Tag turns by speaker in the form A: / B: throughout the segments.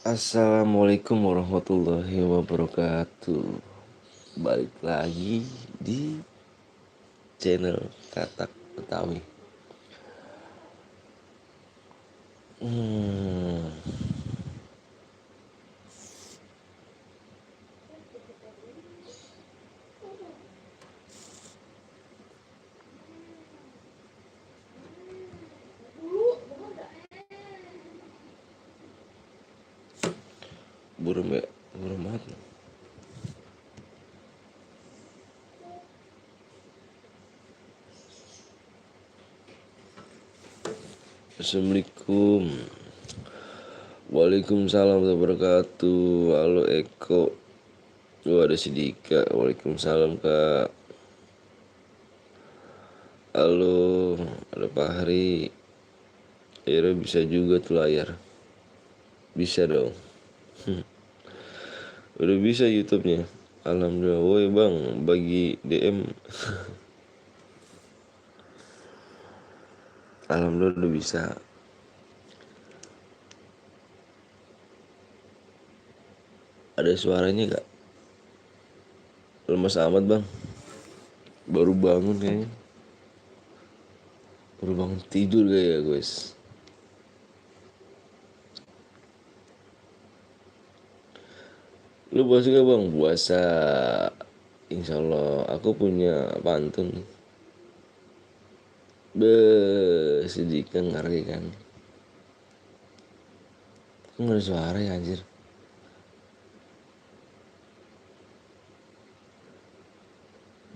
A: Assalamualaikum warahmatullahi wabarakatuh. Balik lagi di channel Katak Betawi. Hmm, Burung ya, burung banget. Assalamualaikum. Waalaikumsalam warahmatullahi wabarakatuh. Halo Eko. Ada si Dika. Waalaikumsalam Kak. Halo, ada Pak Hari. Akhirnya bisa juga tuh layar. Bisa dong. Udah bisa YouTube-nya. Alhamdulillah. Woi bang, bagi DM. Alhamdulillah udah bisa. Ada suaranya gak? Lemas amat bang. Baru bangun kayaknya. Baru bangun tidur kayak guys. Lu puasa gak bang? Puasa. Insya Allah aku punya pantun. Sedikit ngeri kan. Kok gak ada suara ya anjir.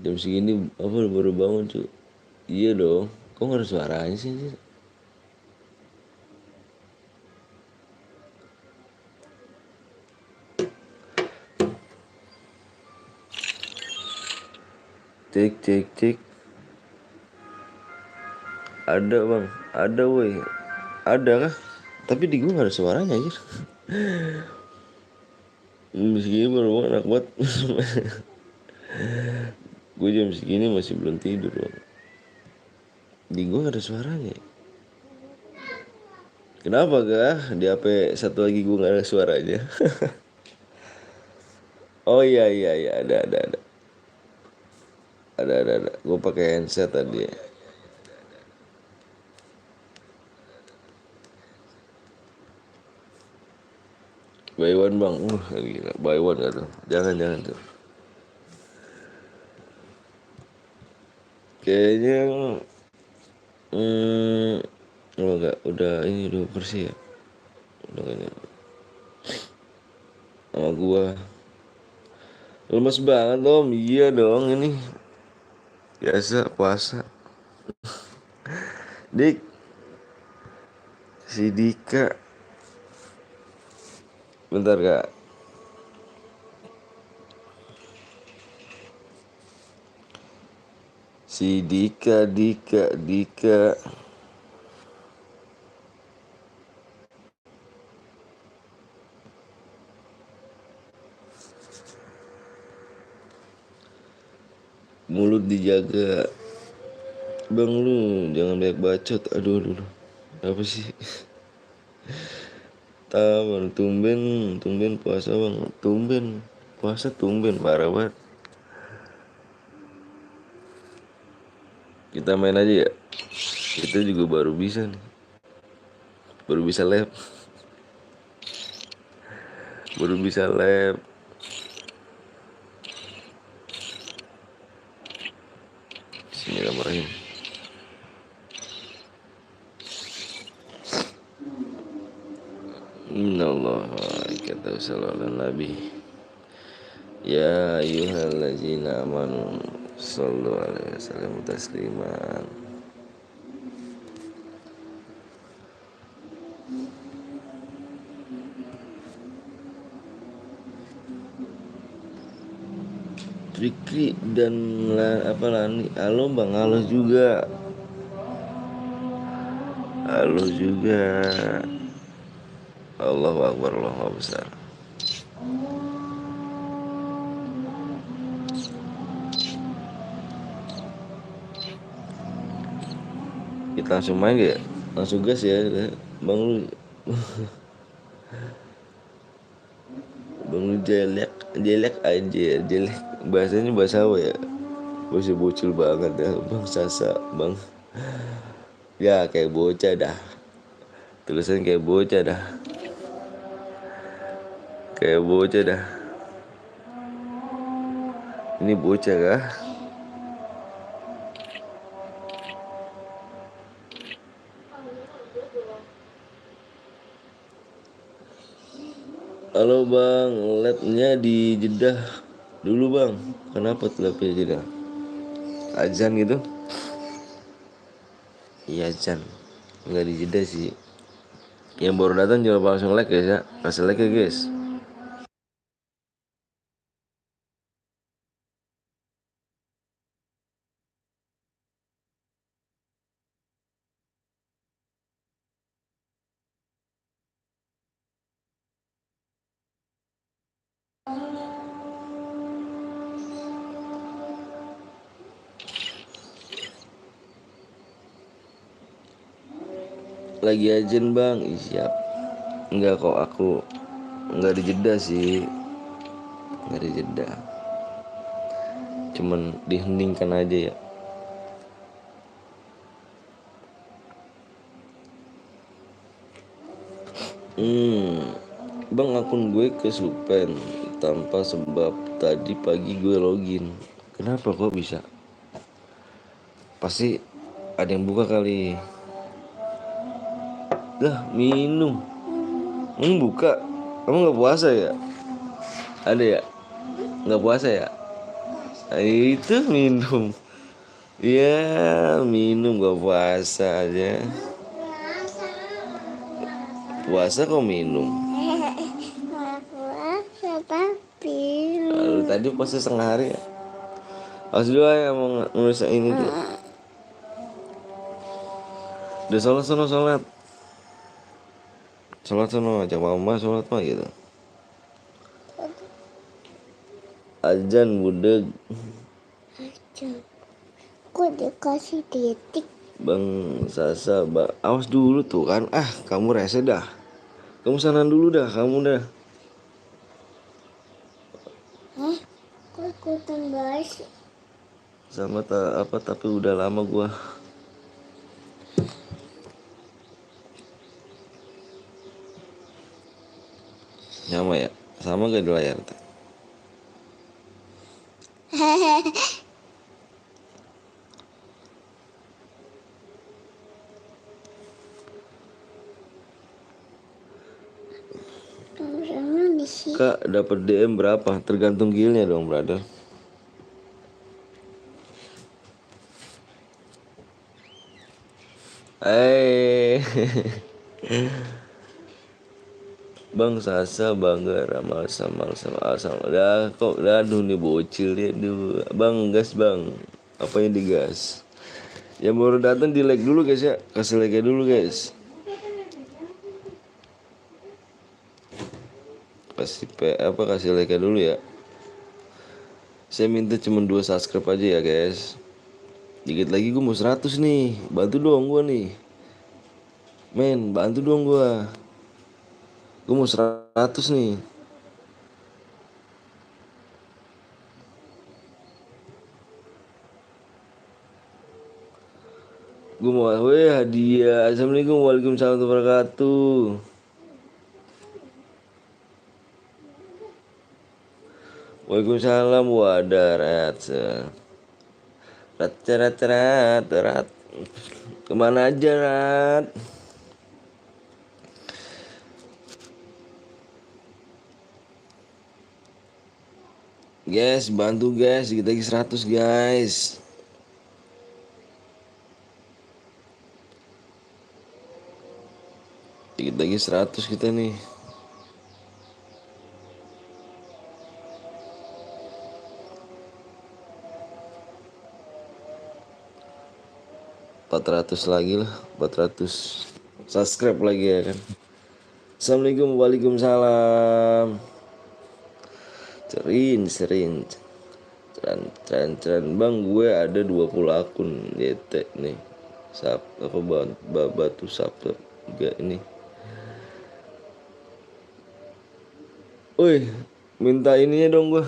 A: Jam segini apa baru bangun cuy. Iya dong. Kok gak ada suaranya sih anjir. Cek cek cek. Ada bang. Ada woi. Ada kah? Tapi di gue gak ada suaranya anjir. Segini baru bangun anak buat. Gue jam segini masih belum tidur bang. Di gue gak ada suaranya. Kenapa kah? Di HP satu lagi gue gak ada suaranya. Oh iya iya iya ada. Ada. Gue pakai headset tadi. Buy one bang. Gila. Buy one gak tuh? Jangan tuh. Kayaknya oh enggak, udah ini udah bersih ya. Udah kayaknya sama gua. Lemes banget om. Iya dong ini. Biasa puasa. Dik, si Dika. Bentar kak. Si Dika. Mulut dijaga. Bang lu jangan banyak bacot. Aduh. Apa sih? Bang, tumben puasa bang. Tumben puasa parah banget. Kita main aja ya. Kita juga baru bisa nih. Baru bisa lab. Bismillahirrahmanirrahim. Innallaha wa sallallahu nabi. Ya ayyuhallazina amanu sallu alaihi wasallam tasliman. Fikri dan Lani. Halo bang, halo juga. Allahu Akbar, Allahu besar. Kita langsung main ya. Langsung gas ya bang lu. Bang lu jelek, jelek aja, jelek. Bahasanya bahasa apa ya? Bahasa bocil banget dah, Bang Sasa, Bang. Ya kayak bocah dah. Tulisan kayak bocah dah. Kayak bocah dah. Ini bocah kah? Halo bang, labnya di Jeddah dulu bang. Kenapa tuh labnya Jeddah? Azan gitu? Iya azan. Nggak di Jeddah sih. Yang baru datang jangan langsung like guys ya. Kasih like ya guys. Lagi azan bang, siap. Enggak kok aku nggak di Jeddah sih, nggak di Jeddah. Cuman diheningkan aja ya. Bang akun gue kesupen tanpa sebab tadi pagi gue login. Kenapa kok bisa? Pasti ada yang buka kali. Dah minum. Buka. Kamu nggak puasa ya? Ada ya? Nggak puasa ya? Itu minum. Ya minum gak puasa aja. Puasa kok minum. Puasa tapi. Lalu tadi puasa setengah hari ya. Harus dua ya mau nulis ini tuh. Udah sholat sono sholat. Sholat sono ajak mama sholat mah gitu. Azan budeg. Kok dikasih titik? Bang Sasa, awas dulu tuh kan. Kamu rese dah. Kamu sana dulu dah, kamu dah. Kok ikutan guys? Sama tapi udah lama gua. Sama ya? Sama gak di layar tuh? Kak dapat DM berapa? Tergantung gilnya dong, brother. Bang Sasa bangga ramal sama dah kok aduh nih bocil dia dulu. Bang gas bang. Apanya digas? Yang baru datang di like dulu guys ya. Kasih like dulu guys. Kasih like dulu ya. Saya minta cuma 2 subscribe aja ya guys. Dikit lagi gue mau 100 nih. Bantu dong gue nih. Men, bantu dong gue. Gue mau 100 nih. Gue mau hadiah. Assalamualaikum waalaikumsalam warahmatullahi wabarakatuh. Waalaikumsalam wadarat. Rat. Kemana aja Rat? Guys, bantu guys, kita lagi 100 guys. Dikit lagi 100 kita nih. $400 lagi lah, 400 subscribe lagi ya kan. Assalamualaikum waalaikumsalam. Cerin Ceran bang, gue ada 20 akun YT nih. Batu sabtu enggak ini. Woi, Minta ininya dong gua.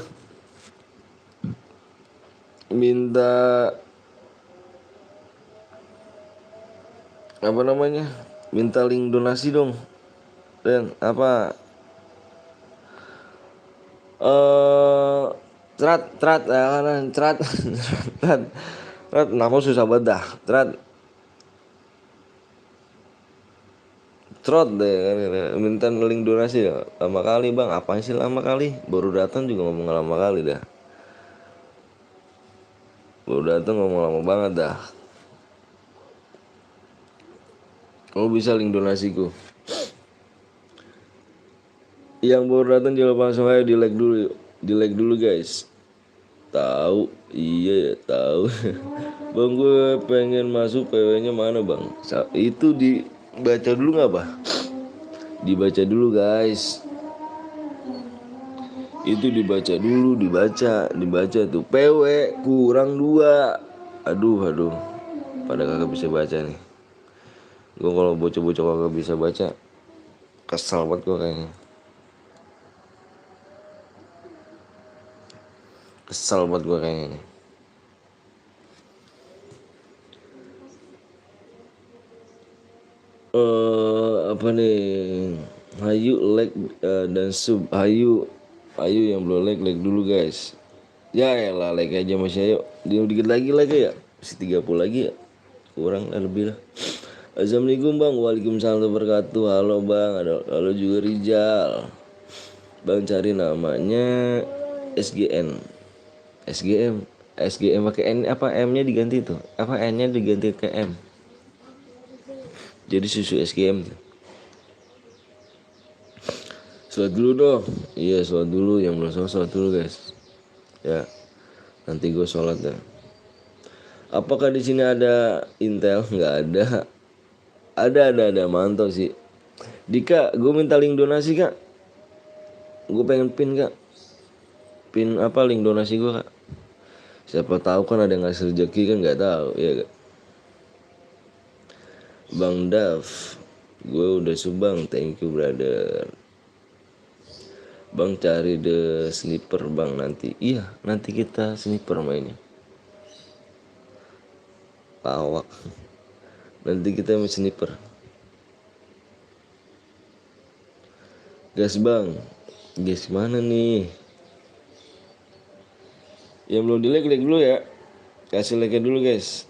A: Minta apa namanya? Minta link donasi dong. Dan apa eh Trat, trat, trat, trat, trat, nama susah banget dah, trat, trot deh, minta link donasi ya, lama kali bang, apa sih lama kali, baru datang juga ngomong lama kali dah, baru datang ngomong lama banget dah, kamu bisa link donasiku, yang baru datang jangan langsung aja di like dulu, yuk. Di like dulu guys, tahu, iya ya tahu, bang gue pengen masuk PW-nya mana bang, itu dibaca dulu nggak bah? Dibaca dulu guys, itu dibaca tuh PW kurang 2. Aduh pada kagak bisa baca nih. Gue kalau bocah-bocah kagak bisa baca kesel banget gue kayaknya, kesel banget gue kayaknya nih. Apa nih, Hayu like dan sub, Hayu yang belum like dulu guys. Ya elah like aja masih ayo. Dia dikit lagi ya. Masih 30 lagi ya. Kurang lah lebih lah. Assalamualaikum bang. Waalaikumsalam warahmatullahi wabarakatuh. Halo bang. Halo juga Rizal. Bang cari namanya SGN. SGM pakai N apa M-nya diganti tuh. Apa N-nya diganti ke M. Jadi susu SGM tuh. Sholat dulu dong. Iya sholat dulu, yang belum sholat dulu guys. Ya, nanti gue sholat dah. Apakah di sini ada Intel? Nggak ada. Ada mantap sih. Dika, gue minta link donasi kak. Gue pengen pin kak. Pin apa link donasi gue kak? Siapa tahu kan ada yang ngasih rezeki kan nggak tahu ya kak. Bang Dav, gue udah subang, thank you brother. Bang cari the sniper bang nanti. Iya nanti kita sniper mainnya. Lawak. Nanti kita main sniper. Gas bang. Gas mana nih? Yang belum di like dulu ya. Kasih like dulu guys.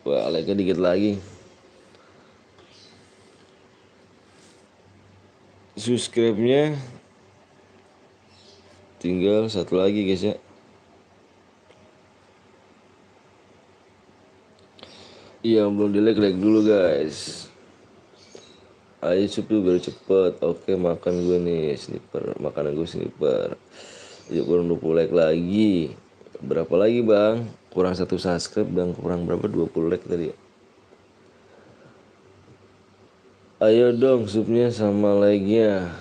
A: Wah like dikit lagi. Subscribe-nya tinggal 1 lagi guys ya. Yang belum di like dulu guys. Ayo cepet biar cepet. Oke makan gue nih sniper. Makanan gue sniper. Yuk kurang 20 like lagi. Berapa lagi bang? Kurang 1 subscribe dan kurang berapa? 20 like tadi. Ayo dong subnya sama like-nya.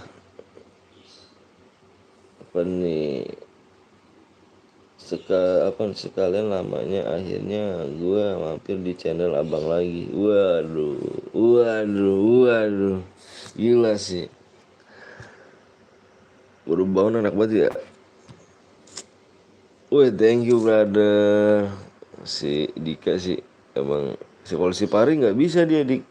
A: Apa nih? Sekalian lamanya akhirnya gue mampir di channel abang lagi. Waduh. Gila sih. Baru bangun enak banget ya. Wih thank you brother. Si Dika sih emang si kalau si Pari nggak bisa dia dik.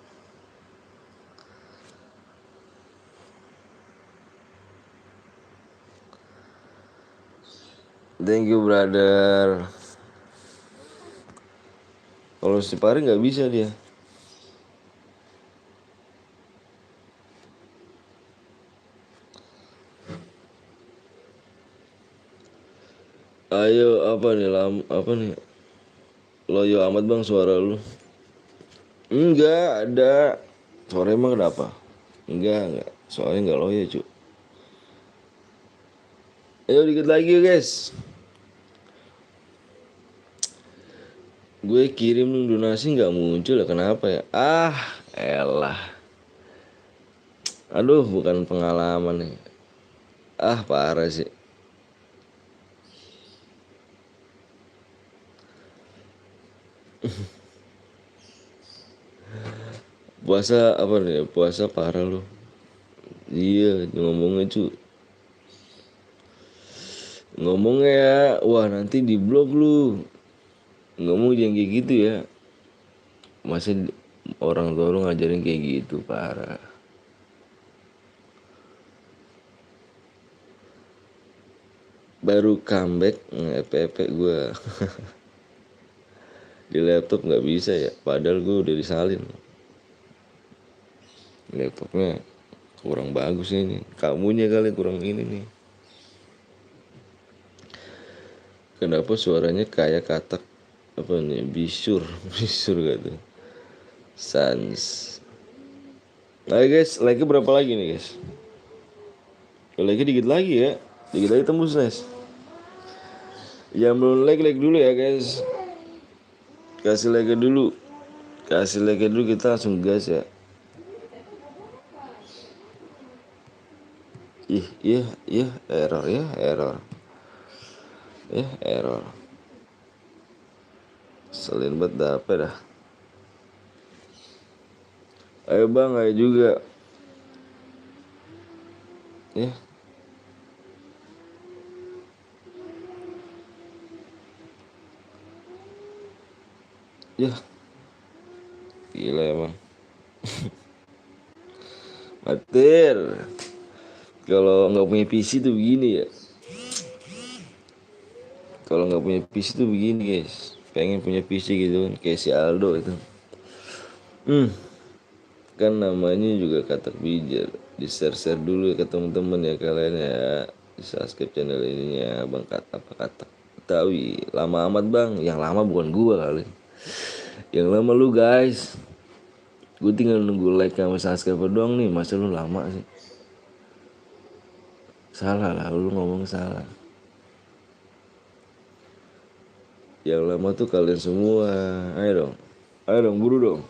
A: Thank you brother. Kalau si Pari nggak bisa dia. Ayo apa nih apa nih? Loyo amat bang suara lu. Enggak ada. Suara emang kenapa? Enggak. Soalnya enggak loyo cu. Ayo dikit lagi yuk guys. Gue kirim donasi nggak muncul ya kenapa ya? Elah. Aduh bukan pengalaman nih. Parah sih. Puasa apa nih? Puasa parah lu. Iya ngomongnya cu. ngomongnya ya, wah nanti di blog lu, ngomong yang kayak gitu ya. Masih orang tua lu ngajarin kayak gitu, parah. Baru comeback nge-EP gue. Di laptop nggak bisa ya, padahal gue udah disalin. Laptopnya kurang bagus ini, kamunya kali kurang ini nih. Kenapa suaranya kayak katak apa nih, bisur bisur gitu. Sans. Nah guys, like berapa lagi nih guys? Like dikit lagi ya, dikit lagi tembus guys. Yang belum like dulu ya guys. Kasih like dulu, kasih like dulu, kita langsung gas ya. Ih, error ya, error. Selin banget dapet dah. Ayo bang, ayo juga. Ya, ya, gila emang. Matir. Kalau nggak punya PC tuh begini ya. Kalau nggak punya PC tuh begini guys. Pengen punya PC gitu kan, kayak si Aldo itu. Kan namanya juga katak bijak. Di share dulu ya ke teman-teman ya kalian ya. Di subscribe channel ininya Bang Katak apa Katak. Tahu lama amat bang. Yang lama bukan gua kali. Yang lama lu guys. Gue tinggal nunggu like sama subscribe doang nih. Masa lu lama sih? Salah lah, lu ngomong salah. Yang lama tuh kalian semua. Ayo dong, buru dong.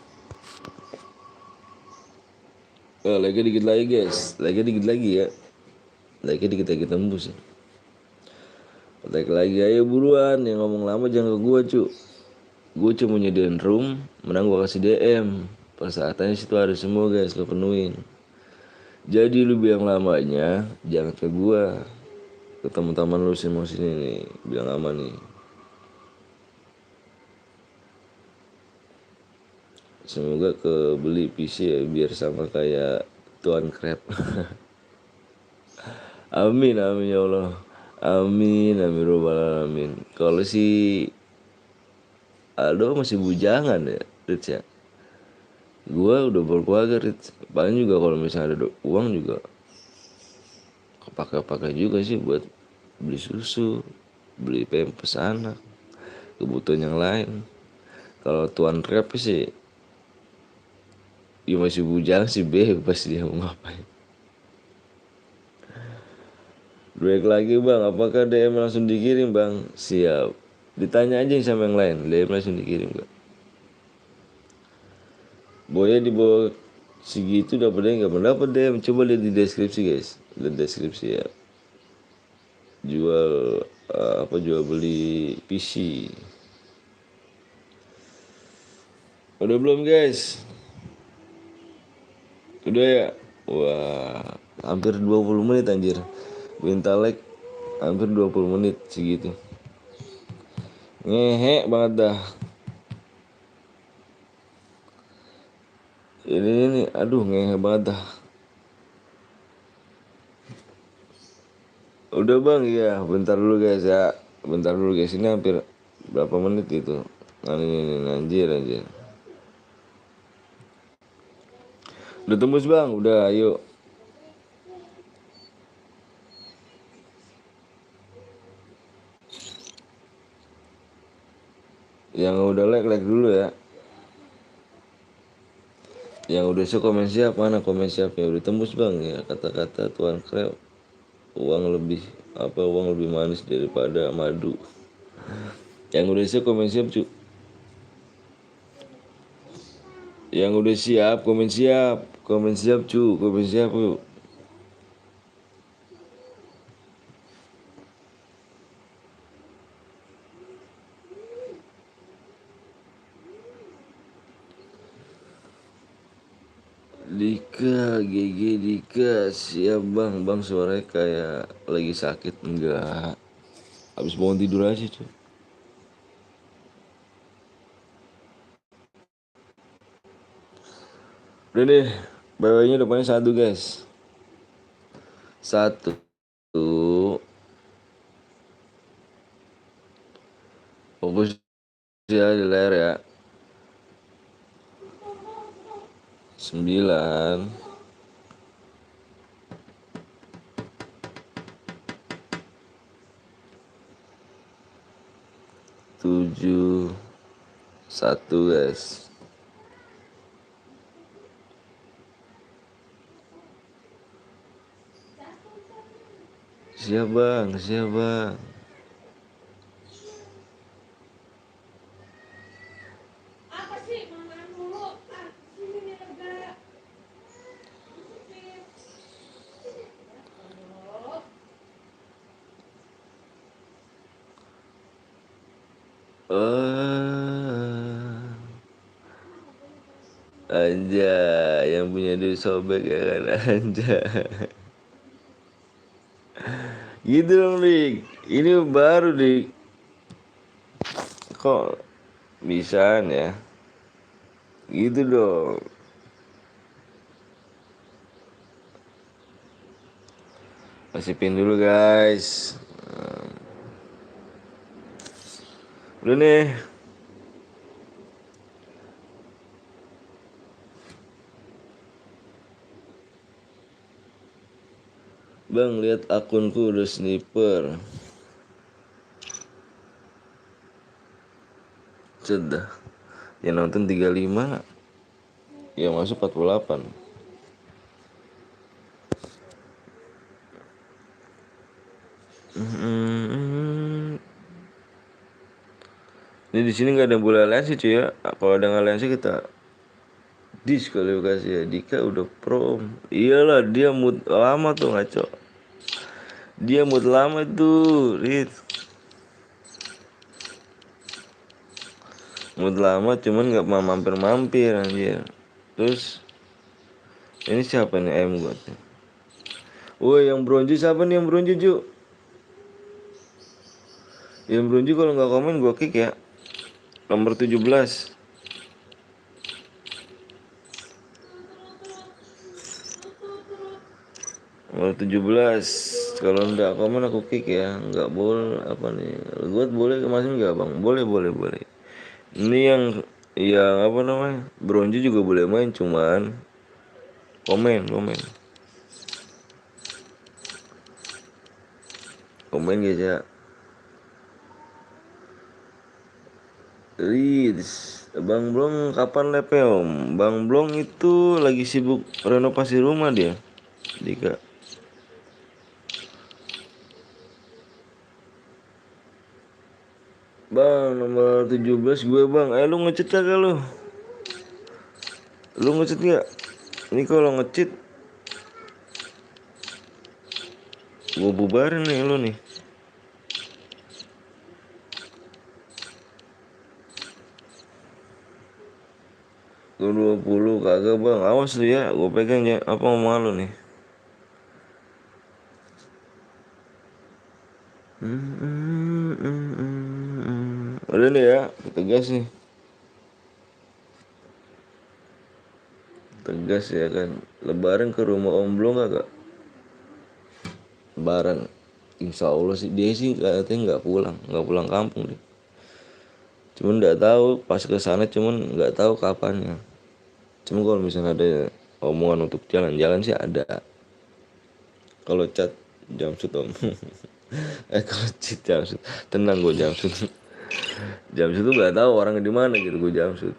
A: Lagi dikit lagi guys. Lagi dikit lagi ya. Lagi dikit lagi tembus ya. Like lagi, ayo buruan. Yang ngomong lama jangan ke gua cu. Gue cuma nyediain room, menang gua kasih DM. Persyaratannya situ ada semua guys, lo penuhin. Jadi lu bilang lamanya jangan ke gua, ke teman-teman lu semua sini nih, bilang lama nih. Semoga kebeli PC ya biar sama kayak Tuan Crab. Amin amin ya Allah. Amin amin robbal alamin. Kalau si Aldo masih bujangan ya, Rich ya. Gua udah berkeluarga Rich. Paling juga kalau misalnya ada uang juga kepake-pakai juga sih buat beli susu, beli pampers anak, kebutuhan yang lain. Kalau Tuan Crab sih dia masih bujang sih, bebas dia mau ngapain. Break lagi bang, apakah DM langsung dikirim bang? Siap. Ditanya aja sama yang lain, DM langsung dikirim gak? Boya di bawah segitu dapetnya nggak pernah dapat DM. Coba lihat di deskripsi guys, lihat deskripsi ya. Jual jual beli PC. Udah belum guys? Udah ya? Wah, hampir 20 menit anjir. Bentalek hampir 20 menit segitu. Ngehe banget dah. Ini aduh ngehe banget dah. Udah bang ya, bentar dulu guys ya. Bentar dulu guys, ini hampir berapa menit itu. Nah ini anjir. Udah tembus bang, udah ayo. Yang udah like dulu ya. Yang udah komen siap, mana komen siapnya? Udah tembus bang ya, kata-kata Tuan Krep. Uang lebih manis daripada madu. Yang udah komen siap cu. Yang udah siap komen siap. Komen siap cu, komen siap yuk. Dika, GG Dika, siap bang, suaranya kayak lagi sakit enggak? Habis bangun tidur aja cuy. Udah deh, BW-nya depannya satu guys. Satu. Fokus ya di layar ya. 9. 7. 1 guys. Siap bang, siap bang. Anja yang punya duit sobek ya kan Anja. Gitu dong Dik. Ini baru Dik. Kok bisa ya? Gitu dong. Masih pin dulu guys. Udah nih. Bang lihat akunku udah sniper. Cedah. Yang nonton 35. Yang masuk 48. Ini di sini nggak ada bola aliansi cuy ya. Kalau ada aliansi kita diskualifikasi ya. Dika udah pro. Iyalah dia mood lama tuh ngaco. Dia mood lama tuh, Rit. Mood lama cuman nggak mau mampir-mampir anjir. Terus ini siapa nih M gue tuh? Woi yang bronze siapa nih yang bronze Ju? Yang bronze kalau nggak komen gue kick ya. Nomor 17. Nomor 17. Kalau nggak komen aku kick ya. Nggak boleh apa nih? Gue boleh kemasin nggak bang? Boleh boleh boleh. Ini yang apa namanya? Bronze juga boleh main cuman komen guys ya. Riz, Bang Blong kapan lepe om? Bang Blong itu lagi sibuk renovasi rumah dia. Dika. Bang nomor 17 gue bang. Lu ngecit kagak lu? Lu ngecit gak? Ini kalau ngecit gue bubarin nih lu nih. Gue 20 kagak bang. Awas lu ya. Gue pegang ya. Apa omongan lu nih? Udah nih ya. Tegas nih. Tegas ya kan. Lebaran ke rumah Om Blong kagak? Lebaran. Insya Allah sih dia sih katanya nggak pulang kampung deh. Cuman nggak tahu pas ke sana cuman nggak tahu kapannya. Cuma kalau misalnya ada omongan untuk jalan-jalan sih ada. Kalau chat jam shoot om. Kalau chat jam shoot tenang gue jam shoot. Jam shoot tuh nggak tahu orangnya di mana gitu gue jam shoot.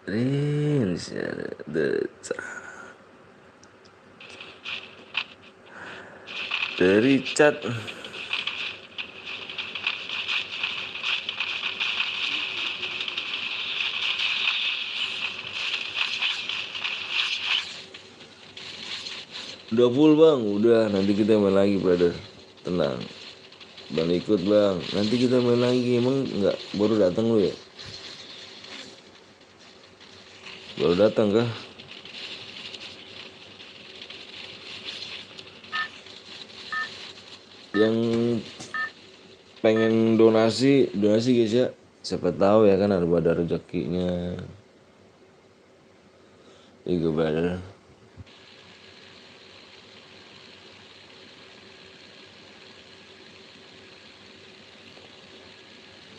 A: Rins the dari chat. Udah full bang, udah nanti kita main lagi brother. Tenang. Bang ikut bang, nanti kita main lagi. Emang nggak baru datang lu ya? Baru datang kah? yang pengen donasi guys ya, siapa tahu ya kan ada rezekinya. Iya brother.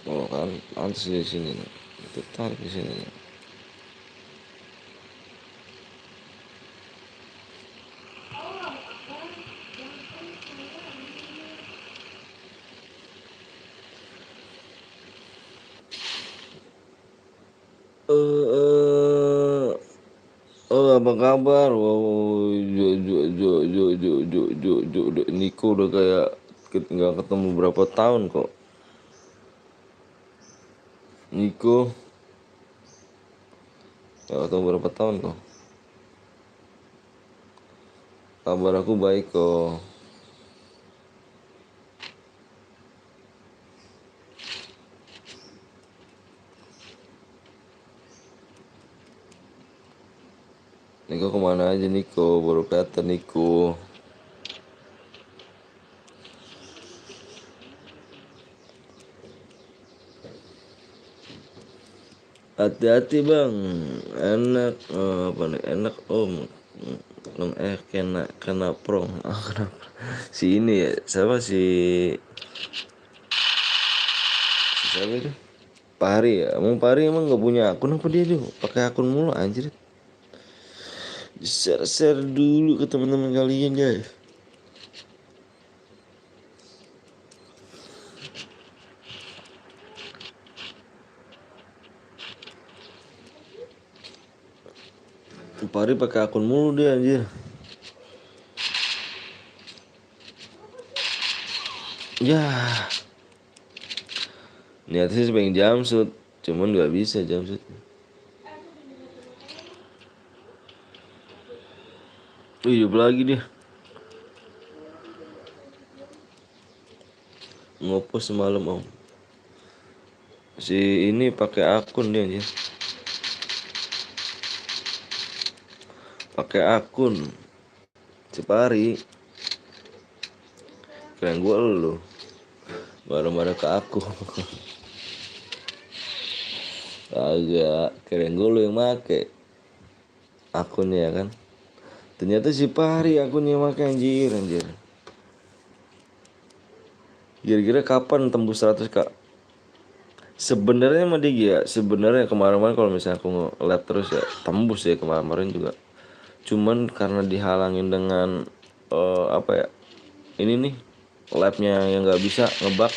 A: Oh kan pantas di sini nih, tertarik di sini nih. eh oh apa kabar? Wow, Niko udah kayak nggak ketemu berapa tahun kok. Niko nggak ketemu berapa tahun kok. Kabar aku baik kok. Niko kemana aja Niko? Baru kelihatan Niko. Hati-hati bang, enak apa nih? Enak om, kena prong. Ah, kenapa? Si ini ya, siapa itu? Pari ya, emang Pari emang nggak punya akun apa dia tuh? Pakai akun mulu anjir. Share dulu ke teman-teman kalian guys. Pari pakai akun mulu dia anjir. Ya, niatnya sih pengen jamsut, cuman nggak bisa jamsut. Hidup lagi dia. Ngopo semalam om. Si ini pakai akun dia anjir. Pakai akun si Pari. Keren gua lu. Marah-marah ke aku. Agak keren gue lu yang make akunnya ya kan. Ternyata si Pari akunnya make anjir. Kira-kira kapan tembus 100 kak? Sebenarnya mah dia ya, sebenarnya kemarin-kemarin kalau misalnya aku nge-lab terus ya tembus ya kemarin-kemarin juga. Cuman karena dihalangin dengan apa ya? Ini nih labnya yang nggak bisa ngebug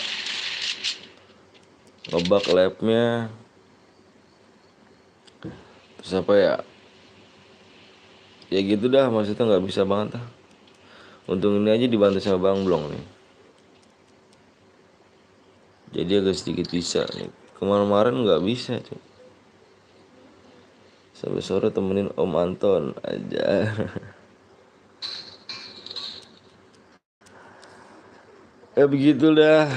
A: labnya. Terus apa ya? Ya gitu dah, maksudnya nggak bisa banget dah. Untung ini aja dibantu sama Bang Blong nih. Jadi agak sedikit bisa nih. Kemarin-kemarin nggak bisa cuy. Sampai sore temenin Om Anton aja. Ya begitulah.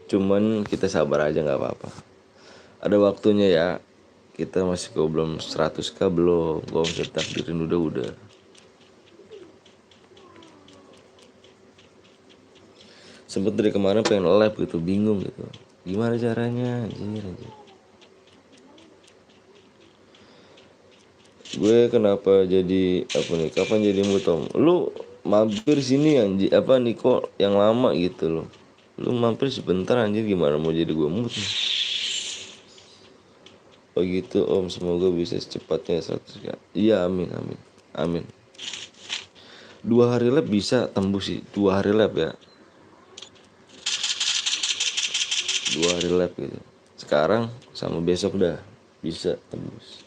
A: Cuman kita sabar aja nggak apa-apa. Ada waktunya ya. Kita masih kok belum 100k belum. Gua bisa takdirin udah. Sempet dari kemarin pengen live gitu, bingung gitu. Gimana caranya? Anjir. Gue kenapa jadi apa nih? Kapan jadi mutom? Lu mampir sini anjir apa Niko yang lama gitu loh. Lu mampir sebentar anjir gimana mau jadi gue mut nih? Oh gitu om, semoga bisa secepatnya 100 kali. Iya amin. 2 hari lab bisa tembus sih, 2 hari lab ya. 2 hari lab gitu. Sekarang sama besok dah bisa tembus.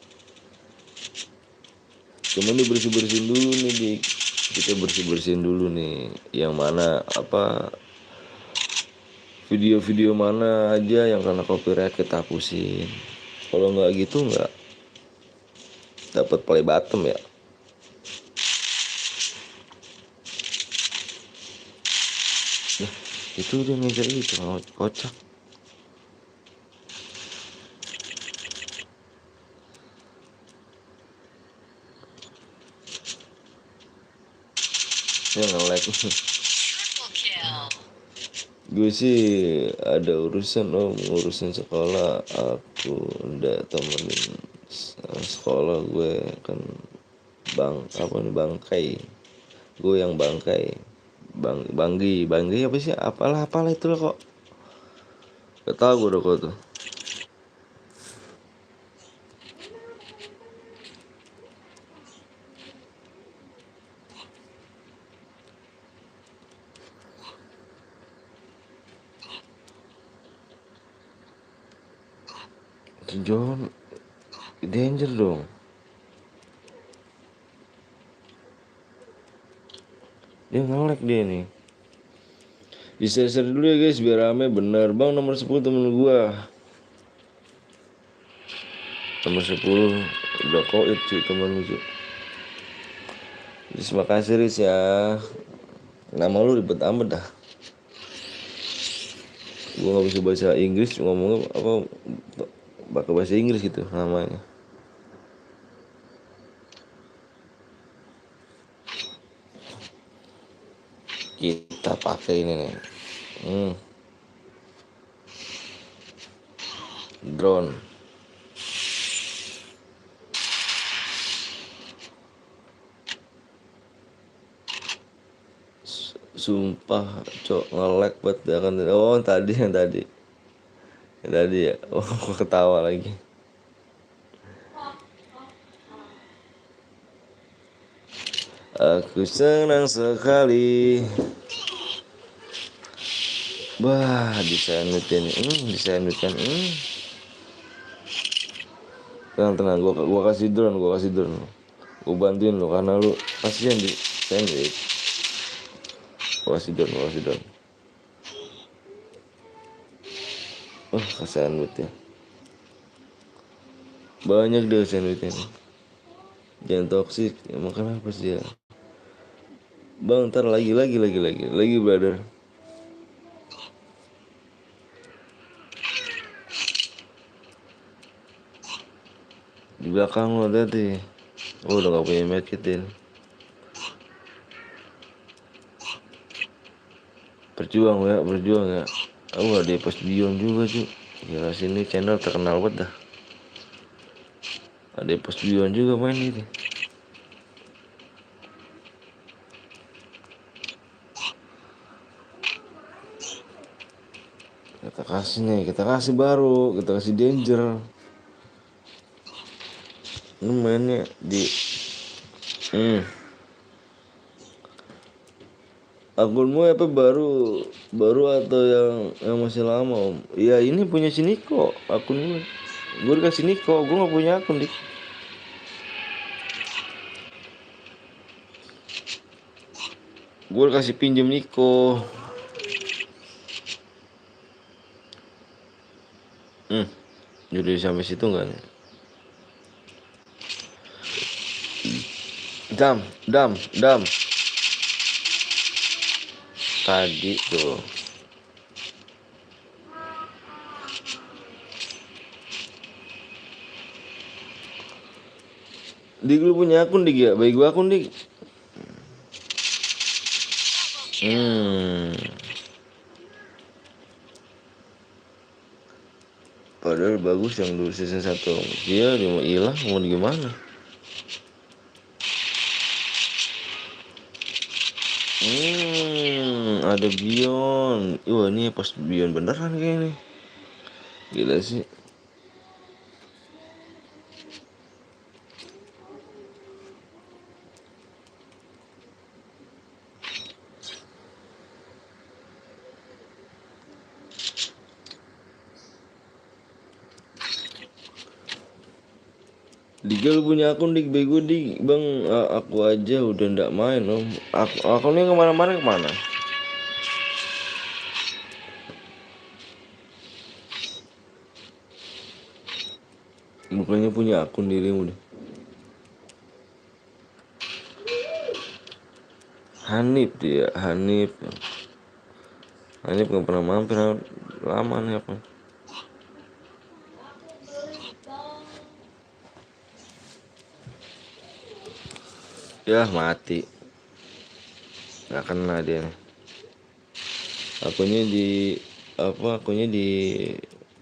A: Cuman dibersih-bersihin dulu nih dik. Kita bersih-bersihin dulu nih. Yang mana apa video-video mana aja yang karena copyright kita hapusin. Kalau nggak gitu nggak dapat play button ya. Nah, itu dia meja itu kocak. Dia nge-lag. Gue sih ada urusan om, urusan sekolah. Aku ndak temenin sekolah gue kan, bang apa nih, bangkai. Gue yang bangkai, banggi apa sih, apalah itu lah kok. Gak tau gue udah kok tuh. Si John danger dong. Dia ngelek dia nih. Di-share dulu ya guys biar rame. Bener bang, nomor 10 temen gua. Nomor 10 udah koit cuy temen lu cuy. Terima kasih Riz ya. Nama lu ribet amat dah. Gua gak bisa bahasa Inggris, ngomongnya apa pakai bahasa Inggris gitu namanya. Kita pakai ini nih. Drone. Sumpah cok ngelek banget ya kan. Oh tadi yang tadi. Yang tadi ya. Oh gua ketawa lagi. Aku senang sekali. Bah, disandutin. Disandutin. Tenang, gua kasih drone, Gua bantuin lo karena lu kasihan di sandwich. Gua kasih drone. Kasihan banget ya. Banyak deh sandwichnya nih. Jangan toksik, emang kenapa sih ya? Bang, ntar lagi brother. Di belakang lo tadi. Oh, udah gak punya medkitin. Berjuang ya. Ada post Bion juga cuy. Gila sini channel terkenal banget dah. Ada post Bion juga main gitu. Kita kasih baru, kita kasih danger. Ini mainnya di akunmu apa baru atau yang masih lama om? Ya ini punya si Niko akun gue dikasih Niko, gue nggak punya akun dik. Gue kasih pinjem Niko. Jadi sampai situ nggak nih? Dam tadi tuh. Dik lu punya akun dik ya? Baik gua akun dik. Padahal bagus yang dulu season 1. Dia mau hilang mau gimana? Ada Bion. Wah ini pas Bion beneran kayaknya nih. Gila sih. Digal punya akun dik, bego dik bang. Aku aja udah ndak main om. Akunnya kemana? Bukannya punya akun dirimu deh. Hanif nggak pernah mampir lama nih apa. Ya mati, nggak kena dia nih. Akunnya di apa? Akunnya di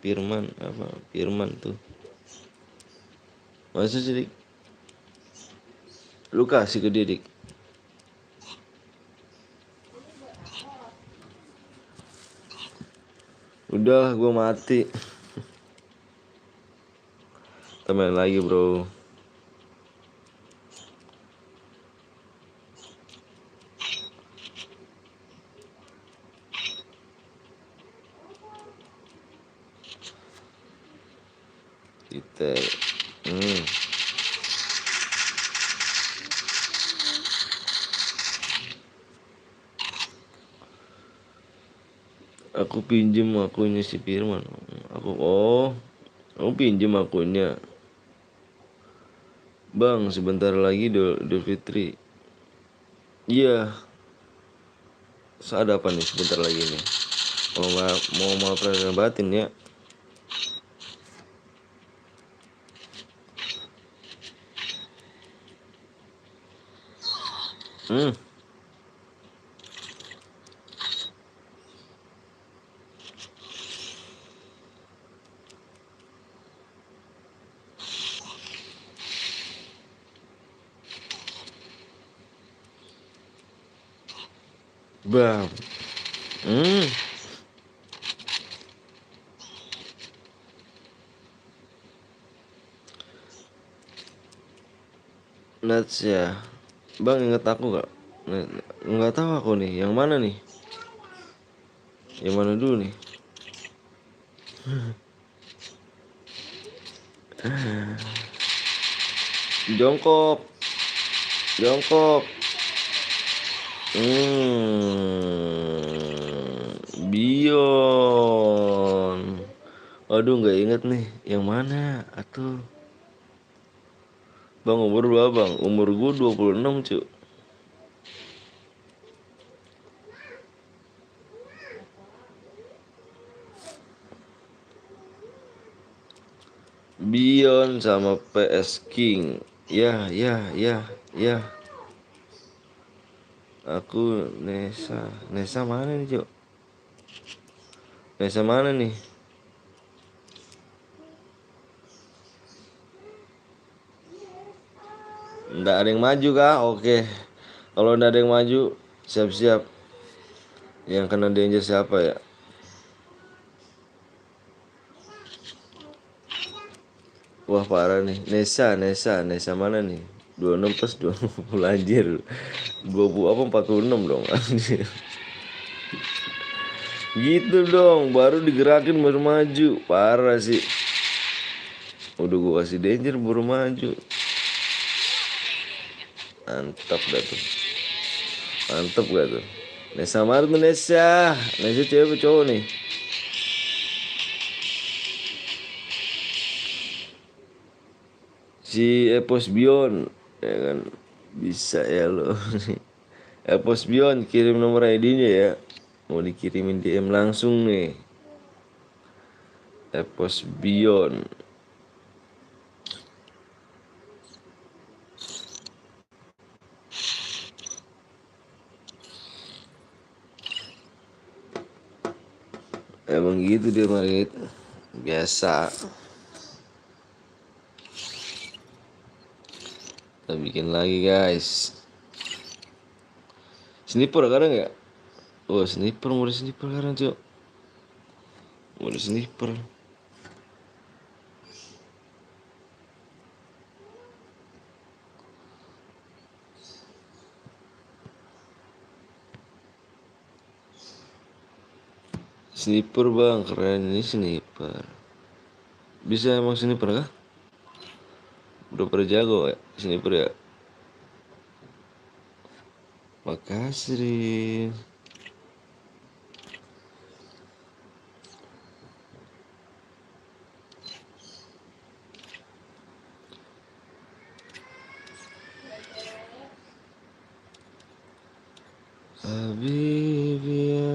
A: Firman apa? Firman tuh. Masa sih Dik? Lu kasih ke dia Dik. Udah gue mati. Temen lagi bro. Kita aku pinjem akunnya si Firman. Aku pinjem akunnya. Bang, sebentar lagi Idul Fitri. Iya. Ada apa nih sebentar lagi nih? Mau perasaan batin ya. Bang. Nats ya. Bang inget aku gak? Nggak tahu aku nih. Yang mana nih? Yang mana dulu nih? Jongkok. Jongkok. Bion. Aduh nggak inget nih. Yang mana? Atuh. Bang umur berapa bang? Umur gue 26 cu. Bion sama PS King. Ya. Aku Nesa. Nesa mana nih cu? Nesa mana nih? Nggak ada yang maju kah? Oke. Kalau nggak ada yang maju, siap-siap. Yang kena danger siapa ya? Wah parah nih. Nesa mana nih? 26 plus 20 anjir. 20 apa 46 dong anjir. Gitu dong, baru digerakin baru maju. Parah sih. Udah gua kasih danger baru maju. Mantap dah tuh. Mantap gak tuh? Nesa mana tuh Nesa? Nesa cewek apa cowok nih? Si Epos Bion ya kan, bisa ya lo. Epos Bion kirim nomor ID-nya ya, mau dikirimin DM langsung nih. Epos Bion emang gitu dia Marit, biasa. Kita bikin lagi guys. Sniper kadang nggak? Oh sniper, mau di sniper sekarang cok. Mau di sniper. Sniper bang, keren ini sniper. Bisa emang sniper kah? Udah pada jago ya sniper ya. Makasih Rin. Habibia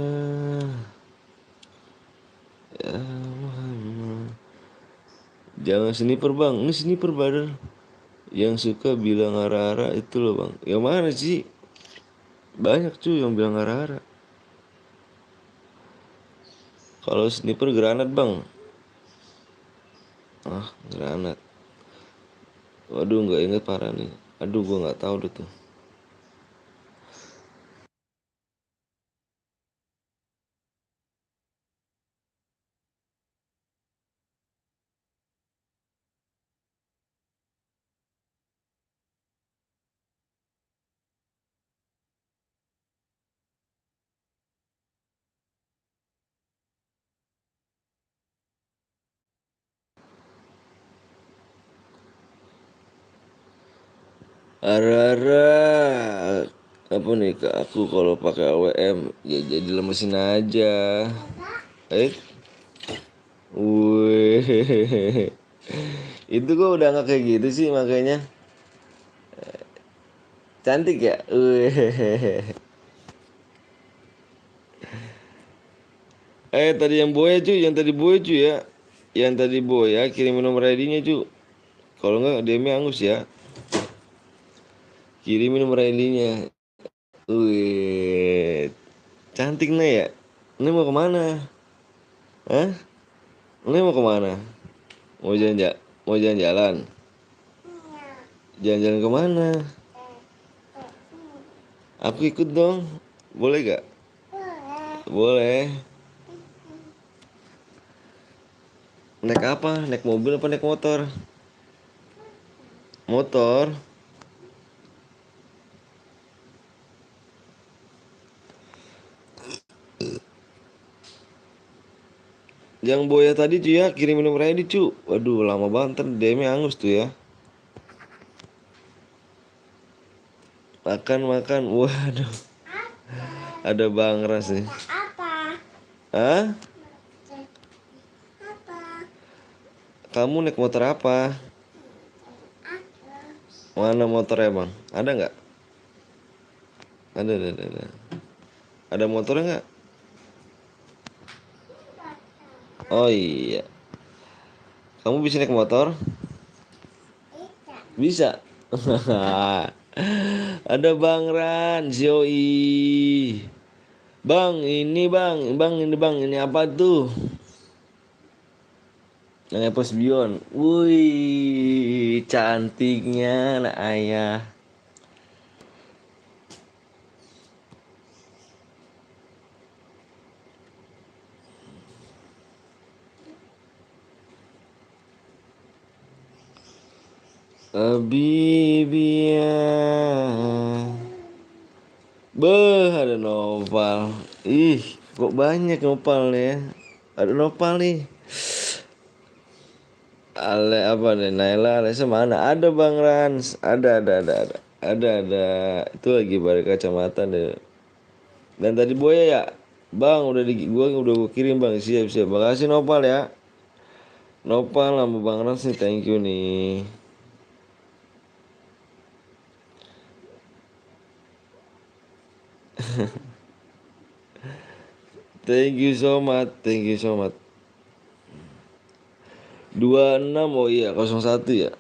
A: ya Muhammad. Jangan sniper bang, ini sniper badar. Yang suka bilang ara-ara itu loh bang. Yang mana sih? Banyak cuy yang bilang ara-ara. Kalau sniper granat bang. Ah, granat. Waduh, nggak inget parah nih. Aduh, gua nggak tahu deh tuh. Arara, apa nih kak, aku kalau pakai AWM ya jadi lemesin aja. Eh, wih, itu kok udah nggak kayak gitu sih makanya cantik ya. Wih. Tadi yang boya cuy, yang tadi boya cuy ya, yang tadi boya kirim nomor ID-nya cuy. Kalau nggak DM-nya Angus ya, kirimin nomor ID-nya. Wih, cantik nih ya. Ini mau kemana? Hah? Ini mau kemana? Mau jalan, mau jalan-jalan? Jalan-jalan kemana? Aku ikut dong. Boleh gak? Boleh. Naik apa? Naik mobil apa naik motor? Motor. Yang boya tadi cuy ya, kirim nomor ID cu. Waduh, lama banget ntar DM-nya Angus tuh ya. Makan makan. Waduh, ada Bang Ras nih. Hah? Kamu naik motor apa? Mana motornya bang? Ada nggak? Ada. Ada motornya nggak? Oh iya. Kamu bisa naik motor? Bisa. Ada Bang Ran, Yoi. Bang, ini apa tuh? Yang Epos Bion. Wih, cantiknya anak ayah. Habibia. Beh, ada Nopal. Ih, kok banyak Nopal nih ya. Ada Nopal nih. Ale apa nih? Naila, Alesa mana? Ada Bang Rans. Ada. Ada. Itu lagi balik kacamata deh. Dan tadi Boya ya? Bang, gua udah kirim Bang. Siap. Makasih Nopal ya. Nopal sama Bang Rans nih, thank you nih. Thank you so much. Thank you so much. 26, oh iya 01 ya.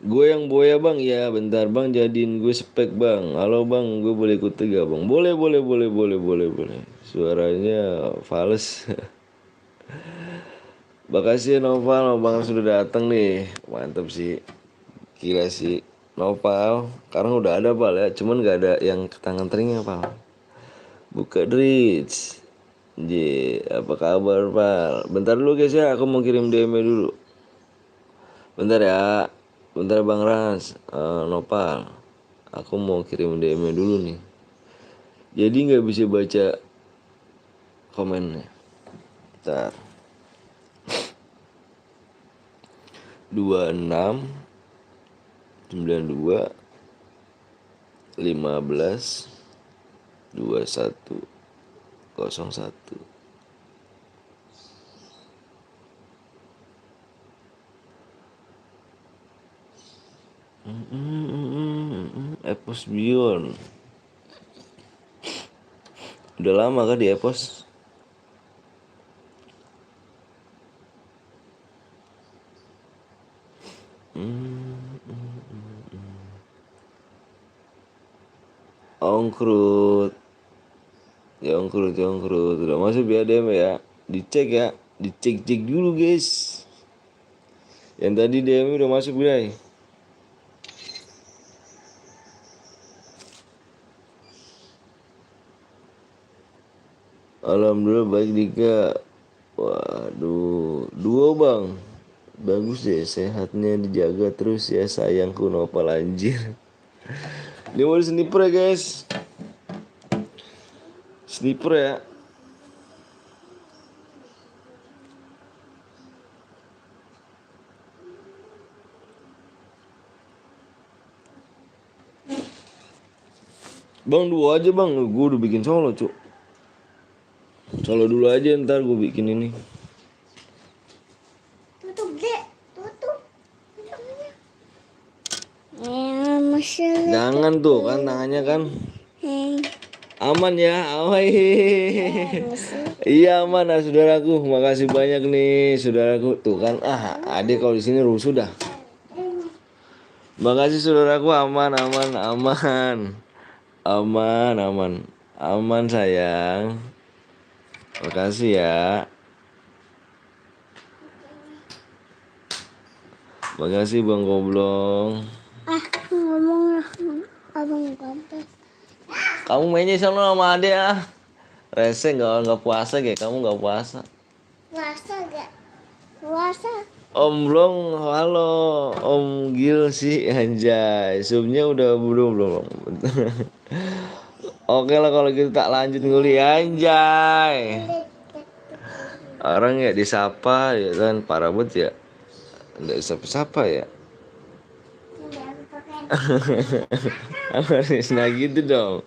A: Gue yang boya bang, ya bentar bang, jadiin gue spek bang. Halo bang, gue boleh ikut tiga bang? Boleh. Suaranya fals. Makasih ya Noval, bang sudah datang nih. Mantap sih, gila sih. Noval, sekarang udah ada pal ya, cuman gak ada yang ke tangan teringnya pal. Buka Dritz. J, apa kabar pal? Bentar dulu guys ya, aku mau kirim DM dulu. Bentar ya, bentar bang Ras, Nopal. Aku mau kirim DM dulu nih. Jadi nggak bisa baca komennya. Bentar. 26 92 15 21 01. Epos Bion. Udah lama kan di Epos? Ongkrut. congkrut udah masuk ya DM ya, dicek ya, dicek dulu guys. Yang tadi DM udah masuk guys. Alhamdulillah baik Dika. Waduh, dua bang. Bagus deh, sehatnya dijaga terus ya sayangku nopal anjir. Ini mau sniper ya guys. Sniper ya. Bang dua aja bang, gue udah bikin solo cuk. Solo dulu aja ntar gue bikin ini.
B: Tutup deh, tutup. Masya
A: Jangan tuh kan tangannya kan. Aman ya, aman. Iya aman lah saudaraku, makasih banyak nih saudaraku. Tuh kan, adik kalau di sini rusuh dah. Makasih saudaraku, aman sayang. Makasih ya. Makasih Bang Goblong.
B: ngomong abang kampus.
A: Kamu mainnya sama adek ah. Rese nggak puasa kayak kamu nggak puasa.
B: Puasa gak? Puasa.
A: Om Blong, halo Om Gil sih anjay. Subnya udah belum. Oke lah kalau gitu tak lanjut nguli anjay. Orang ya disapa ya kan parah banget ya. Nggak disapa-sapa ya. Harus nah gitu dong.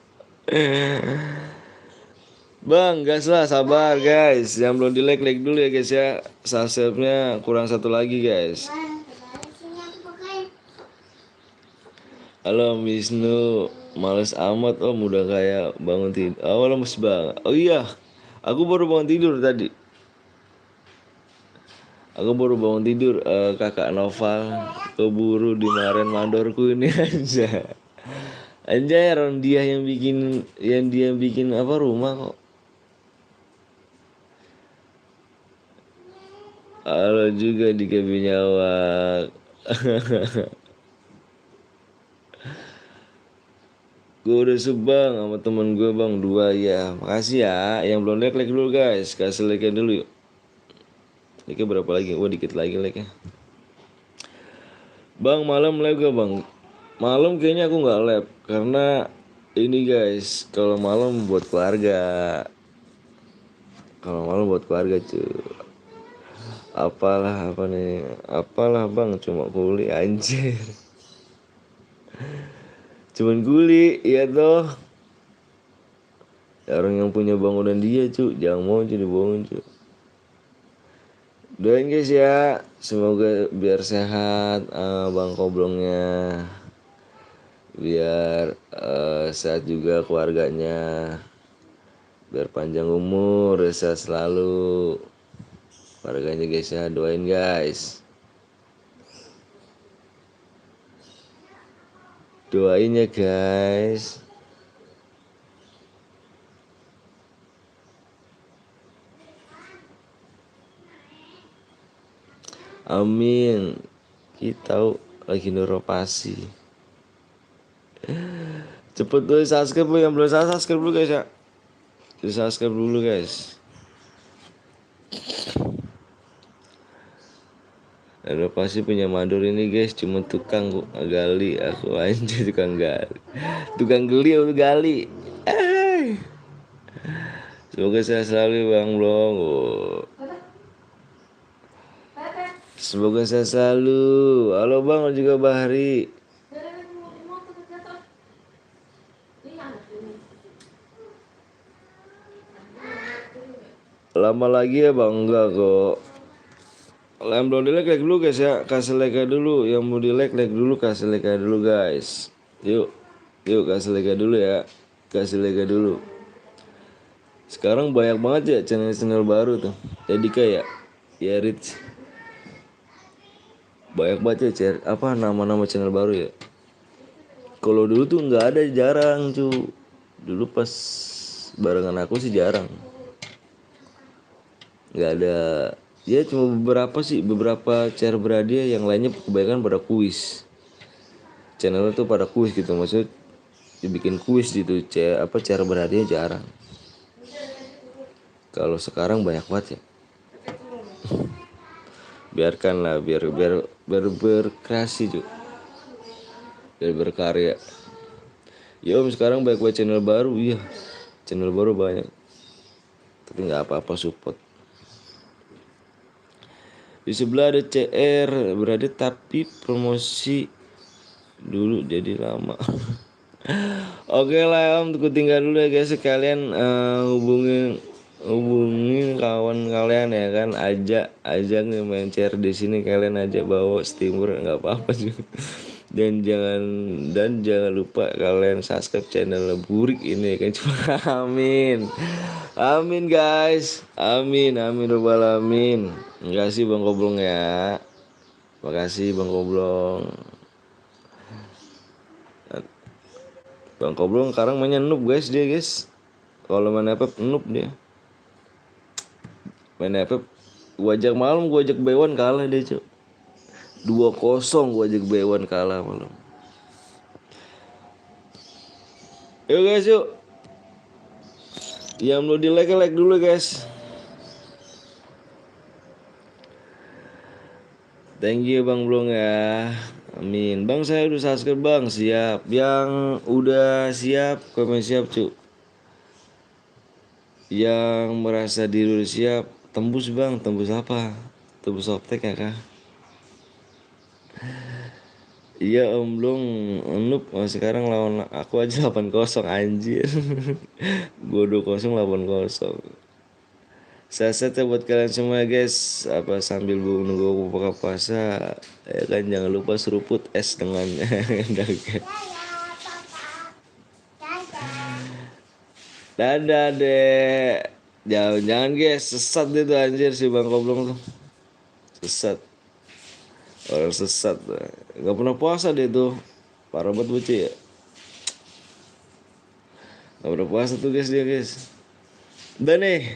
A: Bang, gas lah, sabar guys. Yang belum di like dulu ya guys ya. Subscribe-nya kurang satu lagi guys. Halo Wisnu, males amat om udah kayak bangun tidur. Oh lemes bang. Oh iya, aku baru bangun tidur tadi. Aku baru bangun tidur. Kakak Noval keburu dimarahin mandorku ini aja. Anjay, dia yang bikin apa rumah kok. Halo juga di Kebinyawak. Gue udah sebang sama temen gue bang dua ya. Makasih ya. Yang belum like dulu guys. Kasih like dulu yuk. Like berapa lagi? Wah dikit lagi like-nya. Bang malam live gak bang? Malam kayaknya aku nggak live karena ini guys. Kalau malam buat keluarga. Kalau malam buat keluarga cuy. Apalah apa nih? Apalah bang cuma kuli anjir. Cuman kuli ya toh. Orang yang punya bangunan dia cuy, jangan mau jadi bangun cuy. Doain guys ya, semoga biar sehat bang Koblongnya, biar sehat juga keluarganya, biar panjang umur, sehat selalu keluarganya guys ya, doain guys. Doain ya guys. Amin. Kita lagi neuropasi. Cepet dulu subscribe dulu, yang belum subscribe dulu guys ya. Di subscribe dulu guys. Neuropasi punya mandor ini guys, cuma tukang gali. Aku anjir tukang gali. Tukang geli atau gali. Semoga saya selalu bang Blong. Semoga saya selalu. Halo bang juga Bahri. Lama lagi ya bang? Enggak kok. Yang belum di like dulu guys ya. Kasih like dulu. Yang mau di like dulu. Kasih like dulu guys. Yuk kasih like dulu ya. Kasih like dulu. Sekarang banyak banget ya channel baru tuh. Edika ya. Ya Rich. Banyak banget ya apa nama-nama channel baru ya. Kalau dulu tuh nggak ada, jarang cu. Dulu pas barengan aku sih jarang. Nggak ada, ya cuma beberapa share berhadiah, yang lainnya kebanyakan pada kuis. Channel tuh pada kuis gitu, maksudnya dibikin kuis gitu, cara berhadiah jarang. Kalau sekarang banyak banget ya. Biarkanlah, biar berkreasi juga, biar berkarya. Ya om, sekarang banyak banget channel baru, iya channel baru banyak, tapi nggak apa-apa, support. Di sebelah ada CR berada, tapi promosi dulu jadi lama. Oke lah om, aku tinggal dulu ya guys. Sekalian hubungin kawan kalian ya kan, ajak nih main chair di sini, kalian ajak bawa steamer nggak apa-apa juga. Dan jangan lupa kalian subscribe channel Burik ini ya kan. Cuma amin guys, amin robbal alamin. Makasih Bang Koblong ya, makasih Bang Koblong. Bang Koblong sekarang mainnya noob guys, dia guys. Kalau main FF noob dia. Main FF gua ajak malam, gua ajak B1 kalah dia, Cuk. 2-0 gua ajak B1 kalah malam. Yuk guys, yuk. Yang belum di like dulu guys. Thank you Bang Blong ya. Amin. Bang saya udah subscribe Bang, siap. Yang udah siap komen siap Cuk. Yang merasa diri udah siap tembus Bang, tembus apa? Tembus optek ya kah? Iya Om Blong, noob. Sekarang lawan aku aja 8-0 anjir. Gue 2-0 8-0. Sehat-sehat ya buat kalian semua guys. Apa sambil nunggu buka puasa ya kan, jangan lupa seruput es dengan dagen. Dadah dek. Jangan guys, sesat itu anjir si Bang Koblong tuh. Sesat. Orang sesat. Gak pernah puasa dia tuh. Parah banget bocah ya. Gak pernah puasa tuh guys dia guys. Udah nih.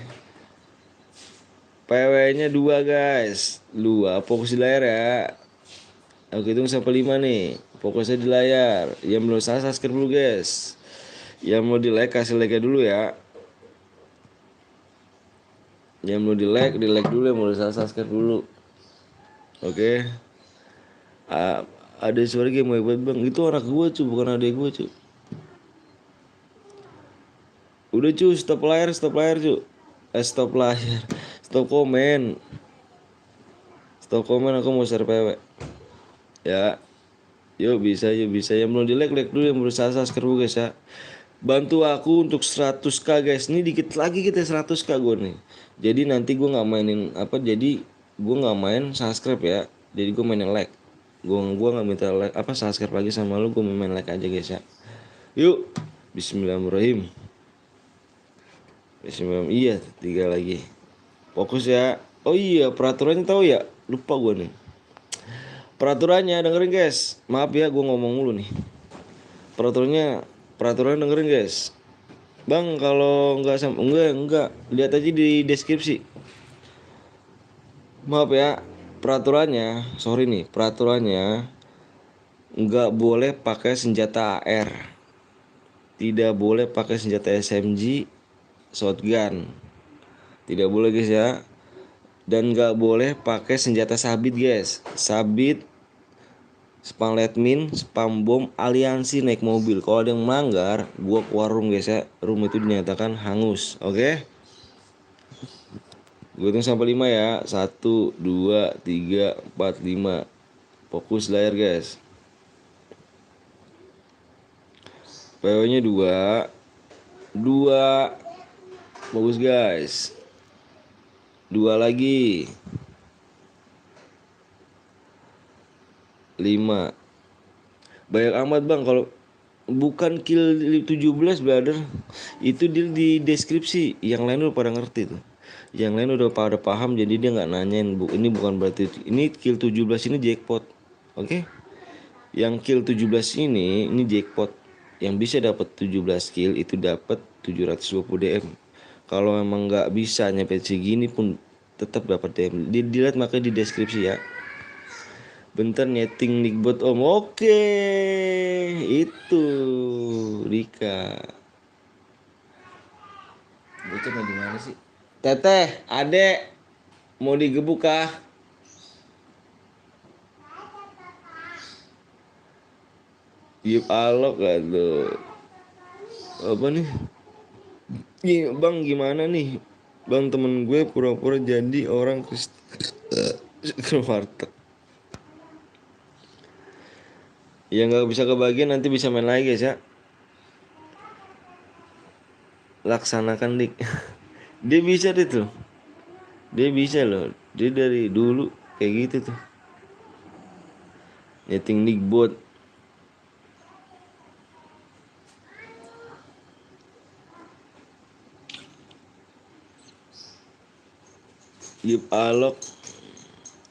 A: PW-nya 2 guys. 2, fokus di layar ya. Aku hitung sampai 5 nih. Fokusnya di layar. Yang belum subscribe dulu guys. Yang mau di like kasih like dulu ya. Yang mau di like dulu, yang mau di subscribe dulu. Oke. Ada suara game hebat Bang. Itu anak gue cuy, bukan adik gue cuy. Udah cuy, stop layar cuy. Stop layar. Stop komen. Stop komen, aku mau share PW. Ya. Yuk bisa. Yang belum di like dulu, yang belum subscribe dulu guys ya. Bantu aku untuk 100k guys. Ini dikit lagi kita 100k gue nih. Jadi nanti gue nggak mainin apa. Jadi gue nggak main subscribe ya. Jadi gue mainin like. Gue nggak minta like apa subscribe lagi sama lu. Gue main like aja guys ya. Yuk. Bismillahirrahmanirrahim. Iya 3 lagi. Fokus ya. Oh iya peraturannya tahu ya. Lupa gue nih. Peraturannya dengerin guys. Maaf ya gue ngomong mulu nih. Peraturan dengerin guys. Bang kalau enggak lihat aja di deskripsi. Maaf ya, peraturannya enggak boleh pakai senjata AR. Tidak boleh pakai senjata SMG, shotgun. Tidak boleh guys ya. Dan enggak boleh pakai senjata sabit guys. Sabit, spam letmin, spam bom, aliansi naik mobil. Kalau ada yang melanggar, gua keluar room guys ya. Room itu dinyatakan hangus. Oke? Gue hitung sampai 5 ya. 1, 2, 3, 4, 5. Fokus layar guys. PW nya 2. Bagus guys. 2 lagi. 5. Banyak amat bang, kalau bukan kill 17 brother. Itu di deskripsi. Yang lain udah pada ngerti tuh. Yang lain udah pada paham, jadi dia nggak nanyain. Ini bukan berarti ini kill 17 ini jackpot. Oke? Yang kill 17 ini jackpot. Yang bisa dapat 17 kill itu dapat 720 DM. Kalau emang nggak bisa nyampe segini pun tetap dapat DM. Dilihat makanya di deskripsi ya. Bentar nyeting Nickbot om. Oke, itu Rika. Bocah mah di mana sih? Teteh, adek, mau digebuk kah? Gip alok gak tuh? Apa nih? Bang gimana nih? Bang temen gue pura-pura jadi orang ke warteg. Ya nggak bisa kebagian nanti bisa main lagi guys ya. Laksanakan dik. Dia bisa deh tuh. Dia bisa loh. Dia dari dulu kayak gitu tuh. Nyeting Nickbot. Gip alok.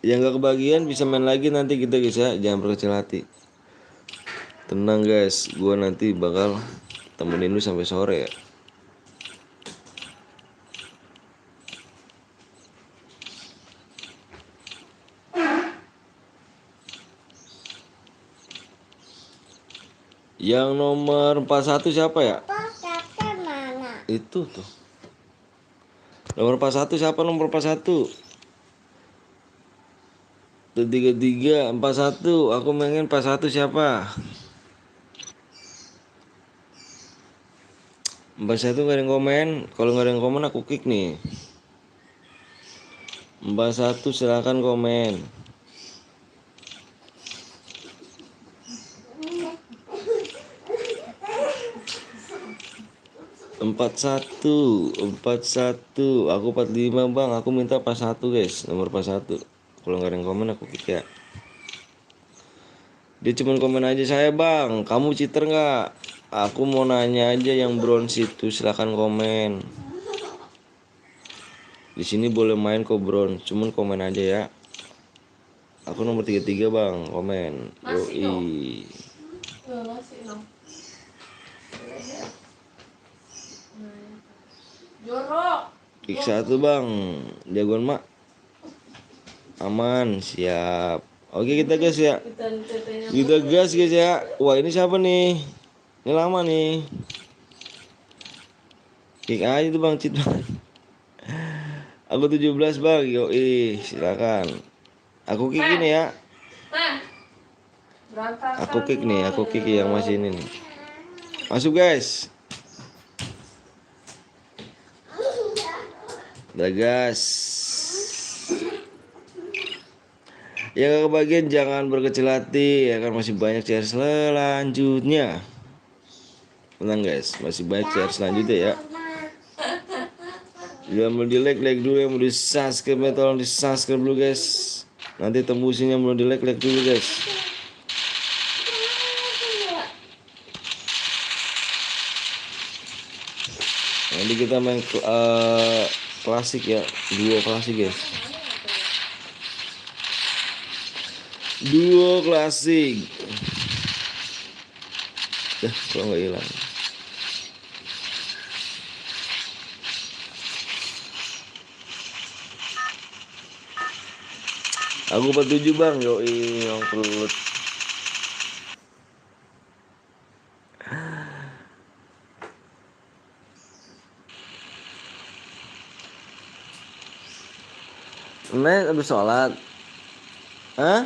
A: Yang nggak kebagian bisa main lagi nanti kita guys ya. Jangan berkecil hati. Tenang guys, gue nanti bakal temenin lu sampai sore ya. Yang nomor 41 siapa ya?
B: Apa kata mana?
A: Itu tuh. Nomor 41 siapa nomor 41? 33 41. Aku pengen 41 siapa? 41 gak ada yang komen. Kalau gak ada yang komen aku kick nih. 41 silahkan komen. 41 aku 45 bang, aku minta 41 guys, nomor 41. Kalau nggak ada yang komen aku kick ya. Dia cuma komen aja saya bang, kamu cheater nggak? Aku mau nanya aja yang bronze itu, silakan komen. Di sini boleh main kok bronze, cuman komen aja ya. Aku nomor 33 bang, komen. Yoi.
C: Jorok.
A: Kick 1 bang, jagoan mak. Aman, siap. Oke kita gas ya. Kita gas guys ya. Wah ini siapa nih? Ini lama nih. Kick aja tuh bang, cheat bang. Aku 17 bang, yoi silakan. Aku kick ini ya.
C: Nah, berantakan.
A: Aku kick nih, aku kick yang masih ini nih. Masuk guys. Udah gas. Ya gak kebagian jangan berkecil hati ya kan, masih banyak CR selanjutnya. Tenang guys, masih banyak CR selanjutnya ya. Jangan mau di like dulu, yang mau di subscribe tolong di subscribe dulu guys. Nanti tembusin yang belum di like dulu guys. Nanti kita main klasik ya, duo klasik guys. Duo klasik. Kalau nggak hilang. Aku 47 bang, yoi yang perut. Nek habis sholat. Hah?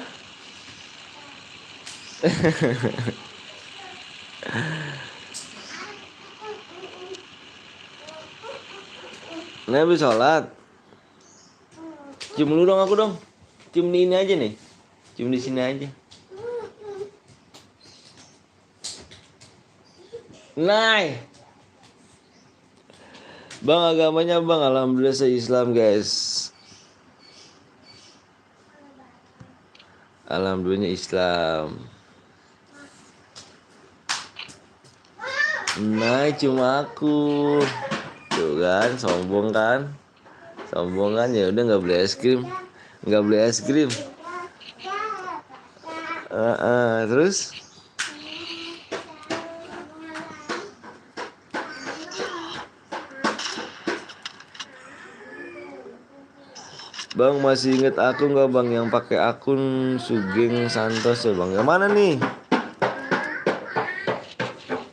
A: Nek habis sholat. Cium dulu dong aku dong. Cium di ini aja nih. Cium di sini aja. Nah. Bang agamanya bang, alhamdulillah saya Islam guys. Alhamdulillah Islam. Nah cuma aku. Tuh kan, sombong kan? Sombong kan, ya udah nggak beli es krim. Nggak beli es krim. Terus Bang masih inget aku nggak bang yang pakai akun Sugeng Santoso bang? Yang mana nih?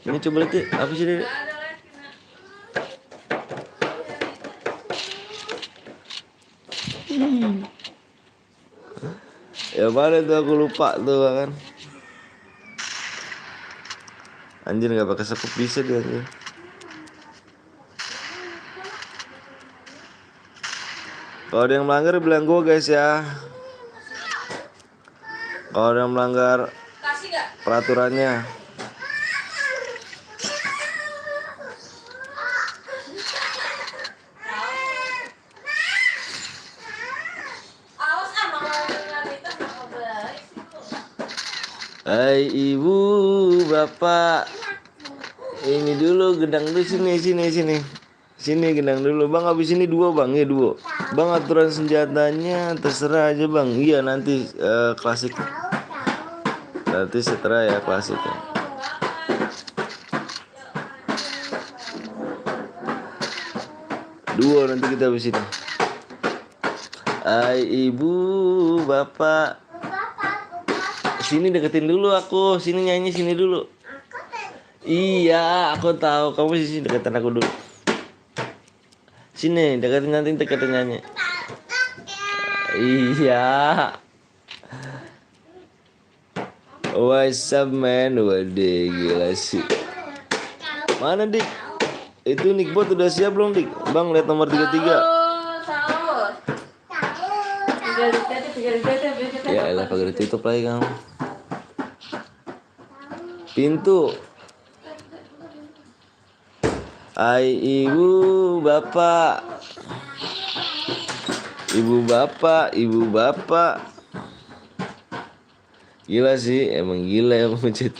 A: Ini coba lihat deh, apa sih Dek?
C: Ada lagi nak.
A: Ya mana tuh aku lupa tuh kan. Anjir nggak pakai sepuk bisa dia anjir. Kalau ada yang melanggar bilang gue guys ya. Kalau ada yang melanggar
C: Kasih gak?
A: peraturannya.
C: Awas ah mau dengar itu sama baik sih kok.
A: Hai ibu, bapak. Ini dulu gendang dulu sini. Sini gendang dulu bang. Habis ini dua bang, ya dua. Bang aturan senjatanya terserah aja bang. Iya nanti klasik. Nanti setelah ya klasiknya. Dua nanti kita habis ini. Hai ibu, bapak. Sini deketin dulu aku. Sini nyanyi sini dulu. Iya, aku tahu. Kamu sini deketin aku dulu. Sini deketin nanti deketin nyanyi. Iya. What's up man? Waduh gila sih. Mana Dik? Itu Nickbot udah siap belum Dik? Bang lihat nomor 33.
C: Sahur. Tiga
A: Ya elah pakai ditutup lagi kamu. Pintu. Hai ibu bapak. Ibu bapak. Gila sih, emang gila ya pemencet.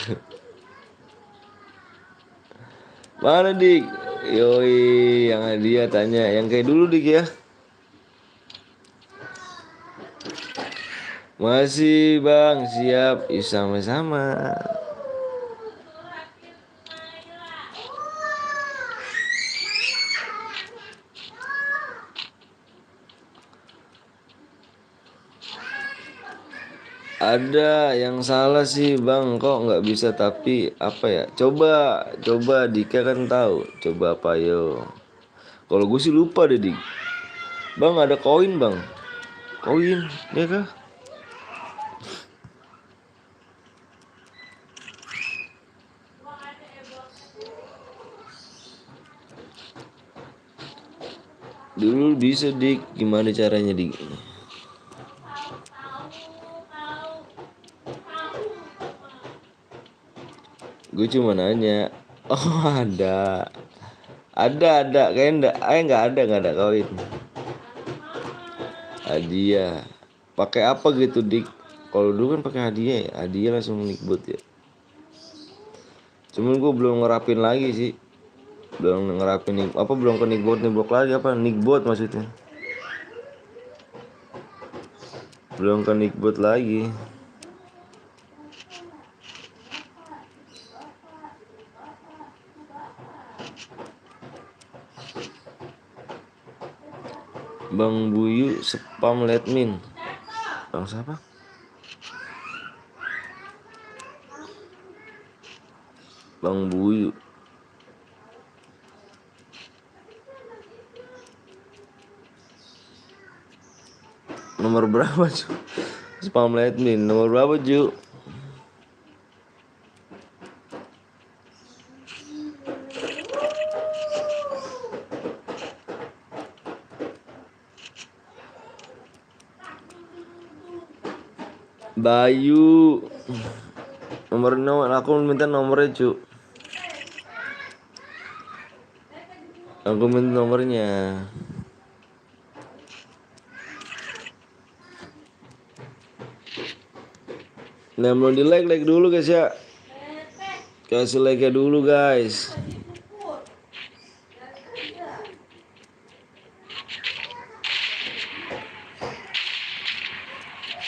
A: Mana Dik? Yoi, yang hadiah tanya yang kayak dulu Dik ya. Masih bang, siap. Ih, sama-sama. Ada yang salah sih bang, kok nggak bisa tapi apa ya? Coba Dika kan tahu. Coba apa yo? Kalau gue sih lupa deh Dik. Bang ada koin bang, koin ya kah? Dulu bisa Dik, gimana caranya Dik? Gue cuma nanya. Oh ada kayak nggak ada koin. Hadiah. Pakai apa gitu Dik? Kalau dulu kan pakai hadiah ya, hadiah langsung Nickbot ya. Cuman gue belum ngerapin lagi sih. Belum ngerapin belum ke Nickbot lagi apa Nickbot maksudnya. Belum ke Nickbot lagi. Bang Buyu spam letmin. Bang siapa? Bang Buyu. Nomor berapa Ju? Spam letmin. Nomor berapa Ju? Bayu. Nomor aku minta nomornya Cu. Aku minta nomornya. Nah belum di like dulu guys ya. Kasih like dulu guys.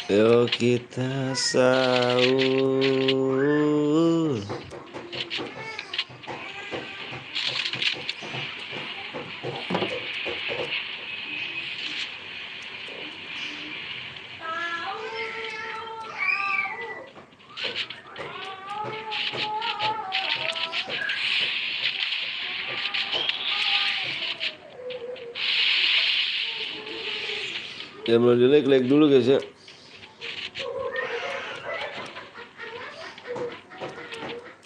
A: Yuk kita sahur. Ya belum di like dulu guys ya.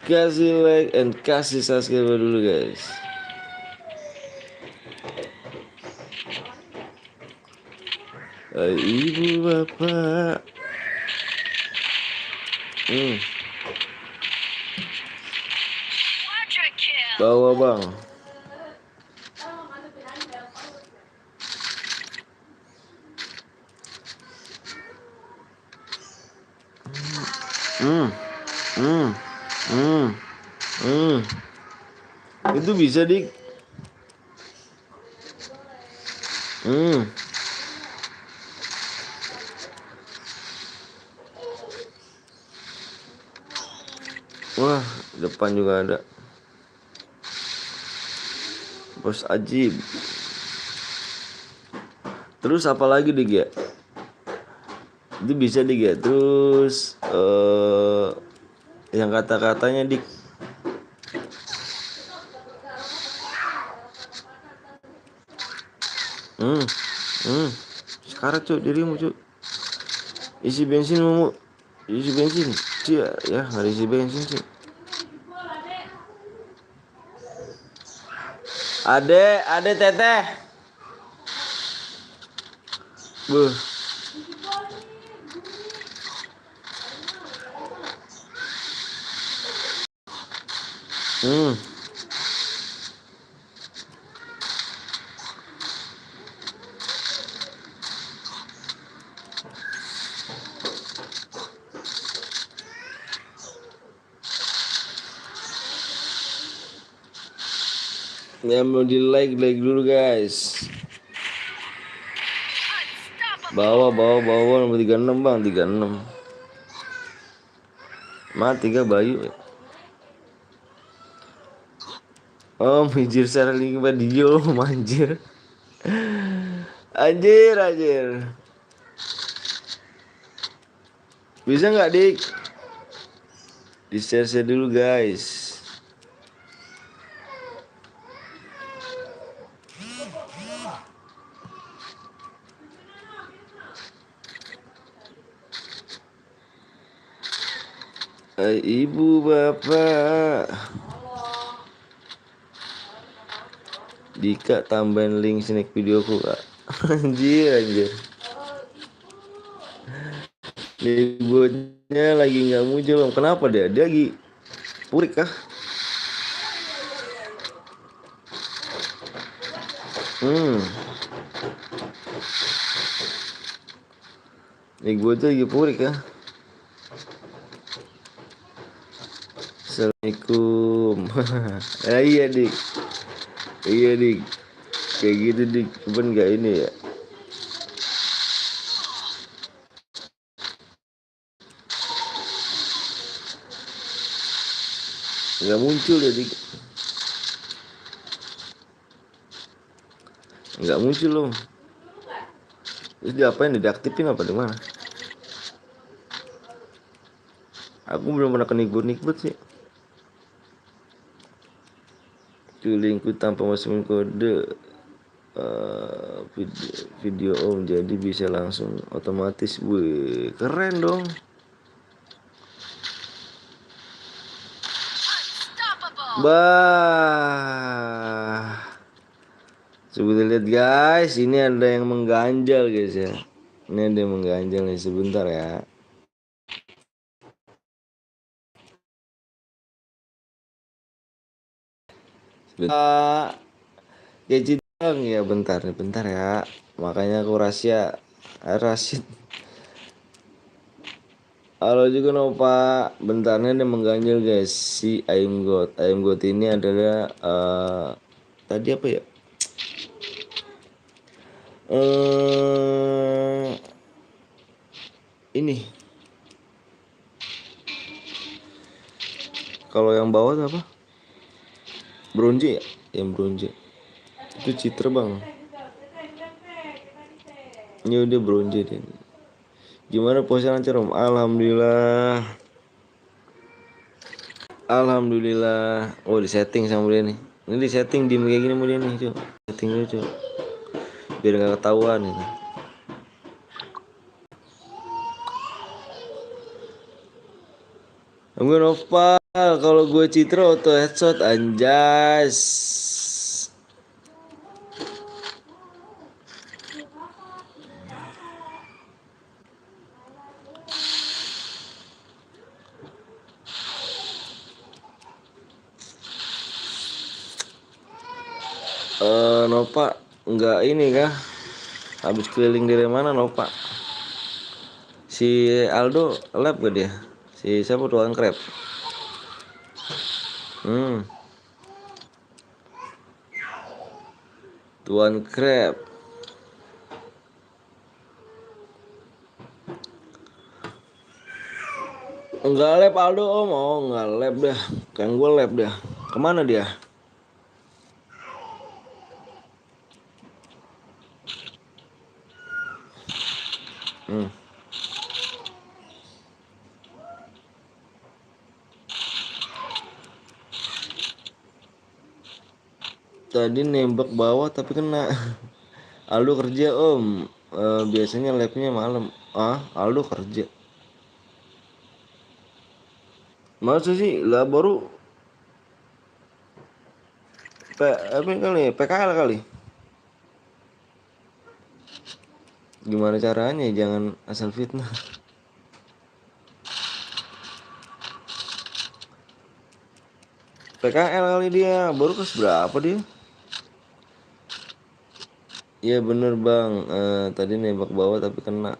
A: Kasih like and kasih subscribe dulu guys. Hai ibu bapak. Bawa bang. Hmm. Hmm. Hmm. Hmm. Itu bisa dik. Wah, depan juga ada. Bos Ajib. Terus apa lagi dik ya? Itu bisa dik ya. Terus yang kata-katanya dik. Sekarang cuk dirimu cuk. Isi bensin mau. Isi bensin. Cia ya nggak isi bensin sih. Ade teteh. Buh. Yang mau di like dulu guys. Bawa nomor 36 bang, 36. Mati gak Bayu? Oh mijir secara link video manjir. Anjir. Bisa nggak dik? Di share dulu guys. Hai ibu bapak. Dika tambahin link snack videoku kak. Anjir. Libutnya lagi nggak muncul. Kenapa dia? Dia lagi purik kah? Nih gue tuh lagi purik kah? Assalamualaikum. Iya dik. Kayak gitu dik. Cuman nggak ini ya. Nggak muncul ya dik. Nggak muncul loh. Terus diapain? Diaktifin apa di mana? Aku belum pernah kenikbut sih. Linku tanpa masukin kode video om, jadi bisa langsung otomatis. Wih, keren dong. Bah, coba lihat guys, ini ada yang mengganjal guys ya. Ini ada yang mengganjal nih, sebentar ya. Gadget ya bentar ya. Makanya aku rahasia. Rasid. Halo juga Nova. Bentarnya dia mengganjal guys. Si Ayam God ini adalah tadi apa ya? Ini. Kalau yang bawah itu apa? Bronze ya? Yang bronze. Itu Citra bang. Ini udah bronze deh. Gimana posnya lancar om? Alhamdulillah. Alhamdulillah. Oh, di setting sama dia nih. Ini di setting diem kayak gini mau dia nih, Cuk. Setting dulu, Cuk. Biar gak ketahuan gitu. Gue Nopal, kalau gue Citra auto headshot anjas. Nopa nggak ini kah? Habis keliling dari mana Nopa? Si Aldo lab gak dia? Si siapa tukang krep? Hmm, Tuan krep. Enggak lab Aldo om, oh enggak lab dah. Kan gue lab dah. Kemana dia? Hmm. Tadi nembak bawah tapi kena. Aldo kerja om. Biasanya labnya malam. Ah, Aldo kerja. Masa sih? Lah baru apa kali? PKL kali. Gimana caranya? Jangan asal fitnah. PKL kali dia. Baru kelas berapa dia? Iya bener bang. Tadi nembak bawah tapi kena.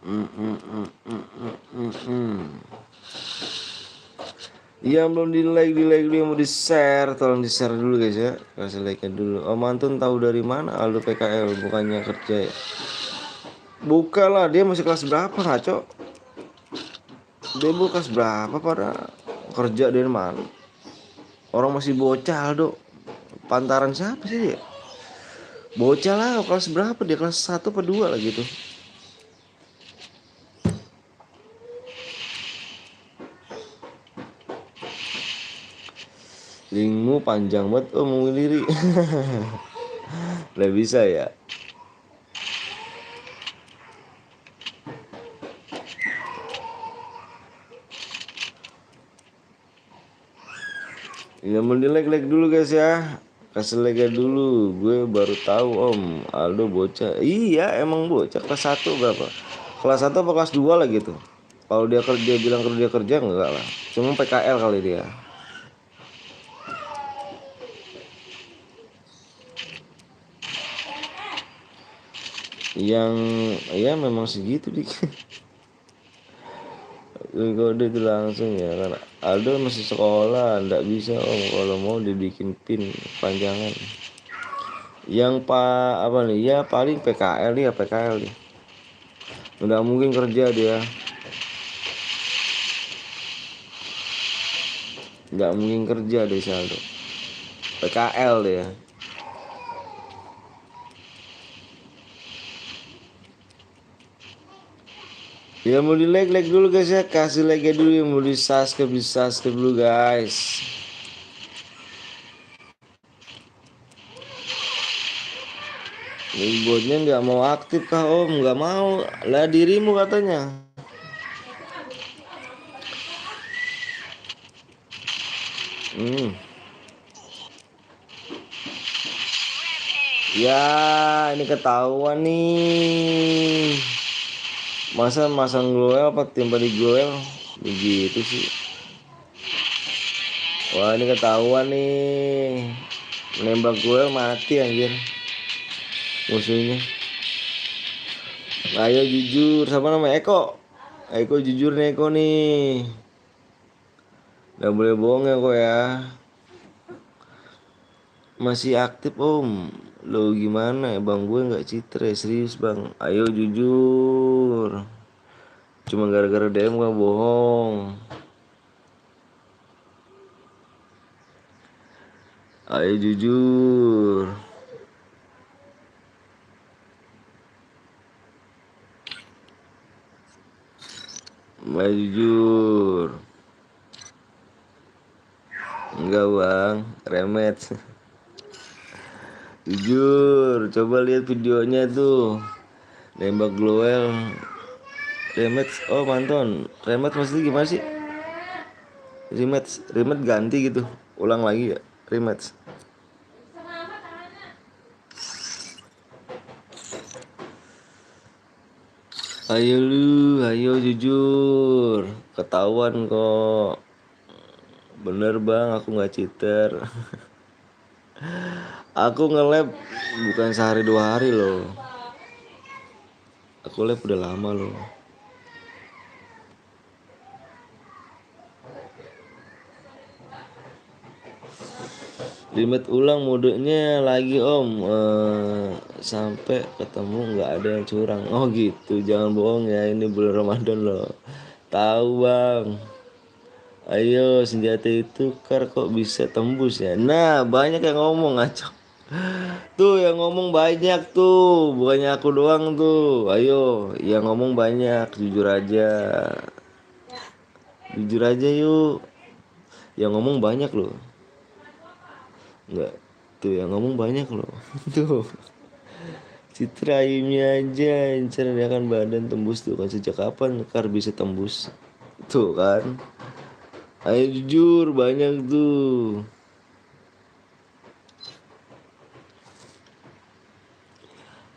A: Mm, mm, mm, mm, mm, mm, mm. Yang belum di like dulu, yang mau di share, tolong di share dulu guys ya. Kasih like nya dulu. Om Antun tahu dari mana Aldo PKL bukannya kerja ya? Bukan lah, dia masih kelas berapa ngaco? Dia bu kelas berapa pada kerja dari mana? Orang masih bocah Aldo. Pantaran siapa sih dia? Bocah lah, kelas berapa dia? Kelas 1 apa 2 lah gitu. Linkmu panjang banget om, mau diri. Lah bisa ya. Ya mau di like dulu guys ya. Kasih like dulu. Gue baru tahu om Aldo bocah. Iya emang bocah kelas 1 berapa? Kelas 1 apa kelas 2 lah gitu. Kalau dia kerja bilang kerja kerja enggak lah. Cuma PKL kali dia. Yang ya memang segitu dik. Kode itu langsung ya kan. Aldo masih sekolah, ndak bisa om kalau mau dibikin pin panjangan. Yang apa nih? Ya paling PKL dia, PKL dia. Nggak mungkin kerja dia. Nggak mungkin kerja deh si Aldo. PKL dia. Ya mau di like dulu guys ya. Kasih like dulu, yang mau di subscribe dulu guys. Ini botnya nggak mau aktif kah om? Nggak mau lah, dirimu katanya. Hmm. Ya ini ketahuan nih. Masa masang glowel apa timpa di glowel? Begitu sih. Wah ini ketahuan nih. Nembak glowel mati anjir musuhnya. Ayo jujur, sama nama Eko. Eko jujur nih Eko nih. Gak boleh bohong ya kok ya. Masih aktif om. Lo gimana ya bang, gue nggak citra serius bang. Ayo jujur. Cuma gara-gara DM gak bohong. Ayo jujur. Ayo jujur. Enggak bang, remet. Jujur, coba lihat videonya tuh. Nembak glowel. Remet, oh manton. Remet maksudnya gimana sih? Remet ganti gitu. Ulang lagi ya, remet. Ayo lu, ayo jujur. Ketahuan kok. Bener bang, aku nggak cheater. Aku nge-lab bukan sehari 2 hari loh. Aku lab udah lama loh. Limit ulang modenya lagi om. Sampai ketemu nggak ada yang curang. Oh gitu, jangan bohong ya, ini bulan Ramadan loh. Tahu bang. Ayo senjata itu kok bisa tembus ya. Nah banyak yang ngomong ngaco. Tuh yang ngomong banyak tuh, bukannya aku doang tuh. Ayo yang ngomong banyak, jujur aja. Jujur aja yuk. Yang ngomong banyak loh. Enggak. Tuh yang ngomong banyak loh. Tuh. Citra Aimnya aja incer dia kan badan tembus tuh kan, sejak kapan Kar bisa tembus? Tuh kan. Ayo jujur banyak tuh.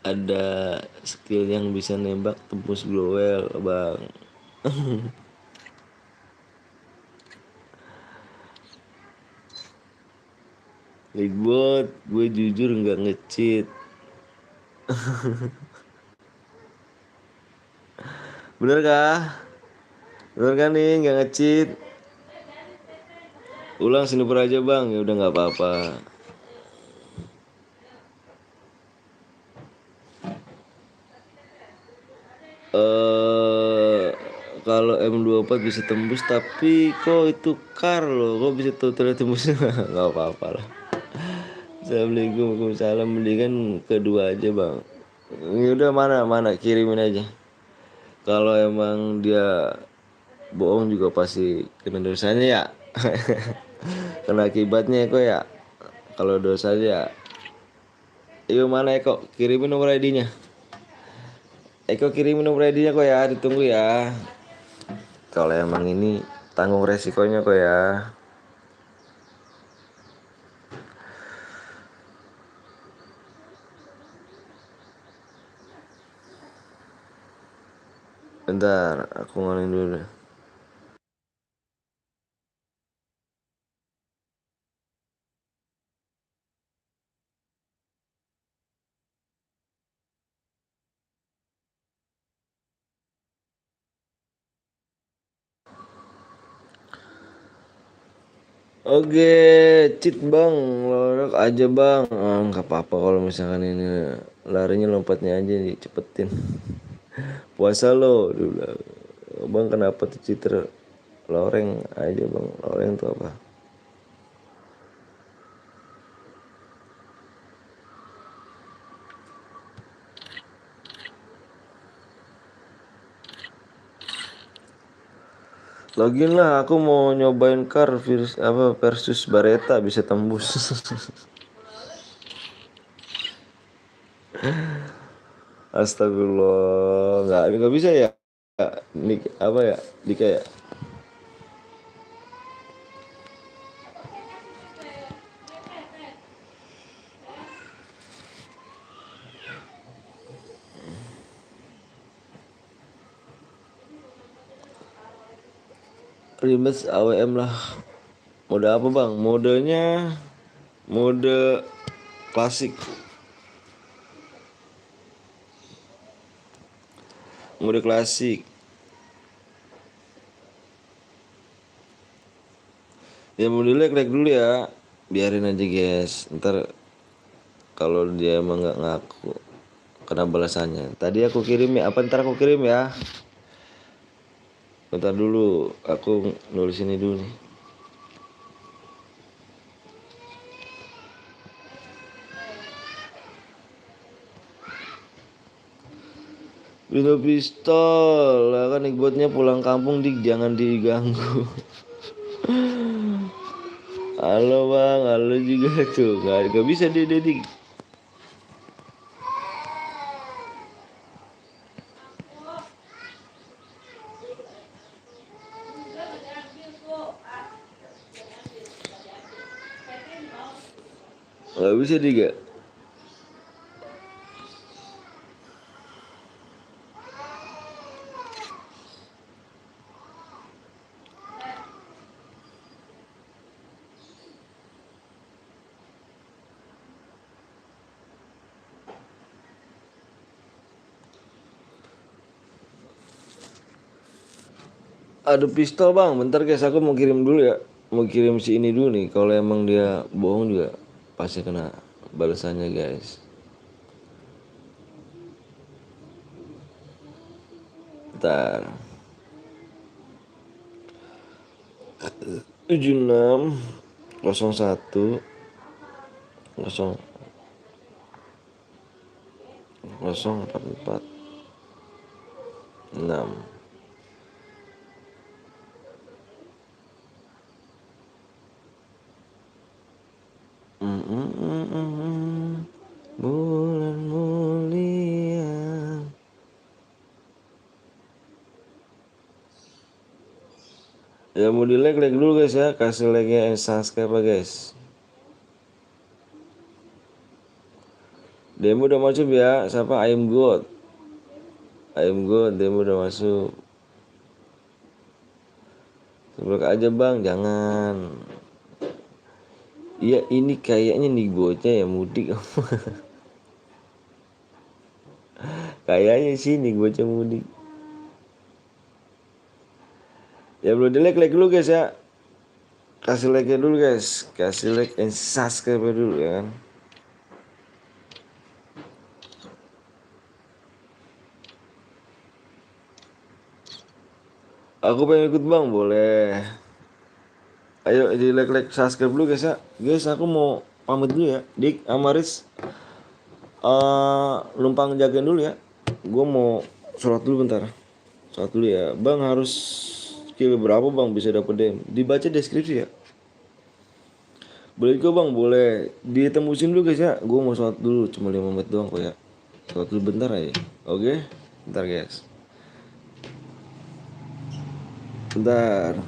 A: Ada skill yang bisa nembak tembus glowel bang. Ligbot, gue jujur nggak nge-cheat. Bener kah? Bener kan nih nggak nge-cheat? Ulang sniper aja bang, ya udah nggak apa-apa. eh Kalau M24 bisa tembus tapi kok itu Kar loh, kok bisa total tembus? Nggak apa-apa lah. Assalamualaikum, waalaikumsalam. Mendingan kedua aja bang. Ini udah mana mana kirimin aja. Kalau emang dia bohong juga pasti kena dosanya ya. Kena akibatnya kok ya. Kalau dosanya ya. Iyo mana Eko, kirimin nomor ID-nya. Eko kirimin nomor ID-nya kok ya, ditunggu ya. Kalau emang ini tanggung resikonya kok ya. Bentar, aku ngalamin dulu. Oke, cheat bang, lorok aja bang. Nggak apa-apa kalau misalkan ini larinya lompatnya aja dicepetin. Puasa lo dulu. Bang kenapa tuh cheater? Loreng aja bang, loreng tuh apa? Login lah, aku mau nyobain car virus apa versus Bareta bisa tembus. Astagfirullah, nggak bisa ya? Nik apa ya? Dika ya? Rematch AWM lah. Mode apa bang? Modenya mode klasik. Mode klasik. Ya mode like dulu ya. Biarin aja guys. Ntar kalau dia emang nggak ngaku kena balasannya. Tadi aku kirim ya. Apa ntar aku kirim ya? Bentar dulu. Aku nulis ini dulu nih. Window pistol lah kan Iqbotnya pulang kampung dik jangan diganggu. Halo bang, halo juga tuh nggak bisa dia dik. Nggak bisa dik ya. Ada pistol bang, bentar guys aku mau kirim dulu ya. Mau kirim si ini dulu nih. Kalau emang dia bohong juga pasti kena balasannya guys. Bentar. 76 01 0 044 6. Bulan mulia. Ya mau di like dulu guys ya. Kasih like-nya and subscribe ya guys. Demo udah masuk ya. Siapa? I'm good. Demo udah masuk. Sebelah aja bang, jangan. Iya ini kayaknya nih bocah ya mudik. Kayaknya sih nih bocah mudik. Ya belum di like dulu guys ya. Kasih like dulu guys. Kasih like and subscribe dulu ya kan. Aku pengen ikut bang, boleh. Ayo di like subscribe dulu guys ya. Guys aku mau pamit dulu ya. Dik, Amaris, numpang jagain dulu ya. Gue mau sholat dulu bentar. Sholat dulu ya. Bang harus skill berapa bang bisa dapet DM? Dibaca deskripsi ya. Boleh kok bang, boleh ditembusin dulu guys ya. Gue mau sholat dulu, cuma 5 menit doang kok ya. Sholat dulu bentar aja. Oke, bentar guys. Bentar.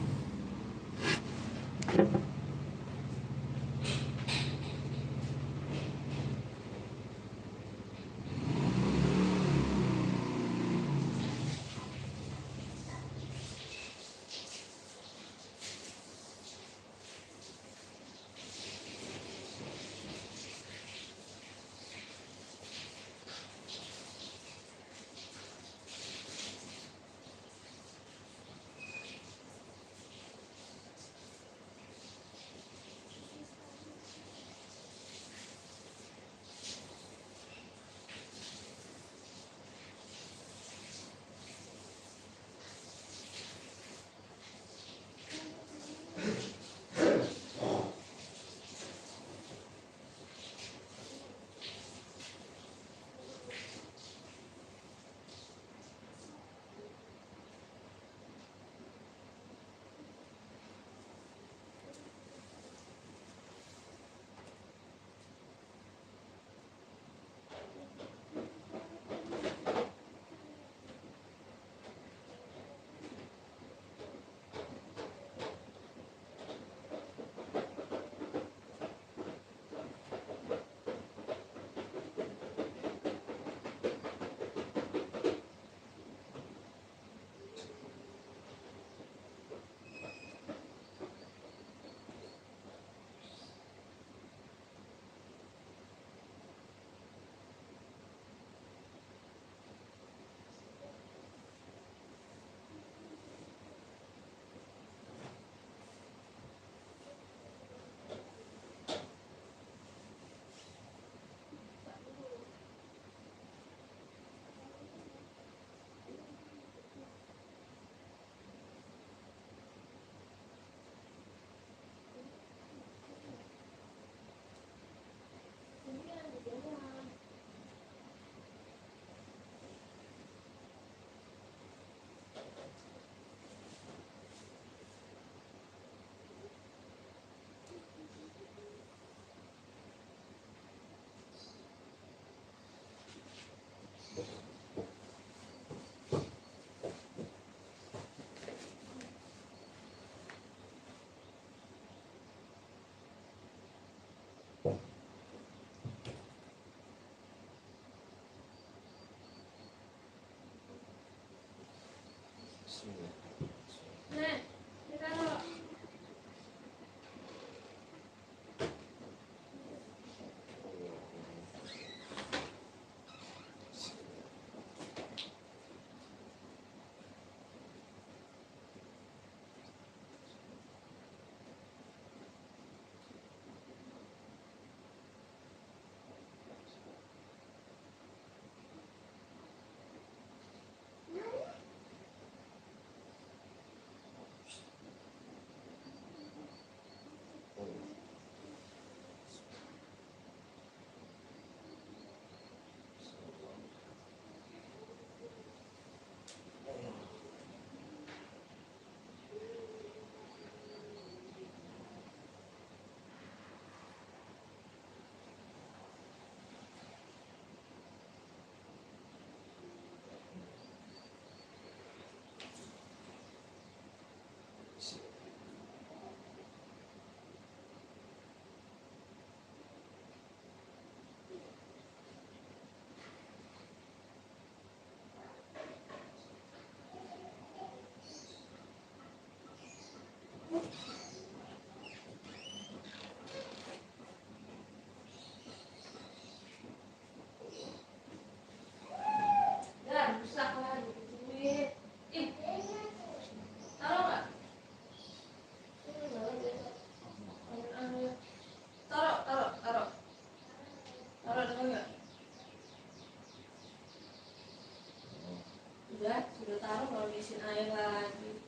C: tumisin air lagi.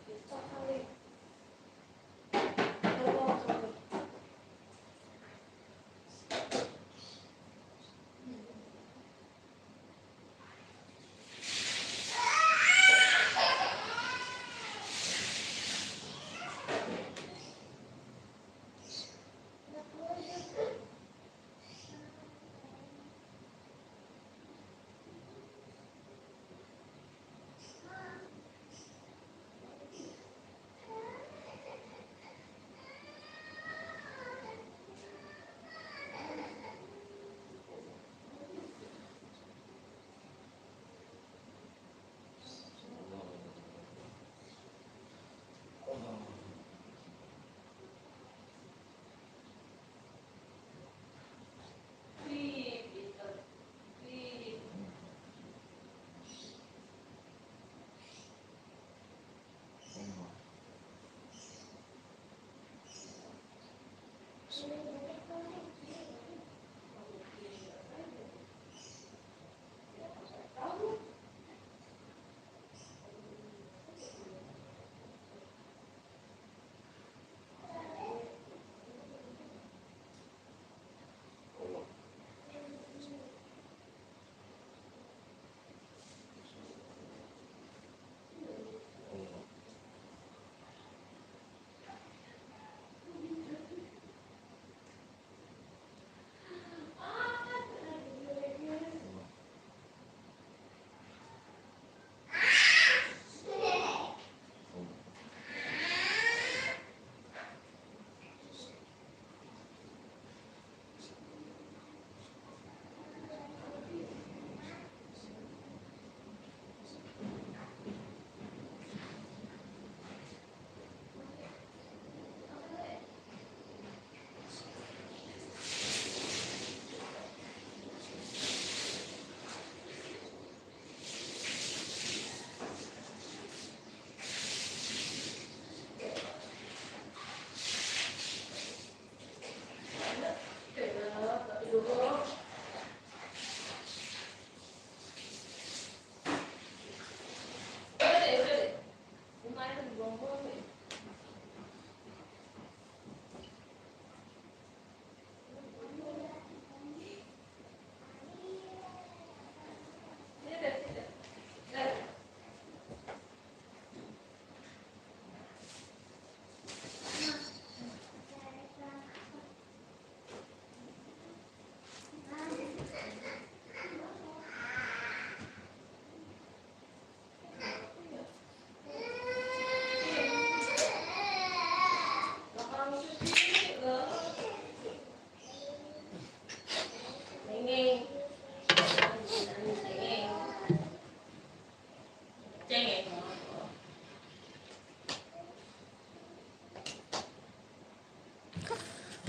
C: Kita kali.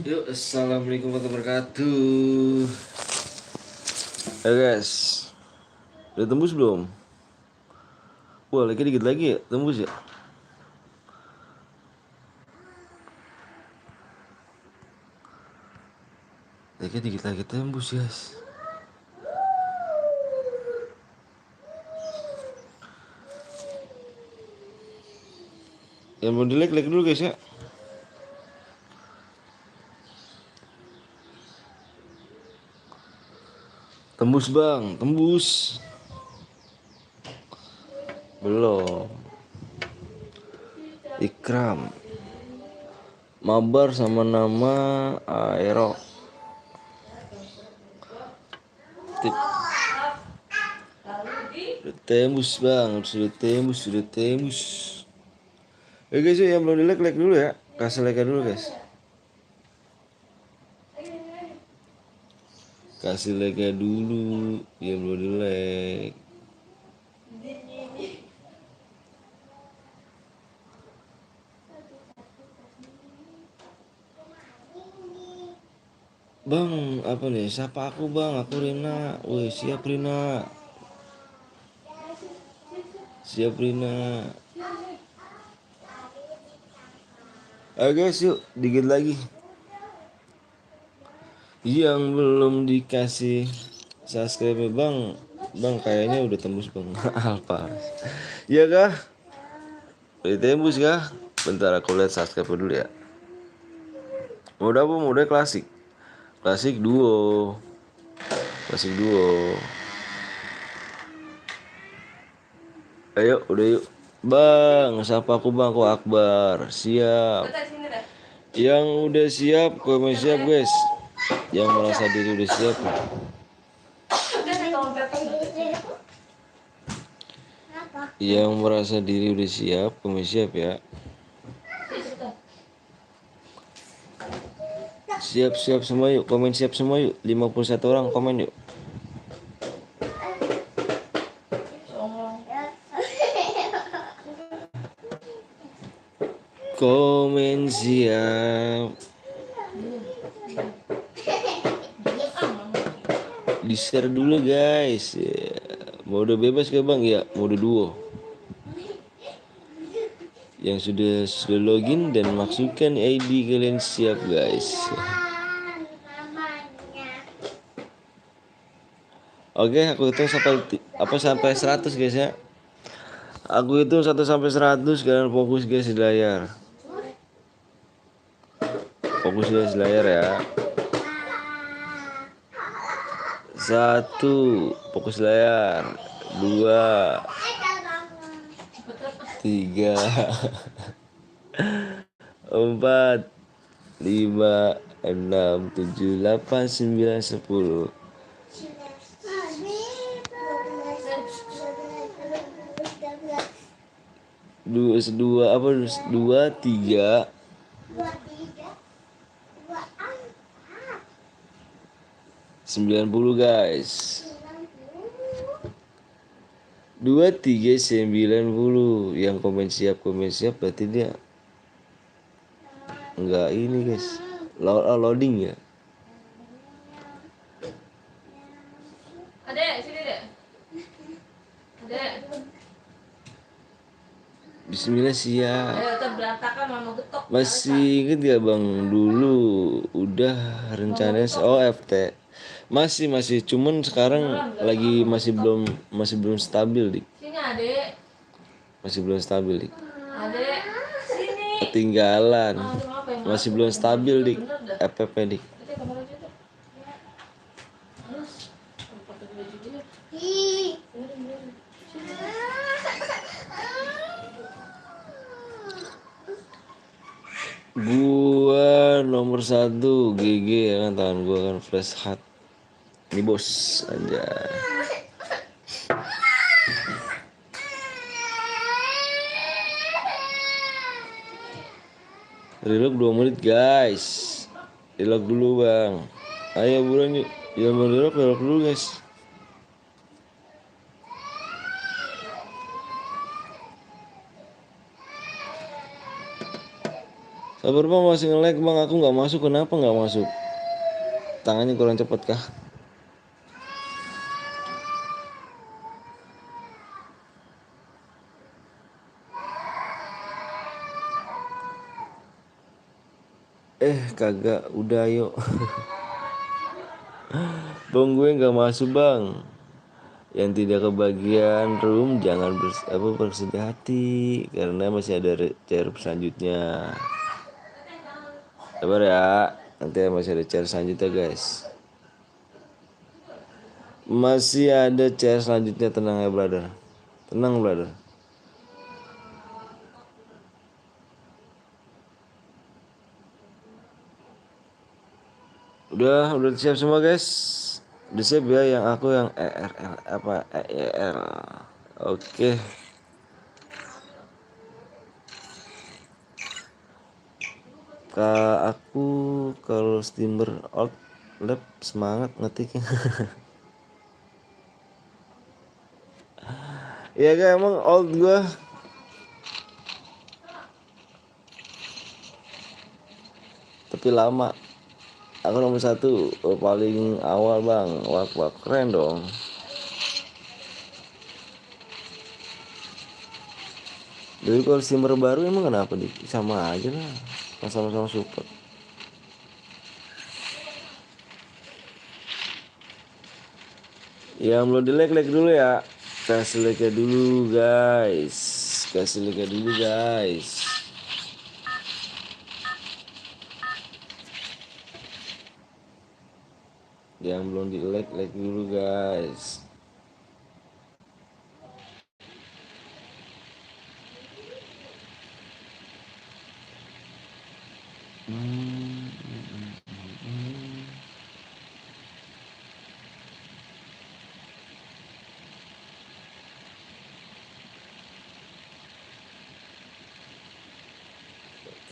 A: Yuk, assalamualaikum warahmatullahi wabarakatuh. Ayo guys, udah tembus belum? Wah, lagi dikit lagi ya, tembus ya. Lagi dikit lagi tembus guys. Yang mau di like dulu guys ya. Tembus bang, tembus. Belum. Ikram, Mabar sama nama Aero. Sudah tembus bang, sudah tembus. Guys ya, yang belum di like dulu ya. Kasih like dulu guys. Kasih like dulu, yang belum di like. Bang, apa nih? Siapa aku bang? Aku Rina. Woi, siap Rina. Siap Rina. Ayo guys, yuk dikit lagi. Yang belum dikasih subscribe bang, Bang kayaknya udah tembus bang. Alfa. Iya kah? Udah tembus kah? Bentar aku lihat subscribe dulu ya. Mode apa? Mode klasik. Klasik duo. Klasik duo. Ayo udah yuk. Bang, sapa aku bang, aku Akbar. Siap.
C: Kita sini deh.
A: Yang udah siap, komen siap guys. Yang merasa diri udah siap.
C: Kita ada tombol pepes.
B: Apa?
A: Yang merasa diri udah siap, komen siap ya. Siap-siap semua yuk, komen siap semua yuk. 51 orang komen yuk. Komen siap. Di share dulu guys ya. Mode bebas ke bang ya, mode duo. Yang sudah login dan masukkan ID kalian siap guys. Oke, aku hitung sampai 100 guys ya. Aku hitung 1 sampai 100, kalian fokus guys di layar. Fokus guys di layar ya. 1, fokus layar. 2, 3, 4, 5, 6, 7, 8, 9, 10. Dua apa? 2, 3, 90 guys. 2, 3, 90. Yang komen siap berarti dia enggak ini guys. Loading ya.
C: Adek, sini deh. Adek.
A: Bismillah siap.
C: Ayo, kita berantakan mama getok.
A: Masih inget gak bang dulu udah rencananya FT. Masih cuman sekarang lagi masih belum stabil dik.
C: Sini adek.
A: Masih belum stabil dik.
C: Adek. Sini.
A: Ketinggalan.
C: Aduh, apa yang
A: Masih belum stabil dik. FPP dik.
C: Adek, kamar aja deh. Terus, pakai baju dia.
B: Ih.
A: Gua nomor 1 GG ya kan, tangan gua kan flash hard. Ini bos aja. Reload 2 menit guys. Reload dulu bang. Ayo buruan yuk. Jangan mau reload dulu guys. Sabar bang, masih nge-lag bang. Aku nggak masuk. Kenapa nggak masuk? Tangannya kurang cepat kah? Kagak. Udah yuk. Bang gue nggak masuk bang. Yang tidak kebagian room jangan bersedih hati karena masih ada chair selanjutnya. Sabar ya, nanti masih ada chair selanjutnya guys. Masih ada chair selanjutnya, tenang ya brother. Tenang brother. Udah siap semua guys. Udah siap ya yang aku yang ERL. Oke. Aku kalau steamer alt lab semangat ngetiknya. Iya kan emang alt gua. Tapi lama. Aku nomor 1 paling awal bang. Wah keren dong. Jadi kalau steamer baru emang kenapa nih? Sama aja lah. Sama-sama support. Yang belum di like dulu ya. Kasih like dulu guys. Kasih like dulu guys. Yang belum di like dulu guys.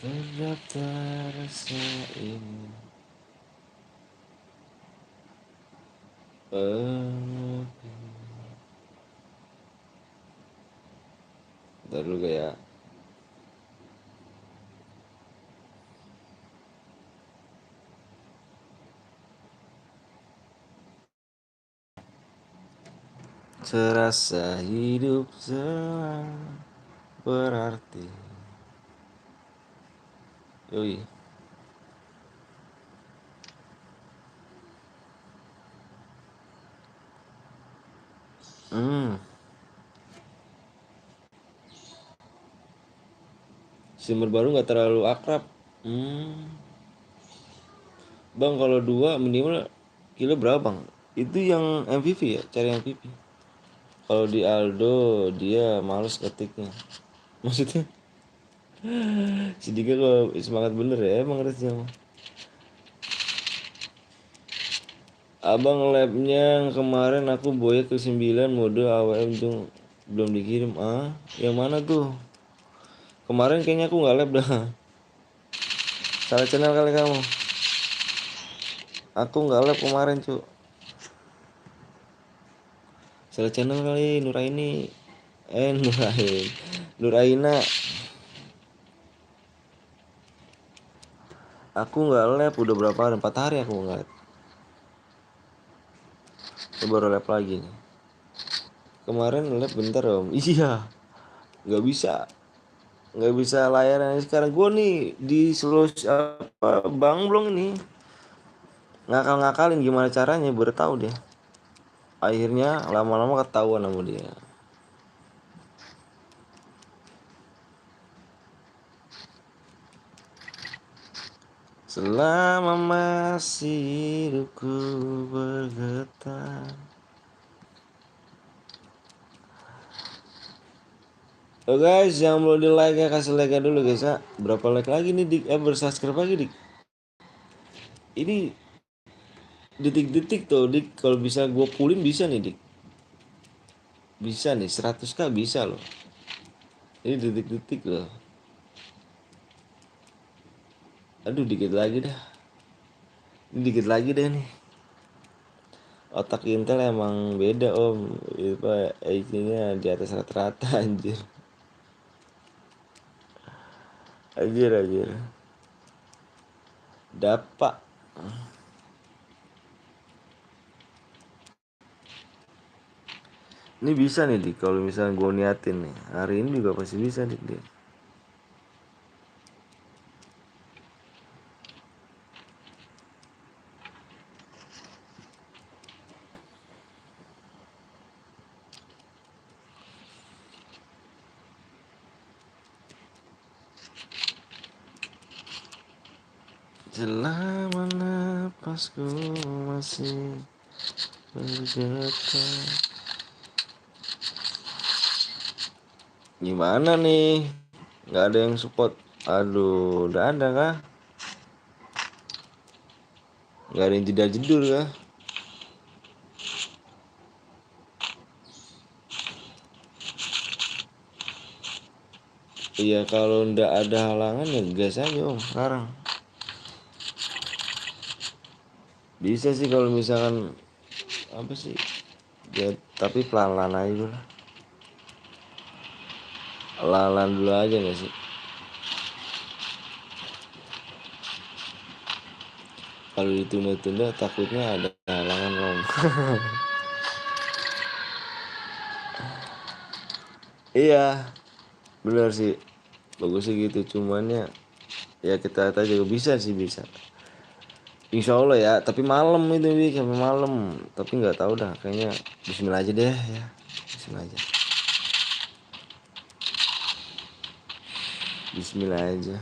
A: Terdaftar rasa ini. Bentar dulu ya. Serasa hidup selalu berarti. Yoi. Simmer baru nggak terlalu akrab. Bang kalau dua minimal kilo berapa bang? Itu yang MVP ya, cari MVP. Kalau di Aldo dia males ketiknya. Maksudnya si Dika kalau semangat bener ya emang harusnya. Abang labnya kemarin aku boya ke 9 mode AWM tuh belum dikirim. Yang mana tuh? Kemarin kayaknya aku nggak lab dah. Salah channel kali kamu. Aku nggak lab kemarin cu. Salah channel kali Nuraini. Nuraina. Aku nggak lab udah berapa hari? 4 hari aku nggak lab. Aku baru lab lagi nih. Kemarin lab bentar om. Iya. Nggak bisa. Nggak bisa layanan sekarang. Gue nih di slow apa bang belum ini. Ngakal-ngakalin gimana caranya baru tahu dia. Akhirnya lama-lama ketahuan sama dia. Selama masih hidupku bergetar. Oh guys, yang belum di like ya kasih like dulu guys ya. Berapa like lagi nih dik? Bersubscribe lagi dik. Ini detik-detik tuh dik. Kalau bisa gue pulin bisa nih dik. Bisa nih 100k bisa loh. Ini detik-detik loh. Aduh dikit lagi dah. Ini dikit lagi deh nih. Otak Intel emang beda om. Apa IQ-nya di atas rata-rata anjir. Anjir. Dapat. Ini bisa nih dik kalau misalnya gue niatin nih. Hari ini juga pasti bisa dik dia. Selama napasku masih bergetar. Gimana nih? Gak ada yang support. Aduh, udah ada kah? Gak ada yang jeda-jedul kah? Iya kalau ndak ada halangan ya gas aja om sekarang. Bisa sih kalau misalkan apa sih? Ya tapi pelan-pelan aja dulu lah. Pelan-pelan dulu aja gak sih? Kalau ditunda-tunda takutnya ada halangan om. Iya, benar sih. Bagusnya gitu cuman ya kita aja bisa sih bisa. Insya Allah ya, tapi malam itu Wi, sampai malam. Tapi nggak tahu dah, kayaknya Bismillah aja deh ya. Bismillah aja. Bismillah aja.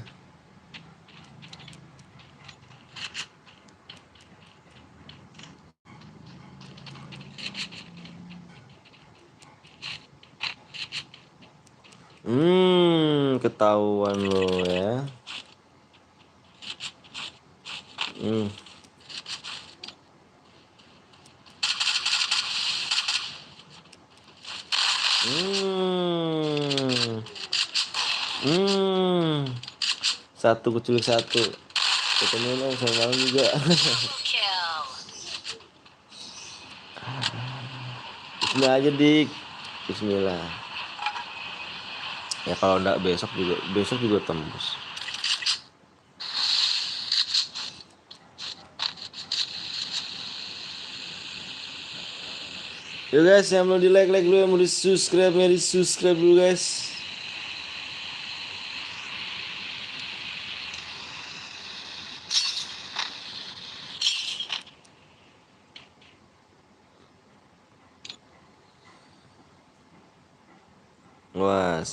A: Ketahuan lo ya. Hmm. Hmm. Hmm. Satu keculik satu. Ketemu dong sama malam juga. Bismillah aja dik. Bismillah. Ya kalau enggak besok juga tembus. Yo guys, yang belum di like dulu, yang mau di subscribe dulu guys.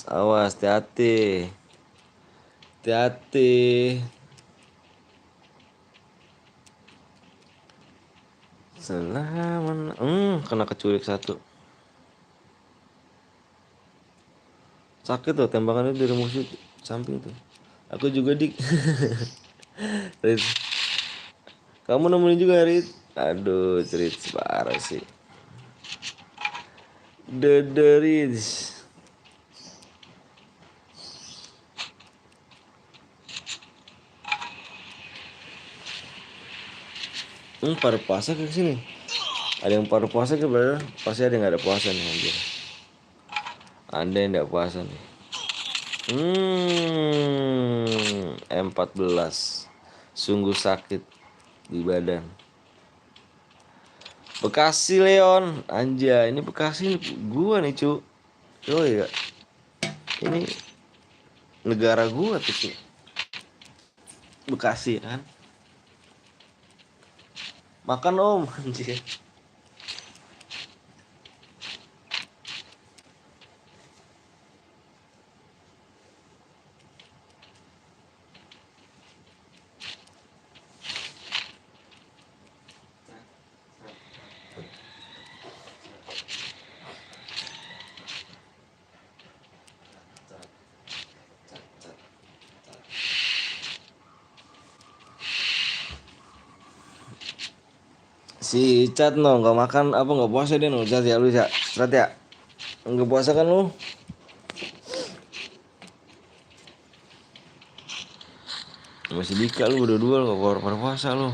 A: Awas, hati-hati. Hati-hati. Selamat. Kena keculik satu. Sakit tuh tembakannya dari musuh samping tuh. Aku juga dik. Rit. Kamu nemuin juga Rit. Aduh, Rit parah sih. Rit. Pada puasa ke sini. Ada yang pada puasa ke berapa? Pasti ada yang nggak ada puasa nih anjir. Ada yang nggak puasa nih. M14 sungguh sakit di badan. Bekasi Leon, anjay ini Bekasi gua nih cu. Oh iya, ini negara gua tuh cu. Bekasi kan. Makan om, anjir. Si Cat no nggak makan apa nggak puasa dia no Cat ya lu ya Cat ya nggak puasa kan lu masih Dika lu berdua lu nggak keluar puasa lu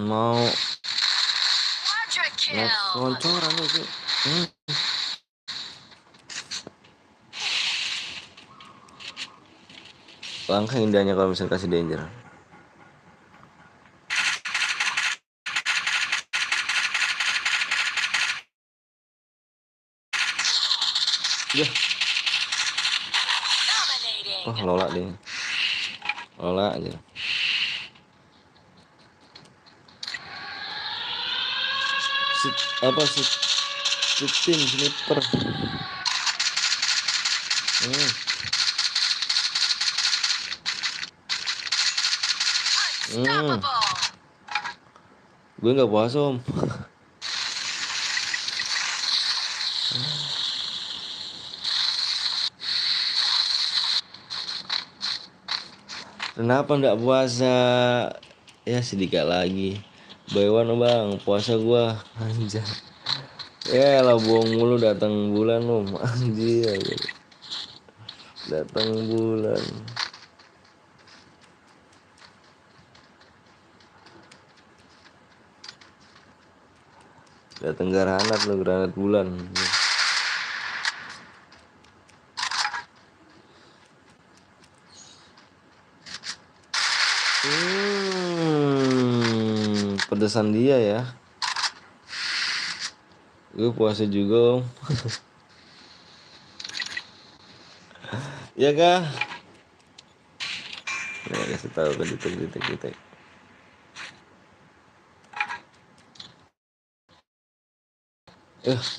A: mau ngoncoran lu sih langkah indahnya kalau misalnya kasih danger. Ya. Wah Lola deh. Lola aja. Shooting sniper. Gue nggak puasa om. Kenapa nggak puasa? Ya sedikit lagi. Baywan bang, puasa gua anjir. Ya lah bohong mulu datang bulan om anjir. Datang bulan. Datang granat lo granat bulan. Pedesan dia ya. Gue puasa juga om. Ya kah? Nah, kasih tahu ke detek.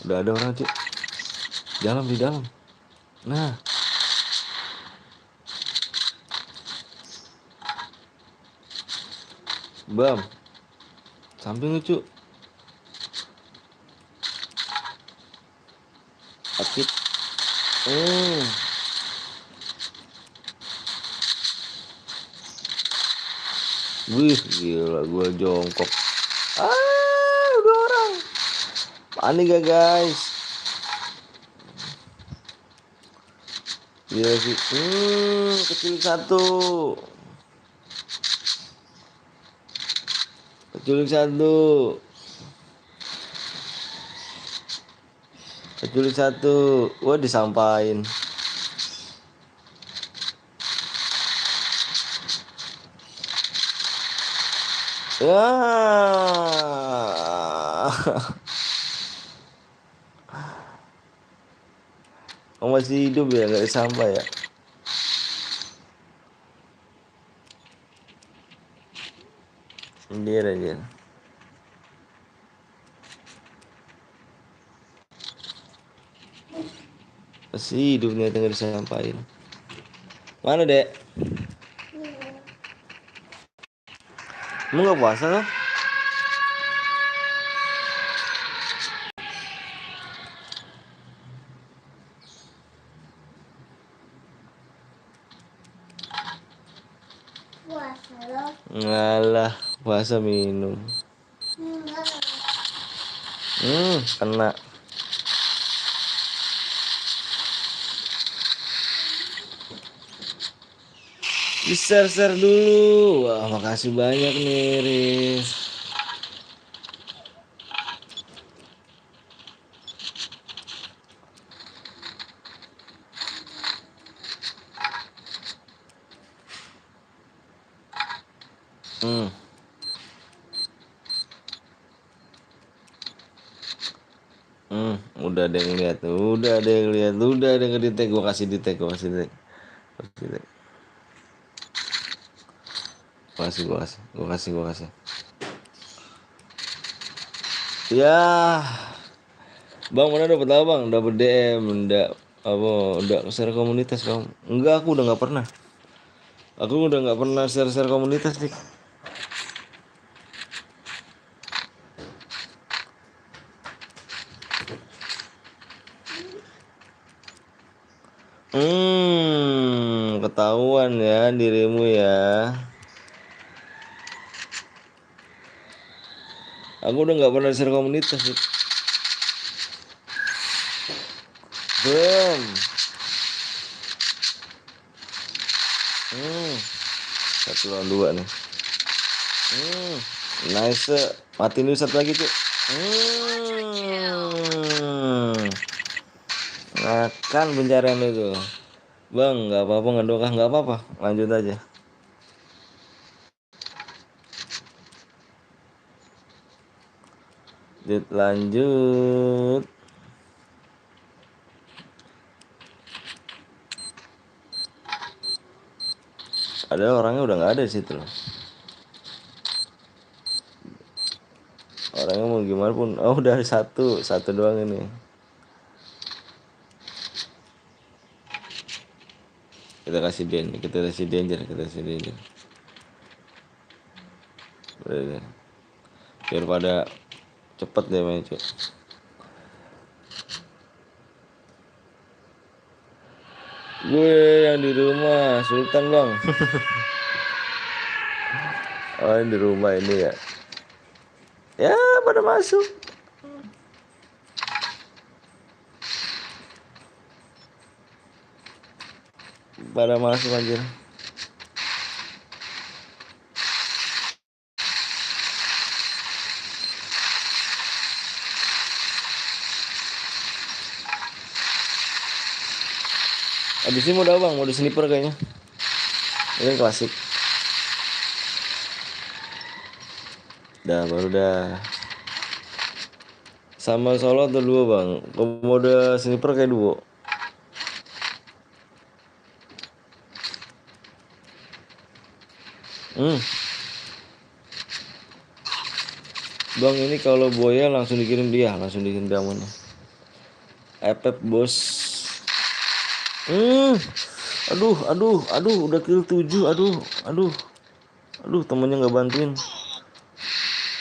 A: Udah ada orang cuy. Di dalam. Nah, bam, samping lucu. Aktif. Wih, gila gua jongkok. Udah orang. Panik gak guys? Gila sih. Kecil satu. Keculik satu. Wah, disampain. Ya. Oh, masih hidup ya, nggak disampah ya? Anjir. Masih hidup nih, nggak disampain. Mana dek? Kamu nggak puasa kan?
B: Puasa lo.
A: Ngalah, puasa minum. Kena. Di-share dulu. Wah, makasih banyak nih, Riz. Udah ada yang lihat, udah ada yang ngedetek. Gua kasih detek. Gua kasih. Ya, bang, mana dapat apa bang? Dapat DM, udah share komunitas kamu? Enggak, aku udah nggak pernah. Aku udah nggak pernah share komunitas nih. Ketahuan ya dirimu ya. Aku udah nggak pernah share komunitas nih. Bam. 1 lawan 2 nih. Nice. Matiin dulu satu lagi tuh. Makan pencarian itu. Bang, nggak apa-apa, nggak apa-apa. Lanjut aja. Lanjut. Ada orangnya udah nggak ada di situ loh. Orangnya mau gimana pun. Oh, udah satu doang ini. Kita kasih danger. Udah. Biar pada cepet deh main cuy. Gue yang di rumah Sultan bang. Oh, yang di rumah ini ya. Ya, pada masuk. Anjir. Abis ini mau udah bang, mode sniper kayaknya. Ini klasik. Baru dah. Sama solo atau duo bang? Mode sniper kayak duo. Hmm. Bang, ini kalau buaya langsung dikirim dia amannya. Epep bos. Hmm. Aduh, udah kill 7. Aduh, temennya nggak bantuin.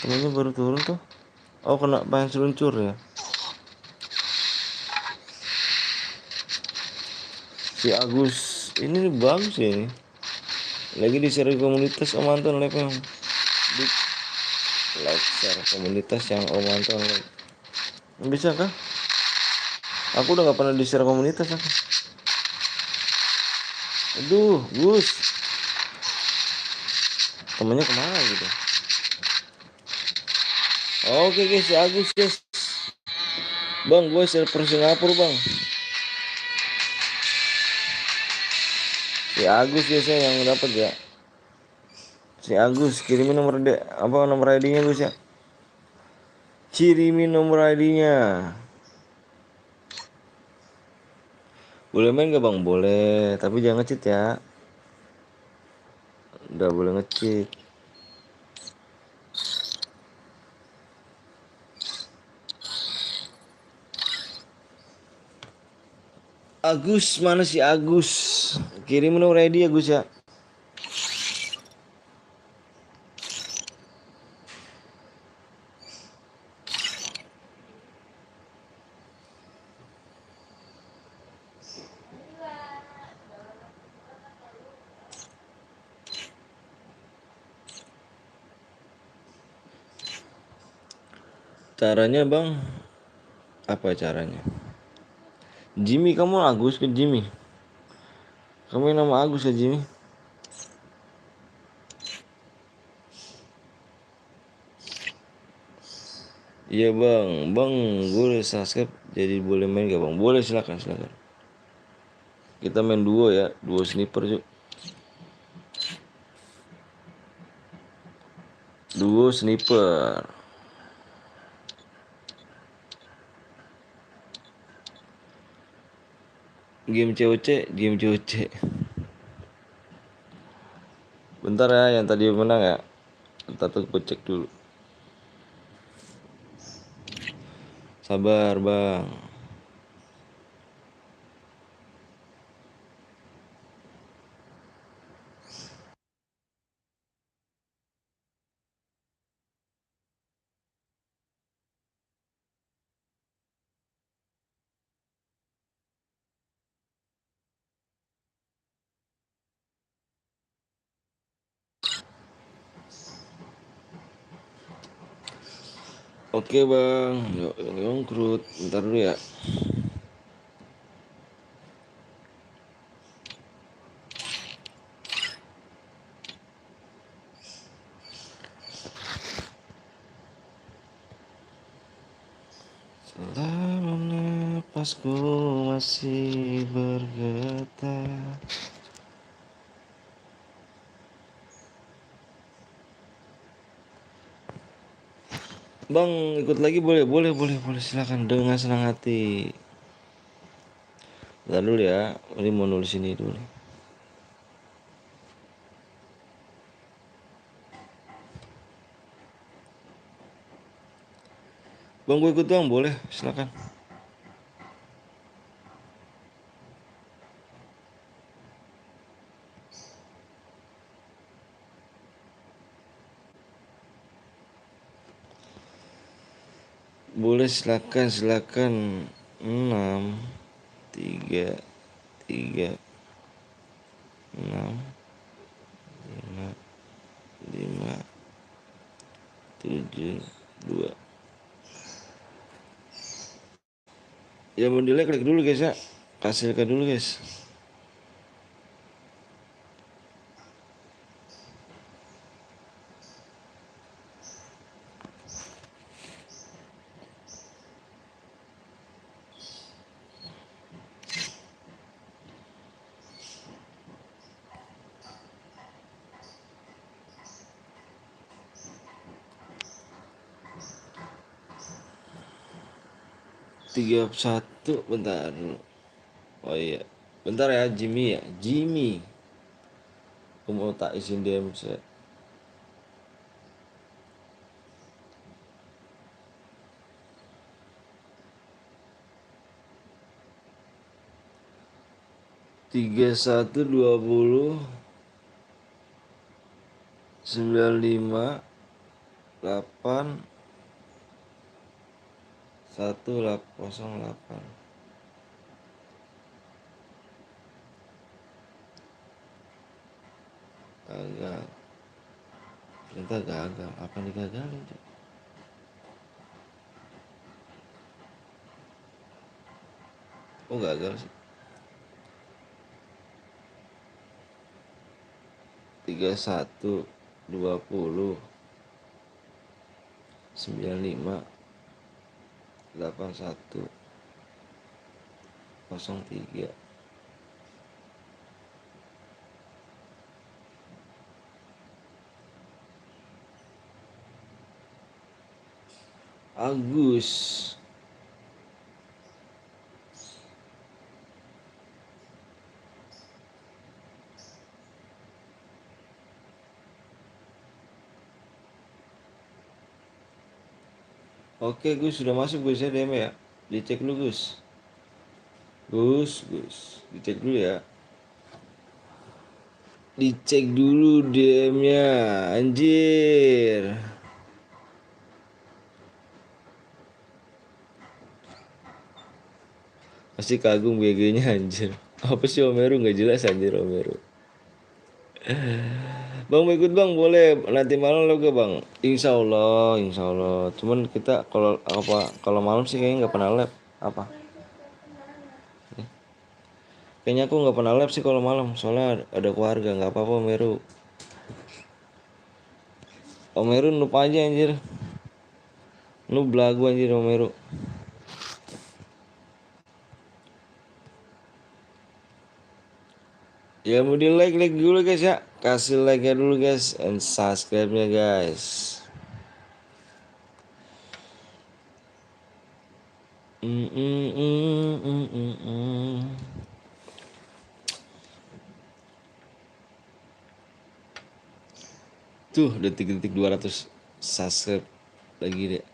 A: Temennya baru turun tuh. Oh, kena pengen seluncur ya. Si Agus ini bagus ya ini. Lagi di share komunitas Om Anton live yang di like share komunitas yang Om Anton live. Bisa kah? Aku udah nggak pernah di share komunitas aku. Aduh, Gus. Temennya kemana gitu? Oke guys, si Agus guys. Bang, gue server Singapura bang. Si Agus biasanya yang dapat ya. Si Agus kirimin nomor ID-nya Gus ya. Kirimin nomor ID-nya. Boleh main gak bang? Boleh, tapi jangan nge-cheat ya. Udah boleh nge-cheat. Agus, mana si Agus? Kirim nomor ID ya Gus ya. Caranya bang, apa caranya? Jimmy, kamu Agus ke Jimmy? Kamu yang nama Agus ya Jimmy? Iya bang, gue udah subscribe, jadi boleh main gak bang? Boleh, silakan. Kita main duo ya, duo sniper yuk. Duo sniper. Game COC. Bentar ya, yang tadi menang ya. Ntar tuh gue cek dulu. Sabar bang. Oke bang, yuk ngongkrut. Bentar dulu ya. Selama napasku masih bergetar. Bang, ikut lagi boleh, silakan dengan senang hati. Bentar dulu ya, ini mau nulis ini dulu. Bang, gue ikut bang, boleh, silakan. Boleh, silakan. 6 3 3 6 5 5 7 2. Ya mau di like, klik dulu guys ya. Kasih like dulu guys. Tiga satu, bentar. Oh iya, bentar ya Jimmy ya. Aku mau tak izin DM set. 3120 95 8 1808. Gagal. Ternyata gagal. Apa yang digagalin, Cok? Oh gagal sih. 3120 95 8103. Agus. Oke Gus, sudah masuk Gus ya DM ya. Dicek dulu Gus. Gus, dicek dulu ya. Dicek dulu DM-nya, anjir. Pasti kagum BG-nya anjir. Apa sih Omeru, nggak jelas anjir Omeru. Bang mau ikut bang, boleh nanti malam lo ke bang. Insya Allah. Cuman kita kalau malam sih kayaknya nggak pernah lab. Apa? Kayaknya aku nggak pernah lab sih kalau malam. Soalnya ada keluarga, nggak apa-apa Omeru. Omeru noob aja anjir. Noob belagu anjir Omeru. Ya mau di like dulu guys ya. Kasih like nya dulu guys. And subscribe nya guys. Mm, mm, mm, mm, mm, mm. Tuh detik-detik 200 subscribe lagi deh.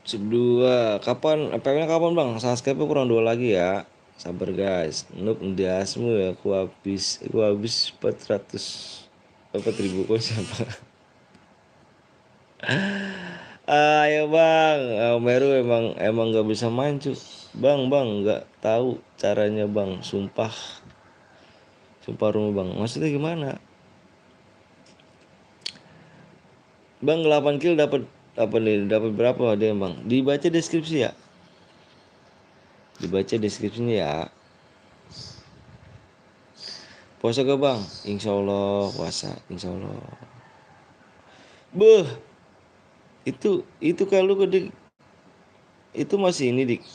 A: Sub 2. Kapan FM-nya kapan bang? Subscribe kurang 2 lagi ya. Sabar guys. Noob ndiasmu ya. Aku habis 400 ribu kok siapa? Ayo bang, Meru emang nggak bisa main cu. Bang nggak tahu caranya bang. Sumpah rumah bang. Maksudnya gimana? Bang 8 kill dapat apa nih? Dapat berapa dia bang? Dibaca deskripsi ya. Dibaca deskripsinya ya. Puasa gak bang? Insya Allah puasa. Insya Allah. Beh, itu kalau dik itu masih ini dik.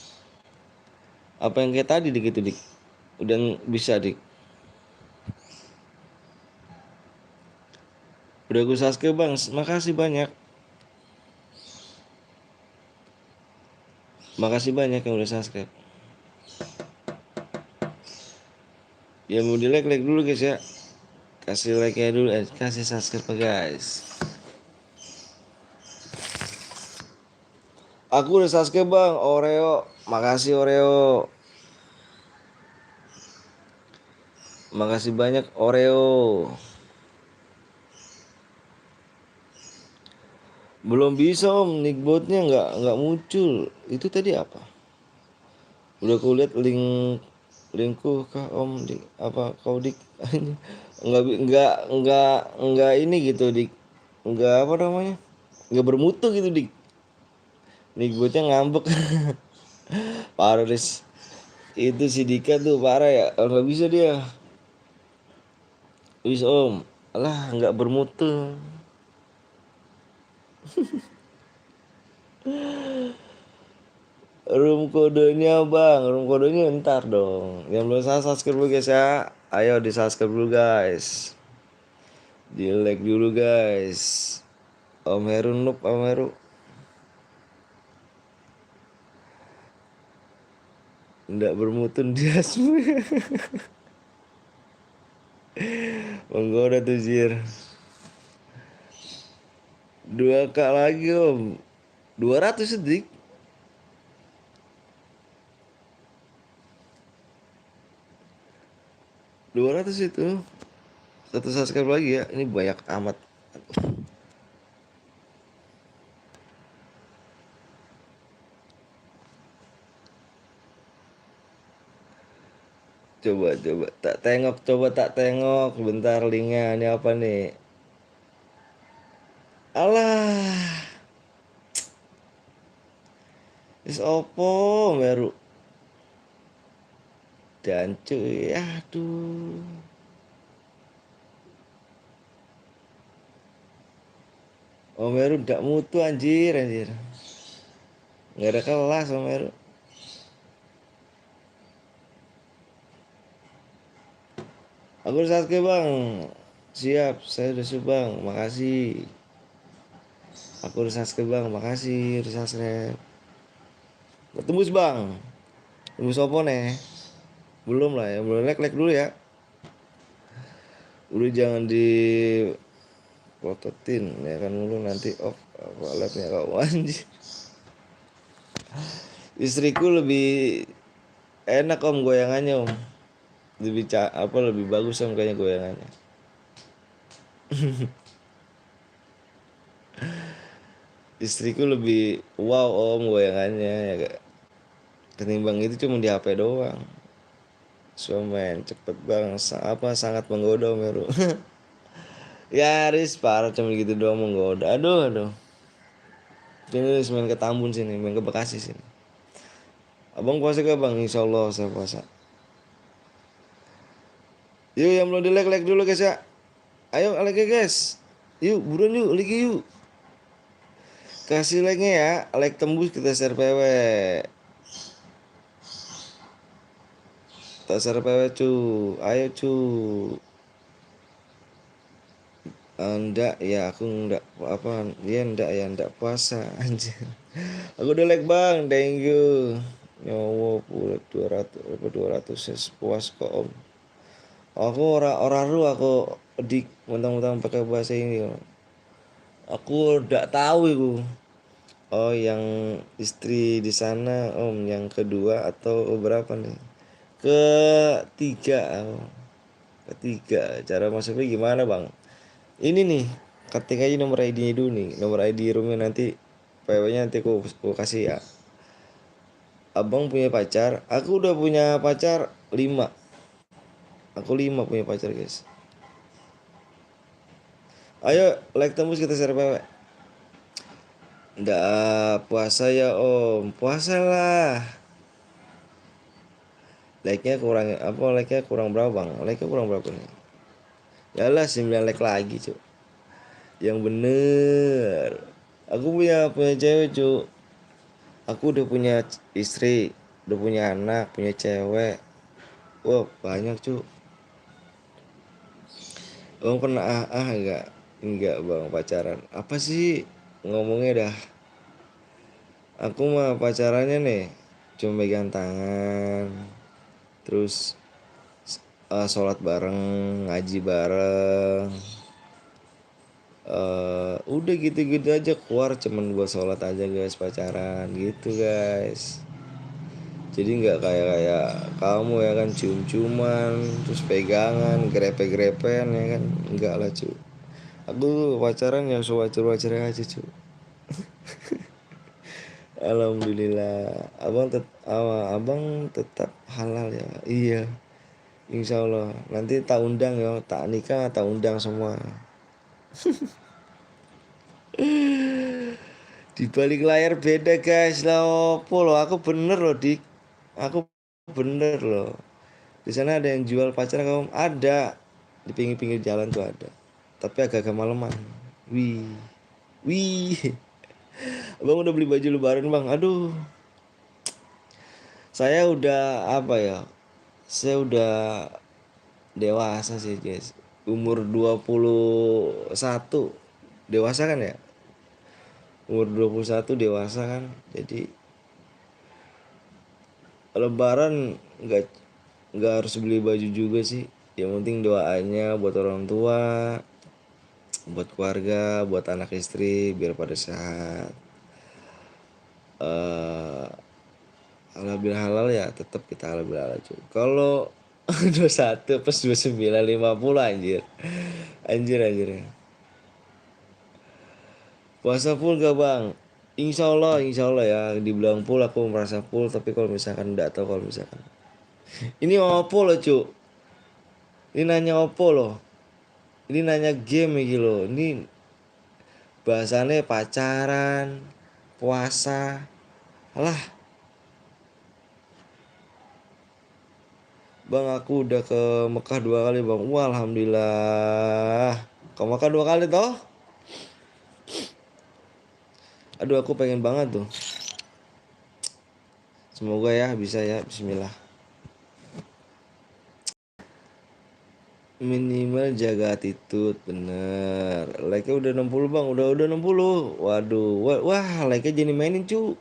A: Apa yang kayak tadi dik itu dik? Udah bisa dik. Udah gue subscribe bang. Makasih banyak. Makasih banyak yang udah subscribe. Ya mau di like dulu guys ya. Kasih like nya dulu, kasih subscribe guys. Aku udah subscribe bang, Oreo. Makasih Oreo. Makasih banyak Oreo. Belum bisa om, nickbotnya nggak muncul. Itu tadi apa? Udah aku lihat linkku kah om dik apa kau dik nggak ini gitu dik, nggak apa namanya, nggak bermutu gitu dik. Nickbotnya ngambek. Parah Riz. Itu si Dika tuh parah ya, nggak bisa dia. Wis om, alah nggak bermutu. Room kodenya ntar dong. Yang belum subscribe dulu guys ya. Ayo di subscribe dulu guys. Di like dulu guys. Om Heru noob, Om Heru. Nggak bermutun dia semua. Menggoda tuh jir. 2K lagi om. 200 detik. 200 itu. Satu subscribe lagi ya. Ini banyak amat. Coba tak tengok, coba tak tengok bentar linknya. Ini apa nih? Alah, is opo meru dan cuy, aduh. Oh Meru nggak mutu anjir anjir. Nggak ada kelas Om Meru. Aku udah subscribe bang. Siap, saya udah sub bang. Makasih. Aku udah subscribe bang. Makasih udah subscribe. Tembus bang. Tembus apa nih? Belum lah ya. Belum like dulu ya. Udah jangan di plototin ya kan mulu nanti off apa live-nya kau anjir. Istriku lebih enak om goyangannya om. Lebih bagus om kayaknya goyangannya. Istriku lebih wow om goyangannya ya kak. Ketimbang itu cuma di HP doang. Suamen cepet bang sangat menggoda om Meru. Ya Riz parah cuma gitu doang menggoda. Aduh. Ini main ke Tambun sini, main ke Bekasi sini. Abang puasa gak bang? Insya Allah saya puasa. Yuk yang belum di like dulu guys ya. Ayo like ya guys. Yuk buruan yuk like yuk. Kasih like-nya ya. Like tembus kita share PW. Kita share PW cu. Ayo cu. Enggak ya aku enggak apa dia enggak ya enggak puasa anjir. Aku udah like bang, thank you. Nyowo pula 200 apa 200 puas kok om. Aku ora ru aku edik mentang-mentang pakai bahasa ini. Aku udah tahu itu. Oh yang istri di sana om yang kedua atau berapa nih? Ketiga. Oh. Ketiga. Cara masuknya gimana bang? Ini nih, ketik aja nomor ID-nya dulu nih. Nomor ID roomnya nanti PW-nya nanti aku kasih ya. Abang punya pacar, aku udah punya pacar 5. Aku 5 punya pacar guys. Ayo like tembus kita share PW. Nggak puasa ya om. Puasa lah. Like-nya kurang apa? Like-nya kurang berapa bang? Like-nya kurang berapa nih? Yalah 9 like lagi cuy. Yang bener. Aku punya cewek cuy. Aku udah punya istri, udah punya anak, punya cewek. Wah banyak cuy. Bang pernah enggak? Enggak bang pacaran. Apa sih ngomongnya dah? Aku mah pacarannya nih cuma pegang tangan, terus sholat bareng, ngaji bareng. Udah gitu-gitu aja keluar cuman buat sholat aja guys pacaran gitu guys. Jadi nggak kayak kamu ya kan cium-ciuman terus pegangan grepe-grepen ya kan enggak lah cu. Aku pacaran yang sewajar-wajar aja cu. Alhamdulillah abang tetap halal ya. Iya insya Allah nanti tak undang ya tak nikah tak undang semua. Di balik layar beda guys lah opo loh aku bener loh dik. Aku bener loh. Di sana ada yang jual pacar kamu ada di pinggir-pinggir jalan tuh ada. Tapi agak-agak maleman. Wih, wih. Abang udah beli baju lebaran bang. Aduh, saya udah apa ya? Saya udah dewasa sih guys. Umur 21 dewasa kan ya? Umur 21 dewasa kan. Jadi lebaran nggak harus beli baju juga sih. Yang penting doanya buat orang tua, buat keluarga, buat anak istri biar pada sehat. Halal bil halal ya tetap kita halal bil halal cuy. Kalau 21 plus 29 50 anjir. Anjir. Puasa full gak bang? Insya Allah ya. Dibilang full aku merasa full. Tapi kalau misalkan nggak tahu kalau misalkan. Ini Oppo loh cu. Ini nanya Oppo loh. Ini nanya game gitu loh. Ini bahasannya pacaran, puasa. Alah, bang aku udah ke Mekah 2 kali bang. Wah alhamdulillah. Ke Mekah 2 kali toh? Aduh aku pengen banget tuh. Semoga ya bisa ya. Bismillah. Minimal jaga attitude. Bener. Like-nya udah 60 bang. Udah 60. Waduh. Wah like-nya jadi mainin cu.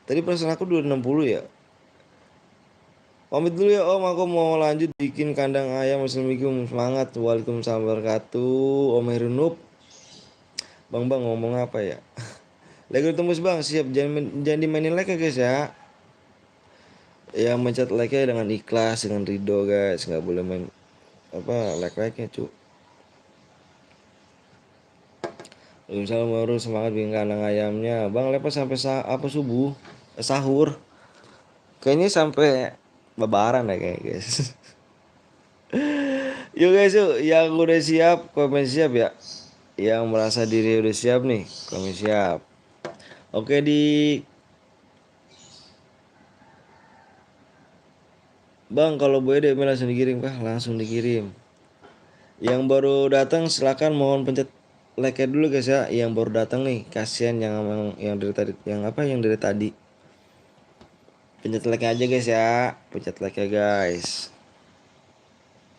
A: Tadi perasaan aku udah 60 ya. Pamit dulu ya om. Aku mau lanjut bikin kandang ayam. Assalamualaikum. Semangat. Waalaikumsalam wabarakatuh. Om Herunup. Bang ngomong apa ya? Lagi tembus bang. Siap. Jangan dimainin like ya guys ya. Yang mencet like-nya dengan ikhlas, dengan ridho guys, nggak boleh main apa like-nya cu. Misalnya baru semangat bikin kandang ayamnya, bang lepas sampai apa subuh, sahur, kayaknya sampai lebaran ya kayak guys. Yuk guys yuk, yang udah siap komen siap ya, yang merasa diri udah siap nih komen siap. Oke di bang kalau boleh DM langsung dikirim kah? Langsung dikirim. Yang baru datang silakan mohon pencet like-nya dulu guys ya. Yang baru datang nih, kasihan yang dari tadi, yang dari tadi. Pencet like-nya aja guys ya. Pencet like-nya guys.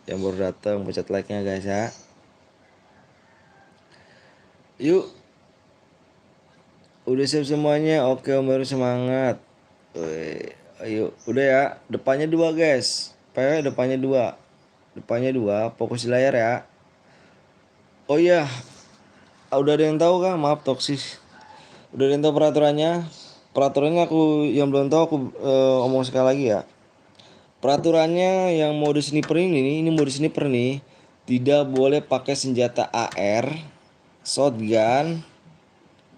A: Yang baru datang pencet like-nya guys ya. Yuk. Udah siap semuanya. Oke, Om baru semangat. Ayo, udah ya. Depannya 2 guys. Depannya 2. Depannya 2, fokus di layar ya. Oh iya, udah ada yang tahu kah? Maaf toksis. Udah ada yang tahu peraturannya? Peraturannya aku yang belum tahu aku omong sekali lagi ya. Peraturannya yang mode sniper ini mode sniper nih, tidak boleh pakai senjata AR, shotgun,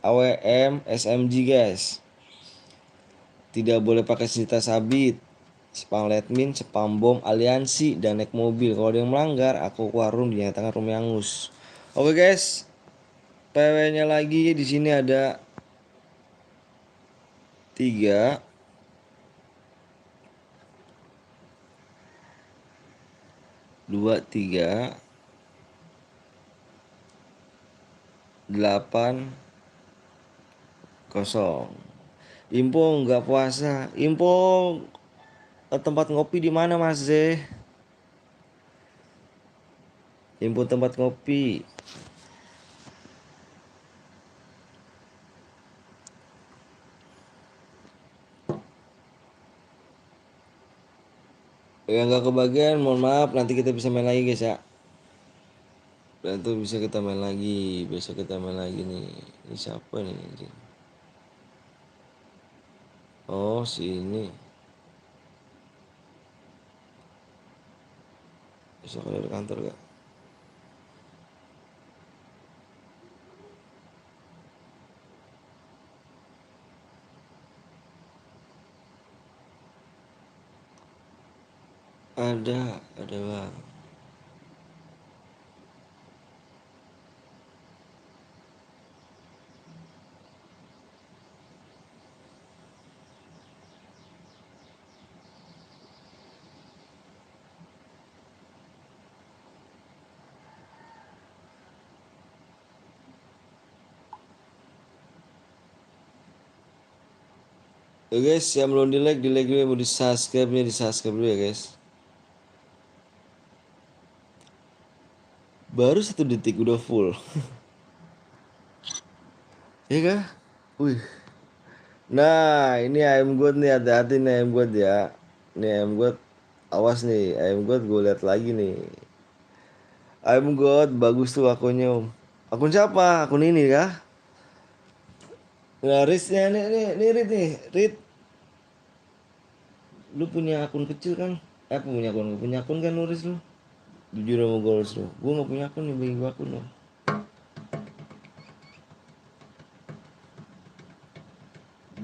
A: AWM, SMG guys. Tidak boleh pakai senjata sabit, spam letmin, spam bom, aliansi, dan naik mobil. Kalau ada yang melanggar, aku warung dinyatakan rumah angus. Oke guys, PW-nya lagi di sini ada 3, 2, 3, 8, 0. Info nggak puasa. Info tempat ngopi di mana Mas Z? Info tempat ngopi. Yang nggak kebagian, mohon maaf. Nanti kita bisa main lagi guys ya. Nanti bisa kita main lagi. Besok kita main lagi nih. Ini siapa nih anjing? Oh si ini. Besok ada di kantor gak? Ada bang. Oke guys, yang belum di like dulu, yang mau di subscribe dulu ya guys. Baru 1 detik udah full. Iya kah? Wih. Nah ini ayam god nih, hati-hati nih ayam god ya. Ini ayam god, awas nih ayam god, gue lihat lagi nih. Ayam god bagus tuh akunnya om. Akun siapa? Akun ini kah? Nah Riznya nih Rit nih Rit. Lu punya akun kecil kan? Punya akun, gak punya akun kan Nuris lu. Jujur sama goals lu. Gue gak punya akun nih, bagi gue akun dong.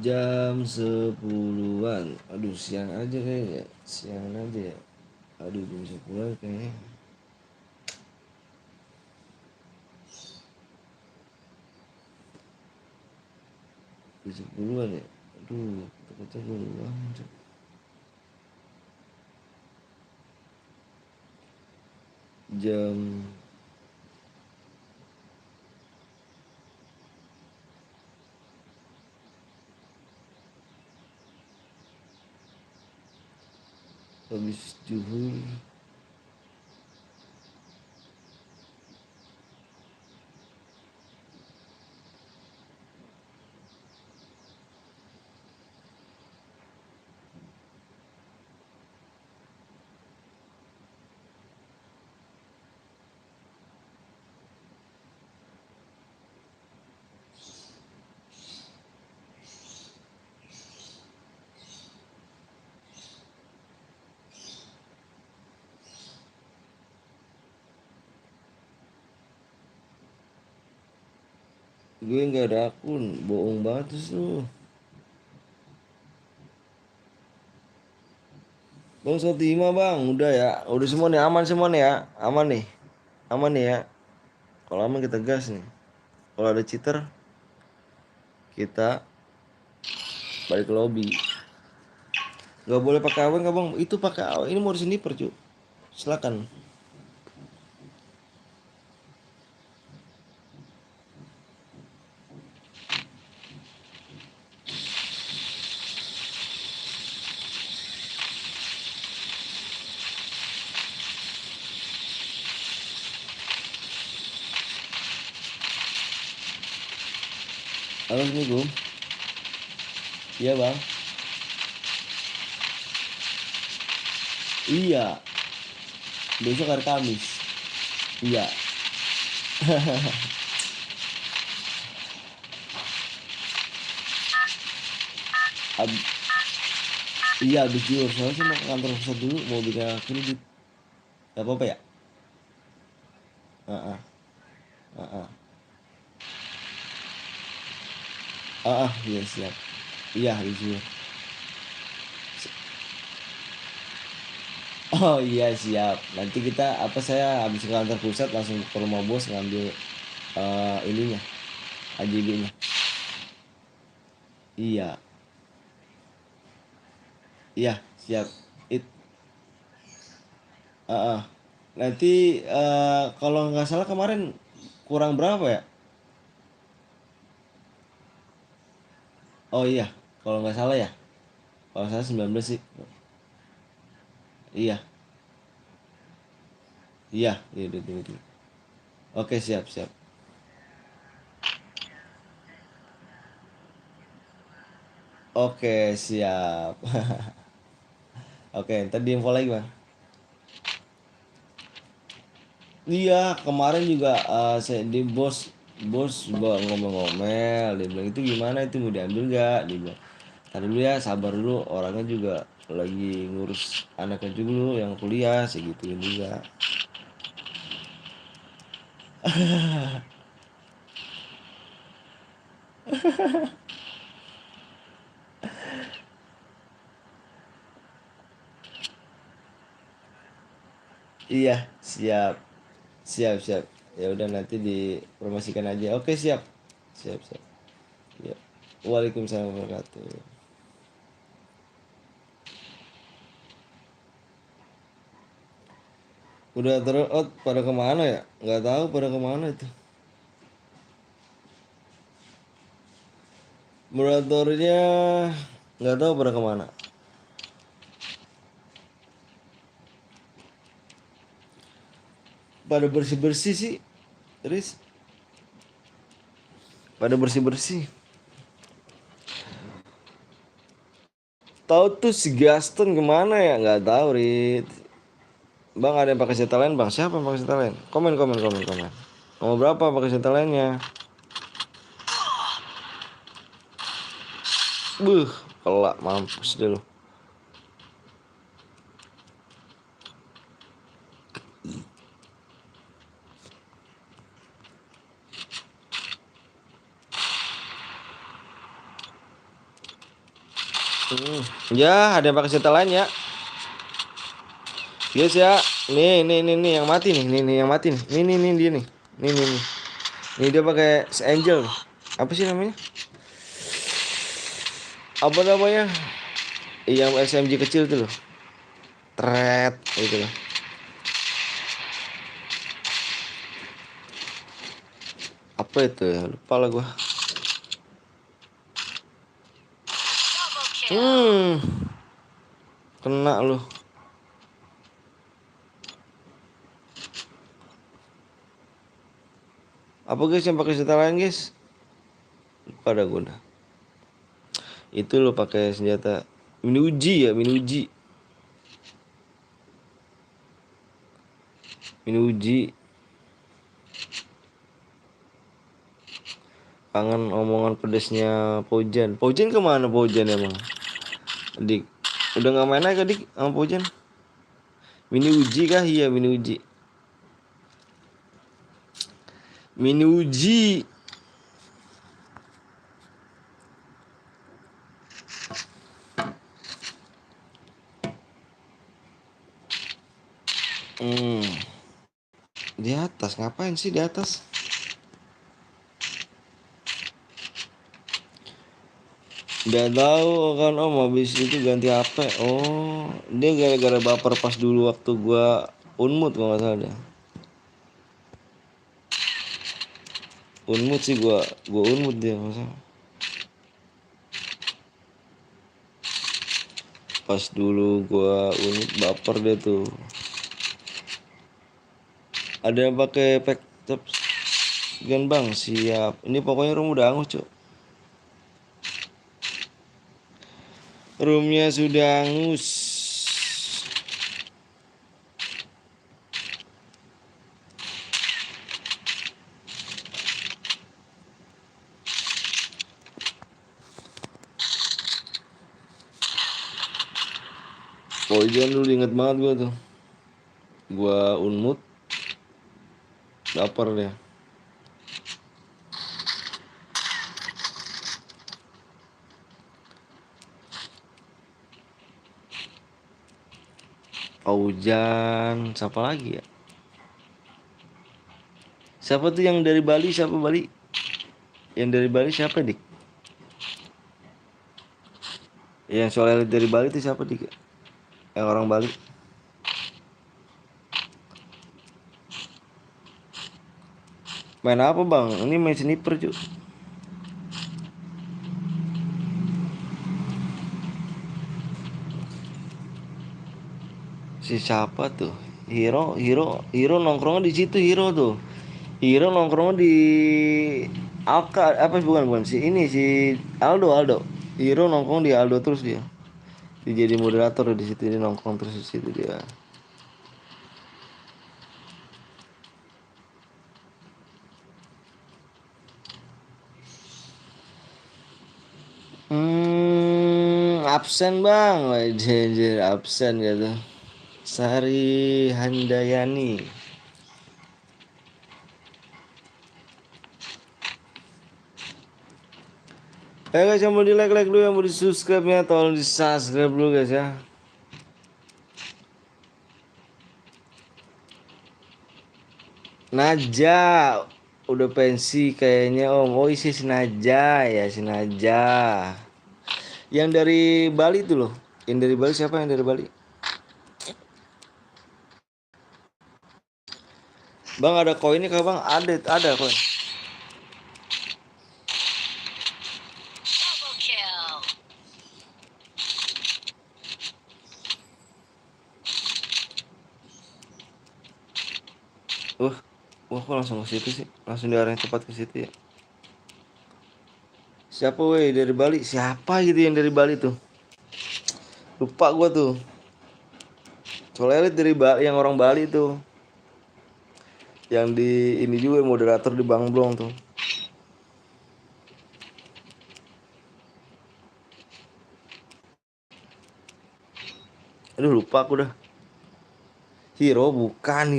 A: Jam 10-an. Aduh siang aja kayaknya. Siang aja ya. Aduh jam 10 kayaknya. Jam 10-an ya. Aduh kata gue banget. Jam habis zuhur. Gue nggak ada akun, bohong banget terus lu. Bang Sotima bang, udah ya, udah semua nih, aman semua nih ya, aman nih ya. Kalau aman kita gas nih. Kalau ada cheater, kita balik ke lobby. Gak boleh pakai awen nggak bang? Itu pakai awen, ini mau sniper cu. Silakan. Halo assalamualaikum. Iya bang. Iya. Besok hari Kamis. Iya. Ab- iya habis jual. Soalnya sih mau ke kantor pusat dulu, mau bikin kredit. Gak apa-apa ya? Ah, ah. Iya siap. Iya habis jual. Oh iya siap. Nanti kita saya habis ke kantor pusat langsung ke rumah bos ngambil ininya, AJB-nya. Iya, iya siap. It, ah, ah. Nanti kalau nggak salah kemarin kurang berapa ya? Oh iya, kalau nggak salah ya. Kalau saya 19 sih. Iya, iya itu. Oke siap siap. Oke siap. Oke, ntar di info lagi bang. Iya, kemarin juga saya di bos bos gua ngomel-ngomel, dia bilang itu gimana itu mau diambil gak? Dia bilang, tadi dulu ya sabar dulu, orangnya juga lagi ngurus anaknya juga dulu yang kuliah, segituin juga. Iya, siap, siap. Ya udah nanti dipromosikan aja. Oke siap, siap. Ya. Waalaikumsalam warahmatullahi. Udah terus, oh, pada kemana ya? Nggak tahu pada kemana itu. Moderatornya nggak tahu pada kemana. Pada bersih-bersih sih, Riz. Pada bersih-bersih. Tahu tuh si Gaston kemana ya? Nggak tahu, Riz. Bang ada yang pakai senjata lain, bang. Siapa yang pakai senjata lain? Komen. Nomor berapa pakai senjata lainnya? Buh, kelak mampus deh lu. Ya, ada yang pakai senjata lain ya. Guys ya. Nih yang mati nih. Nih yang mati nih. Nih dia nih. Nih. Nih dia pakai Angel. Apa sih namanya? Apa namanya? Yang SMG kecil tuh loh. Tret gitu loh. Apa itu ya? Lupa lah gua. Kena lu. Apa guys yang pakai senjata lain guys? Lupa dah gua dah. Itu lo pakai senjata Minuji ya, Minuji. Minuji. Kangen omongan pedesnya Pojan. Pojan kemana Pojan emang? Dik, udah nggak main lagi dik sama Pojan? Mini Uji kah? Iya Mini Uji. Mini Uji. Di atas ngapain sih di atas? Gak tahu kan om, habis itu ganti HP. Oh, dia gara-gara baper pas dulu waktu gua unmut kalau nggak salah deh. Unmut sih gua unmut dia masa. Pas dulu gua unmut baper dia tuh. Ada yang pakai pack gan bang siap. Ini pokoknya room udah angus cok. Roomnya sudah angus. Pojan dulu inget banget gua tuh. Gua unmut baper deh. Aujan, siapa lagi ya? Siapa tuh yang dari Bali? Siapa Bali? Yang dari Bali siapa dik? Yang soalnya dari Bali itu siapa dik? Yang orang Bali? Main apa bang? Ini main sniper cuy. Si siapa tuh? Hero nongkrongnya di situ Hero tuh. Hero nongkrong di Alka apa bukan si ini si Aldo. Hero nongkrong di Aldo terus dia. Dia jadi moderator di situ, dia nongkrong terus di situ dia. Absen bang, wajar absen gitu. Sari Handayani. Guys, yang mau di like dulu, yang mau di subscribe nya tolong di subscribe dulu guys ya. Naja udah pensi kayaknya om. Oh isi si Naja ya, si Naja. Yang dari Bali tuh loh. Yang dari Bali siapa yang dari Bali? Bang ada koinnya kah bang? Ada koin. Wah kok langsung ke situ sih? Langsung diarahin cepat ke situ ya. Siapa weh dari Bali? Siapa gitu yang dari Bali tuh? Lupa gua tuh. Soalnya dari Bali, yang orang Bali tuh. Yang di ini juga moderator di Bang Blong tuh. Aduh lupa aku dah. Hero bukan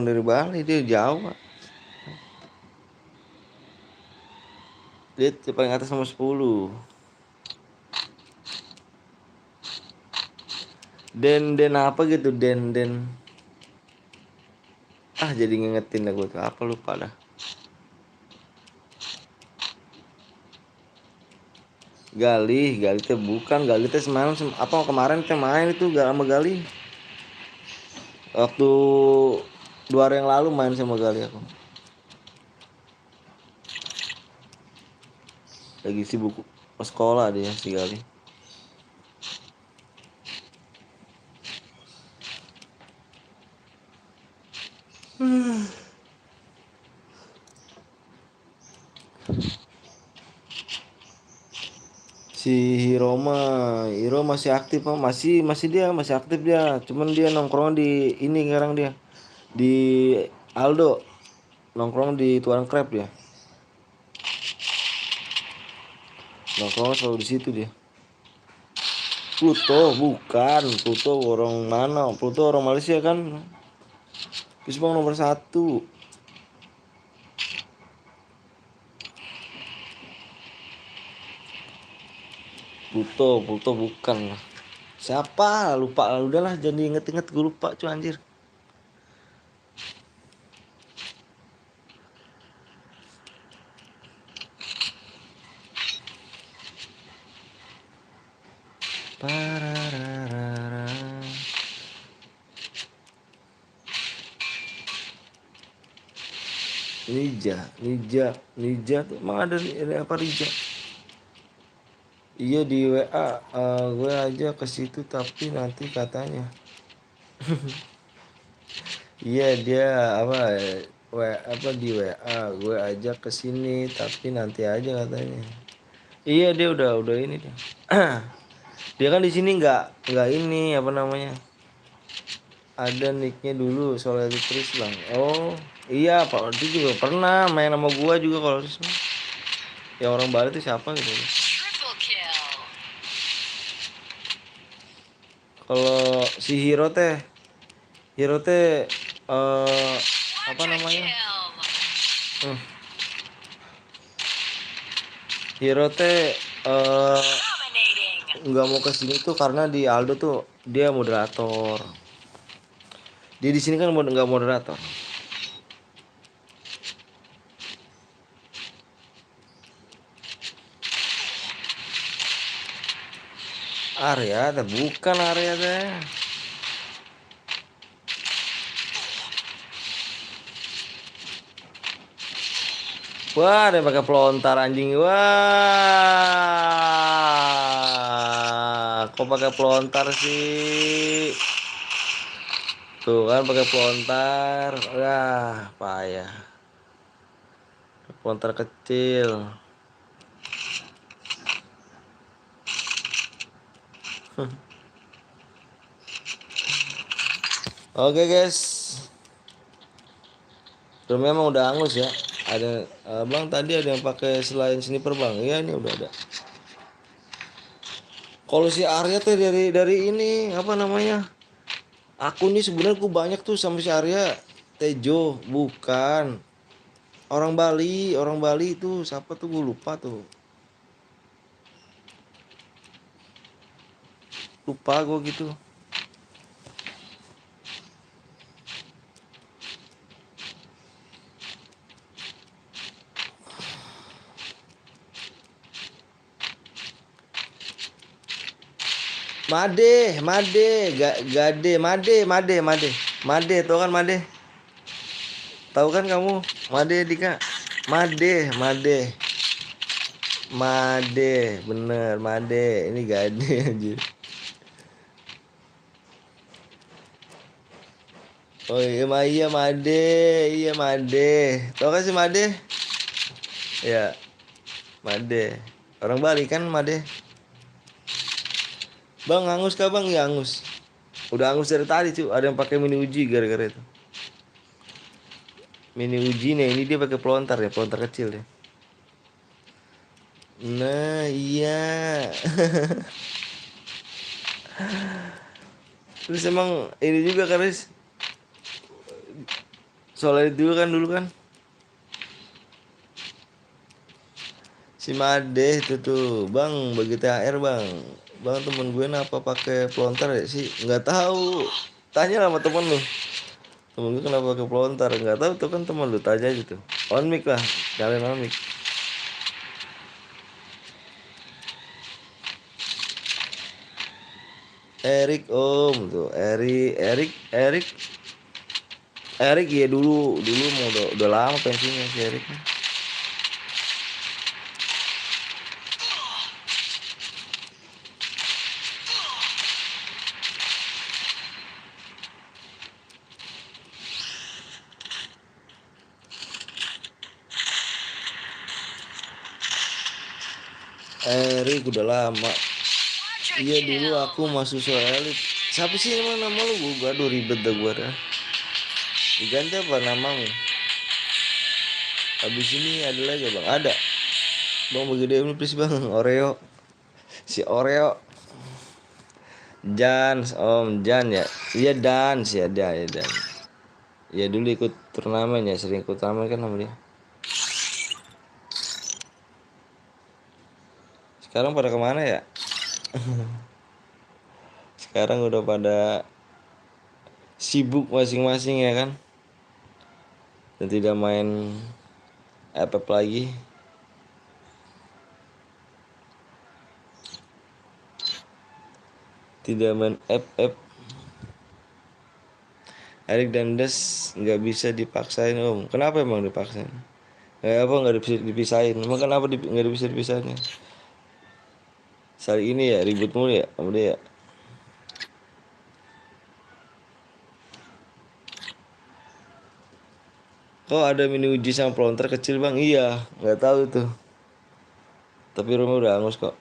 A: dari Bali, dia Jawa. Dia paling atas nomor 10. Den apa gitu, den. Ah, jadi ngingetin aku tuh apa, lupa dah. Gali teh bukan, Gali teh semalam apa kemarin teh main itu gak sama Gali. Waktu 2 hari yang lalu main sama Gali aku. Lagi sibuk sekolah dia si Gali. Si Hiro masih aktif, Pak. Masih dia masih aktif dia. Cuman dia nongkrong di ini sekarang dia. Di Aldo. Nongkrong di Tuan Crab dia. Nongkrong selalu di situ dia. Pluto bukan, Pluto orang mana? Pluto orang Malaysia kan. Terus bang nomor 1. Pluto bukan lah. Siapa? Lupa lah, udahlah jangan diinget-inget, gue lupa cuy anjir. Parararara. Nija tuh emang ada apa Rija? Iya di WA, gue aja ke situ tapi nanti katanya. Iya dia apa apa di WA gue ajak ke sini tapi nanti aja katanya. Iya dia udah ini dia. Dia kan di sini nggak ini apa namanya? Ada nicknya dulu Soleh Prislang. Oh iya Pak Odi juga pernah main sama gua juga kalau ya orang Bali itu siapa gitu. Kalau si Hiro teh apa namanya? Hiro teh nggak mau kesini tuh karena di Aldo tuh dia moderator. Dia di sini kan nggak moderator. Arya teh bukan Arya teh. Wah, dia pakai pelontar anjing. Wah, kok pakai pelontar sih? Tuh kan pakai pelontar. Wah, payah. Pelontar kecil. Oke guys. Terus memang udah angus ya. Ada bang tadi ada yang pakai selain sniper bang. Iya ini udah ada. Kalau si Arya teh dari ini apa namanya? Aku nih sebenarnya gue banyak tuh sama si Arya. Tejo bukan. Orang Bali itu siapa tuh gue lupa tuh. Lupa gue gitu. Made, tau kan Made? Tahu kan kamu? Made Dika. Made, bener Made. Ini Gade anjir. Oh iya Made. Tahu kan si Made? Ya, Made. Orang Bali kan Made. Bang angus kah bang? Ya angus. Udah angus dari tadi cuy. Ada yang pakai mini uji gara-gara itu. Mini uji nih, ini dia pakai pelontar ya, pelontar kecil deh. Nah iya. Terus emang ini juga kan Riz, soalnya dulu kan si Made itu tuh bang bagi THR bang, Bang, temen gue kenapa pakai pelontar ya sih? Nggak tahu. Tanya sama temen lu. Temen gue kenapa pakai pelontar? Nggak tahu tuh kan temen lu, tanya aja tuh. On mic lah, kalian on mic. Erik om tuh, Erik ya dulu mau udah lama pensiunnya si Erik. Erik udah lama. Iya dulu aku masuk soal elit. Siapa sih emang nama lu? Gua aduh ribet dah gua dah. Diganti apa namamu? Habis ini ada lagi bang? Ada. Bang bagi DM please bang. Oreo. Si Oreo. Jan, Om Jan ya. Iya Dan sih ada ya Dan. Ya dulu ikut turnamen ya, sering ikut turnamen kan sama dia. Sekarang pada kemana ya? Sekarang udah pada sibuk masing-masing ya kan? Dan tidak main FF lagi. Tidak main FF. Erik dan Des nggak bisa dipaksain om. Kenapa emang dipaksain? Apa nggak bisa dipisahin? Emang kenapa nggak bisa dipisahin? Saat ini ya ribut mulu ya sama dia ya. Kok ada mini uji sama pelontar kecil bang? Iya, nggak tahu tuh. Tapi rumah udah hangus kok.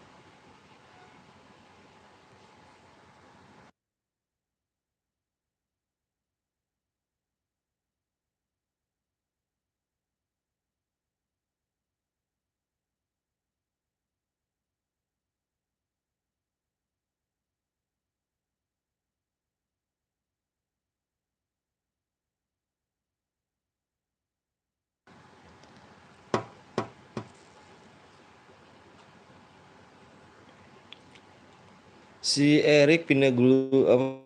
A: Si Erik pindah dulu apa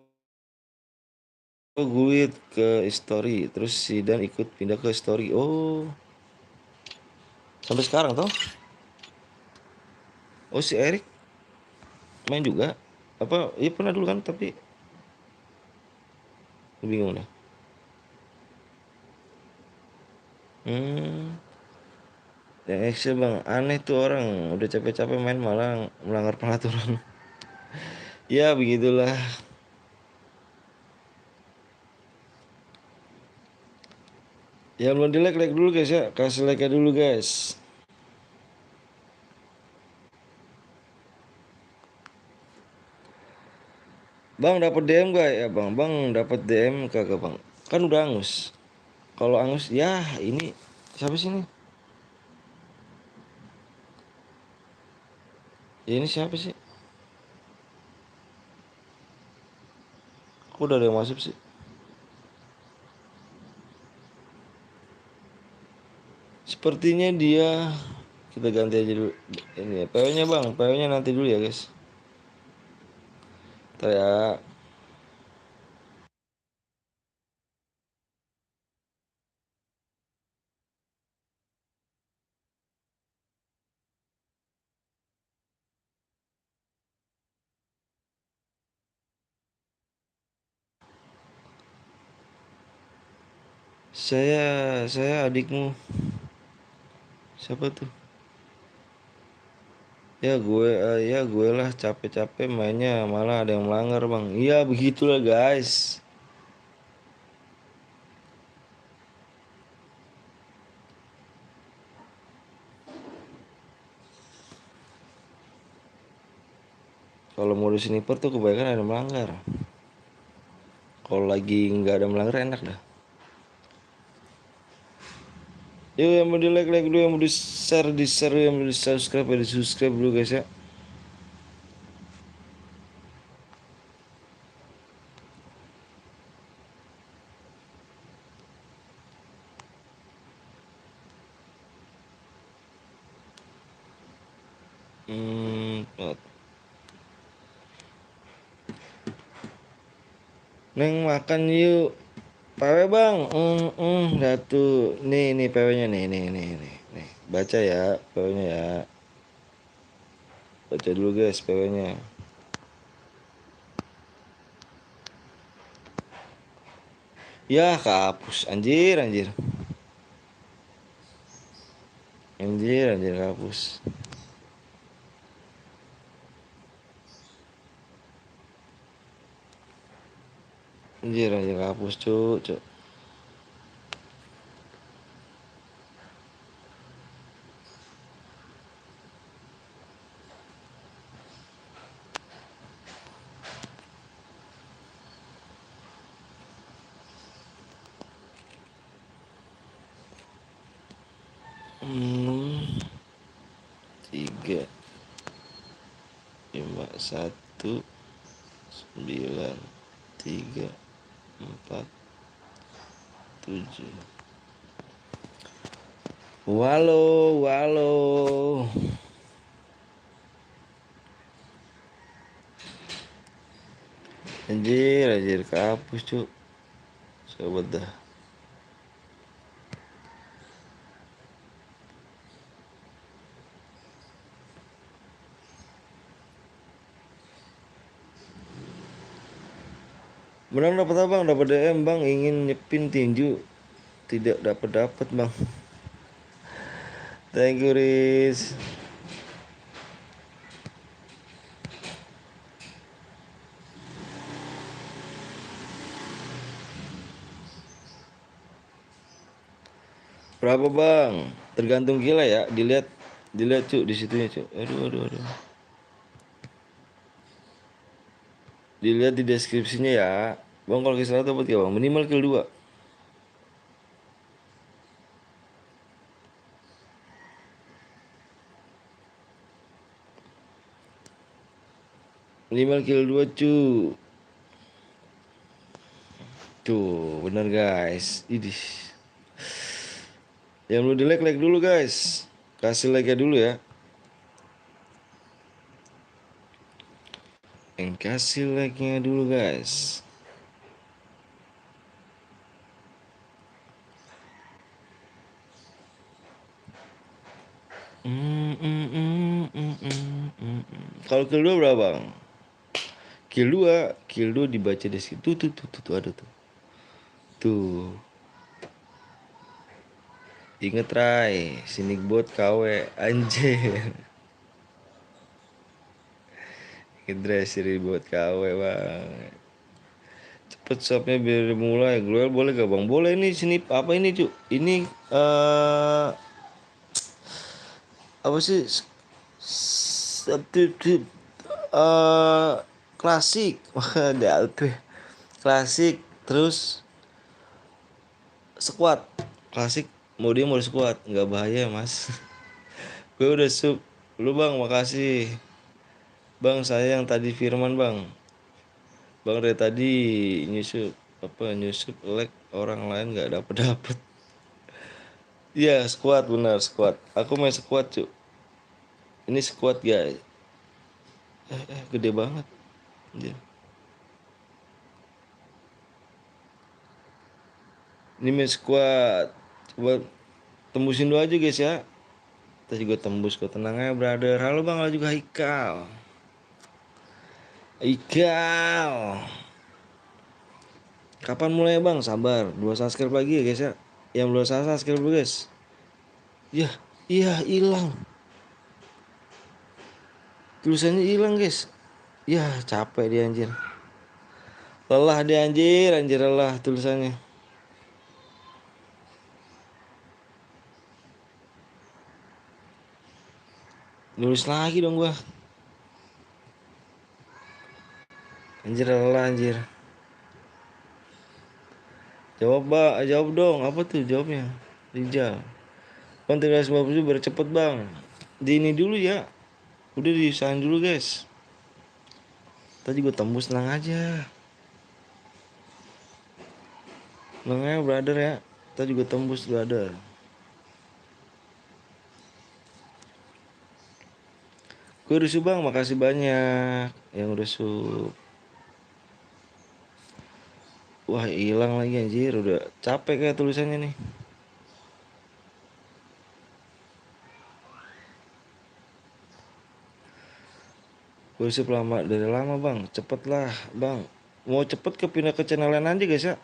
A: Gulit ke story, terus si Dan ikut pindah ke story. Oh, sampai sekarang toh? Oh si Erik main juga? Apa? Iya pernah dulu kan, tapi bingung dah. Hmm, yang Excel bang, aneh tuh orang udah capek-capek main malah melanggar peraturan. Ya begitulah. Yang belum di like dulu guys ya, kasih like dulu guys. Bang dapat DM gak ya bang? Bang dapat DM kagak bang? Kan udah angus. Kalau angus ya ini siapa sih ini? Ya, ini siapa sih? Kok udah ada yang masuk sih? Sepertinya dia, kita ganti aja dulu ini ya. PO-nya bang, PO-nya nanti dulu ya guys. Ntar ya. Saya adikmu. Siapa tuh? Ya gue lah capek-capek mainnya malah ada yang melanggar bang. Iya begitulah guys. Kalau modus sniper tuh kebanyakan ada yang melanggar. Kalau lagi nggak ada melanggar enak dah. Yuk yang mau di like dulu, yang mau di share, yang mau di subscribe ya di subscribe dulu guys ya. Hmm, Neng makan yuk. PW bang. Satu. Nih PW-nya nih. Baca ya PW-nya ya. Baca dulu guys PW-nya. Ya kehapus anjir. Anjir kehapus. Anjir kehapus cuk. Hmm, 3 5 1 9 3 4 7. Walau. Anjir kehapus cuk. Sobat dah. Menang dapat apa bang? Dapat DM bang. Ingin nyepin tinju. Tidak dapat bang. Thank you Riz. Berapa bang? Tergantung gila ya. Dilihat cuk di situnya cuk. Aduh. Dilihat di deskripsinya ya. Bang kalau kisah dapat ya bang. Minimal kill 2. Minimal kill 2 cu. Tuh bener guys. Idih. Yang belum di like dulu guys. Kasih like dulu ya. Yang kasih like-nya dulu guys. Kalau kill 2 berapa bang? Kill 2 dibaca di situ. Tuh ada tuh. Tuh. Inget Rai, sinik bot KW anjir. Inget Rai buat KW bang. Cepet shopnya biar mulai. Global boleh gak bang? Boleh nih sini apa ini cu? Ini apa sih? Substitute klasik. Wah, ada tuh. Klasik terus squad. Klasik mode squad, nggak bahaya mas. Gue udah sub. Lu bang makasih. Bang saya yang tadi Firman bang. Bang dari tadi nyusup like orang lain nggak dapet. Iya squad benar squad. Aku main squad cu. Ini squad guys. Gede banget. Anjir. Ini main squad. Coba tembusin dulu aja guys ya. Kita juga tembus kok, tenang aja brother. Halo bang, halo juga Ikal. Kapan mulai bang? Sabar. 2 subscribe lagi ya guys ya. Yang belum subscribe dulu guys. Ya, iya hilang. Tulisannya hilang guys. Ya capek dia anjir. Lelah dia anjir lelah tulisannya. Nulis lagi dong gua. Anjir lelah anjir. Jawab dong. Apa tuh jawabnya? Rijal. Bang 350 biar cepet bang. Di ini dulu ya. Udah diusahain dulu guys. Tadi gue tembus, tenang aja. Tenang aja brother ya. Tadi gue tembus brother. Gue udah sub bang, makasih banyak yang udah sub. Wah hilang lagi anjir, udah capek kayak tulisannya nih. Gosip lama dari lama bang, cepet lah bang. Mau cepet ke pindah ke channel lain aja guys ya.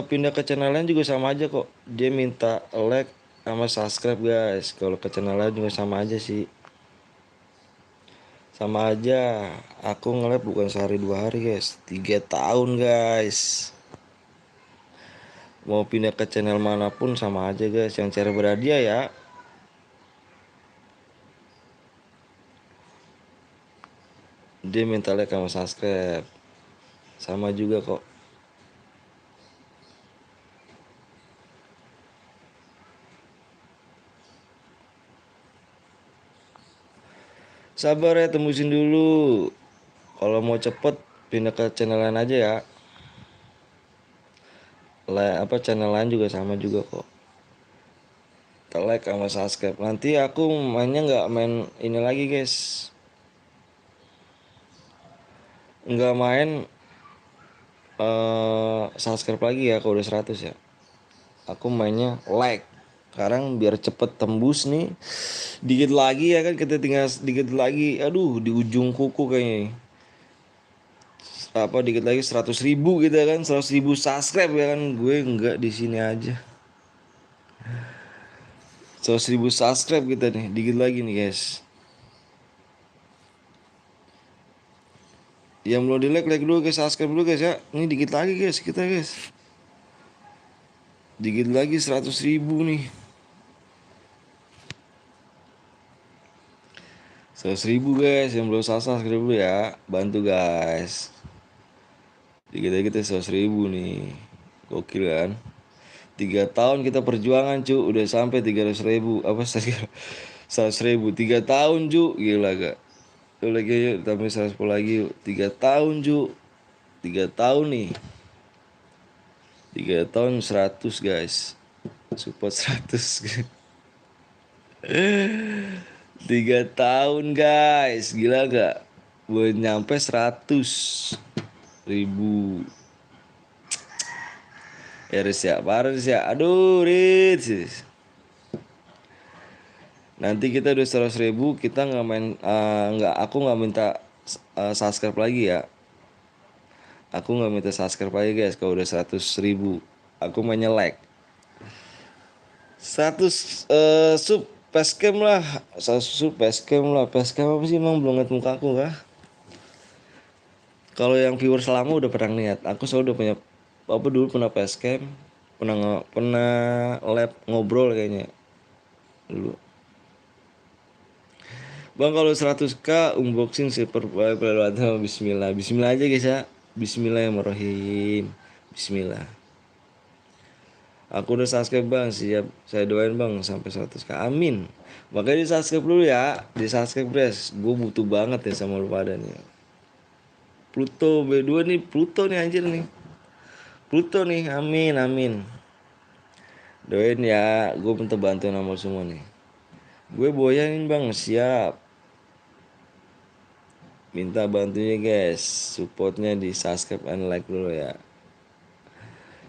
A: Pindah ke channel lain juga sama aja kok. Dia minta like sama subscribe guys. Kalau ke channel lain juga sama aja sih. Sama aja. Aku nge-live bukan sehari 2 hari guys, 3 tahun guys. Mau pindah ke channel manapun sama aja guys. Yang cara berhadiah ya. Dia minta like sama subscribe. Sama juga kok. Sabar ya, tembusin dulu. Kalau mau cepet pindah ke channel lain aja ya. Channel lain juga sama juga kok. Like sama subscribe. Nanti aku mainnya nggak main ini lagi guys. Nggak main subscribe lagi ya kalau udah 100 ya. Aku mainnya like. Sekarang biar cepet tembus nih. Dikit lagi ya kan, kita tinggal dikit lagi. Aduh di ujung kuku kayaknya. Dikit lagi 100.000 gitu kan, 100.000 subscribe ya kan. Gue nggak di sini aja. 100.000 subscribe kita nih, dikit lagi nih guys. Yang belum di like, like dulu guys, subscribe dulu guys ya. Ini dikit lagi guys kita guys. Dikit lagi 100.000 nih. 100.000 guys, yang belum subscribe dulu ya. Bantu guys. Dikit lagi kita 100.000 nih. Gokil kan. 3 tahun kita perjuangan cu, udah sampai 300.000. 100.000, 3 tahun cu, gila gak? Yuk lagi yuk, tambah 110 lagi yuk. 3 tahun cu, 3 tahun nih. 3 tahun 100 guys. Support 100. 3 tahun guys, gila gak? Belum nyampe 100.000. Ya Riz ya, parah Riz ya. Aduh Riz. Nanti kita udah 100.000, kita nggak main, aku nggak minta subscribe lagi ya. Aku nggak minta subscribe lagi guys kalau udah 100.000. Aku mainnya like. 100 sub Facecam lah. 100 sub Facecam lah. Facecam apa sih, emang belum ngeliat muka aku kah? Kalau yang viewers lama udah pernah lihat. Aku selalu udah punya, dulu pernah Facecam, pernah lab ngobrol kayaknya dulu. Bang kalau 100k unboxing super atau bismillah. Bismillah aja guys ya. Bismillahirrahmanirrahim. Bismillah. Aku udah subscribe bang, siap saya doain bang sampai 100k. Amin. Makanya di subscribe dulu ya. Di subscribe guys. Gue butuh banget ya sama lu pada nih. Pluto B2 nih, Pluto nih anjir nih. Pluto nih, amin amin. Doain ya, gue minta bantuan sama semua nih. Gue boyanin bang, siap. Minta bantunya guys, supportnya di subscribe and like dulu ya.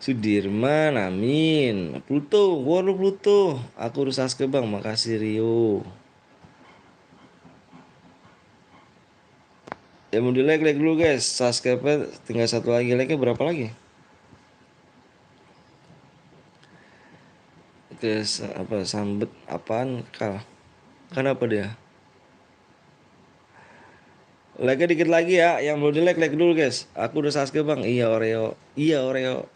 A: Sudirman, amin. Pluto, gua lu Pluto. Aku udah subscribe bang, makasih Rio. Ya mau di like, like dulu guys. Subscribe tinggal satu lagi, like-nya berapa lagi? Guys, sambet apaan kal? Kenapa dia? Like-nya dikit lagi ya, yang belum di like, like dulu guys. Aku udah subscribe bang, iya Oreo. Iya Oreo.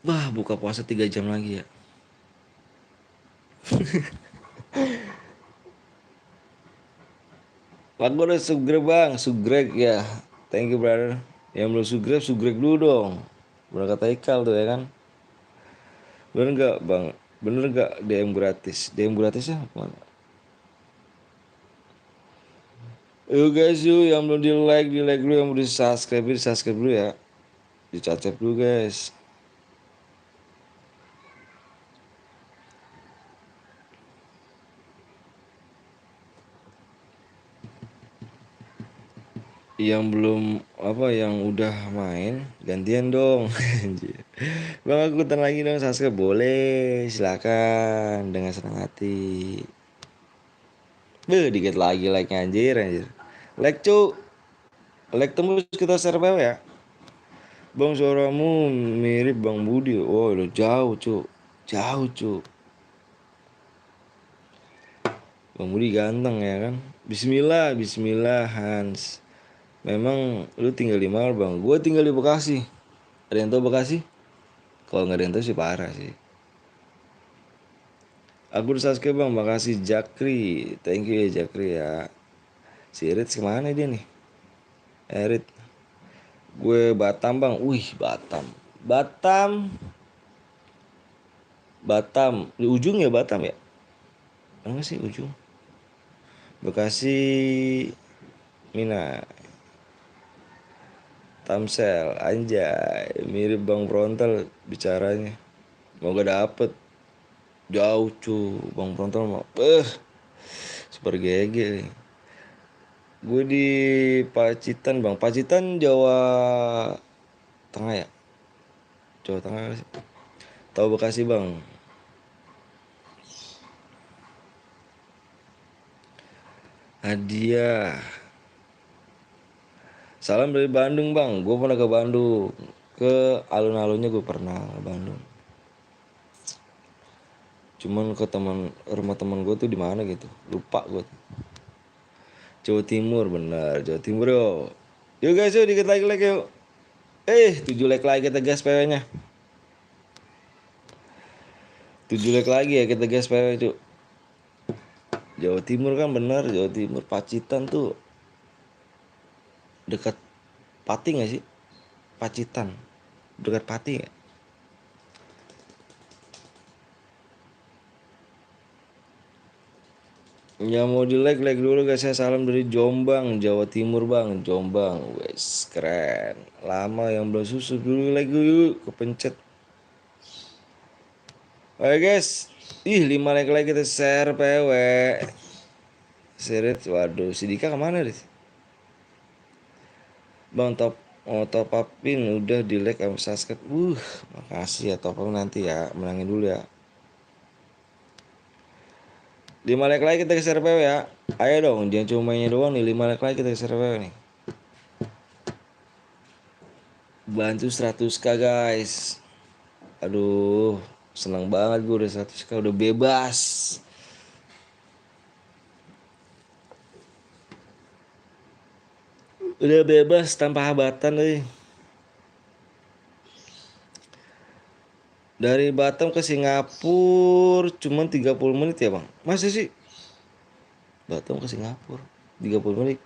A: Bah, buka puasa 3 jam lagi ya. Aku udah subscribe bang, subscribe ya. Thank you brother. Yang belum subscribe, subscribe dulu dong. Bener kata Ikal tuh ya kan. Bener gak bang? Bener gak DM gratis? DM gratisnya mana? Yuk guys yuk, yang belum di like dulu. Yang belum di subscribe dulu ya. Dicacap dulu guys. yang belum apa yang udah main gantian dong. Anjir. Bang aku ikutan lagi dong subscribe boleh silakan dengan senang hati. Dikit lagi like anjir anjir. Like cu, like tembus kita share ya. Bang suaramu mirip Bang Budi. Oh udah jauh cu, jauh cu. Bang Budi ganteng ya kan. Bismillah, Bismillah Hans. Memang lu tinggal di mana bang? Gue tinggal di Bekasi. Ada yang tahu Bekasi? Kalau nggak ada yang tahu sih parah sih. Aku udah subscribe bang, makasih Jakri. Thank you ya Jakri ya. Si Erit kemana dia nih? Erit. Gue Batam bang. Wih Batam. Batam. Batam. Di ujung ya Batam ya? Enggak sih ujung. Bekasi. Mina. Tamsel. Anjay. Mirip Bang Frontal bicaranya. Mau gak dapet. Jauh cu. Bang Frontal mau. Super GG nih. Gue di Pacitan bang. Pacitan Jawa Tengah ya? Jawa Tengah nggak sih? Tahu Bekasi bang. Hadiah. Salam dari Bandung bang. Gue pernah ke Bandung. Ke alun-alunnya gue pernah ke Bandung. Cuman ke rumah teman gue tuh di mana gitu. Lupa gue. Jawa Timur benar. Jawa Timur yo. Yuk guys yuk dikit lagi yuk. 7 like lagi kita gas PW-nya. 7 like lagi ya kita gas PW cu. Jawa Timur kan benar. Jawa Timur Pacitan tuh dekat Pati gak sih? Pacitan dekat Pati gak? Ya mau di like dulu guys ya. Salam dari Jombang Jawa Timur bang. Jombang wes keren. Lama yang belum susu dulu like dulu kepencet. Oke guys. 5 like kita share PW. Seret waduh si Dika kemana deh? Bang top upin udah di like sama subscribe. Makasih ya top up nanti ya. Menangin dulu ya. 5 like lagi kita share PW ya. Ayo dong, jangan cuma mainnya doang nih. 5 like lagi kita share PW nih. Bantu 100k guys. Aduh, senang banget gue udah 100k udah bebas. Udah bebas tanpa hambatan nih. Dari Batam ke Singapura cuman 30 menit ya bang. Masa sih? Batam ke Singapura 30 menit.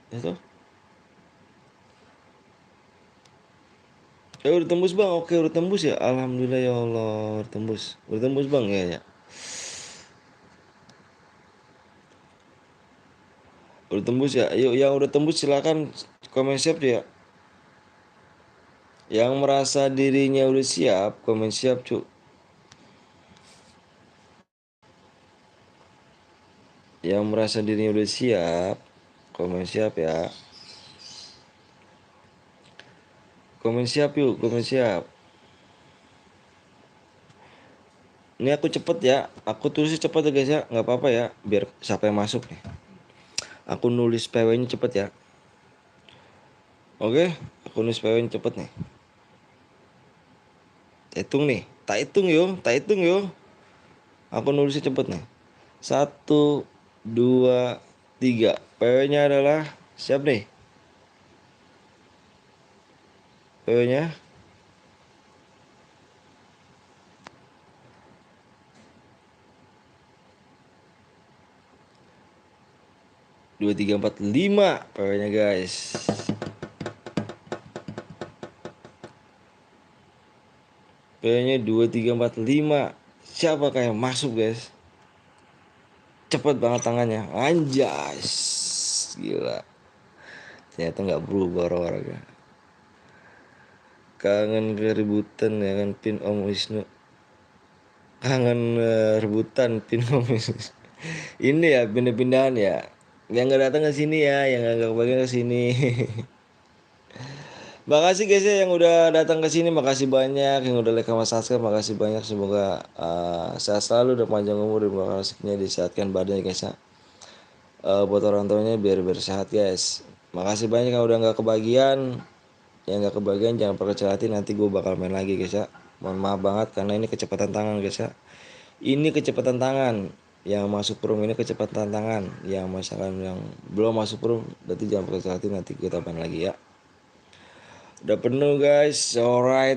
A: Ya toh? Udah tembus bang. Oke udah tembus ya. Alhamdulillah ya Allah. Udah tembus. Udah tembus bang ya ya. Udah tembus ya. Yuk yang udah tembus silakan komen siap ya. Yang merasa dirinya udah siap komen siap cu. Yang merasa dirinya udah siap komen siap ya. Komen siap yuk. Komen siap. Ini aku cepet ya. Aku tulis cepet ya guys ya. Nggak apa-apa ya. Biar siapa yang masuk nih. Aku nulis PW-nya cepet ya. Oke. Aku nulis PW-nya cepet nih. Hitung nih. Tak hitung yuk. Tak hitung yuk. Aku nulisnya cepet nih. 1, 2, 3. PW-nya adalah siap nih. PW-nya 2, 3, 4, 5 PW-nya guys. PW-nya 2, 3, 4, 5. Siapakah yang masuk guys? Cepet banget tangannya. Anjas. Gila. Ternyata gak berubah orang-orangnya. Kangen keributan ya kan pin Om Wisnu. Kangen rebutan pin Om Wisnu. Ini ya pindah-pindahan ya. Yang nggak datang ke sini ya, yang nggak kebagian ke sini. Makasih guys ya yang udah datang ke sini, makasih banyak yang udah like sama subscribe, makasih banyak, semoga sehat selalu dan panjang umur dan bakal rezekinya disehatkan badannya guys ya. Buat orang tuanya biar sehat guys. Makasih banyak yang udah nggak kebagian, yang nggak kebagian jangan perkecil hati, nanti gue bakal main lagi guys ya. Mohon maaf banget karena ini kecepatan tangan guys ya. Ini kecepatan tangan, yang masuk room ini kecepatan tangan, yang misalkan yang belum masuk room berarti jangan perkecil hati, nanti kita main lagi ya. Udah penuh guys, alright.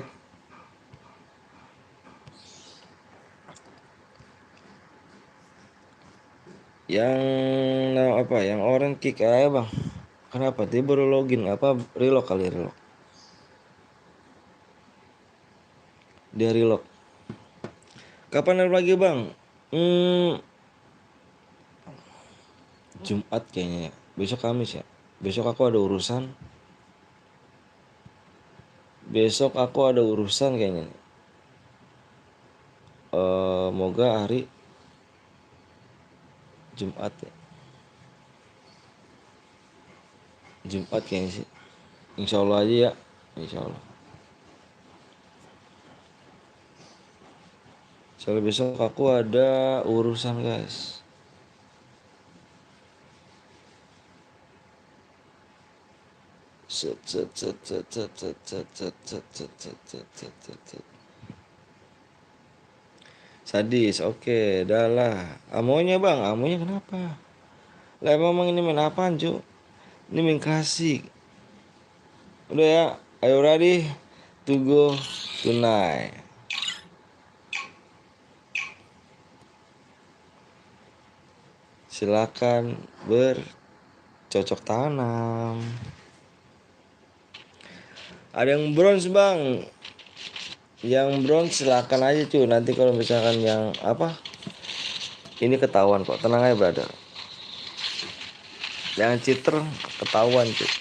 A: Yang apa? Yang orang kick aja bang. Kenapa? Dia baru login apa? Relock kali relock. Dia relock. Kapan lagi bang? Jumat kayaknya ya. Besok Kamis ya. Besok aku ada urusan. Besok aku ada urusan kayaknya. Moga hari Jumat ya. Jumat kayaknya sih. Insya Allah aja ya. Insya Allah. Soalnya besok aku ada urusan guys. Set, set, set, set, set, set, set, set, set, set, set, set, set, set, set. Sadis, oke, dah lah. Amonya bang, amonya kenapa? Lah emang ini main apaan cu? Ini main klasik. Udah ya, ayo ready to go tonight. Silakan bercocok tanam. Ada yang bronze bang. Yang bronze silakan aja cuy. Nanti kalau misalkan yang apa? Ini ketahuan kok. Tenang aja brother. Yang cheater ketahuan cuy.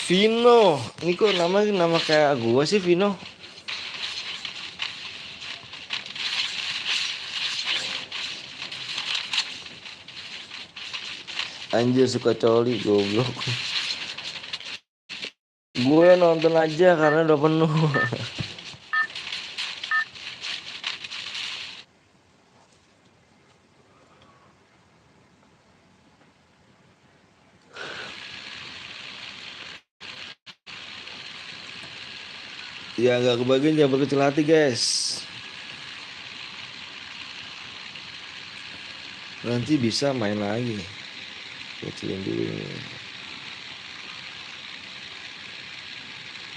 A: Vino. Ini kok nama kayak gua sih Vino. Anjir suka coli goblok. Gue nonton aja karena udah penuh. Ya nggak kebagian jangan berkecil hati guys. Nanti bisa main lagi. Kecilin dulu nih.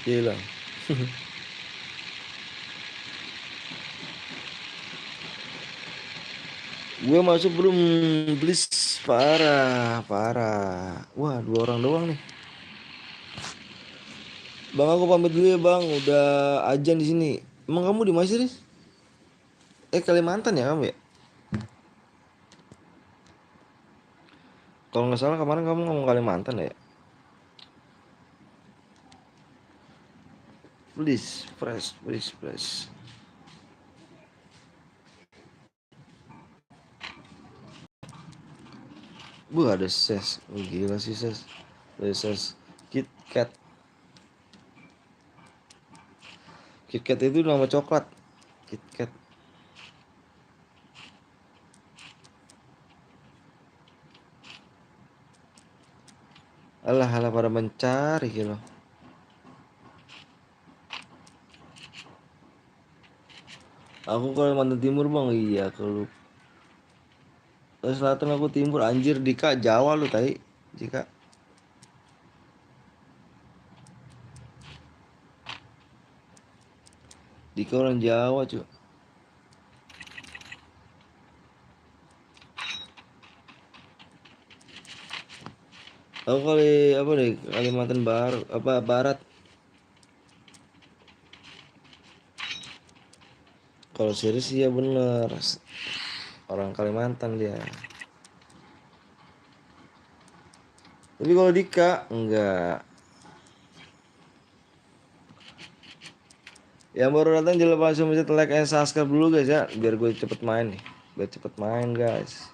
A: Hilang. Gue masuk belum, please, parah, parah. Wah, 2 orang doang nih. Bang aku pamit dulu ya bang, udah ajan di sini. Emang kamu di mana sih? Riz? Kalimantan ya kamu ya? Kalau nggak salah kemarin kamu ngomong Kalimantan ya? Please, fresh, please, please. Bu ada ses, oh, gila sih ses. Ada ses KitKat. KitKat itu nama coklat. KitKat. Alah alah pada mencari gitu. Aku Kalimantan Timur bang, iya kalau selatan aku timur anjir. Dika Jawa lu tadi Dika. Dika orang Jawa cuy. Aku kali apa deh Kalimantan Barat apa Barat. Kalau serius iya bener, orang Kalimantan dia. Tapi kalau Dika enggak. Yang baru datang jangan lupa langsung pencet like and subscribe dulu guys ya, biar gue cepet main nih. biar cepet main guys.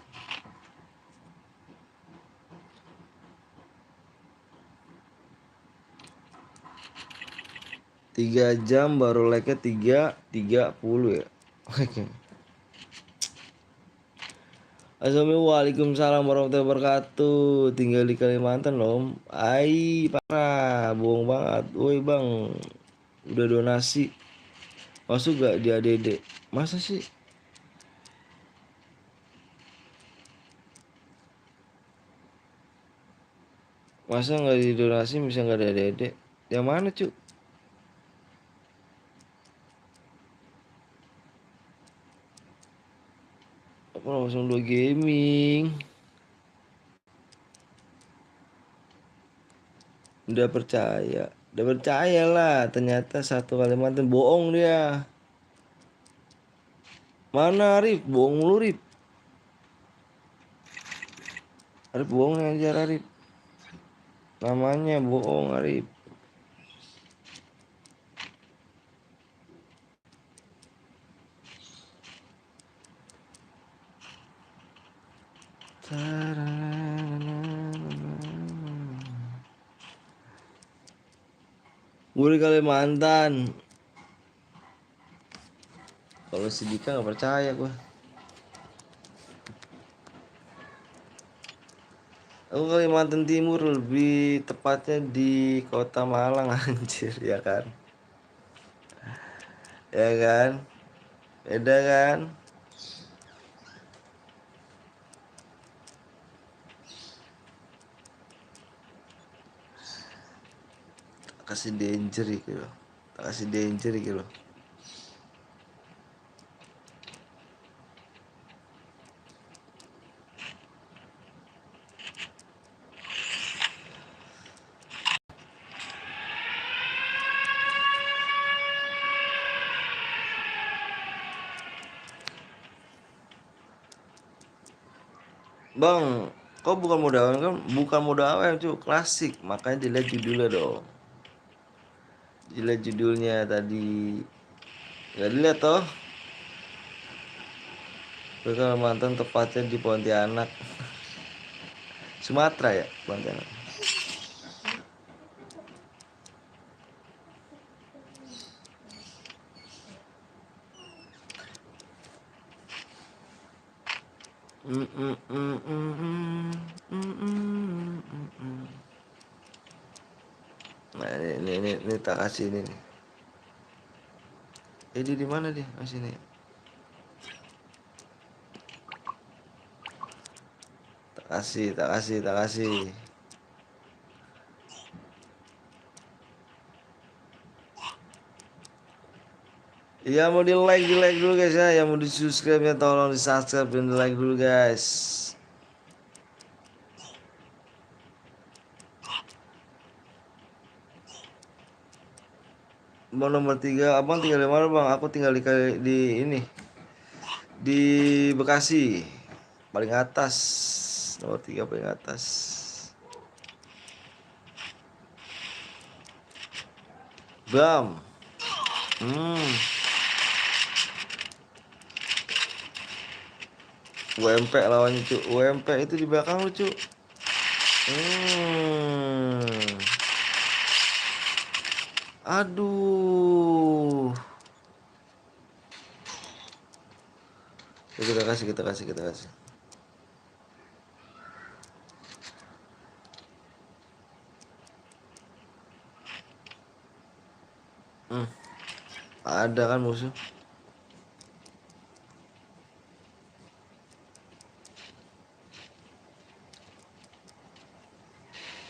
A: 3 jam baru like-nya 3.30 ya. Oke. Assalamualaikum, waalaikumsalam warahmatullahi wabarakatuh. Tinggal di Kalimantan loh. Ai parah, bohong banget. Woi bang, udah donasi masuk gak di ADD? Masa sih? Masa nggak didonasi bisa nggak ada ADD? Yang mana cu? Apa 02 gaming? Udah percaya lah. Ternyata satu Kalimantan bohong dia. Mana Arif? Bohong lu Arif. Arif bohong aja Arif. Namanya bohong Arif. Gue di Kalimantan. Kalau si Dika nggak percaya gue. Aku Kalimantan Timur, lebih tepatnya di Kota Malang anjir ya kan. Ya kan? Beda kan? Tak kasih danger gitu loh. Tak kasih danger gitu loh. Bang, kok bukan modal awal kan? Bukan modal awal cuy, klasik. Makanya dilihat judulnya dong. Dilihat judulnya tadi. Gak dilihat toh? Gue Kalimantan tepatnya di Pontianak. Sumatera ya, Pontianak. Nah ini tak kasih ini nih. Dia di mana dia? Masih nih. Tak kasih. Ya mau di like dulu guys ya. Yang mau di subscribe ya tolong di subscribe dan di like dulu guys. Bang nomor 3, abang tinggal di mana bang? Aku tinggal di ini, di Bekasi, paling atas, nomor 3 paling atas. Bam, UMP lawannya cu, UMP itu di belakang lu cu. Aduh. Ya, kita kasih. Ada kan musuh.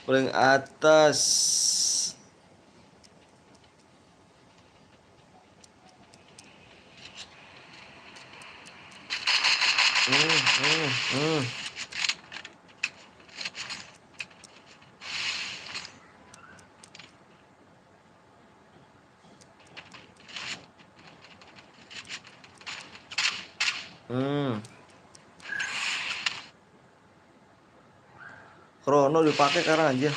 A: Paling atas. Krono dipakai sekarang aja.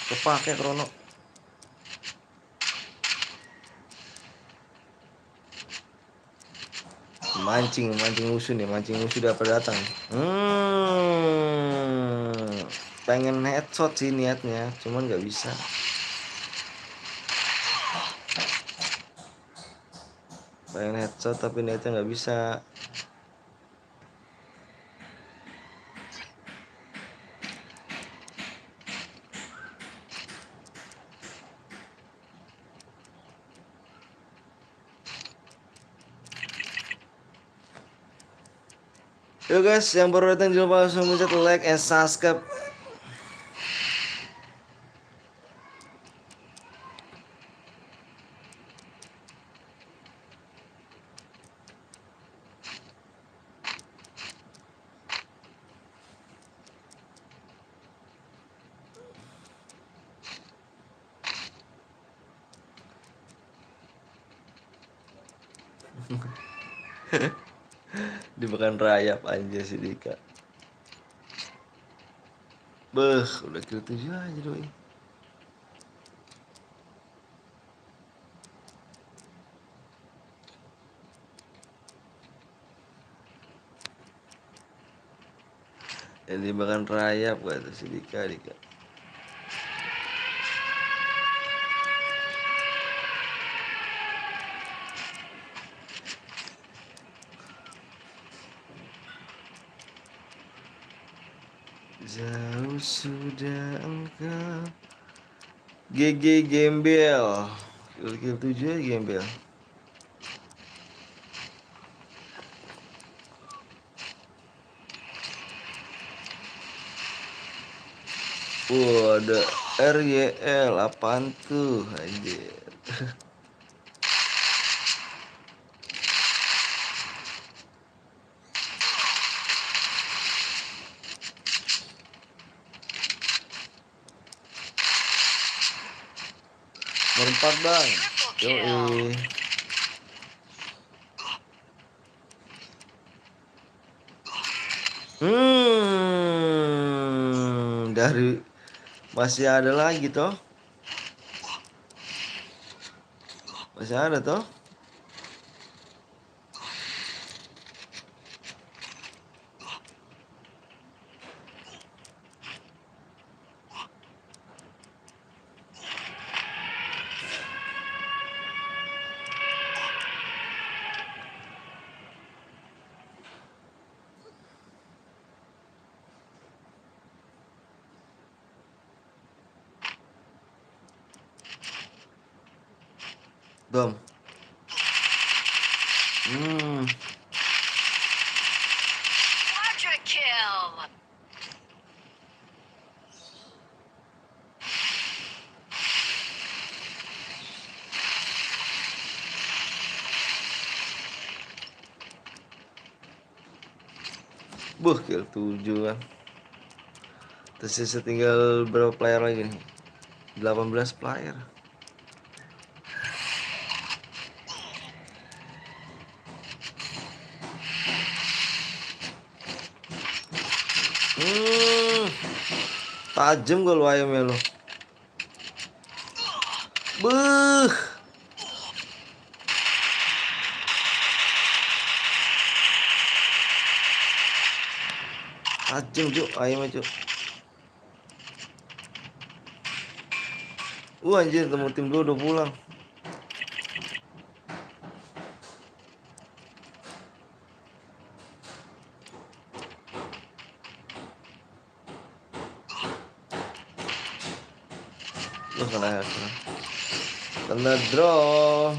A: Kepake Krono. mancing musuh nih, mancing musuh udah pada datang. Pengen headshot sih niatnya, cuman nggak bisa. Pengen headshot tapi niatnya nggak bisa. Yo guys, yang baru datang jangan lupa langsung pencet like and subscribe. Dimakan rayap aja si Dika. Beh, udah kill 7 aja doi. Yang dimakan rayap kata si Dika. Jauh sudah engkau. GG Gembel. Kill 7 ya Gembel. Ada RYL, apaan tuh anjir. Merempat bang. Yoi. Dari masih ada lagi toh. Masih ada toh. Dom.
D: Quadra kill.
A: Kill 7 kan. Tersisa tinggal berapa player lagi nih? 18 player. Tajem gak lu ayamnya lu. Tajem cuk ayamnya cuk. Anjir temu tim gue udah pulang. Kena draw.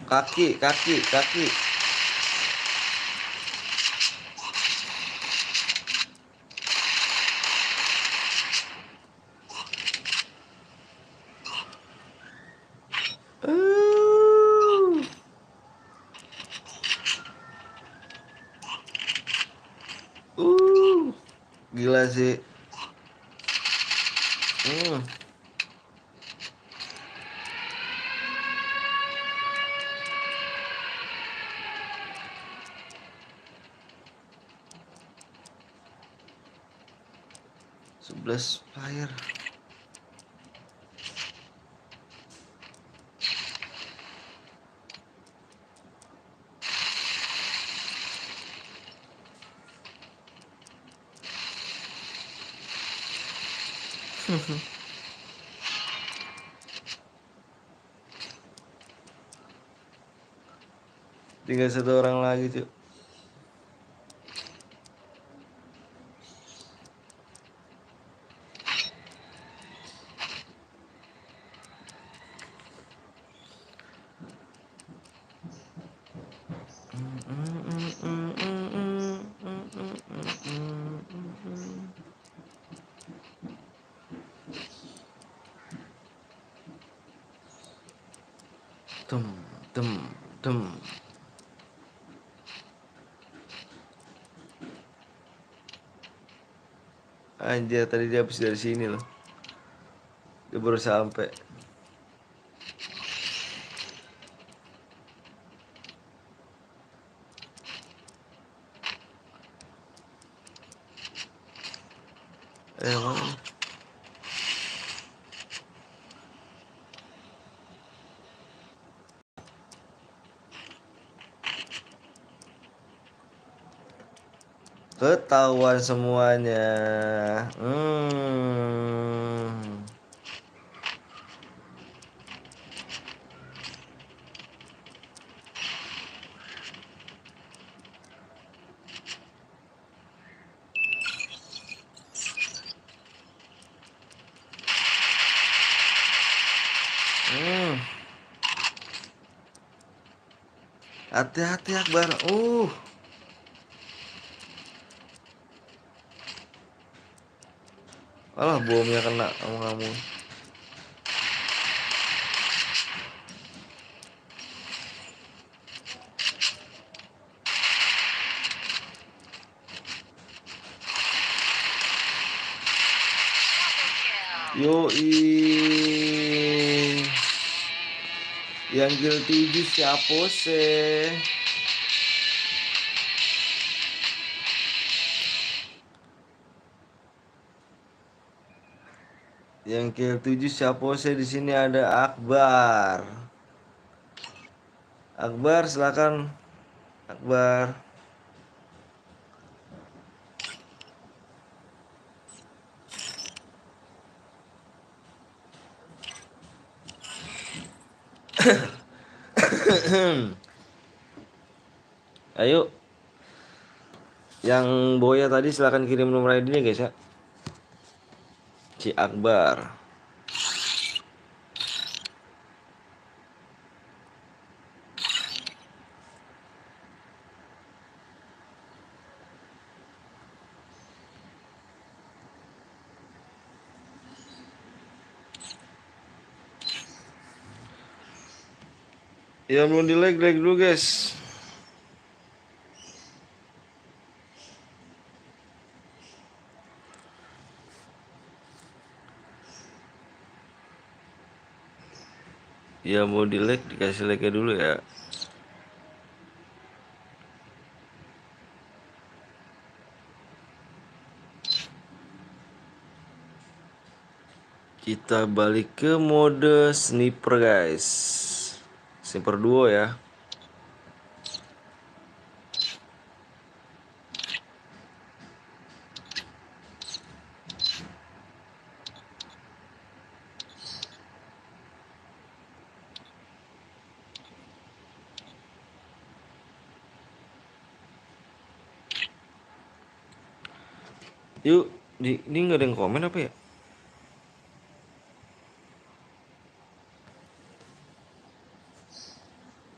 A: Kaki. Gila sih. 11 player. Tinggal satu orang lagi, Cuk. Tem, tem, tem. Anjir, tadi dia habis dari sini loh. Dia baru sampai. Mana nih? Ketahuan semuanya. Hmm. Hmm. Hati-hati Akbar. Alah, bomnya kena sama kamu.
D: Double kill.
A: Yoi. Yang kill 7 siapa sih? Yang kill 7 siapa sih? Di sini ada Akbar. Akbar, silakan. Akbar. Ayo. Yang Boya tadi silakan kirim nomor ID-nya guys ya. Si Akbar. Ya belum di like dulu guys. Ya mau di like dikasih like dulu ya. Kita balik ke mode sniper guys. Sniper duo ya. Yuk, ini nggak ada yang komen apa ya?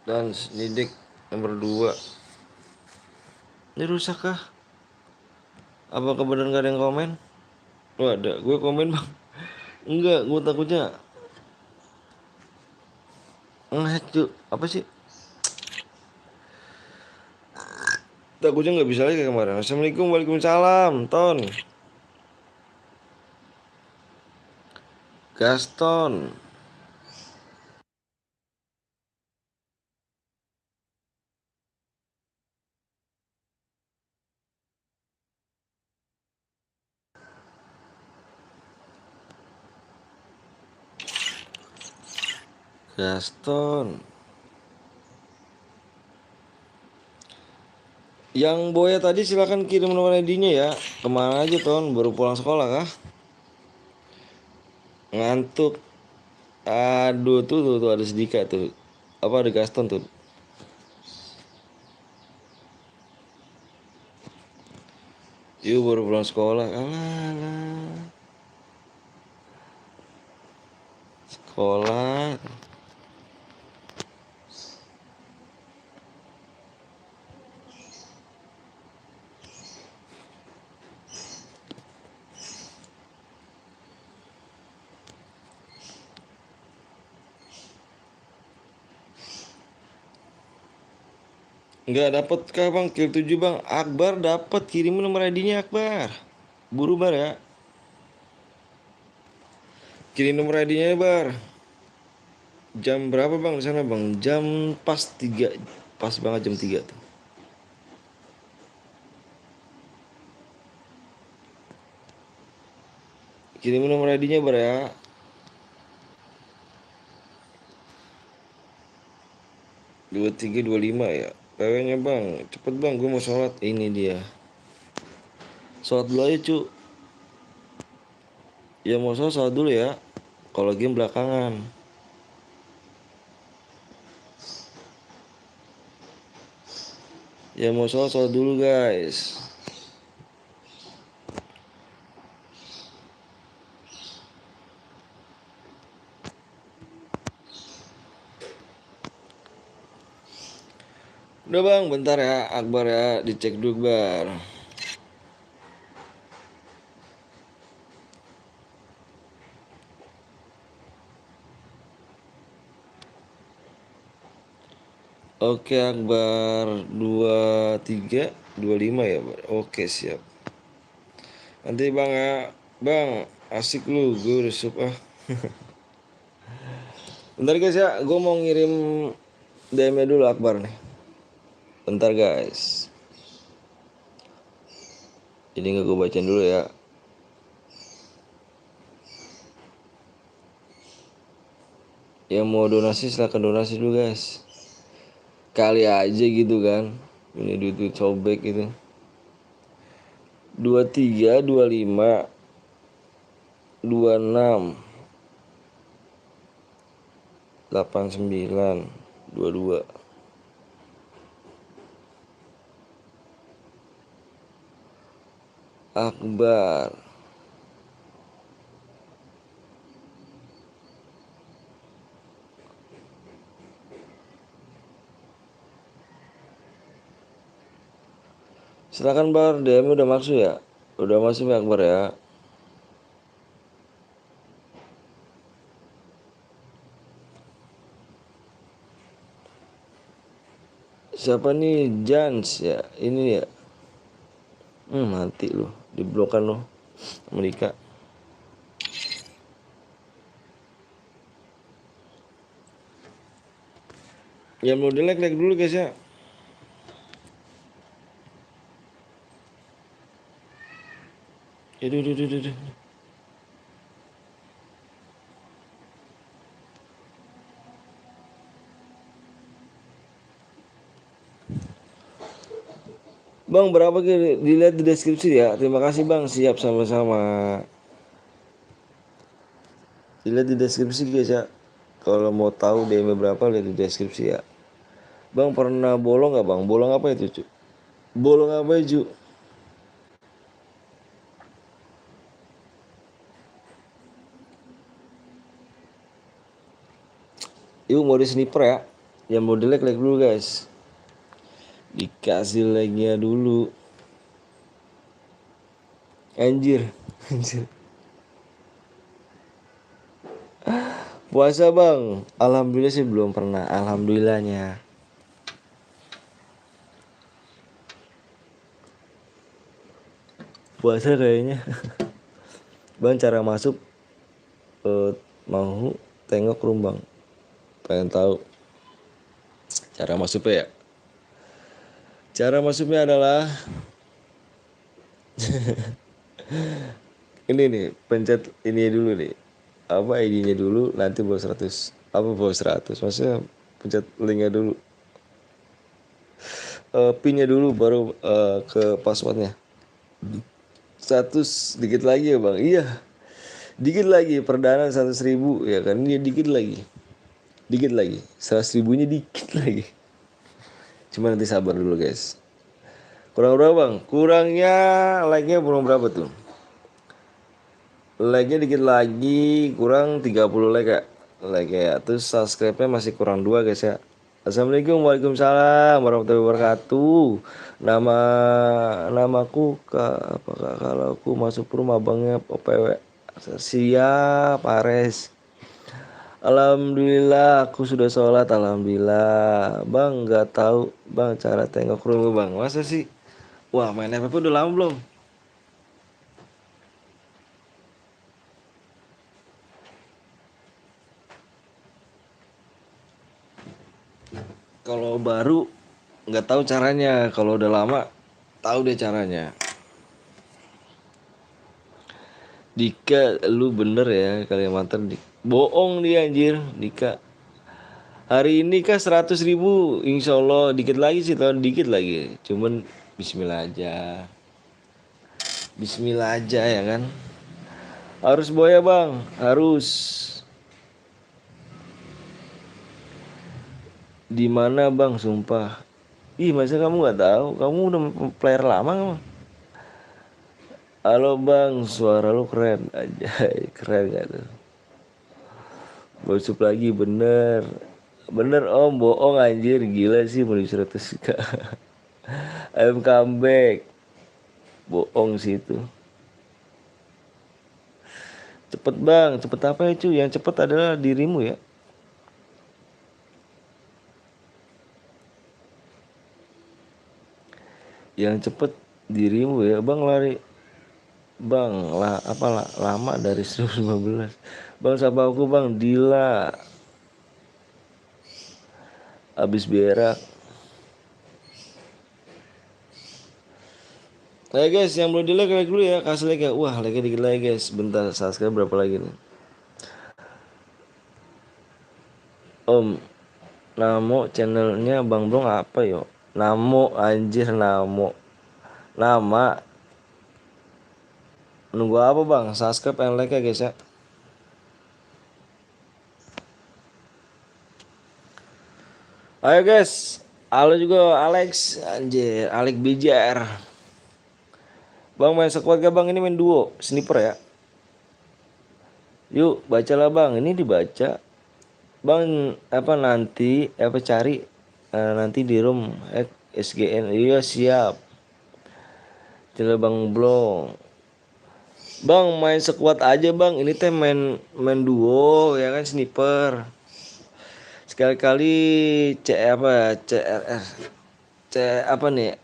A: Dan Nidik nomor 2. Ini rusak kah? Apakah benar nggak ada yang komen? Oh ada, gue komen bang. Enggak, gue takutnya ngehack tuh. Apa sih? Takutnya nggak bisa lagi kayak kemarin. Assalamualaikum, waalaikumsalam, Ton. Gaston. Gaston. Yang Boya tadi silakan kirim nomor ID-nya ya. Kemana aja Ton? Baru pulang sekolah kah? Ngantuk. Aduh tuh ada sedikit tuh. Apa ada Gaston tuh? Yuk baru pulang sekolah. Alah. Sekolah. Nggak dapet kah bang? Kill 7 bang. Akbar dapat, kirim nomor ID-nya Akbar. Buru bar ya. Kirim nomor ID-nya bar. Jam berapa bang di sana bang? Jam pas 3. Pas banget jam 3 tuh. Kirim nomor ID-nya bar ya. Dua tiga dua lima ya. PW-nya bang. Cepet bang, gue mau sholat. Ini dia. Sholat dulu aja cu. Ya mau sholat dulu ya. Kalau game belakangan. Ya mau sholat dulu guys. Udah bang, bentar ya Akbar ya, dicek dulu Akbar. Oke Akbar 2325 ya Bar. Oke siap. Nanti bang ya. Bang asik lu, gue udah sup ah. Bentar guys ya, gue mau ngirim DM-nya dulu Akbar nih. Bentar guys. Ini nggak gue bacain dulu ya. Yang mau donasi silahkan donasi dulu guys. Kali aja gitu kan. Ini duit sobek gitu. 23 25 26 89 22. Akbar. Silakan Bar, DM udah masuk ya? Udah masuk ya Akbar ya? Siapa nih? Jans ya? Ini ya? Mati lu, diblokan lu Amerika. Ya mau like dulu guys ya. Aduh. Bang berapa kali dilihat di deskripsi ya. Terima kasih bang, siap sama-sama. Dilihat di deskripsi guys ya. Kalau mau tahu DM berapa lihat di deskripsi ya. Bang pernah bolong nggak bang? Bolong apa itu cu? Bolong apa itu? Yuk mode sniper ya. Yang mau like dulu guys. Dikasih like-nya dulu. Anjir. Puasa bang. Alhamdulillah sih belum pernah. Alhamdulillahnya. Puasa kayaknya. Bang cara masuk mau tengok room bang. Pengen tahu cara masuknya ya. Cara masuknya adalah ini nih, pencet ini dulu nih. Apa ID-nya dulu nanti baru 100. Apa bawah 100? Maksudnya pencet linknya dulu. Pinnya dulu baru ke passwordnya. 100 dikit lagi ya bang. Iya, dikit lagi perdana 100.000 ya kan. Ini dikit lagi. Dikit lagi. 100.000-nya dikit lagi. Cuma nanti sabar dulu guys. Kurang berapa bang? Kurangnya like-nya kurang berapa tuh? Like-nya dikit lagi, kurang 30 like ya. Like ya. Terus subscribe-nya masih kurang 2 guys ya. Assalamualaikum, waalaikumsalam warahmatullahi wabarakatuh. Namaku apakah kalau aku masuk rumah abangnya OPW. Siap, Ares. Alhamdulillah aku sudah sholat, alhamdulillah. Bang nggak tahu bang cara tengok rumah bang. Masa sih? Wah, main FF udah lama belum? Kalau baru nggak tahu caranya, kalau udah lama tahu deh caranya. Dika, lu bener ya Kalimantan. Bohong dia anjir, Dika. Hari ini kah 100.000, insya Allah dikit lagi sih, tahun dikit lagi. Cuman Bismillah aja, Bismillah aja ya kan. Harus boya bang, harus. Di mana bang, sumpah. Ih masa kamu nggak tahu? Kamu udah player lama kamu. Halo bang, suara lu keren aja, keren gak tuh? Bosuk lagi bener. Bener om, bohong anjir, gila sih mau 100k. I'm comeback. Bohong sih itu. Cepet bang, cepet apa ya cuy? Yang cepet adalah dirimu ya. Yang cepet dirimu ya bang, lari. Bang lah apa lah, lama dari 115. Bang sapa aku bang, Dila. Abis berak. Nah guys, yang belum di like dulu ya, kasih like ya. Wah, like dikit lagi guys. Bentar, subscribe berapa lagi nih? Om, Namo channelnya Bang Blong apa yo? Namo anjir, Namo. Nama. Nunggu apa bang? Subscribe and like ya guys ya. Ayo guys. Halo juga Alex. Anjir, Alex Bijar. Bang main squad gak bang? Ini main duo, sniper ya. Yuk bacalah bang. Ini dibaca. Bang apa nanti apa cari nanti di room SGN. Iya siap. Channel Bang Blong. Bang main sekuat aja bang. Ini teh main duo ya kan, sniper. Sekali-kali CRR. C apa nih?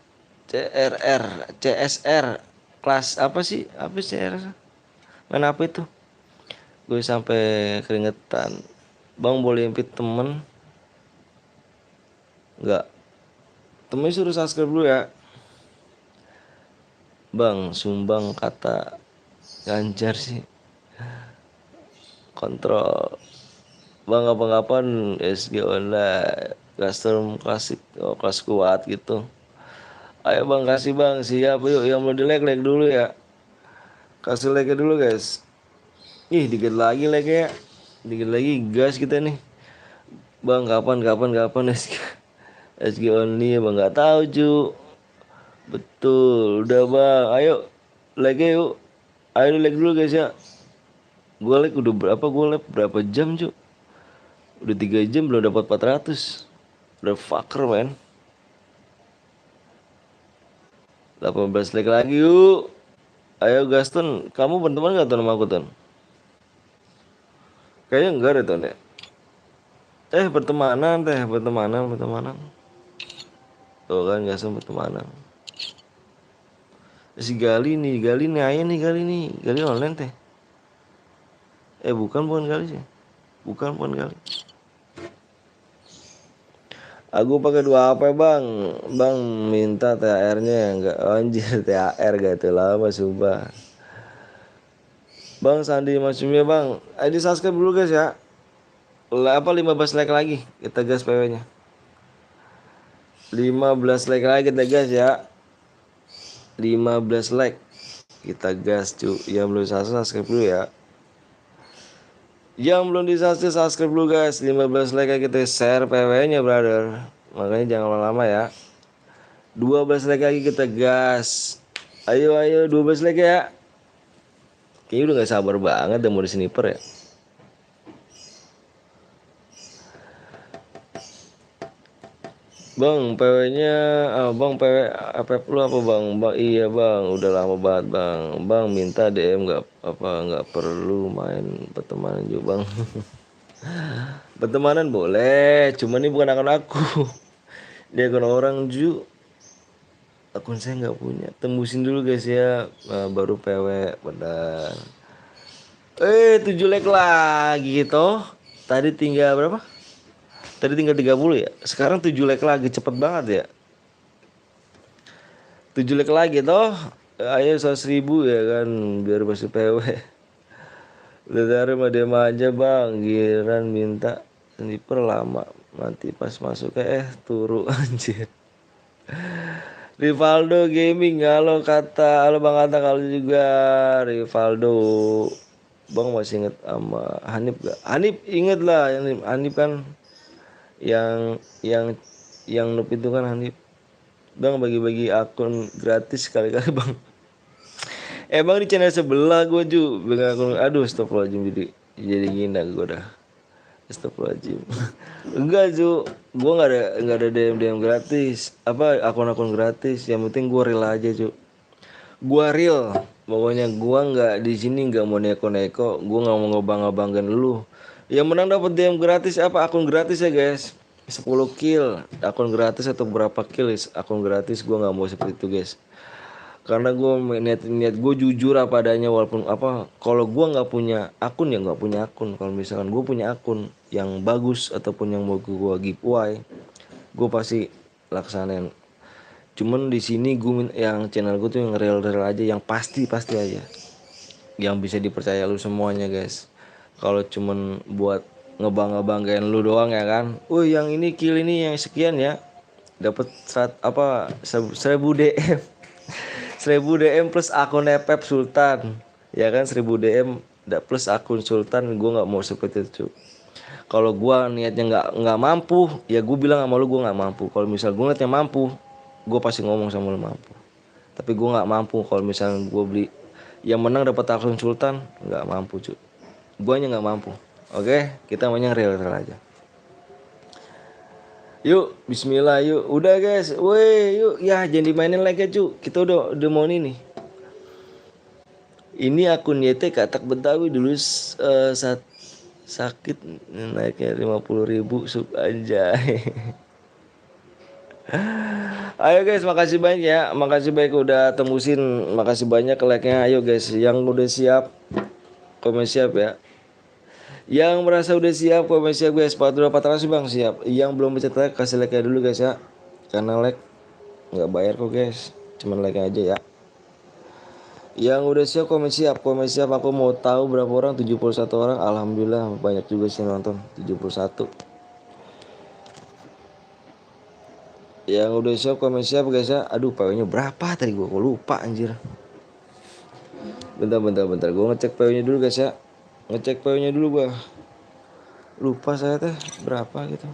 A: CRR, CSR. Kelas apa sih? Apa CRR? Main apa itu? Gue sampai keringetan. Bang boleh invite temen? Enggak. Temen suruh subscribe dulu ya. Bang sumbang kata Ganjar sih. Kontrol. Bang apa-apaan SG online custom klasik, oh, kelas kuat gitu. Ayo bang kasih bang, siap yuk. Yang mau di like dulu ya. Kasih like dulu guys. Ih dikit lagi like ya. Dikit lagi gas kita nih. Bang kapan SG SG only ya bang, nggak tahu cu. Betul udah bang, ayo like yuk. Ayo like dulu guys ya. Gue like udah berapa, gue like berapa jam cu. Udah 3 jam belum dapat 400. Udah fucker man. 18 like lagi yuk. Ayo Gaston, kamu berteman gak tuh sama aku Ton? Kayaknya enggak deh Ton ya. Pertemanan pertemanan. Tuh kan Gaston pertemanan. Si Gali nih ayo nih Gali online teh. Bukan Gali sih. Bukan Gali. Aku pakai 2 apa bang? Bang minta THR-nya enggak, anjir THR gak tuh lama sumpah. Bang Sandi Masumnya bang, di subscribe dulu guys ya. Apa 15 like lagi kita gas PW-nya. 15 like lagi kita gas ya. 15 like kita gas cu. Yang belum subscribe dulu ya. Yang belum subscribe dulu guys. 15 like aja kita share PW-nya brother. Makanya jangan lama-lama ya. 12 like lagi kita gas. Ayo 12 like ya. Kayaknya udah gak sabar banget udah mau di sniper ya. Bang, PW-nya, bang PW FF lu apa bang? Bang iya bang, udah lama banget bang. Bang minta DM nggak perlu main pertemanan juga bang. Pertemanan boleh, cuman ini bukan akun aku. Dia akun orang ju. Akun saya nggak punya. Tembusin dulu guys ya, baru PW benar. 7 like lagi gitu. Tadi tinggal berapa? Tadi tinggal 30 ya. Sekarang 7 like lagi, cepet banget ya. 7 like lagi toh. Ayo 100.000 ya kan biar masih PW. Udah dari mah dia aja bang. Giran minta sniper lama. Nanti pas masuk turu anjir. Rivaldo Gaming, halo bang kata kalau juga Rivaldo. Bang masih inget sama Hanif gak? Hanif inget lah, Hanif kan yang noob itu kan Hanif. Bang bagi-bagi akun gratis kali-kali bang. Emang di channel sebelah gue ju bagi akun, aduh astagfirullahaladzim jadi ngina gue dah. Astagfirullahaladzim. Enggak ju, gue nggak ada DM gratis, apa akun-akun gratis. Yang penting gue real aja ju. Gue real, pokoknya gue nggak di sini nggak mau neko-neko, gue nggak mau ngebanggain lu. Yang menang dapat DM gratis apa akun gratis ya guys. 10 kill akun gratis atau berapa kill akun gratis, gue nggak mau seperti itu guys. Karena gue niat gue jujur apa adanya, walaupun apa kalau gue nggak punya akun ya nggak punya akun. Kalau misalkan gue punya akun yang bagus ataupun yang mau gue giveaway, gue pasti laksanain. Cuman di sini gue yang channel gue tuh yang real aja, yang pasti aja, yang bisa dipercaya lu semuanya guys. Kalau cuman buat ngebanggain lu doang ya kan, yang ini kill ini yang sekian ya, dapat 1000 DM. 1000 DM plus akun Pep Sultan ya kan, 1000 DM plus akun Sultan. Gue nggak mau seperti itu. Kalau gue niatnya nggak mampu ya gue bilang sama lu gue nggak mampu. Kalau misal gue niatnya mampu, gue pasti ngomong sama lu mampu. Tapi gue nggak mampu kalau misalnya gue beli yang menang dapat akun Sultan, nggak mampu cuy. Gue hanya nggak mampu. Oke, kita maunya real aja. Yuk, bismillah yuk. Udah guys, yuk ya jangan dimainin lagi cu. Kita udah mau ini nih. Ini akun YT Katak Betawi dulu sakit naiknya 50.000 sub anjay. Ayo guys, makasih banyak ya. Makasih banyak udah tembusin. Makasih banyak like-nya. Ayo guys, yang udah siap komen siap ya. Yang merasa udah siap komen siap guys. 4800 bang siap. Yang belum pencet like kasih like dulu guys ya. Karena like nggak bayar kok guys, cuman like aja ya. Yang udah siap komen siap. Aku mau tahu berapa orang. 71 orang. Alhamdulillah banyak juga sih nonton. 71. Yang udah siap komen siap guys ya. Aduh PW-nya berapa tadi gua lupa anjir. Bentar gua ngecek PW-nya dulu guys ya. Ngecek PW-nya dulu gua. Lupa saya teh berapa gitu.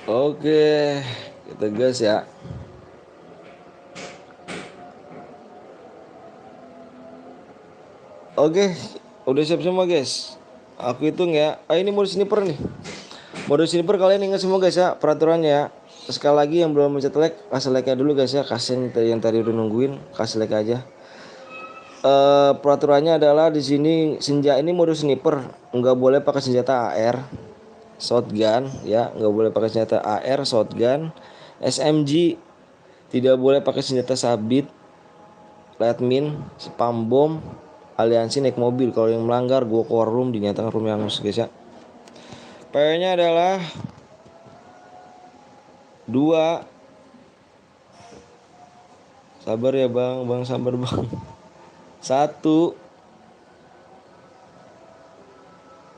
A: Oke, kita gas ya. Oke, udah siap semua guys. Aku hitung ya. Ini mode sniper nih. Mode sniper kalian ingat semua guys ya peraturannya ya. Sekali lagi yang belum mencet like, kasih like dulu guys ya. Kasih yang tadi udah nungguin, kasih like aja. Peraturannya adalah di sini senjata ini mode sniper, nggak boleh pakai senjata AR, shotgun ya, nggak boleh pakai senjata AR, shotgun. SMG tidak boleh pakai senjata sabit, Redmin, spam bom, aliansi naik mobil. Kalau yang melanggar gua keluar room, dinyatakan room yang hangus guys ya. PW-nya adalah 2. Sabar ya bang sabar bang. 1,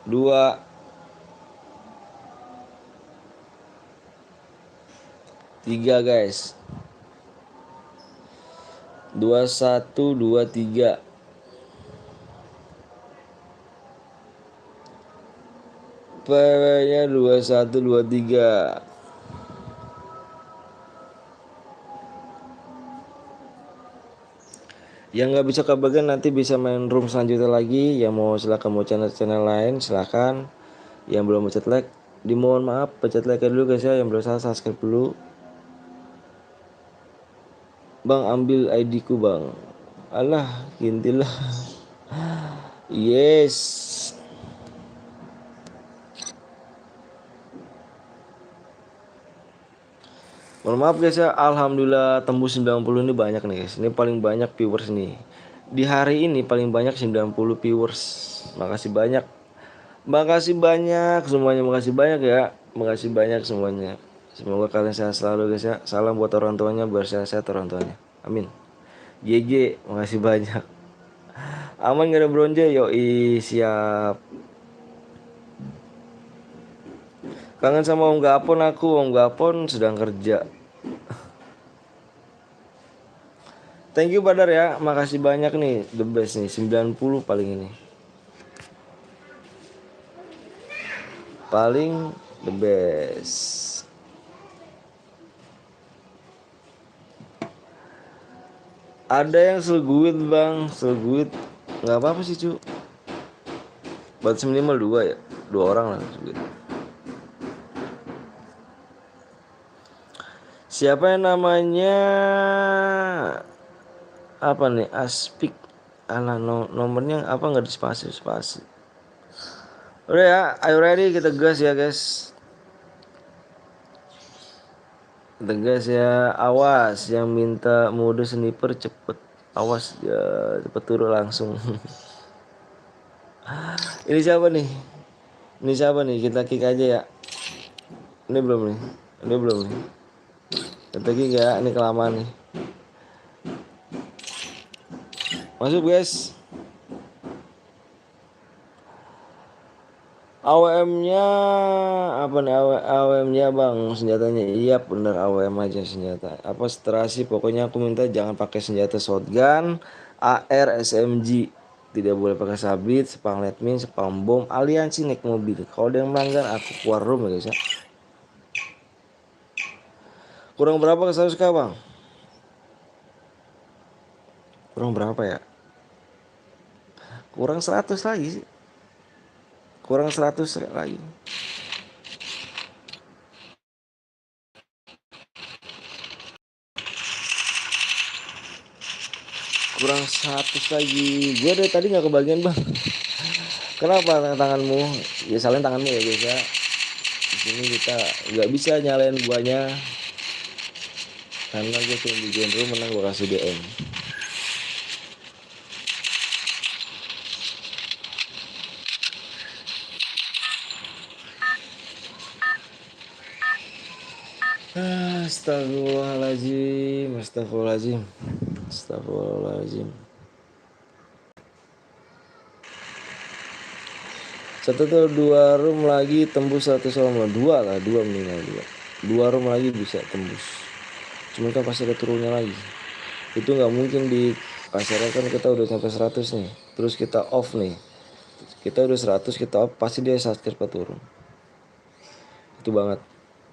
A: 2, 3 guys. 21, 23. PW-nya 21, 23. Yang nggak bisa kebagian nanti bisa main room selanjutnya lagi. Yang mau silakan, mau channel lain silakan. Yang belum pencet like, dimohon maaf pencet like dulu guys ya. Yang belum subscribe dulu. Bang ambil ID ku bang. Alah kintilah. Yes. Mohon maaf guys ya, alhamdulillah tembus 90 ini banyak nih guys. Ini paling banyak viewers nih. Di hari ini paling banyak 90 viewers. Makasih banyak. Makasih banyak semuanya, makasih banyak ya. Makasih banyak semuanya. Semoga kalian sehat selalu guys ya. Salam buat orang tuanya, biar sehat orang tuanya. Amin. GG, makasih banyak. Aman gak ada bronze? Yoi, siap. Kangen sama Om Gapon aku. Om Gapon sedang kerja. Thank you Badar ya. Makasih banyak nih. The best nih. 90 paling ini. Paling the best. Ada yang seguit bang. Seguit nggak apa-apa sih cu. Batas minimal 2 ya. 2 orang lah seguit. Siapa yang namanya apa nih? Aspik. Alah nomornya apa nggak di spasi. Udah ya, ayo ready kita gas ya guys. Kita gas ya. Awas yang minta mode sniper cepet. Awas ya cepet turun langsung. Ini siapa nih? Ini siapa nih? Kita kick aja ya. Ini belum nih. Kita kick ya. Ini kelamaan nih. Masuk guys. AWM-nya apa nih? AWM-nya bang senjatanya. Iya bener AWM aja senjata. Apa strasi? Pokoknya aku minta jangan pakai senjata shotgun, AR, SMG. Tidak boleh pakai sabit, spam letmin, spam bom, aliansi naik mobil. Kalau ada yang melanggar aku keluar room ya guys ya. Kurang berapa ke 100k bang? Kurang berapa ya? Kurang 100 lagi sih. Kurang 100 lagi. Kurang 100 lagi. Gue dari tadi nggak kebagian bang. Kenapa tanganmu? Ya salin tanganmu ya guys ya. Di sini kita nggak bisa nyalain guanya karena gue cuma di genre menang gue kasih DM. Astagfirullahaladzim. Satu atau 2 room lagi tembus 100 orang. 2 lah, 2 minimal 2 room lagi bisa tembus. Cuma kan pasti ada turunnya lagi. Itu nggak mungkin di kasarnya kan kita udah sampai 100 nih. Terus kita off nih. Kita udah 100 kita off pasti dia subscribe turun. Itu banget.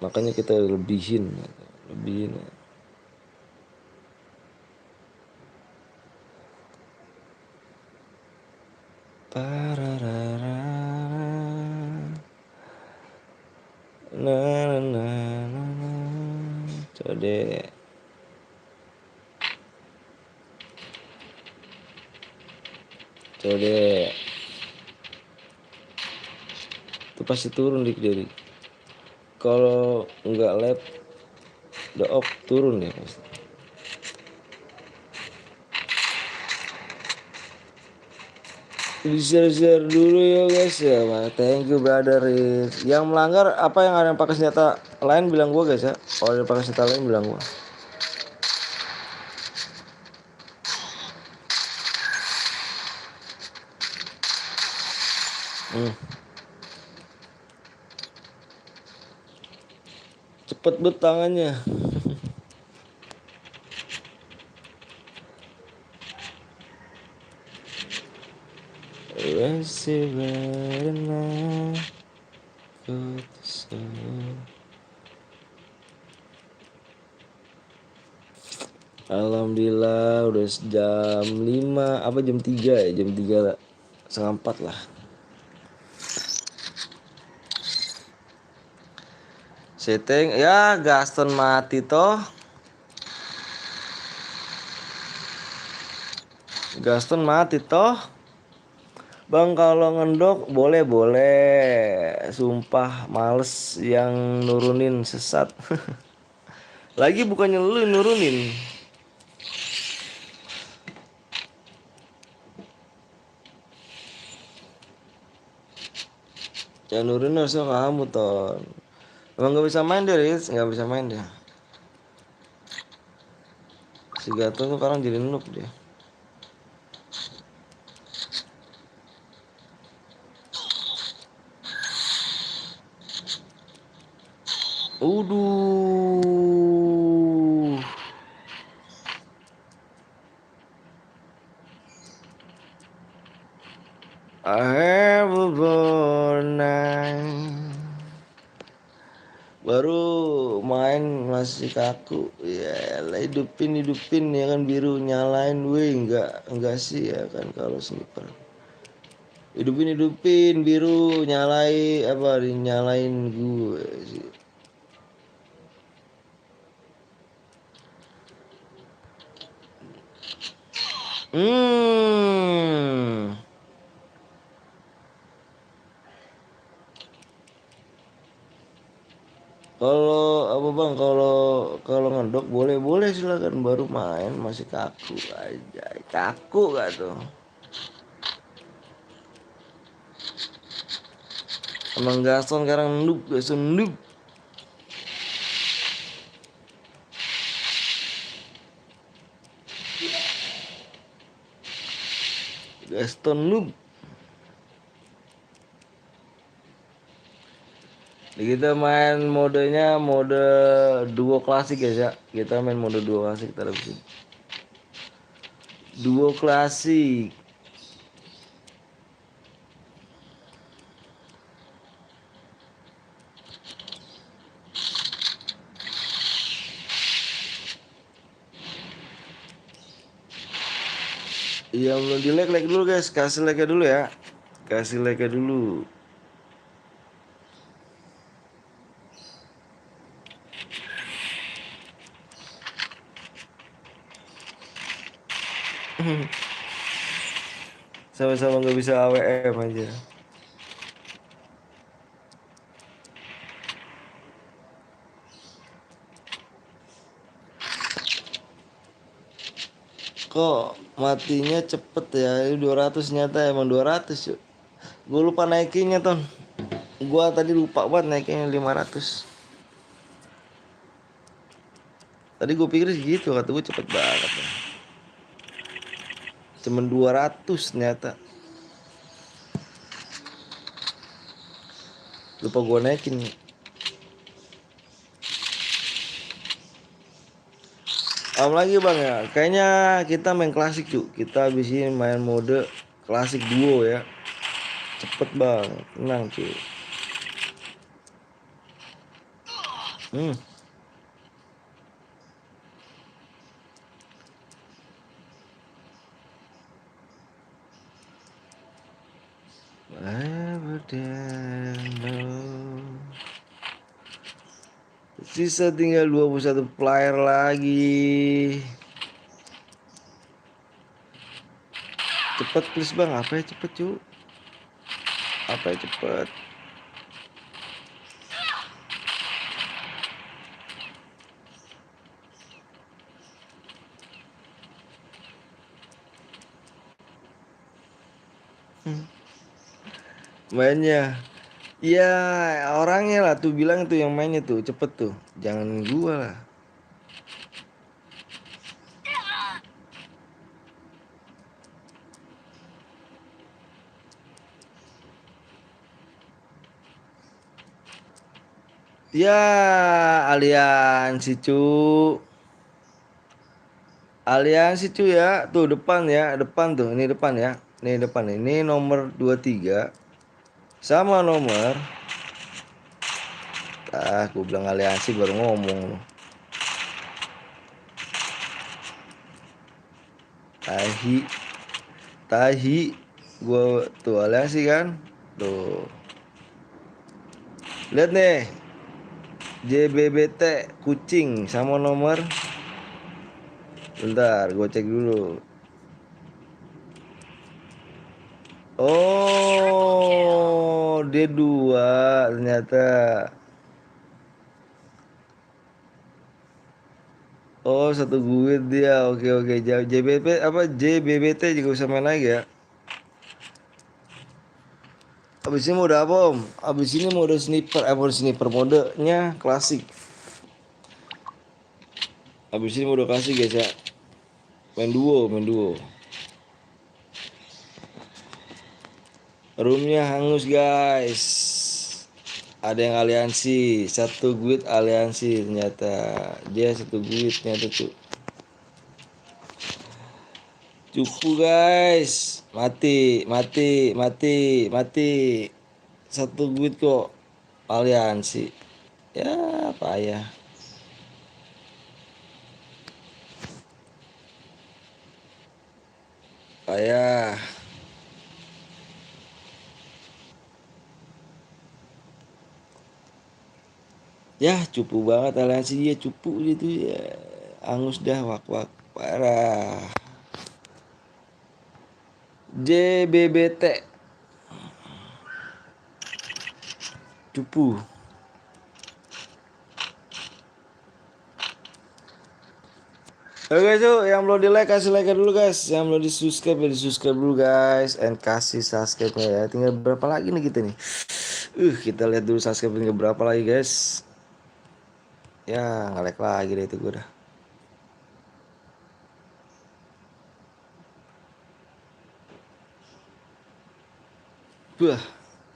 A: Makanya kita lebihin. Pararara. Code itu pasti turun dik dari kalau nggak lab Udah off, turun ya pasti. Di share dulu ya guys ya. Thank you brother. Yang melanggar apa yang ada yang pakai senjata lain bilang gua guys ya. Kalau ada yang pakai senjata lain bilang gua. Cepet bet tangannya. Alhamdulillah udah jam 5 apa jam 3 ya, jam 3 setengah 4 lah. Setting ya, Gaston mati toh. Gaston mati toh. Bang kalau ngendok boleh. Sumpah males yang nurunin sesat. Lagi bukannya lu yang nurunin. Yang nurunin harusnya kamu ton. Emang gak bisa main deh Riz, gak bisa main dia. Si Gato tuh sekarang jadi noob dia. Uduh. I have a burning. Baru main masih kaku ya lah, hidupin ya kan, biru nyalain weh, enggak sih ya kan kalau sniper. Hidupin biru nyalai apa dinyalain gue sih. Kalau apa bang, kalau ngedok boleh silakan, baru main masih kaku aja, kaku gak tuh? Emang Gaston sekarang noob, Gaston noob. Gaston noob. Kita main modenya mode duo klasik guys ya. Kita main mode duo klasik terus. Duo klasik. Iya belum di like dulu guys, kasih like dulu ya. Kasih like dulu. Sama-sama nggak bisa AWM aja. Kok matinya cepet ya? Ini 200 nyata, emang 200 yuk. Gue lupa naikinnya ton. Gua tadi lupa banget naikinnya 500. Tadi gue pikir segitu, kata gue cepet banget ya. Cuman 200 ternyata. Lupa gue naikin. Lagi bang ya, kayaknya kita main klasik cuy. Kita habis ini main mode klasik duo ya. Cepet bang, tenang cuy. Sisa tinggal 21 player lagi. Cepet please bang, apa ya cepet cuy? Apa ya cepet? Mainnya. Ya orangnya lah tuh bilang tuh yang mainnya tuh cepet tuh. Jangan gua lah. Ya aliansi cu. Aliansi cu ya. Tuh depan ya. Depan tuh. Ini depan ya. Ini depan. Ini nomor 23. Sama nomor. Aku bilang aliansi baru ngomong lu. Tahi. Tahi. Gua tuh aliansi kan. Tuh. Lihat nih. JBBT kucing sama nomor. Bentar, gue cek dulu. Oh, dia dua ternyata. Oh, satu guit dia. Oke oke. JBP apa JBBT juga bisa main lagi ya. Abis ini mode apa om? Abis ini mode sniper, mode sniper modenya klasik. Abis ini mode klasik guys ya. Main duo, main duo. Roomnya hangus guys. Ada yang aliansi, satu guit aliansi ternyata. Dia satu guit ternyata tuh. Cupu guys. Mati, mati, mati, mati. Satu guit kok aliansi. Ya payah. Payah. Ya cupu banget aliansi dia, cupu gitu ya. Angus dah wak-wak parah. JBBT cupu. Oke guys, tuh yang belum di like kasih like dulu guys, yang belum di subscribe ya di subscribe dulu guys, and kasih subscribe ya. Tinggal berapa lagi nih kita nih? Kita lihat dulu subscribe tinggal berapa lagi guys. Ya nge like lagi deh itu gue dah.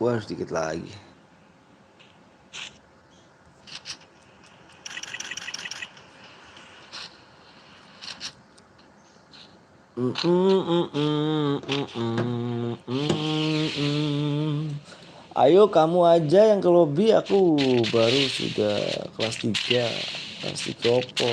A: Wah sedikit lagi. Ayo kamu aja yang ke lobby, aku baru sudah kelas 3. Kelas 3 opo.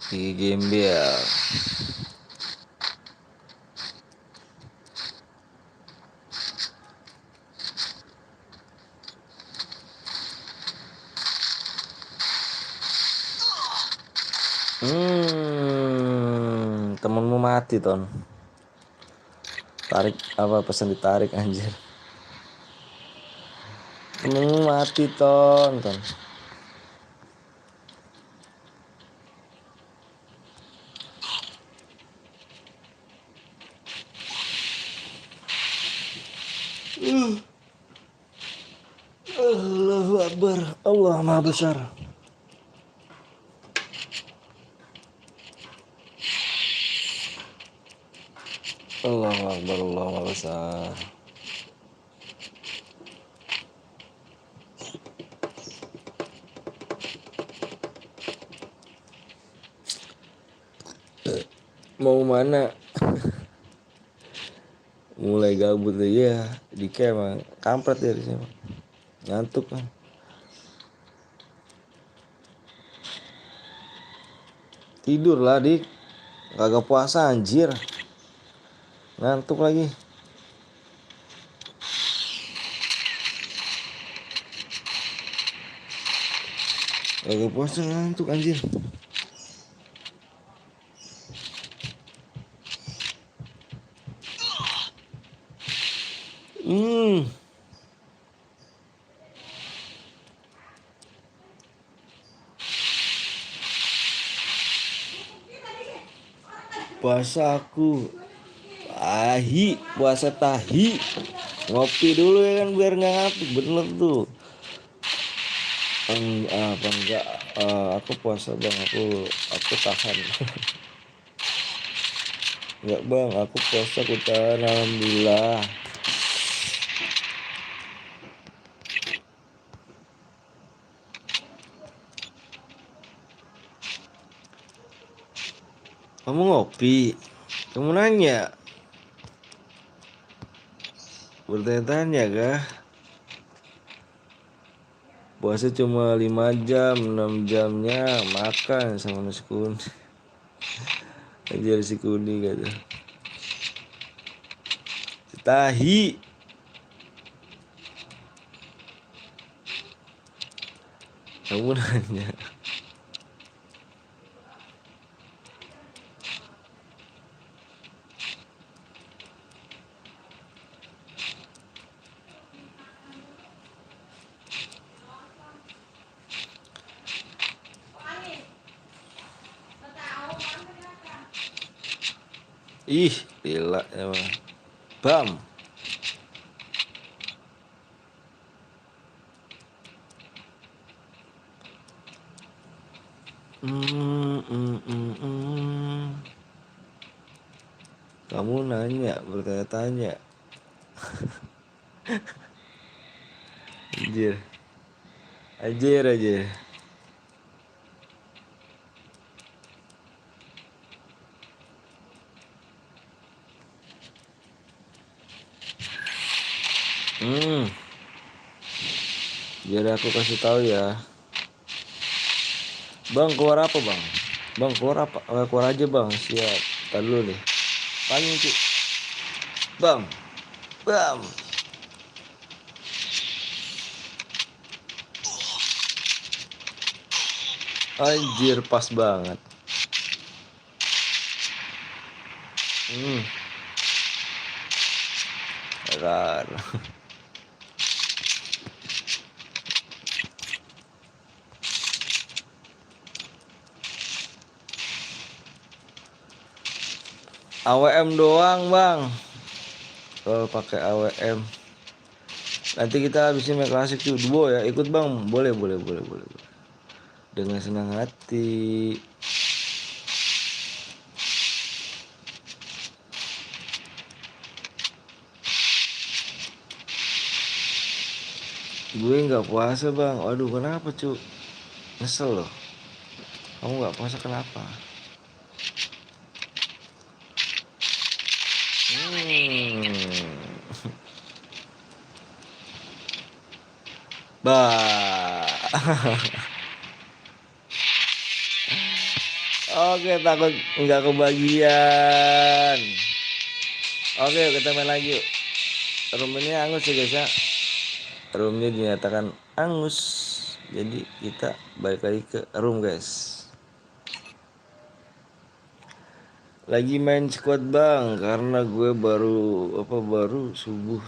A: Di gembel. Temenmu mati ton. Tarik apa pesan ditarik anjir. Temenmu mati ton. Allahu Akbar, Allah Maha Besar. Allahu Akbar, Allah Maha Besar. Mau mana? Mulai gabut aja di camp, kampret ya di sini. Ngantuk kan. Tidur lah dik. Kagak puasa anjir. Ngantuk lagi. Kagak puasa ngantuk anjir. Hmm. Puasa aku puasa tahi. Ngopi dulu ya kan biar nggak ngantuk, bener tuh. Apa enggak, aku puasa bang, aku tahan. Enggak bang, aku puasa, aku tahan, alhamdulillah. Kamu ngopi, kamu nanya, bertanya-tanya kah? Puasa cuma 5 jam, 6 jamnya makan sama nasi kuning. Aja nasi kuning kata. Tahi. Kamu nanya. Ih, gila emang. Bam. Mm, mm, mm, mm. Kamu nanya, bertanya-tanya. Anjir. Anjir aja. Hmm. Biar aku kasih tahu ya. Bang, keluar apa, Bang? Bang, keluar apa? Keluar aja, Bang. Siap. Tar dulu nih. Panggil, Cuk. Bam. Bam. Anjir, pas banget. Hmm. Rar. AWM doang, Bang. Kalau pakai AWM. Nanti kita habisin main klasik tuh duo ya. Ikut, Bang. Boleh. Dengan senang hati. Gue nggak puasa, Bang. Aduh, kenapa, Cuk? Nyesel loh. Kamu nggak puasa kenapa? Bah. Oke, takut nggak kebagian. Oke, kita main lagi yuk. Room ini angus ya guys ya. Roomnya dinyatakan angus. Jadi kita balik lagi ke room guys. Lagi main squad bang, karena gue baru sembuh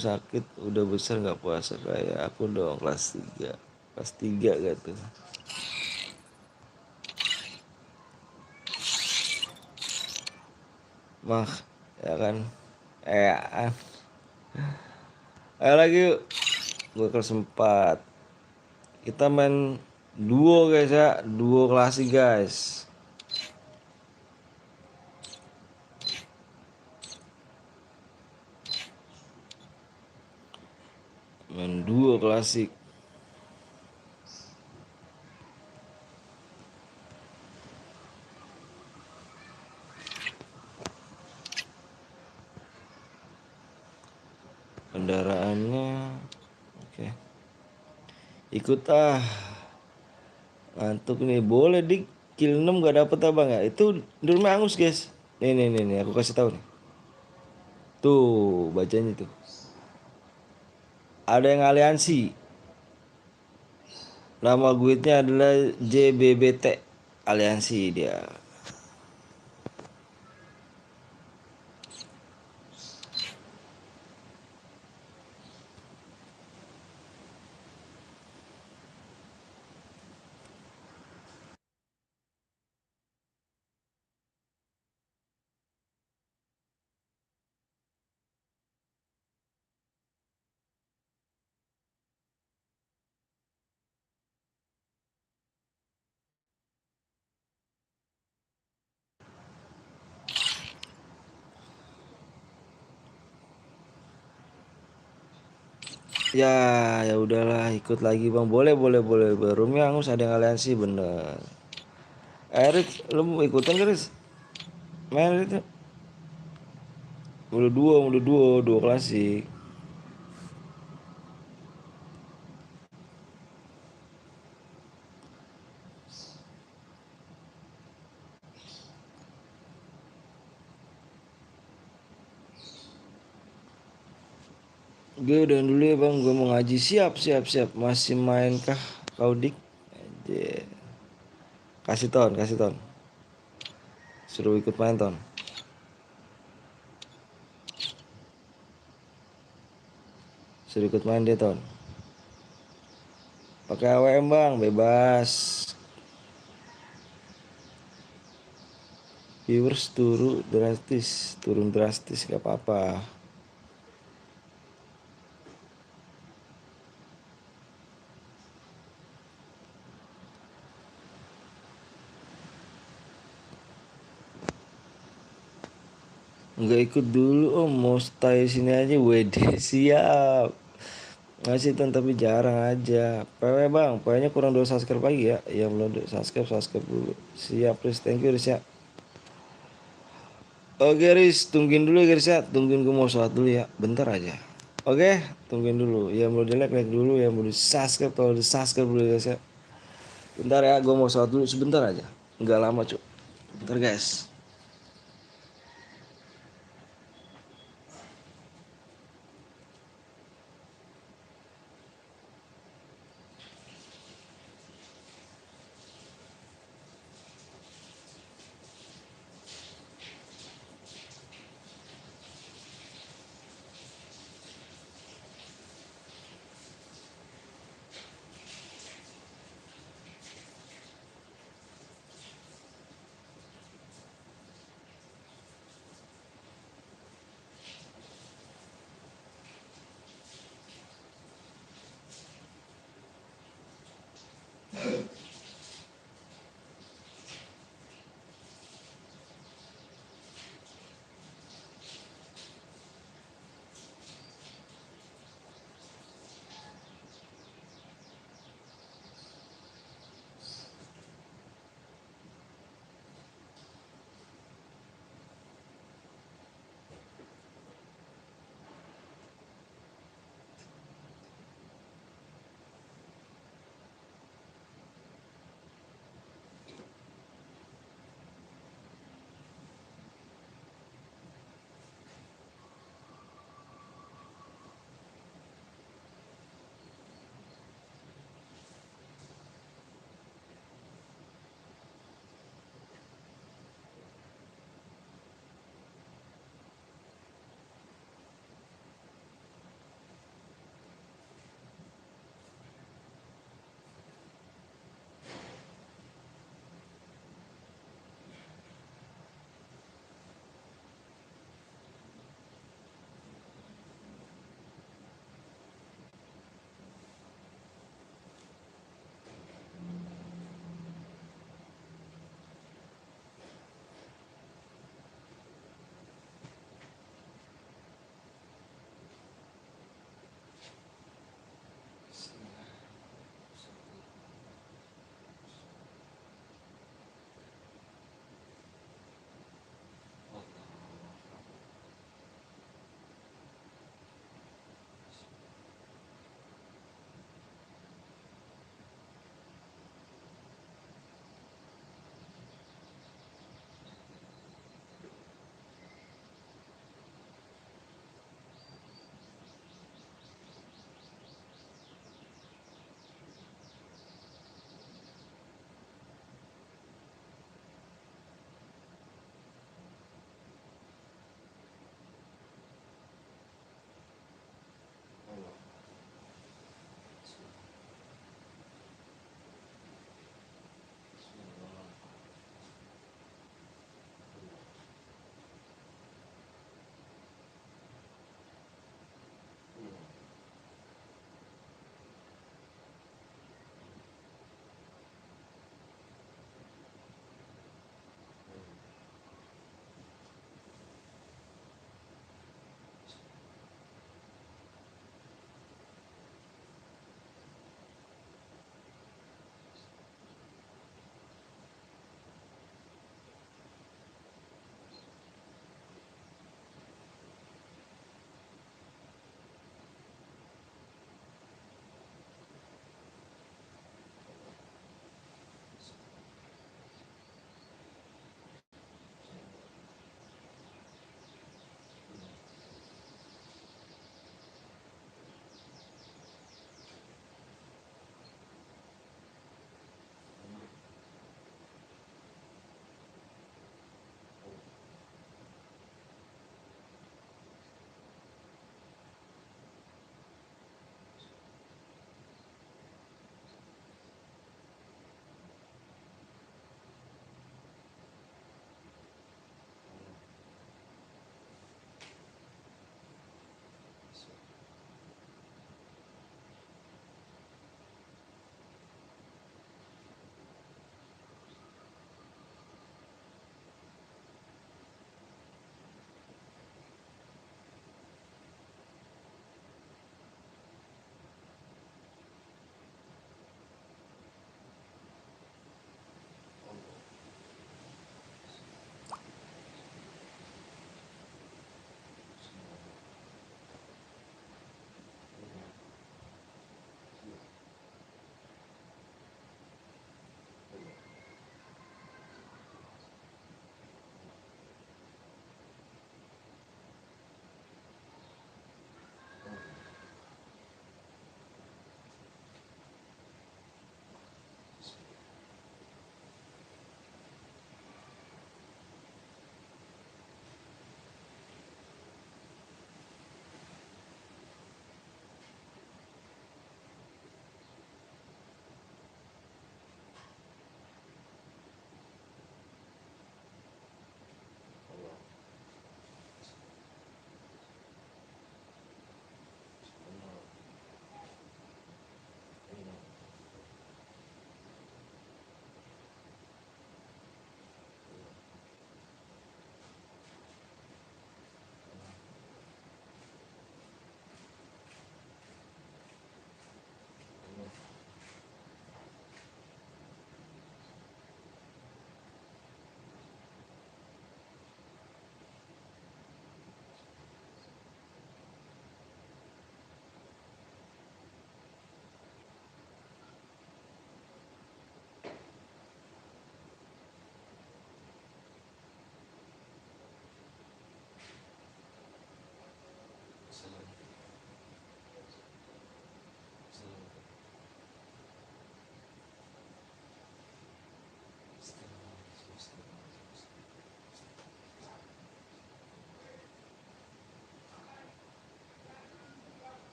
A: sakit, udah besar nggak puasa kayak aku dong kelas 3 gitu. Mah ya kan, kan. Ayo lagi yuk, gue kelas 4. Kita main duo guys ya, duo klasik guys. Main duo klasik. Kendaraannya oke. Ikut ngantuk nih, boleh di kill 6 gak dapet abang ya. Itu durme angus guys. Nih aku kasih tahu nih. Tuh bacanya tuh. Ada yang aliansi. Nama guildnya adalah JBBT. Aliansi dia. Ya, ya udahlah ikut lagi bang. Boleh, boleh, boleh. Roomnya Angus ada yang aliansi bener. Erik, lu mau ikutan gak Riz? Main itu. Udah dua klasik. Gue udah dulu ya bang, gue mau ngaji. Siap, siap, siap. Masih main kah kau dik? Anjir. Kasih ton, kasih ton. Suruh ikut main ton. Suruh ikut main dia ton. Pakai AWM bang, bebas. Viewers turun drastis gak apa-apa. Nggak ikut dulu om, mau stay sini aja. WD siap. Ngasih ton tapi jarang aja. PW bang, PW-nya kurang 2 subscribe lagi ya. Yang belum subscribe dulu. Siap Riz, thank you Riz ya. Oke Riz, tungguin dulu ya Riz ya. Tungguin gue mau sholat dulu ya. Bentar aja. Oke, tungguin dulu. Yang belum di like dulu. Yang belum di subscribe, kalau di subscribe dulu ya guys ya. Bentar ya, gue mau sholat dulu sebentar aja. Nggak lama cuy. Bentar guys.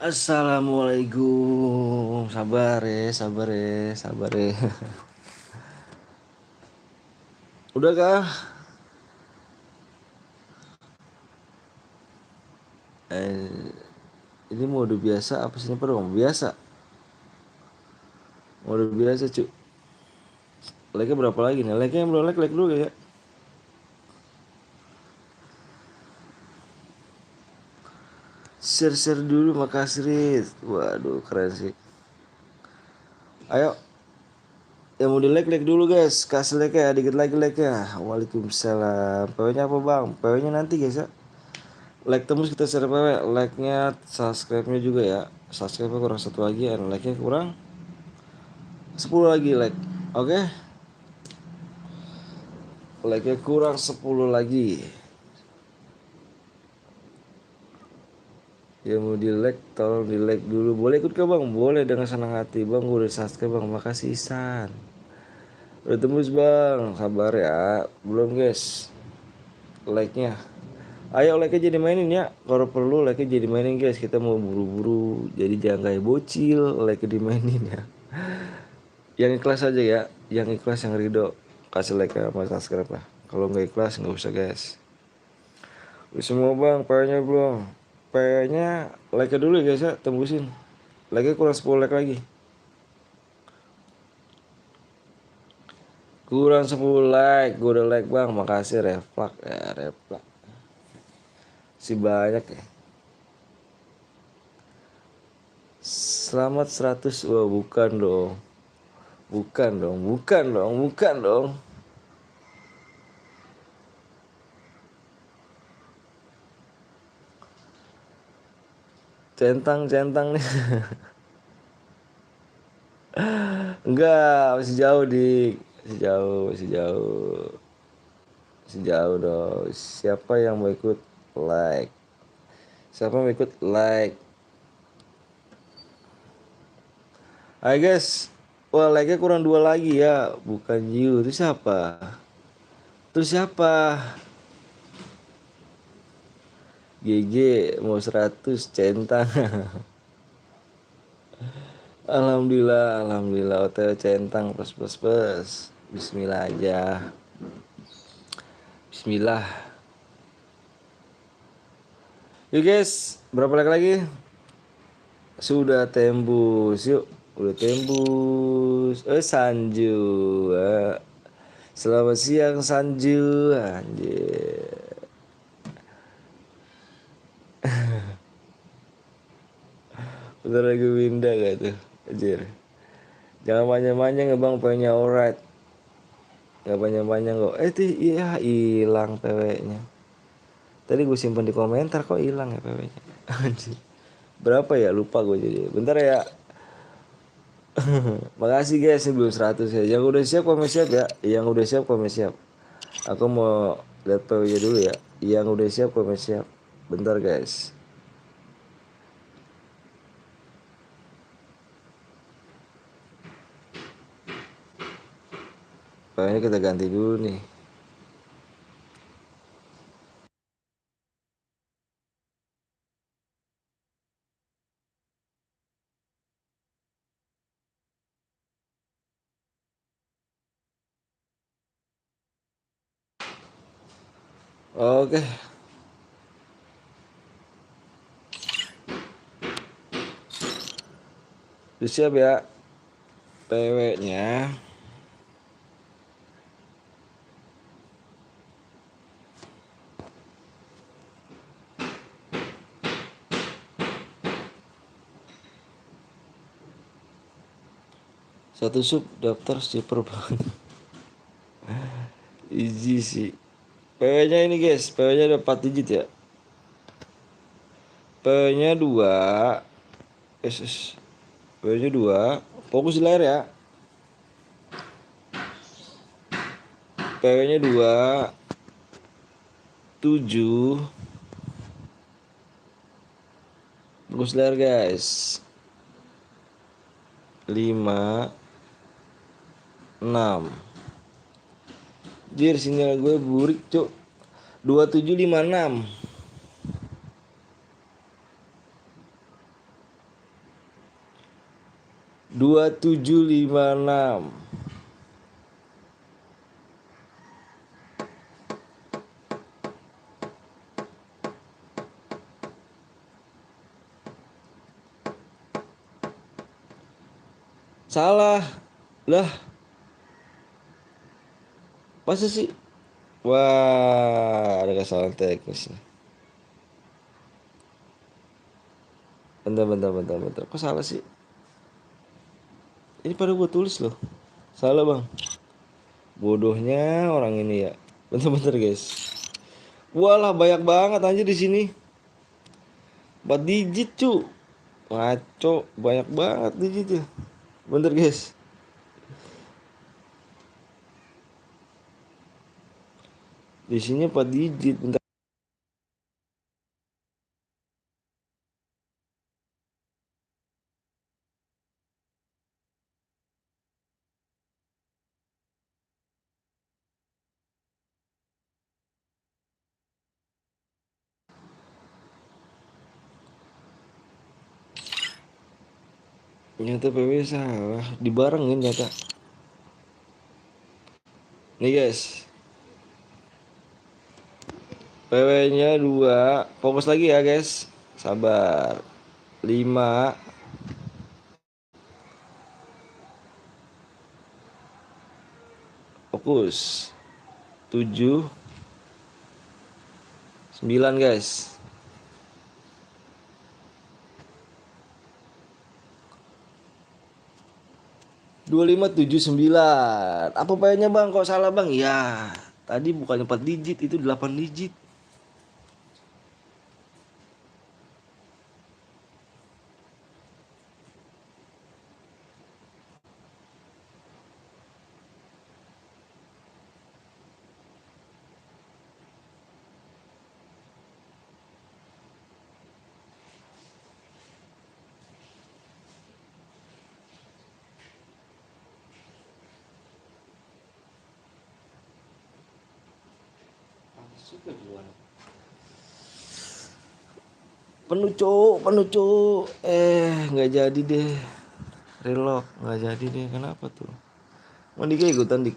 A: Assalamualaikum. Sabar ya, sabar ya, sabar ya. Udah kah? Ini mode biasa apa sih dong? Biasa. Mode biasa cu. Like-nya berapa lagi nih? Like-nya yang belum like dulu ya. Share dulu, makasih Rit. Waduh keren sih. Ayo, yang mau di like dulu guys. Kasih like ya, dikit lagi like ya. Waalaikumsalam. PW-nya apa bang? PW-nya nanti guys ya. Like tembus kita share PW. Like-nya, subscribe-nya juga ya. Subscribe-nya kurang satu lagi, and like-nya kurang 10 lagi like. Oke? Like-nya kurang 10 lagi. Ya mau di like, tolong di like dulu. Boleh ikut ke bang? Boleh dengan senang hati bang. Gue udah subscribe bang. Makasih Isan. Udah tembus bang. Sabar ya. Belum guys. Like-nya. Ayo like-nya jadi mainin ya. Kalau perlu like-nya jadi mainin guys. Kita mau buru-buru. Jadi jangan kayak bocil. Like-nya dimainin ya. Yang ikhlas aja ya. Yang ikhlas, yang ridho. Kasih like sama subscribe lah. Kalau nggak ikhlas nggak usah guys. Udah semua bang. PW-nya belum. PW-nya like dulu ya guys ya. Tembusin. Like-nya kurang 10 like lagi. Kurang 10 like. Gue udah like bang. Makasih reflak ya, reflak. Si banyak ya. Selamat 100. Wah bukan dong. Bukan dong. Bukan dong. Bukan dong. Centang nih. Enggak, masih jauh dik. Masih jauh, masih jauh. Masih jauh dong. Siapa yang mau ikut like? Siapa yang mau ikut like? Hai guys. Wah, like-nya kurang 2 lagi ya. Bukan you. Itu siapa? Itu siapa? GG mau 100 centang. Alhamdulillah, alhamdulillah. OTW centang plus. Bismillah aja. Bismillah. Yuk guys, berapa like lagi? Sudah tembus, yuk. Udah tembus. Sanju. Selamat siang Sanju. Anjir. Bentar lagi Winda gak tuh? Anjir. Jangan panjang-panjang ya bang, PW-nya alright. Gak panjang-panjang kok. Tuh iya hilang PW-nya. Tadi gue simpen di komentar kok hilang ya PW-nya. Anjir. Berapa ya? Lupa gue jadi. Bentar ya. Makasih guys, ini belum 100 ya. Yang udah siap komen siap ya. Yang udah siap komen siap. Aku mau lihat PW-nya dulu ya. Yang udah siap komen siap. Bentar guys. PW-nya kita ganti dulu nih. Oke. Udah siap ya. PW-nya. Satu sub daftar super banget. Easy sih. PW-nya ini guys, PW-nya ada 4 digit ya. PW-nya 2. PW-nya 2. Fokus di layar ya. PW-nya 2. 7. Fokus di layar guys. 5. 6. Jir, sinyal gue burik cuk. 2756. 2756. Salah. Lah, masa sih? Wah, ada kesalahan teknis nih. Bentar. Kok salah sih? Ini pada gue tulis loh. Salah bang. Bodohnya orang ini ya. Bentar guys. Walah banyak banget aja di sini. 4 digit cu. Ngaco. Banyak banget digitnya. Bentar guys. Di sini 4 digit. Bentar. Ternyata PW salah. Dibarengin ternyata. Nih guys. PW-nya 2. Fokus lagi ya guys. Sabar. 5. Fokus. 7. 9 guys. 2579. Apa payahnya bang? Kok salah bang? Ya, tadi bukannya 4 digit, itu 8 digit. Penuh cuk. Nggak jadi deh. Relock nggak jadi deh. Kenapa tuh? Mau Dika ikutan dik.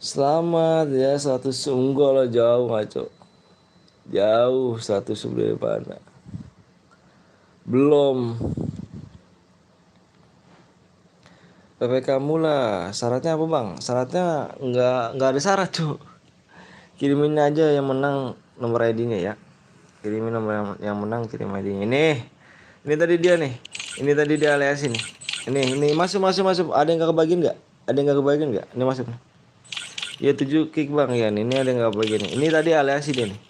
A: Selamat ya 100 enggak lah jauh ngaco. Jauh 100 sebelum mana? Belum. PP kamu lah. Syaratnya apa bang? Syaratnya nggak ada syarat cuy. Kirimin aja yang menang nomor ID-nya ya. Kirimin nomor yang menang, kirim ID-nya. Ini tadi dia nih. Ini tadi dia alias ini. Ini masuk. Ada yang gak kebagian nggak? Ada yang gak kebagian nggak? Ini masuk nih. Ya 7 kick bang ya. Ini ada yang gak kebagian nih. Ini tadi aliansi dia nih.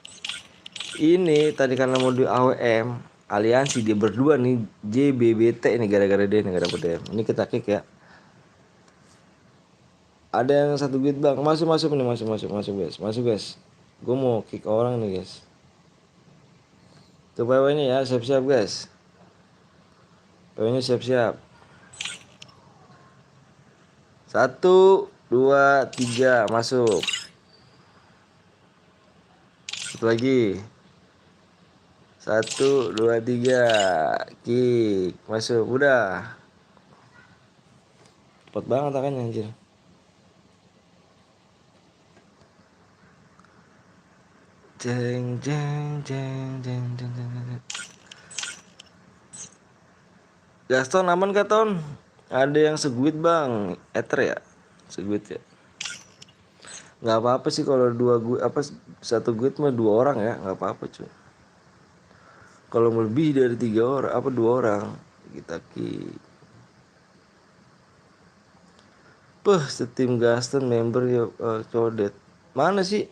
A: Ini tadi karena mau di AWM aliansi dia berdua nih JBBT ini gara-gara dia nih gak dapet DM. Ini kita kick ya. Ada yang 1 bit bang. Masuk nih masuk guys. Gue mau kick orang nih guys. Tuh PW-nya ya, siap-siap guys. PW-nya siap-siap. 1, 2, 3 masuk. Satu lagi. 1, 2, 3 kick masuk. Udah. Cepet banget kan anjir. Jeng. Gaston aman gak Ton? Ada yang seguit bang, Ether ya, seguit ya. Nggak apa-apa sih kalau 2 guit apa 1 guit mah 2 orang ya, nggak apa-apa cuy. Kalau lebih dari 3 orang apa 2 orang kita ki. Setim Gaston member ya codet. Mana sih?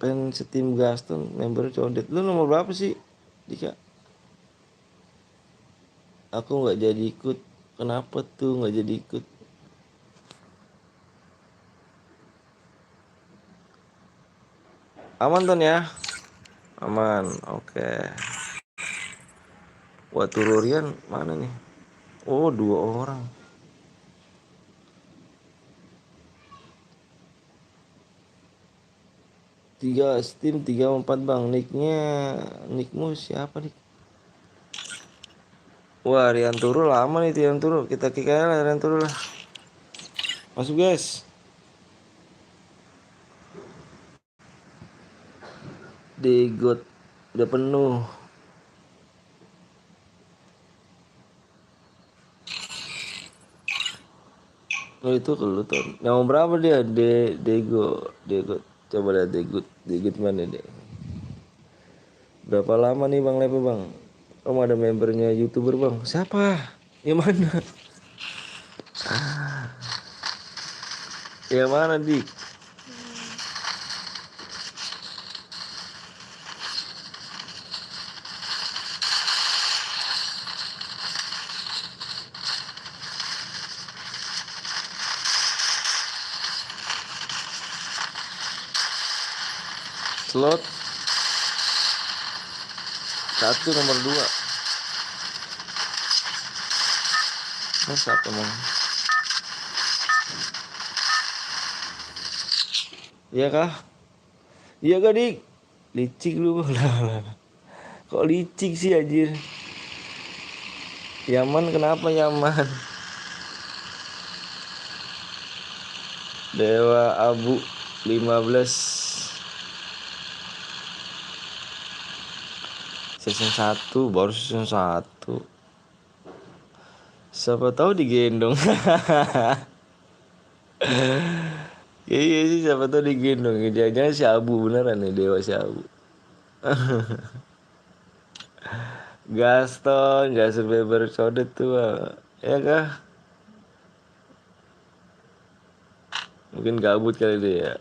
A: Pengen setim Gaston member codet. Lu nomor berapa sih? Dika? Aku nggak jadi ikut. Kenapa tuh nggak jadi ikut? Aman Ton ya? Aman, oke. Wah Tururian mana nih? Oh 2 orang. 3 Steam 34 bang. Nickmu siapa nih? Wah, Rian Turu lama nih Rian Turu. Kita kick aja lah Rian Turu lah. Masuk guys. Degot udah penuh. Oh itu ke lu Ton. Yang berapa dia? Degot. Coba lihat Degot mana deh. Berapa lama nih Bang Lepe Bang? Om ada membernya YouTuber Bang. Siapa? Yang mana? Yang mana Dik? Slot 1 nomor 2. Masa apa emang? Iya kah? Iya kah Dik? Licik lu. Kok licik sih anjir? Yaman kenapa Yaman? Dewa Abu 15 season 1 baru season 1. Siapa tahu digendong. Iya sih siapa tahu digendong. Jangan-jangan si Abu beneran nih Dewa si Abu. Gaston, Gaston Beber Codet tuh. Ya kah? Mungkin gabut kali dia ya.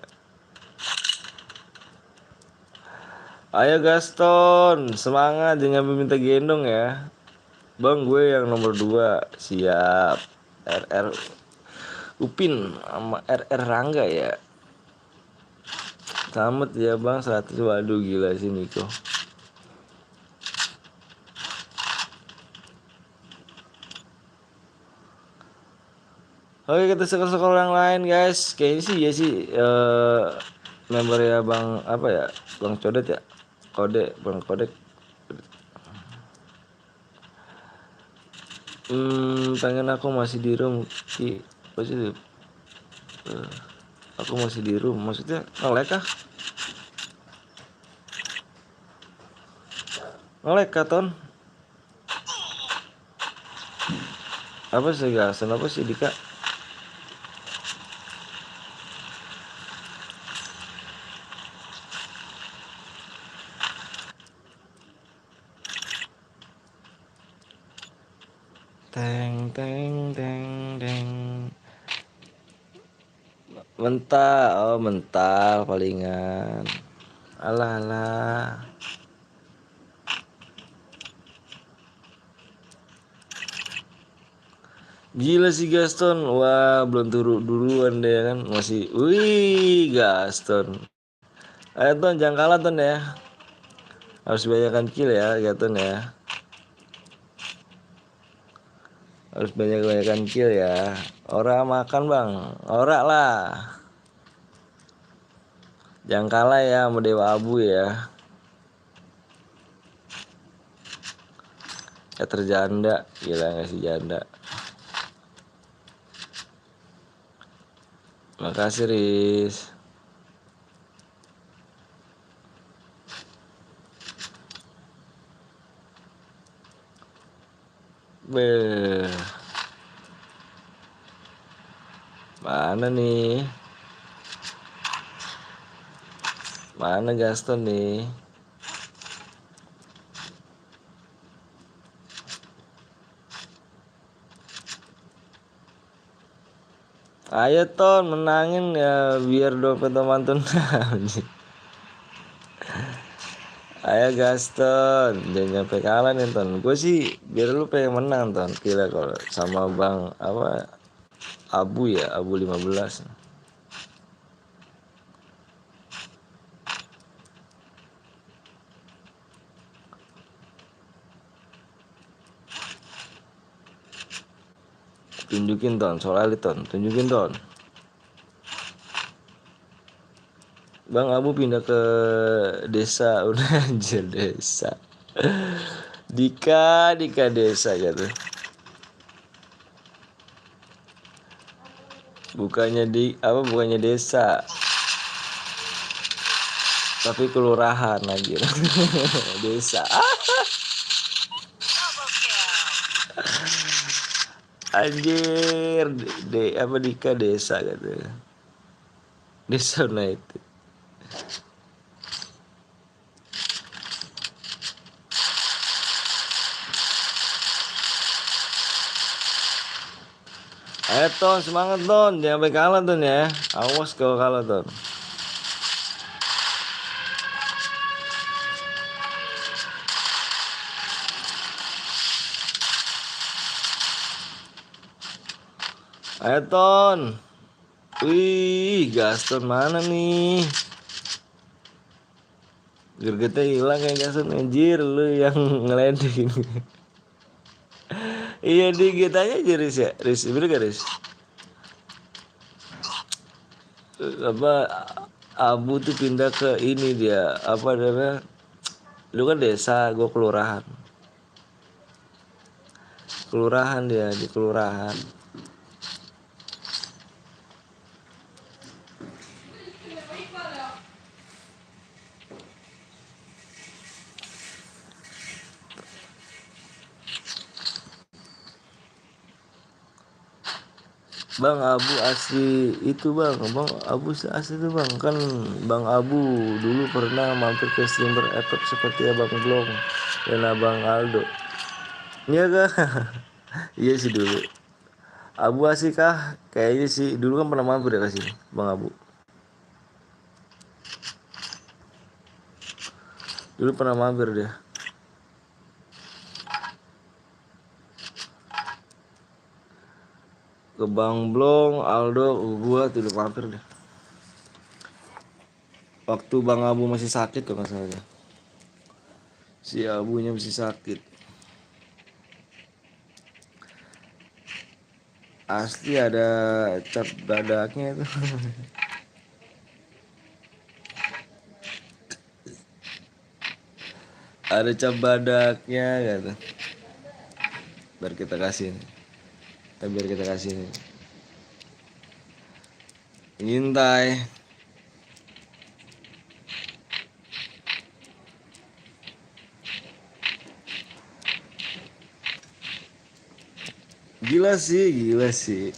A: Ayo Gaston, semangat jangan minta gendong ya. Bang gue yang nomor 2. Siap. RR Upin sama RR Rangga ya. Selamat ya bang 100. Waduh gila sih Niko. Oke kita skor yang lain guys. Kayaknya sih ya sih member ya bang apa ya, Bang Codet ya, Bang Kodek. Pengen aku masih di room Ki. Positif. Aku masih di room, maksudnya nge-lag kah? Nge-lag kah Ton? Apa sih gasan apa sih Dika? Teng teng teng teng. Mental palingan. Alah alah. Gila sih Gaston. Wah, belum turun duluan deh kan. Masih. Wih, Gaston. Ayo Ton, jangan kalah Ton ya. Harus banyakkan kill ya, Gaston ya. Harus banyak-banyakan kill ya. Ora makan bang. Ora lah. Jangan kalah ya sama Dewa Abu ya. Ya terjanda. Gila gak sih janda. Makasih Riz. Beuh. Mana nih? Mana Gaston nih? Ayo Ton menangin ya biar dompet mantun. Ayo Gaston, jangan nyampe kalah nih Ton. Gue sih biar lu pengen menang Ton. Gila kalau sama Bang apa Abu ya, Abu 15. Tunjukin Ton, soalnya Ton, tunjukin Ton. Bang Abu pindah ke desa. Udah anjir desa. Dika desa gitu. Bukannya desa, tapi kelurahan anjir. Desa.
D: Double kill.
A: Anjir, Dika desa gitu. Desa United. Ayo Ton, semangat Ton, jangan sampai kalah Ton ya. Awas kalau kalah Ton. Ayo Ton. Wih, Gaston mana nih? Gergetnya hilang kayak Gaston anjir, lu yang ngeleding. Iya dikit aja aja Riz ya. Riz, bener gak Riz? Apa Abu tuh pindah ke ini dia apa namanya, lu kan desa, gue kelurahan dia di kelurahan. Bang Abu asli itu bang Abu asli itu bang, kan Bang Abu dulu pernah mampir ke streamer Epic seperti Abang Glong dan Abang Aldo. Iya kah? Iya sih dulu. Abu asli kah? Kayaknya sih dulu kan pernah mampir ya ke sini, Bang Abu. Dulu pernah mampir dia. Ke Bang Blong, Aldo, gua tuh udah mampir deh. Waktu Bang Abu masih sakit kalau nggak salah ya. Si Abunya masih sakit. Asli ada cap dadaknya itu. Ada cap badaknya gitu. Biar kita kasih nih. Biar kita kasih nih. Ngintai. Gila sih.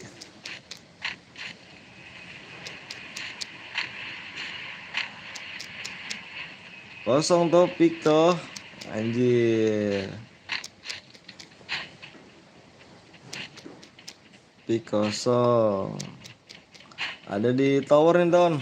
A: Kosong topik toh. Anjir. Pik kosong. Ada di tower nih Ton.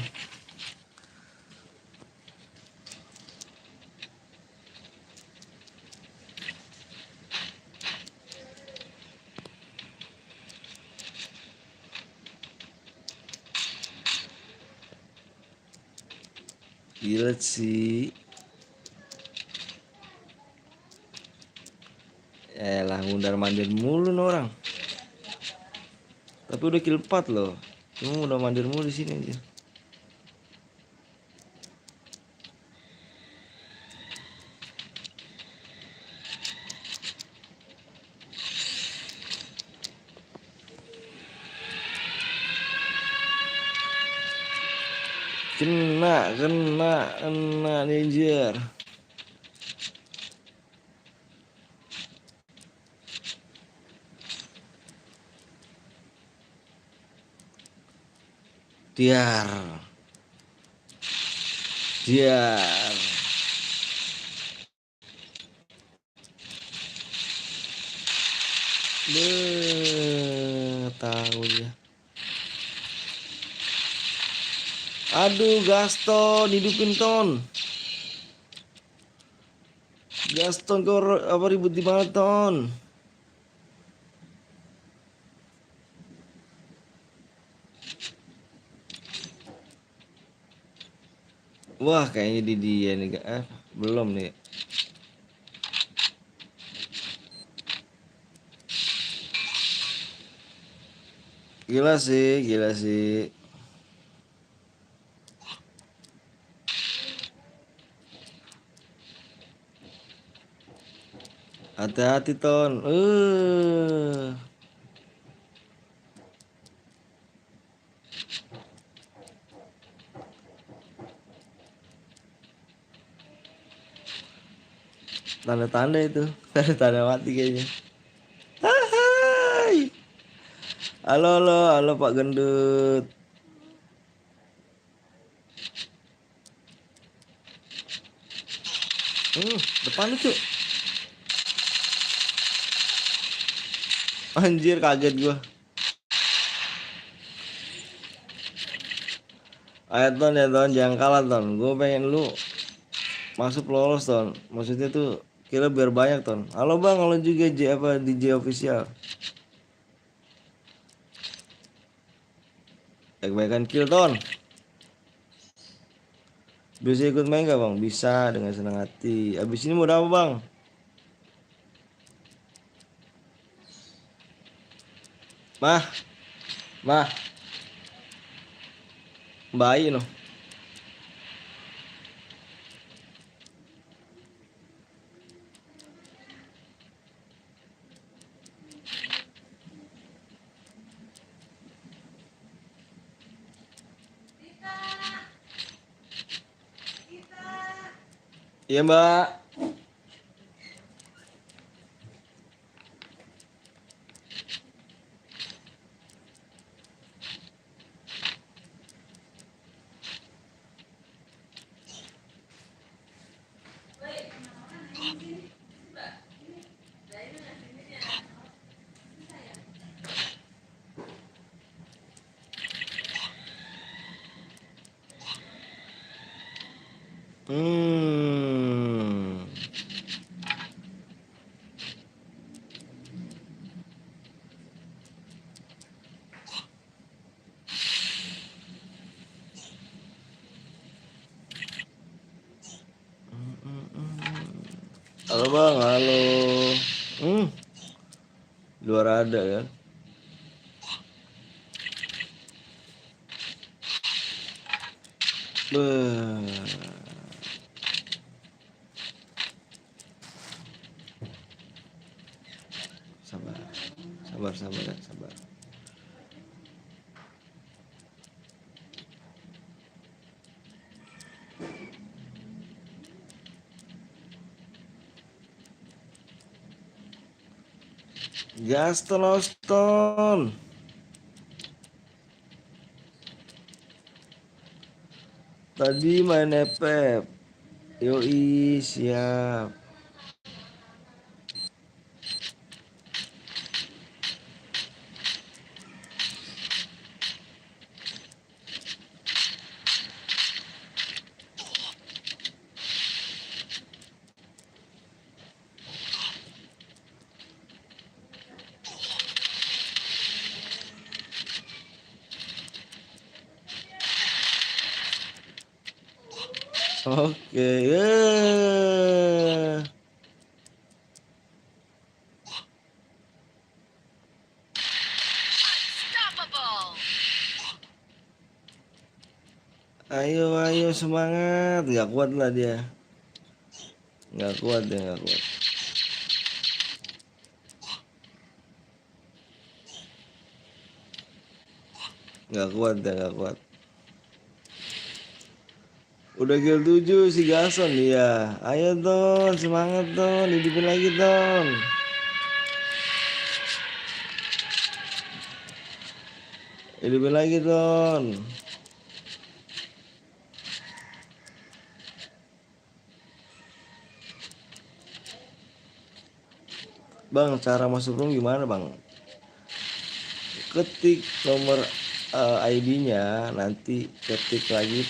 A: Gila sih. Lah ngundar mandir mulu nih orang. Tapi udah kill 4 loh. Cuma udah mandir mulu di sini aja. Kena danger. Diar. Tahu ya. Aduh, Gaston hidupin Ton. Gaston kau apa ribut di mana Ton? Wah, kayaknya di dia nih, belum nih. Gila sih. Hati-hati ton. Tanda-tanda itu. Tanda-tanda mati kayaknya. Hai. Halo, halo, halo Pak Gendut. Depan itu. Anjir, kaget gua. Ayo ton ya ton, jangan kalah ton. Gue pengen lu masuk lolos ton. Maksudnya tuh kira biar banyak ton. Halo bang, halo juga DJ official. Baik-baikan kill ton. Bisa ikut main gak bang? Bisa dengan senang hati. Abis ini mau apa bang? Mah, mah, bayi noh. Iya mbak. Hmm. Halo bang, halo. Luar ada kan? Beuh. Sabar, sabar, sabar, ya, sabar. Gaston Auston. Tadi main FF. Yoi, siap. Oke,
D: Unstoppable.
A: ayo, ayo semangat. Gak kuat lah dia. Gak kuat dia, gak kuat. Gak kuat dia, gak kuat. Udah kill 7 si Gason dia. Ayo Ton, semangat Ton, hidupin lagi Ton. Hidupin lagi Ton. Bang, cara masuk room gimana bang? Ketik nomor ID-nya, nanti ketik lagi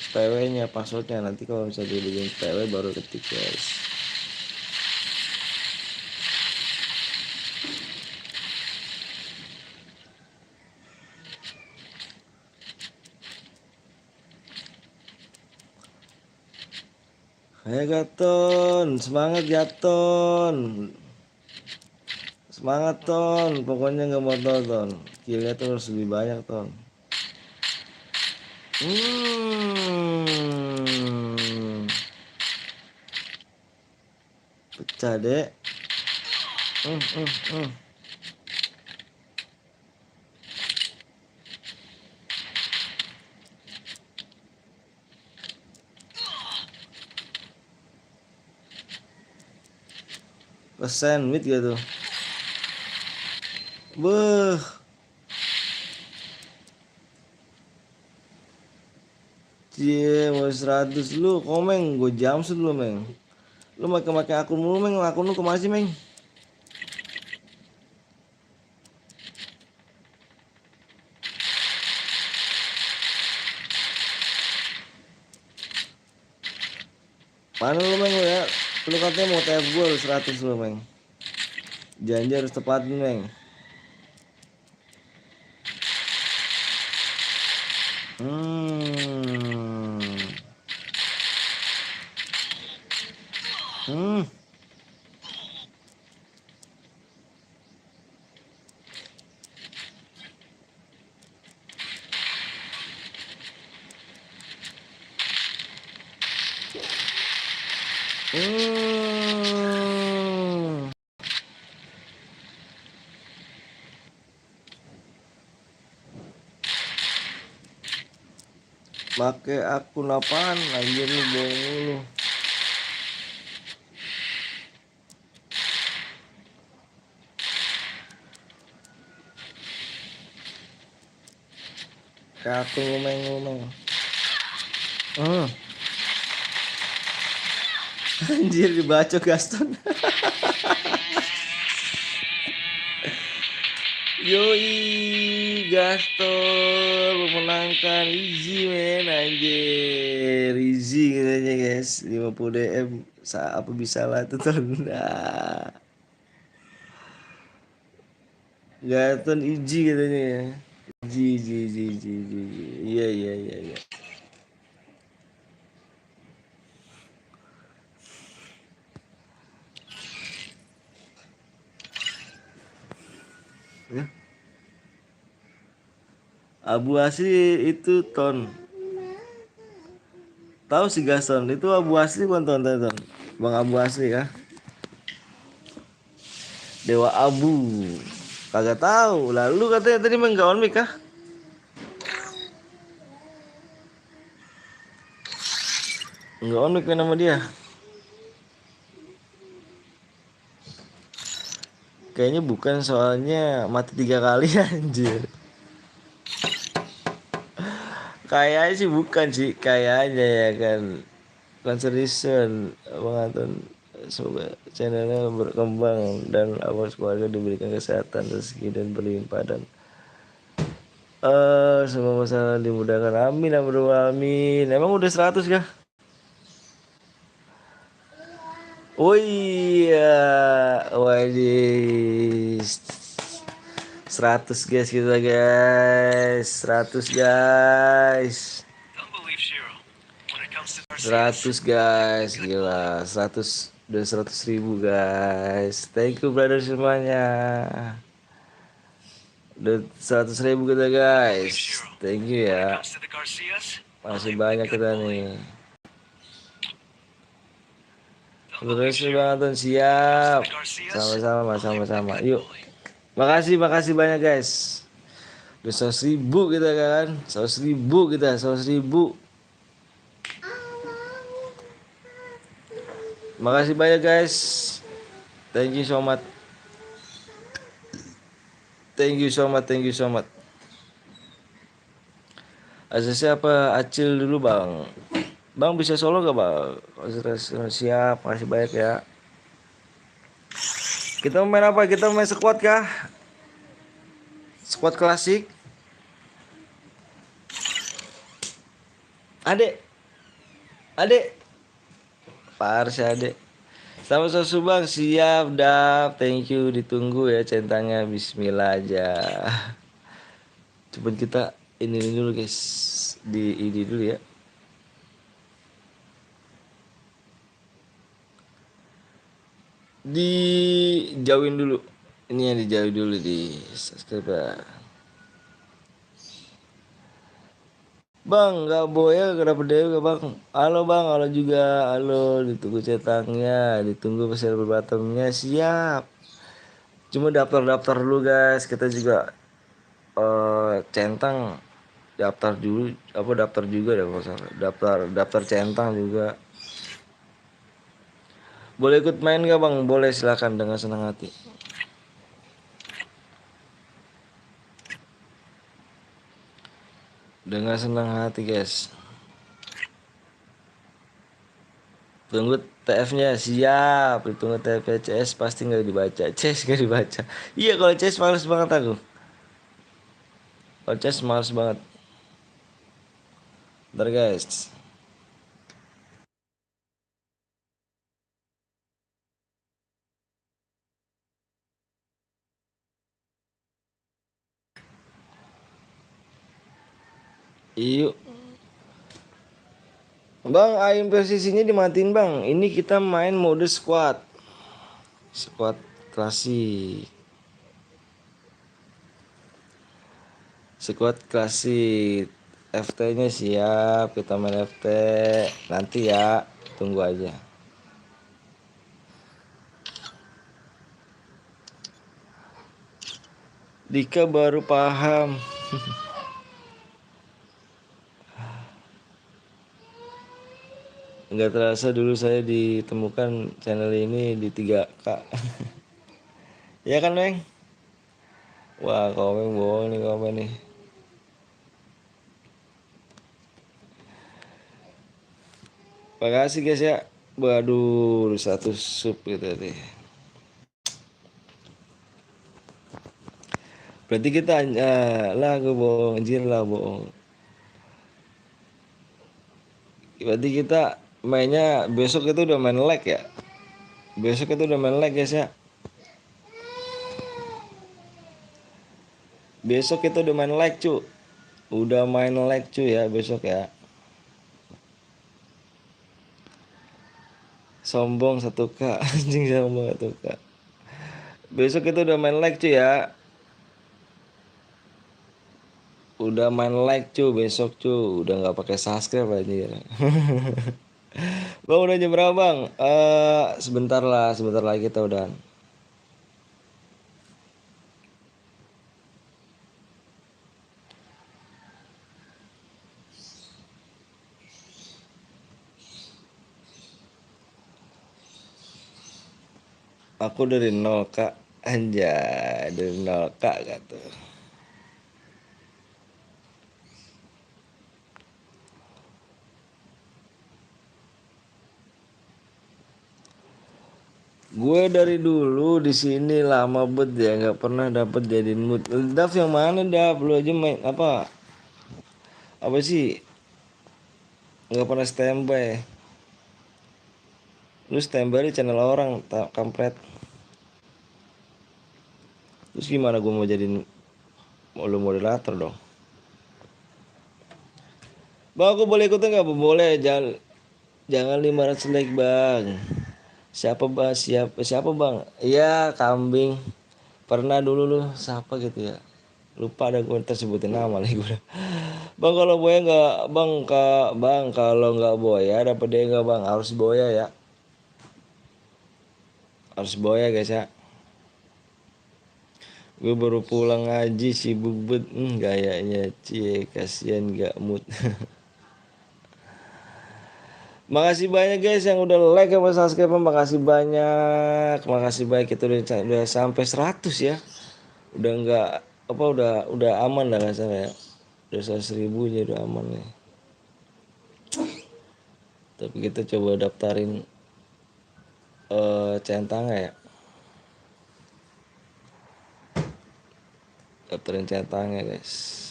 A: PW-nya, passwordnya. Nanti kalau misalnya dihubungin PW baru ketik guys. Ayo Gaton, semangat Gaton. Semangat Ton, pokoknya nggak mau tahu Ton. Killnya tuh harus lebih banyak Ton. Pecah dek. Hmm, hmm, hmm. Sandwich gitu. Beuh. Cie, mau 100 lu komeng, gue jamsut lu meng. Lu make akun mulu meng, akun lu kemana sih meng? Mana lu meng lu ya? Lu katanya mau TF gue 100 lu meng. Janji harus tepatin meng. Hmm. Hmm. Hmm. Make akun apaan? Anjir lu bohong mulu. Kayak akun lu meng. Hmm. Anjir dibaca Gaston. Yoi, Gaston memenangkan easy men anjir. Easy katanya guys, 50 DM apa bisa lah tuh nah. Gaston easy katanya ya. Easy, easy, easy, easy, easy. Iya, iya, iya, iya. Ya. Abu asli itu ton. Tahu si Gaston itu abu asli bukan ton. Bang Abu asli kah? Dewa Abu. Kagak tahu. Lalu katanya tadi main gak on mic kah? Enggak on mic kan nama dia. Kayaknya bukan soalnya mati 3 kali anjir. Kayaknya sih bukan sih, kayaknya ya kan. Conservation Bang Anton, semoga channelnya berkembang dan awas keluarga diberikan kesehatan, rezeki dan berlimpah dan semua masalah dimudahkan. Amin amin amin. Emang udah 100 kah? Oh iya, wajib 100 guys kita guys, 100 guys. 100 guys, gila 100 udah 100.000 guys. Thank you brother semuanya. Udah 100.000 kita guys. Thank you ya. Masih banyak kita nih. Terus banget siap. Sama-sama, sama-sama. Yuk. Makasih banyak guys. Udah 100.000 kita kan. 100.000 kita, 100.000. Makasih banyak guys. Thank you so much. Thank you so much, thank you so much. Asesnya apa? Acil dulu bang. Bang bisa solo gak bang? Siap, makasih banyak ya. Kita main apa? Kita main squad kah? Squad klasik. Adek. Parsi adek. Sama susu bang, siap dap. Thank you, ditunggu ya centangnya. Bismillah aja. Coba kita ini dulu guys. Ini dulu ya. Dijauhin dulu. Ini yang dijauhin dulu di subscribe. Bang, nggak boleh kenapa dewe bang? Halo bang, halo juga, halo. Ditunggu cetangnya, ditunggu pesan berbatamnya, siap. Cuma daftar dulu guys, kita juga centang daftar dulu, apa daftar juga deh kalau salah. Daftar centang juga. Boleh ikut main gak bang? Boleh, silakan dengan senang hati. Dengan senang hati guys. Tunggu TF-nya, siap. Ditunggu TF CS pasti nggak dibaca. CS nggak dibaca. Iya, kalau CS males banget aku. Kalau CS males banget. Bentar guys. Yuk. Bang, aim posisinya dimatiin bang. Ini kita main mode squad. Squad klasik. Squad klasik. FT-nya siap. Kita main FT. Nanti ya. Tunggu aja. Dika baru paham. Nggak terasa dulu saya ditemukan channel ini di 3K. Ya kan, Neng? Wah, komen bohong nih komen nih. Makasih guys ya. Waduh, satu sub gitu deh. Berarti kita lah gue bohong, anjir lah bohong. Berarti kita mainnya besok itu udah main lag ya. Besok itu udah main lag guys ya. Besok itu udah main lag cu. Udah main lag cu ya besok ya. Sombong 1K. Anjing, sombong 1K. Besok itu udah main lag cu ya. Udah main like cu besok cu. Udah nggak pakai subscribe aja ya. Bang udah jam berapa bang? Sebentar lah, sebentar lagi kita udah. Aku dari 0K. Anjay, dari 0K kata. Gue dari dulu di sini lama bet ya, nggak pernah dapet jadiin mood. Dav yang mana Dav? Lu aja main apa? Apa sih? Nggak pernah standby. Lu standby di channel orang, kampret. Terus gimana gue mau jadiin lu moderator dong? Bang, aku boleh ikutan nggak? Boleh, jangan 500 like bang. Siapa bang? Siapa bang? Iya, kambing. Pernah dulu lu siapa gitu ya? Lupa ada gue tersebutin nama lagi gue. Bang kalau boya nggak bang bang kalau nggak boya dapat dia nggak bang, harus boya ya. Harus boya guys ya. Gue baru pulang ngaji sibuk bet, gayanya cie kasihan gak mood. Makasih banyak guys yang udah like sama subscribe, makasih banyak. Makasih banyak, kita udah sampai 100 ya. Udah nggak apa udah aman dah nggak salah ya. Udah 100.000 aja udah aman nih. Tapi kita coba daftarin centangnya ya. Daftarin centangnya guys.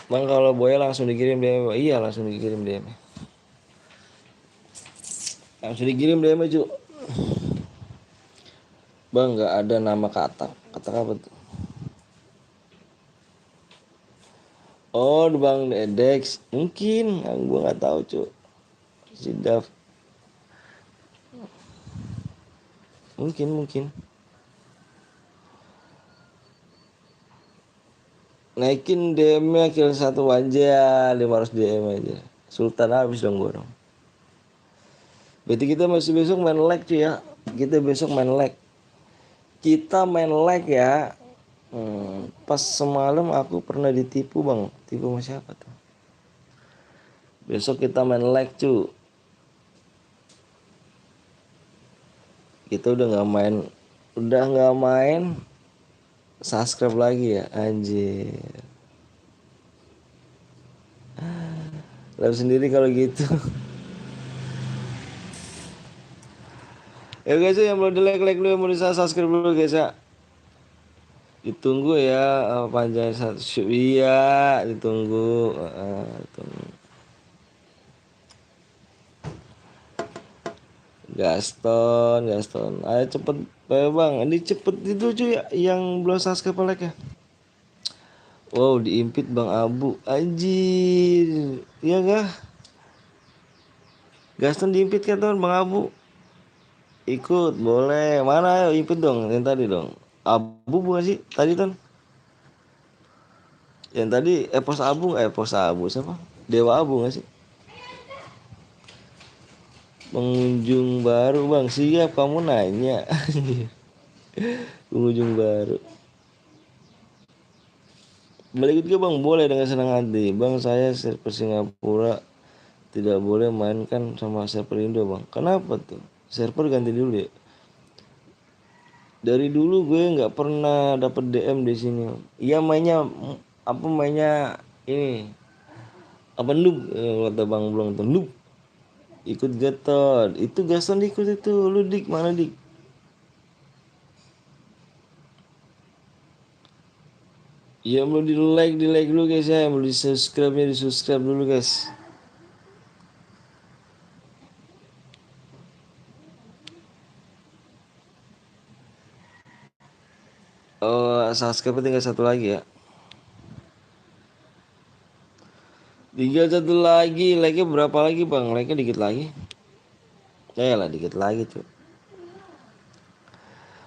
A: Bang kalau boya langsung dikirim DM. Iya langsung dikirim DM. Langsung dikirim DM cu. Bang nggak ada nama kata. Kata apa tuh? Oh bang Dedex. Mungkin gue nggak tahu cu. Si Dav. Mungkin. Naikin DM-nya kill 1 aja. 500 DM aja. Sultan habis dong gue dong. Berarti kita masih besok main leg cuy ya. Kita besok main leg. Kita main leg ya. Pas semalam aku pernah ditipu bang. Tipu sama siapa tuh? Besok kita main leg cu. Kita udah nggak main subscribe lagi ya anjir. Lalu sendiri kalau gitu. Ya guys yang belum di like dulu, yang mau di subscribe dulu guys ya. Ditunggu ya panjang satu iya ditunggu. Tunggu. Gaston, ayo cepet bang, ini cepet itu cuy ya, yang belum subscribe like ya. Wow diimpit bang Abu, anjir, iya kah? Gaston diimpit kan teman bang Abu, ikut boleh, mana ayo impit dong, yang tadi dong, Abu bukan sih tadi ton, yang tadi pos Abu siapa? Dewa Abu nggak sih? Pengunjung baru bang, siap kamu nanya. Pengunjung baru. Balik ke bang, boleh dengan senang hati. Bang saya server Singapura tidak boleh mainkan sama server Indo bang. Kenapa tuh? Server ganti dulu ya. Dari dulu gue nggak pernah dapet DM di sini. Iya mainnya ini apa noob kata bang belum tuh noob. Ikut Gatot, itu Gaston ikut itu, lu dik mana dik? Ya belum di like dulu guys ya, belum di subscribe dulu guys. Oh subscribe tinggal satu lagi ya. Tinggal satu lagi, like-nya berapa lagi bang? Like-nya dikit lagi. Ya lah dikit lagi tuh.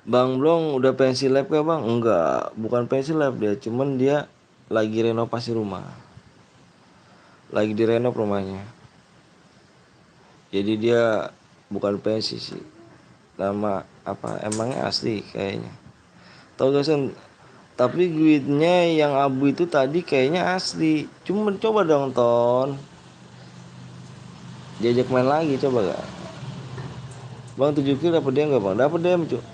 A: Bang Blong udah pensi lab kah bang? Enggak, bukan pensi lab dia, cuman dia lagi renovasi rumah. Lagi direnov rumahnya. Jadi dia bukan pensi sih. Nama apa? Emangnya asli kayaknya. Tahu gak sih? Tapi duitnya yang abu itu tadi kayaknya asli. Cuma coba dong Ton. Diajak main lagi coba gak? Bang 7 kill dapet dia enggak bang? Dapet dia cuy.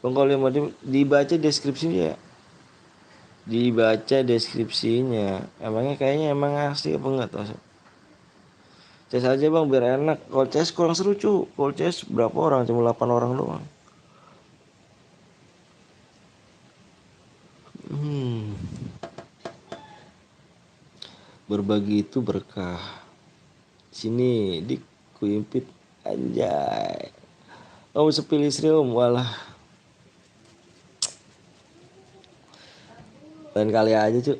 A: Bang kalau yang mau dibaca deskripsinya ya. Dibaca deskripsinya. Emangnya kayaknya emang asli apa enggak tuh? CS aja bang biar enak. Kalau CS kurang seru cu. Kalau CS berapa orang? Cuma 8 orang doang. Berbagi itu berkah. Sini dik kuimpit anjay. Om sepilih istri om walah. Lain kali aja cu.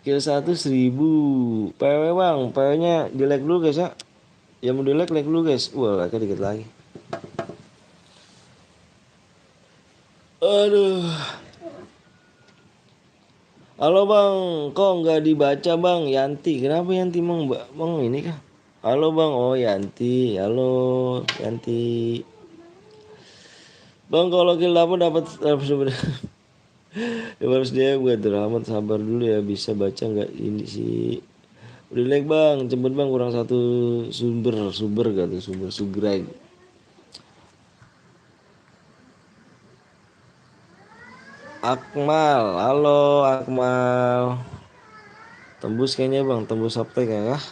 A: Kill 1.000 PW bang. PW nya di like dulu guys ya. Yang mau di like dulu guys. Wah like dikit lagi. Aduh. Halo bang, kok nggak dibaca bang? Yanti, kenapa Yanti bang ini kah? Halo bang, oh Yanti, halo Yanti. Bang kalau kill dapat ya harus dia gue Rahmat sabar dulu ya bisa baca nggak ini sih. Udah like bang, cepet bang kurang satu sumber gak tuh sumber sugreg. Akmal, halo Akmal. Tembus kayaknya bang, tembus aptek ya kah?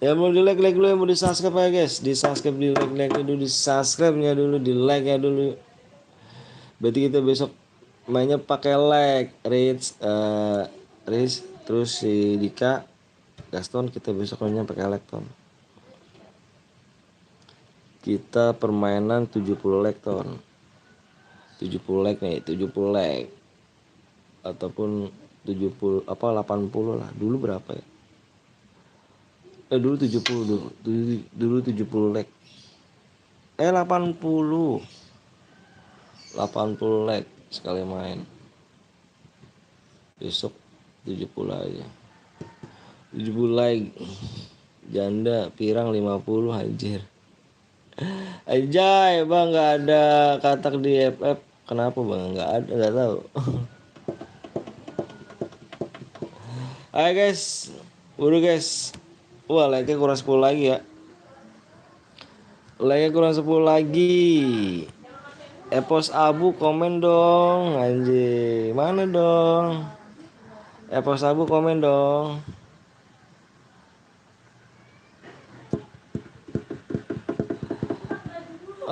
A: Ya mau di like dulu ya mau di subscribe ya guys, di subscribe di like dulu, di subscribe nya dulu, di like ya dulu. Berarti kita besok mainnya pakai like, Riz, terus si Dika, Gaston kita besok mainnya pakai like ton. Kita permainan 70 like ton. 70 like nih, 70 like. Ataupun 70 apa 80 lah. Dulu berapa ya? Dulu 70 dulu. Dulu 70 like. 80 like sekali main. Besok 70 aja. 70 like. Janda pirang 50 anjir. Anjay bang, nggak ada katak di FF. Kenapa bang? Nggak ada, nggak tahu. Ayo guys, buru guys. Wah, like-nya kurang 10 lagi ya. Like-nya kurang 10 lagi. Epos Abu komen dong, anjir. Mana dong? Epos Abu komen dong.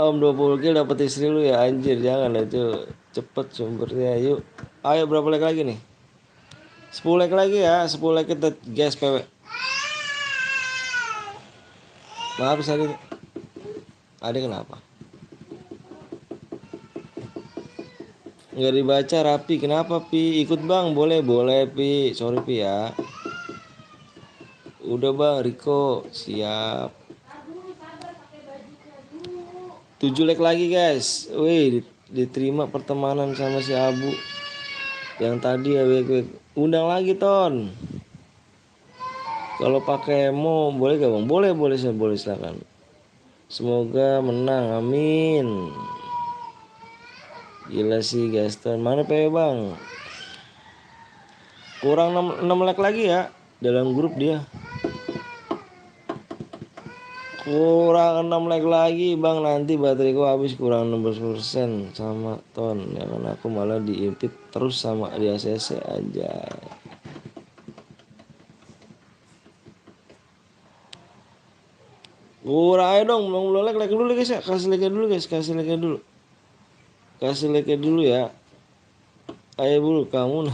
A: Om 20 kill dapet istri lu ya anjir, jangan itu. Cepet sumbernya, yuk. Ayo berapa like lagi nih? 10 like lagi ya, 10 like kita guys PW. Maaf tadi. Ada kenapa? Nggak dibaca Rapi, kenapa Pi? Ikut bang, boleh Pi. Sorry Pi ya. Udah bang, Riko siap. 7 like lagi guys. Wih, diterima pertemanan sama si Abu. Yang tadi ya, undang lagi Ton. Kalau pakai emo boleh gak bang? Boleh silakan. Semoga menang, amin. Gila sih Gaston. Mana PW bang? Kurang 6 like lagi ya. Dalam grup dia. Kurang 6 like lagi bang. Nanti bateraiku habis, kurang 16% sama Ton. Ya kan aku malah diimpit terus sama di ACC aja. Kurang, ayo dong. Belum like dulu guys ya. Kasih like dulu guys. Kasih like dulu ya. Ayo bulu kamu.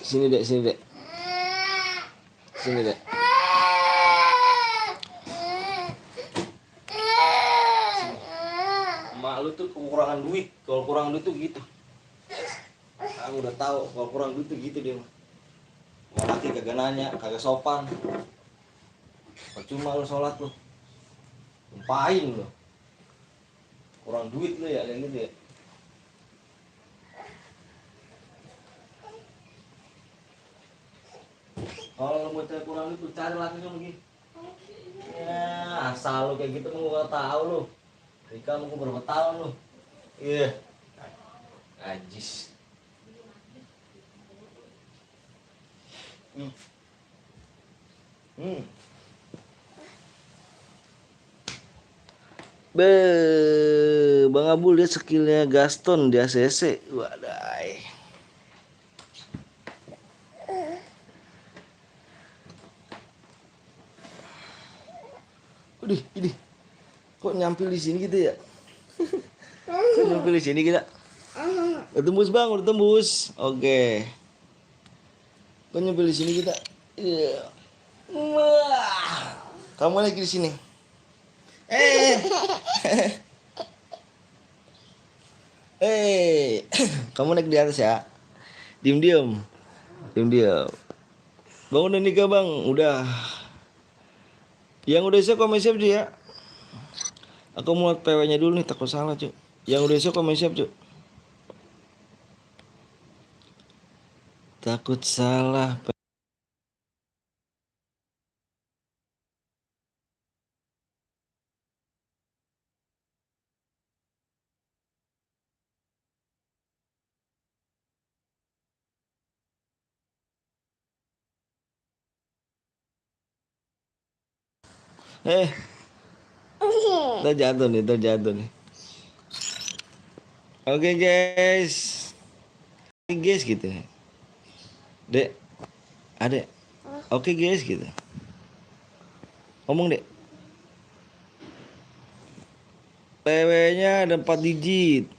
A: Sini dek. Sini dek. Mak lu tuh kekurangan duit. Kalau kurang duit tuh gitu. Aku udah tahu kalau kurang duit tuh gitu dia. Mau laki kagak nanya, kagak sopan. Percuma lu sholat lu. Ngapain lu? Kurang duit lu ya, kayak gitu ya. Kalau lu mau cari kurang duit, cari laki lu begini. Ya, asal lu kayak gitu mau gak tahu lu. Nikah mau berapa tahun lu? Iya. Ajis. Bang Abul lihat skillnya Gaston di ACC. Wadai. Ini. Kok nyampil di sini gitu ya? Kok nyampil di sini kita? Udah tembus bang, udah tembus. Oke. Kok nyampil di sini kita? Iya. Wah. Kamu lagi di sini. Kamu naik di atas ya. Diam. Bang udah nikah bang, udah. Yang udah siap komen siap cuy ya. Aku mau PW-nya dulu nih, takut salah cuy. Yang udah siap komen siap cuy. Takut salah. Terjatuh nih. Oke guys. Guys gitu. Dek. Adek. Oke guys gitu. Ngomong dek. PW-nya ada 4 digit.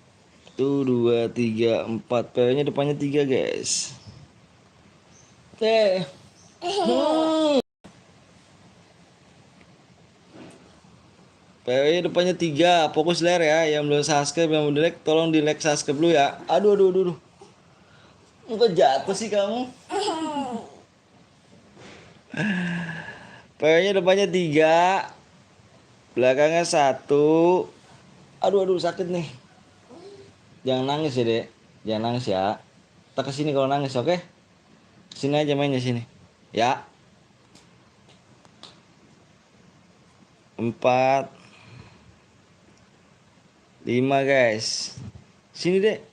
A: Tuh 2, 3, 4. PW-nya depannya 3 guys. PW depannya 3. Fokus layar ya. Yang belum subscribe, yang belum like, tolong di like subscribe dulu ya. Aduh. Kok jatuh sih kamu? PW-nya depannya 3. Belakangnya 1. Aduh sakit nih. Jangan nangis ya dek. Jangan nangis ya. Kita kesini kalau nangis, oke? Sini aja mainnya sini. Ya. 4 5 guys. Sini deh.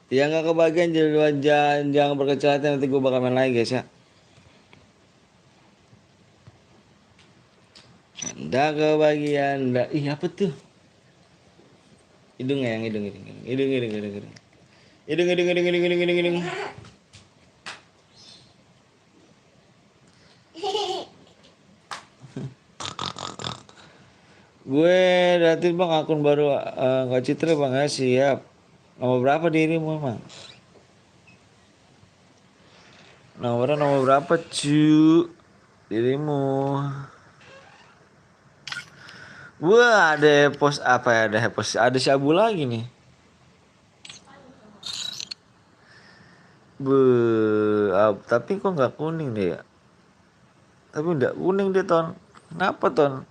A: Ya nggak kebagian jangan berkecil hati, nanti gue bakal main lagi guys ya. Nggak kebagian, nggak. Ih apa tuh? Hidung ya, yang hidung. Hidung. Gue datin bang akun baru nggak Citra bang ya, siap. Nomor berapa dirimu bang? Nomor berapa cu dirimu? Wah ada post apa ya, ada post, ada si Abu lagi nih. Tapi kok nggak kuning deh ya? Tapi nggak kuning deh ton. Kenapa ton?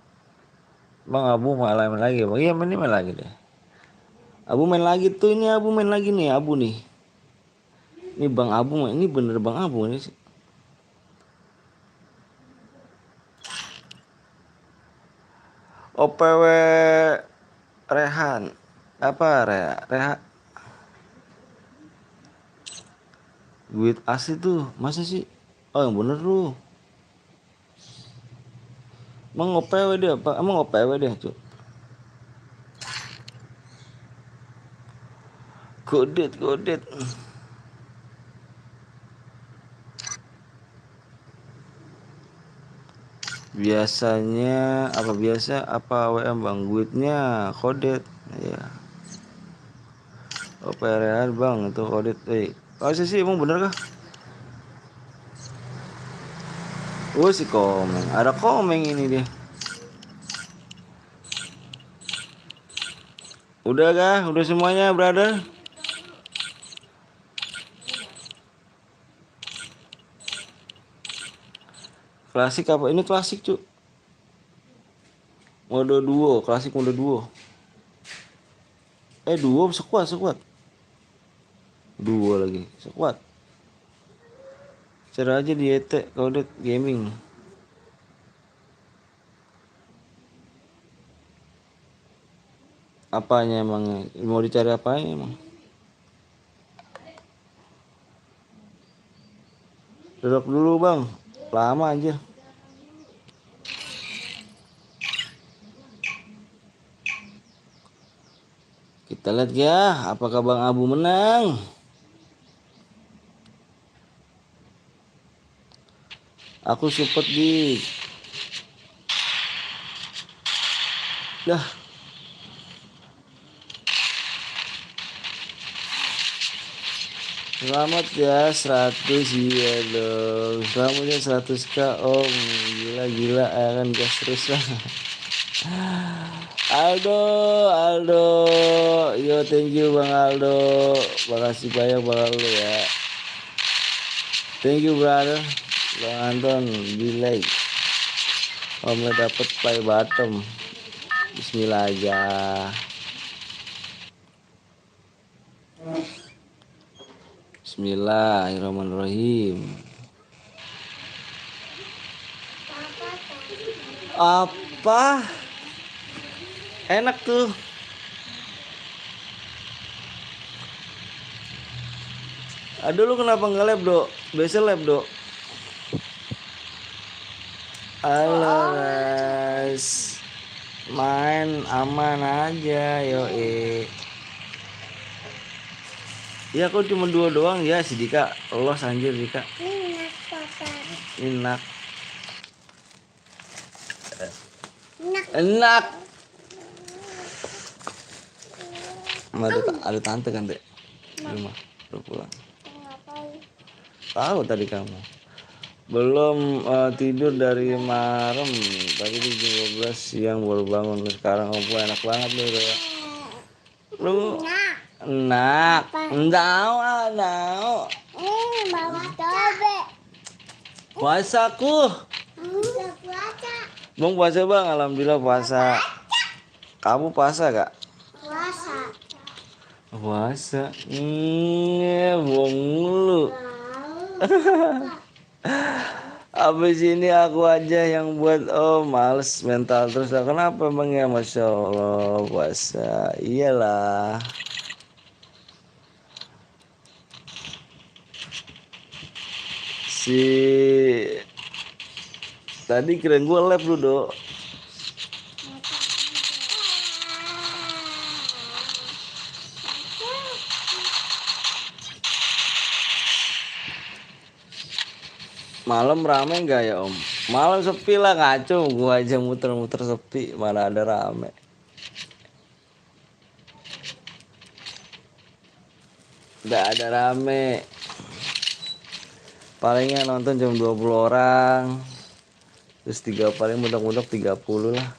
A: Bang Abu malah main lagi bang. Iya main lagi deh. Abu main lagi tuh, ini Abu main lagi nih Abu nih. Ini Bang Abu, ini bener Bang Abu ini sih. OPW Rehan. Apa Rehan? Duit asli tuh, masa sih? Oh yang bener tuh. Emang OPW dia apa? Emang OPW dia cuy. Godet. Biasanya apa biasa apa WM bang, duitnya kodet ya. OPW bang itu kodet. Masa sih emang bener kah? Oh si Komeng, ada Komeng ini dia. Udah kah? Udah semuanya brother? Klasik apa? Ini klasik cu. Mode duo, klasik mode duo. Duo sekuat. Duo lagi, sekuat. Cara aja di ET Kodet Gaming. Apanya emangnya? Mau dicari apanya emang? Duduk dulu bang, lama aja. Kita lihat ya, apakah Bang Abu menang? Aku support di. Dah. Selamat ya 100 ya dong. Selamat ya 100k om. Gila akan gas terus lah. Aldo, yo thank you Bang Aldo, makasih banyak Bang Aldo ya. Thank you brother. Bang Anton, delay. Om dapat play bottom. Bismillah aja. Bismillahirrahmanirrahim. Apa? Enak tuh. Aduh lu kenapa nggak lab dok? Biasa lab dok. Halo guys. Main aman aja yoi. Ya aku cuma 2 doang ya si Dika. Los anjir Dika.
B: Enak papa.
A: Enak. Ada tante kan dek? Di rumah udah pulang.
B: Ngapain?
A: Tahu tadi kamu. Belum tidur dari malam. Tadi di jam 12 siang baru bangun. Sekarang Om enak banget lu udah. Lu enak. Enggak.
B: Bawa tobe.
A: Puasaku.
B: Puasa.
A: Bang puasa bang, alhamdulillah puasa. Kamu puasa gak?
B: Puasa.
A: Puasa. Bohong lu. Abis ini aku aja yang buat. Oh males mental terus. Kenapa bang ya? Masya Allah puasa. Iyalah. Si tadi kirain gue lab lu do. Malam rame nggak ya om? Malam sepi lah, ngaco. Gua aja muter-muter sepi, mana ada rame. Nggak ada rame. Palingnya nonton jam 20 orang. Terus paling mudah-mudah 30 lah.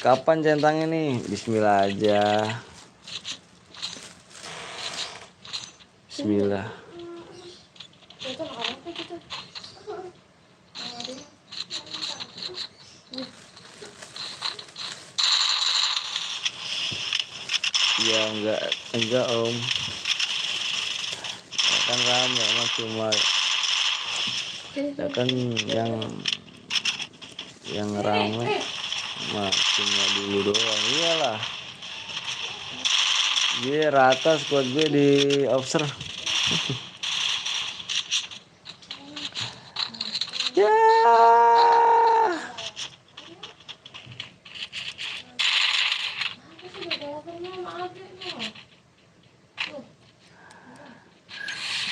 A: Kapan centangnya nih? Bismillah aja. Bismillah.
C: Itu makan apa gitu?
A: Ya enggak om. Ya kan rame mah cuma. Ya kan yang rame mah cuma dulu doang. Iyalah. Dia rata squad gue di observe. Ya.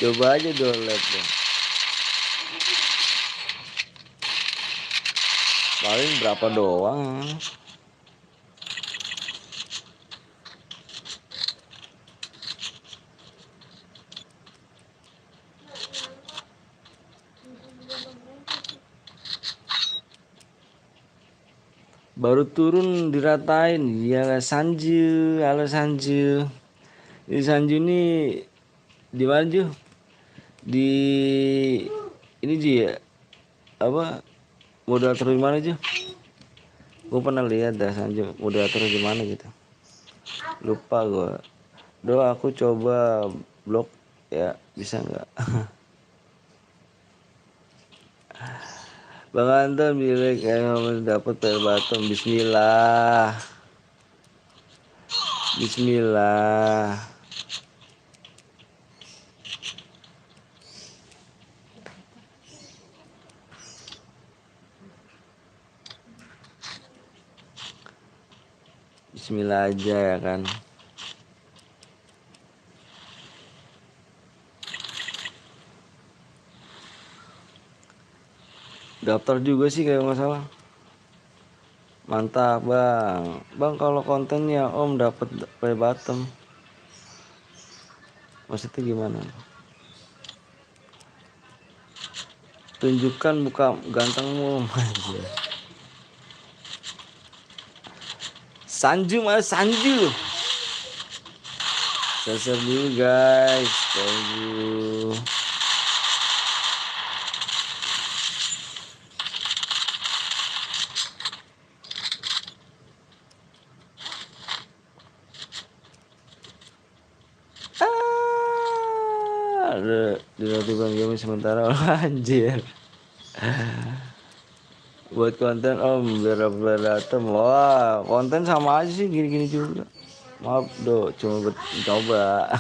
A: Coba aja download deh. Paling berapa doang. Baru turun diratain. Ya Sanju, halo Sanju. Di Sanju ini di mana Ju? Di ini Ju ya. Apa moderator di mana Ju? Gue pernah lihat dah Sanju moderator di mana gitu. Lupa gue. Doa aku coba blog ya, bisa nggak? Bang Anton bilang kayak dapat per batom. Bismillah. Bismillah. Bismillah aja ya kan. Daftar juga sih kayak nggak salah. Mantap bang. Bang kalau kontennya om dapat play button. Maksudnya gimana? Tunjukkan muka gantengmu. Sanju mana Sanju? Share dulu guys. Thank you. Di notifikan game sementara. Anjir. Buat konten om biar berantem. Wah konten sama aja sih gini-gini juga. Maaf do, cuma coba.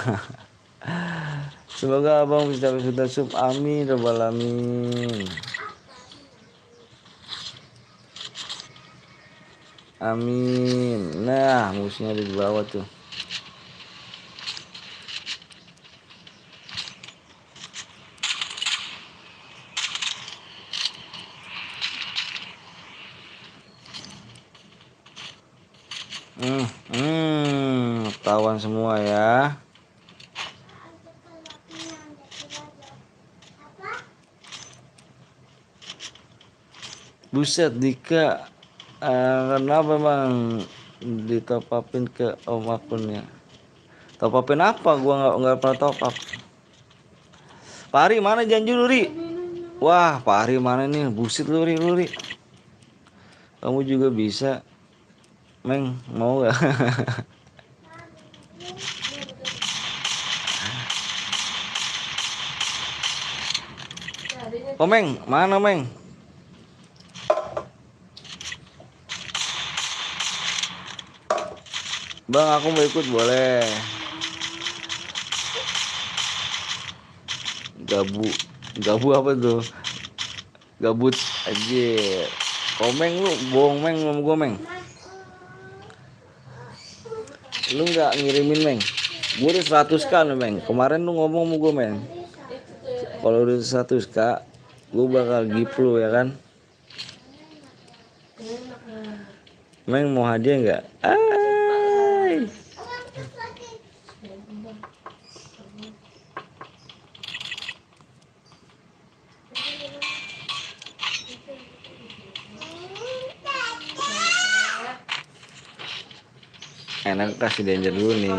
A: Semoga abang bisa sudah sub. Amin rabbal alamin. Amin. Nah musuhnya ada di bawah tuh. Ketahuan semua ya. Buset Dika, kenapa bang ditopapin ke om akunnya? Topapin apa? Gua nggak pernah top up. Pari mana janji lu Ri? Wah Pari mana nih? Buset lu Ri. Kamu juga bisa, Meng, mau nggak? Oh Meng, mana Meng? Bang aku mau ikut boleh. Gabu apa tuh? Gabut aja. Komeng lu, bohong Meng sama gua Meng. Lu nggak ngirimin Meng? Gue udah 100k nih Meng. Kemarin lu ngomong sama gua Meng. Kalau udah 100k, gue bakal gift lu ya kan? Meng mau hadiah nggak? Ay. Enak kasih danger dulu nih.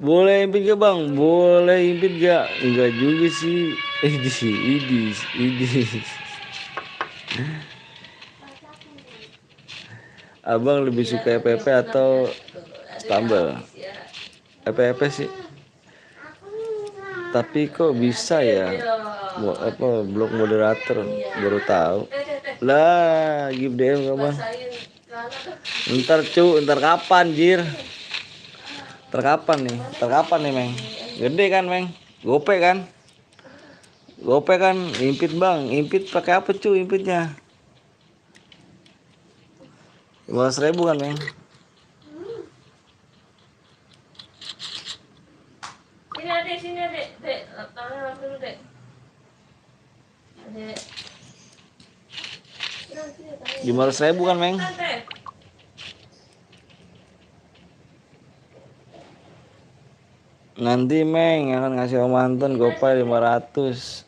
A: Boleh impit gak bang? Boleh impit gak? Enggak juga sih. Idis. Abang lebih suka EPP atau Stumble? EPP sih. Tapi kok bisa ya? Blok moderator baru tahu. Lah, give DM gak bang? Ntar kapan jir? Ntar kapan nih Meng? Gede kan Meng? Gope kan? Impit bang, impit pakai apa impitnya? 15.000 kan Meng?
C: Sini adek, dek, tangannya lap dulu dek. Adek.
A: 15.000 kan Meng? Nanti Meng akan ngasih Om Anton gopay 500.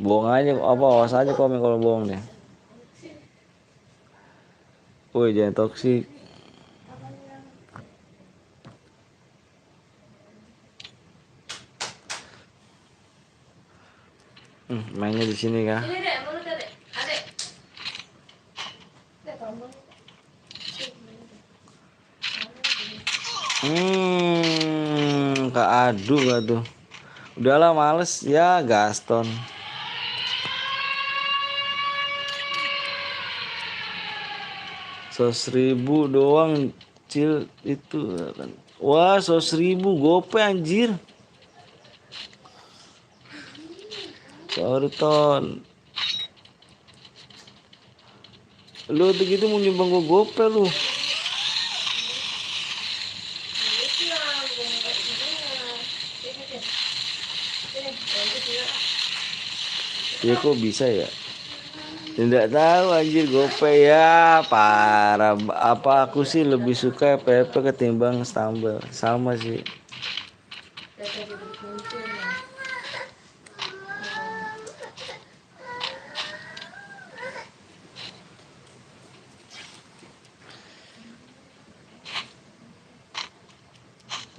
A: Bohong aja, awas aja komen kalau bohong deh. Woi jangan toksik. Mainnya di sini kah?
C: Ini dek, mulut adek, adek. Dek, kamu.
A: Kak Adu gak tuh? Udahlah males ya Gaston. 100.000 doang cil itu kan. Wah 100.000 gope anjir. Sorry Ton. Lu tuh gitu mau nyumbang gua gope lu. Ya kok bisa ya? Tidak tahu anjir gopay ya parah. Apa aku sih lebih suka PP ketimbang Stumble. Sama sih.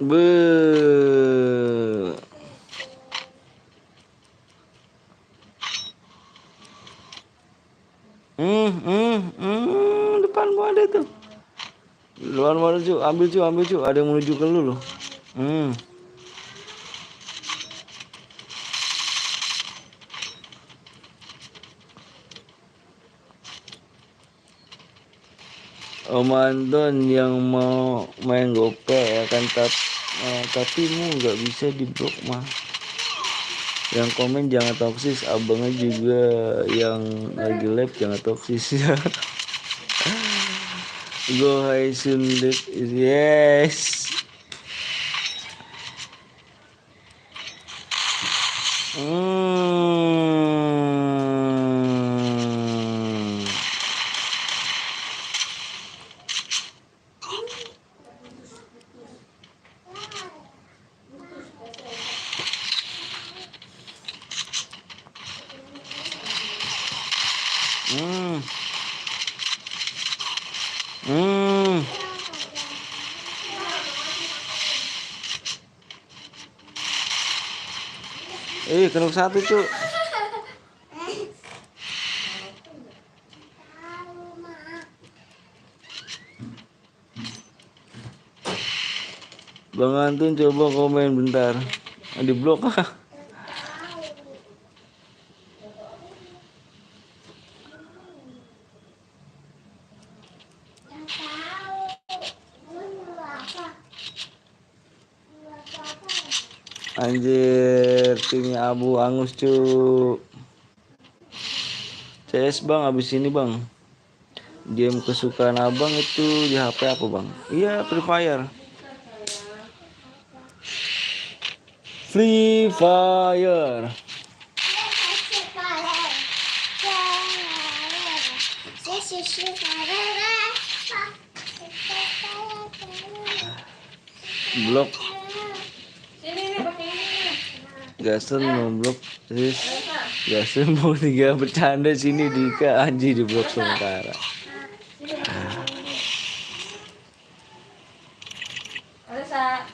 A: Be. Depanmu ada tuh. Luar mana cu, ambil cu, ada yang menuju ke lu loh. Om Anton yang mau main gopay akan tapi mu nggak bisa di blok mah. Yang komen jangan toksis, abangnya juga yang lagi live jangan toksis ya. Go high soon yes. Hmm. Hmm. Kena satu cuk. Bang Antun coba komen bentar. Di blok ah. Anjir, timnya Abu Angus cu. CS bang, abis ini bang. Game kesukaan abang itu di HP apa bang? Iya, Free Fire. Free Fire. Blok.
C: Sini nih pakai ini.
A: Gasen mau blok. Terus Gasen mau tinggal bercanda sini Dika anjir di blok sementara.
C: Alisa.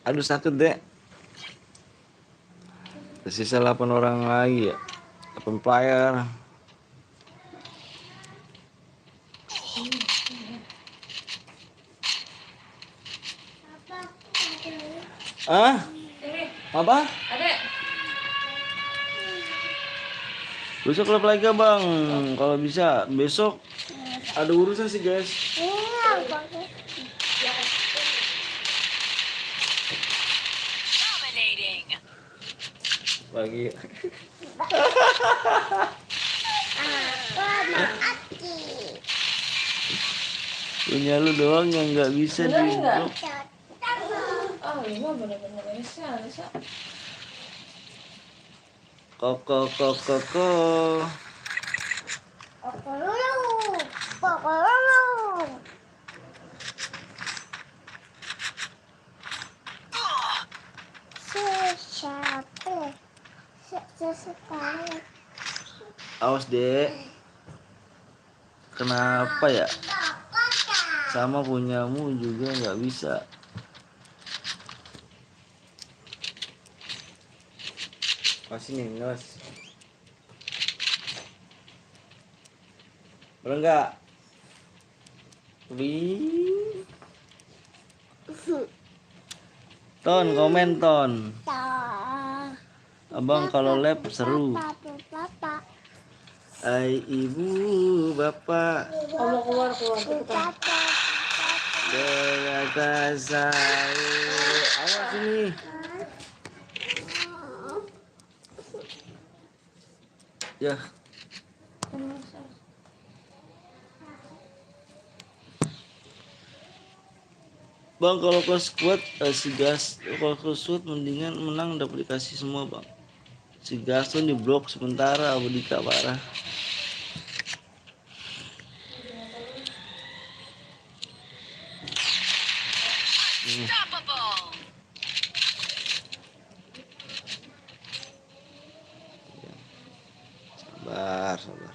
A: Aduh sakit deh. Tersisa 8 orang lagi ya. 8 player. Ah?
C: Sini.
A: Apa?
C: Adek.
A: Besok klub lagi bang. Kalau bisa besok ada urusan sih guys.
D: Dominating.
A: Pagi. Punya lu doang yang nggak bisa di
C: Bener nggak?
A: blok.
C: Oh, ini mah bener-bener Alisa, Alisa.
A: Koko. Awas dek. Kenapa ya? Sama punyamu juga nggak bisa. Masih nih, ngeles. Boleh nggak? Wih. Ton, komen ton. Abang kalau lab seru. Hai ibu, bapak.
C: Kamu keluar cepetan.
A: Dengan saya. Awas ini. Ya. Bang kalau kelas squad si gas kalau kelas squad mendingan menang dapat dikasih semua bang. Si Gaston di blok sementara Abu Dika parah.
D: Unstoppable.
A: Sabar.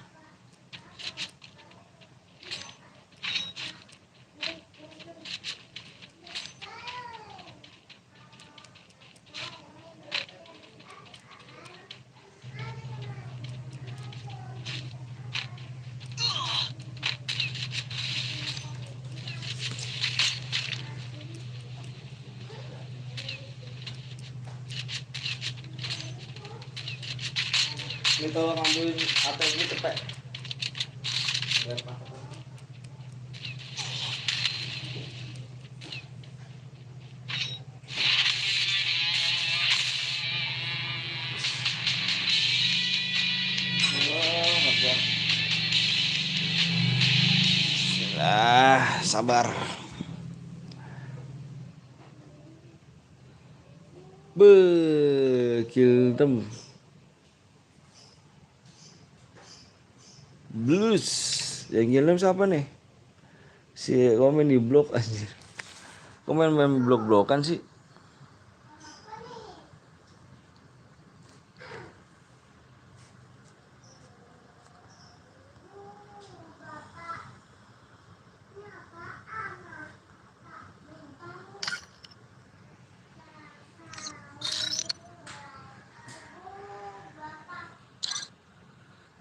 A: Ini tolong ambilin ATM ini cepet. Biar pakai. Sabar. Kill them. Blues. Yang ngirim siapa nih? Si komen di blok anjir. Komen main blok-blokan sih.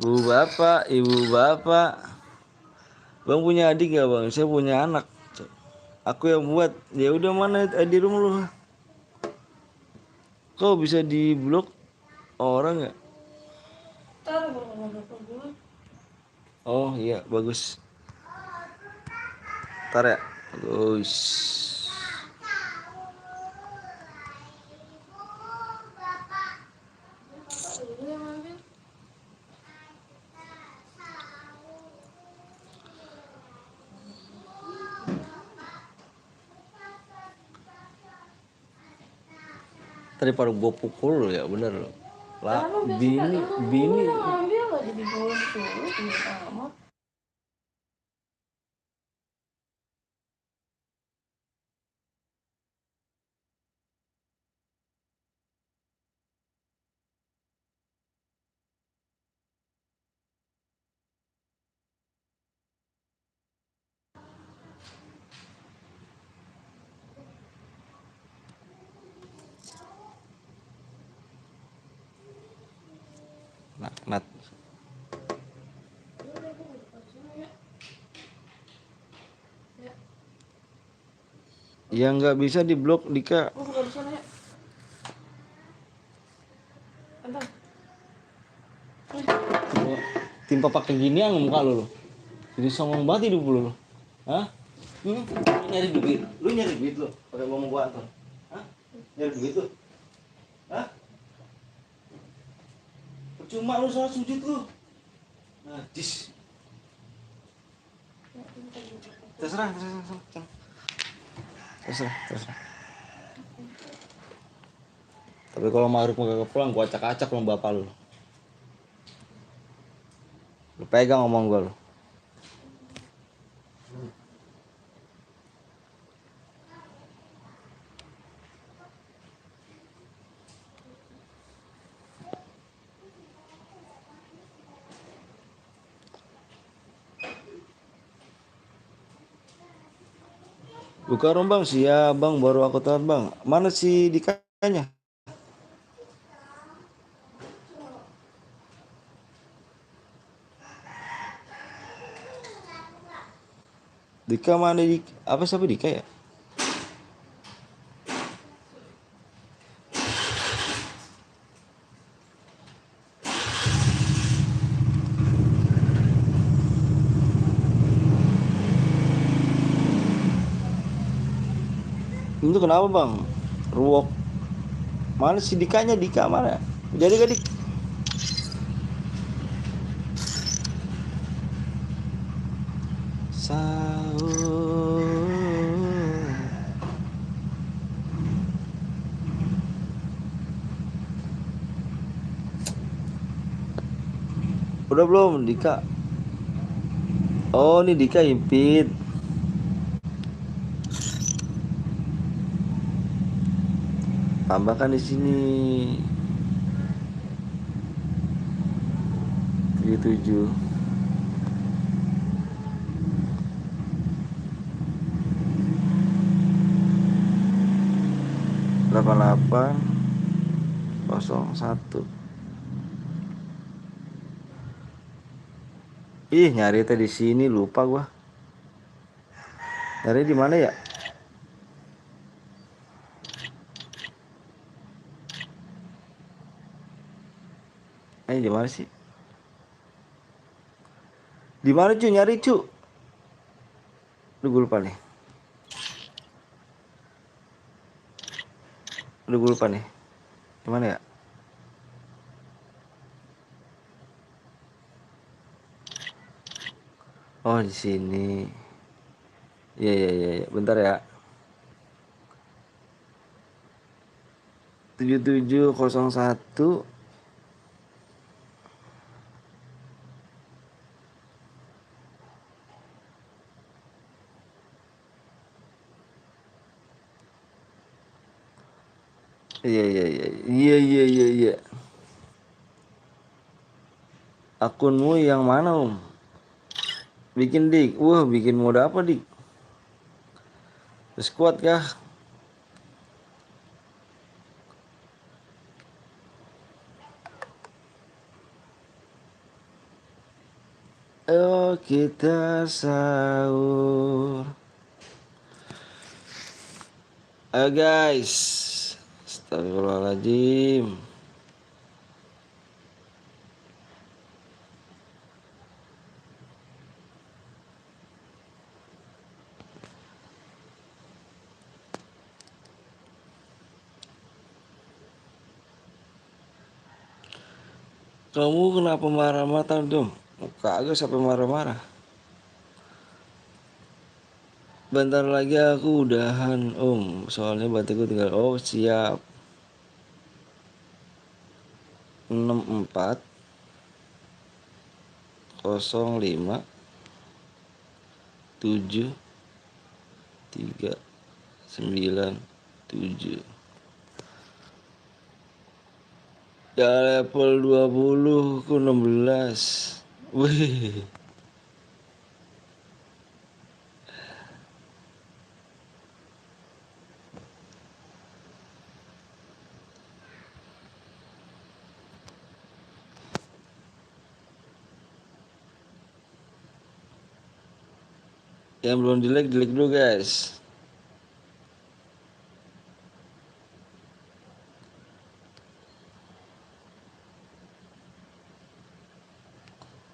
A: Ibu bapak. Bang punya adik gak bang? Saya punya anak. Aku yang buat. Ya udah mana ID room lu? Kok bisa di blok orang ya?
C: Ntar baru ngomong ke gue.
A: Oh iya bagus. Ntar ya. Bagus.
C: Ini yang ambil.
A: Tadi pada gua pukul lo ya bener lo. Lah
C: Kan lu biasa
A: bini
C: lu
A: bini
C: yang ambil gak jadi gue disuruh gitu amat.
A: nat. Ya nggak bisa di blok Dika.
C: Gue buka di sana ya. Bentar.
A: Timpa pakai ginian muka lu. Jadi songong banget hidup lu. Hah? Lu nyari duit. Lu nyari duit lu. Pakai ngomong gua Anton. Hah? Nyari duit lu. Hah? Percuma lu salah sujud lu. Najis. Terserah. Tapi kalau Maruk mau pulang, gua acak-acak sama bapak lu. Lu pegang ngomong gua lu. Buka room bang, siap bang, baru aku tahu bang. Mana si Dikanya? Dika mana di apa siapa Dika ya? Itu kenapa bang? Ruok. Mana si Dikanya? Dika mana? Jadi gak Dik? Sahur. Udah belum Dika? Oh ini Dika impit. Tambahkan di sini 77 88 01. Ih nyari teh di sini lupa gua. Nyari di mana ya? Di mana sih? Di mana cu nyari cu? Lu gue lupa nih. Di mana ya? Oh di sini. Iya. Bentar ya. 7701. Iya. Akunmu yang mana om? Bikin dik. Wah bikin mode apa dik? Squad kah? Oh kita sahur. Ayo guys. Astagfirullahaladzim. Kamu kenapa marah-marah dong? Kagak sampai marah-marah. Bentar lagi aku udahan om. Soalnya batikku tinggal. Oh siap. 64 05 7 3 9 7. Ya level 20 ku 16. Wih. Yang belum di like dulu guys.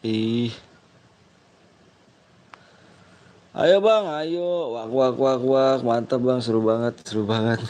A: Ih. Ayo bang, ayo. Wak wak wak wak. Mantap bang, seru banget, seru banget.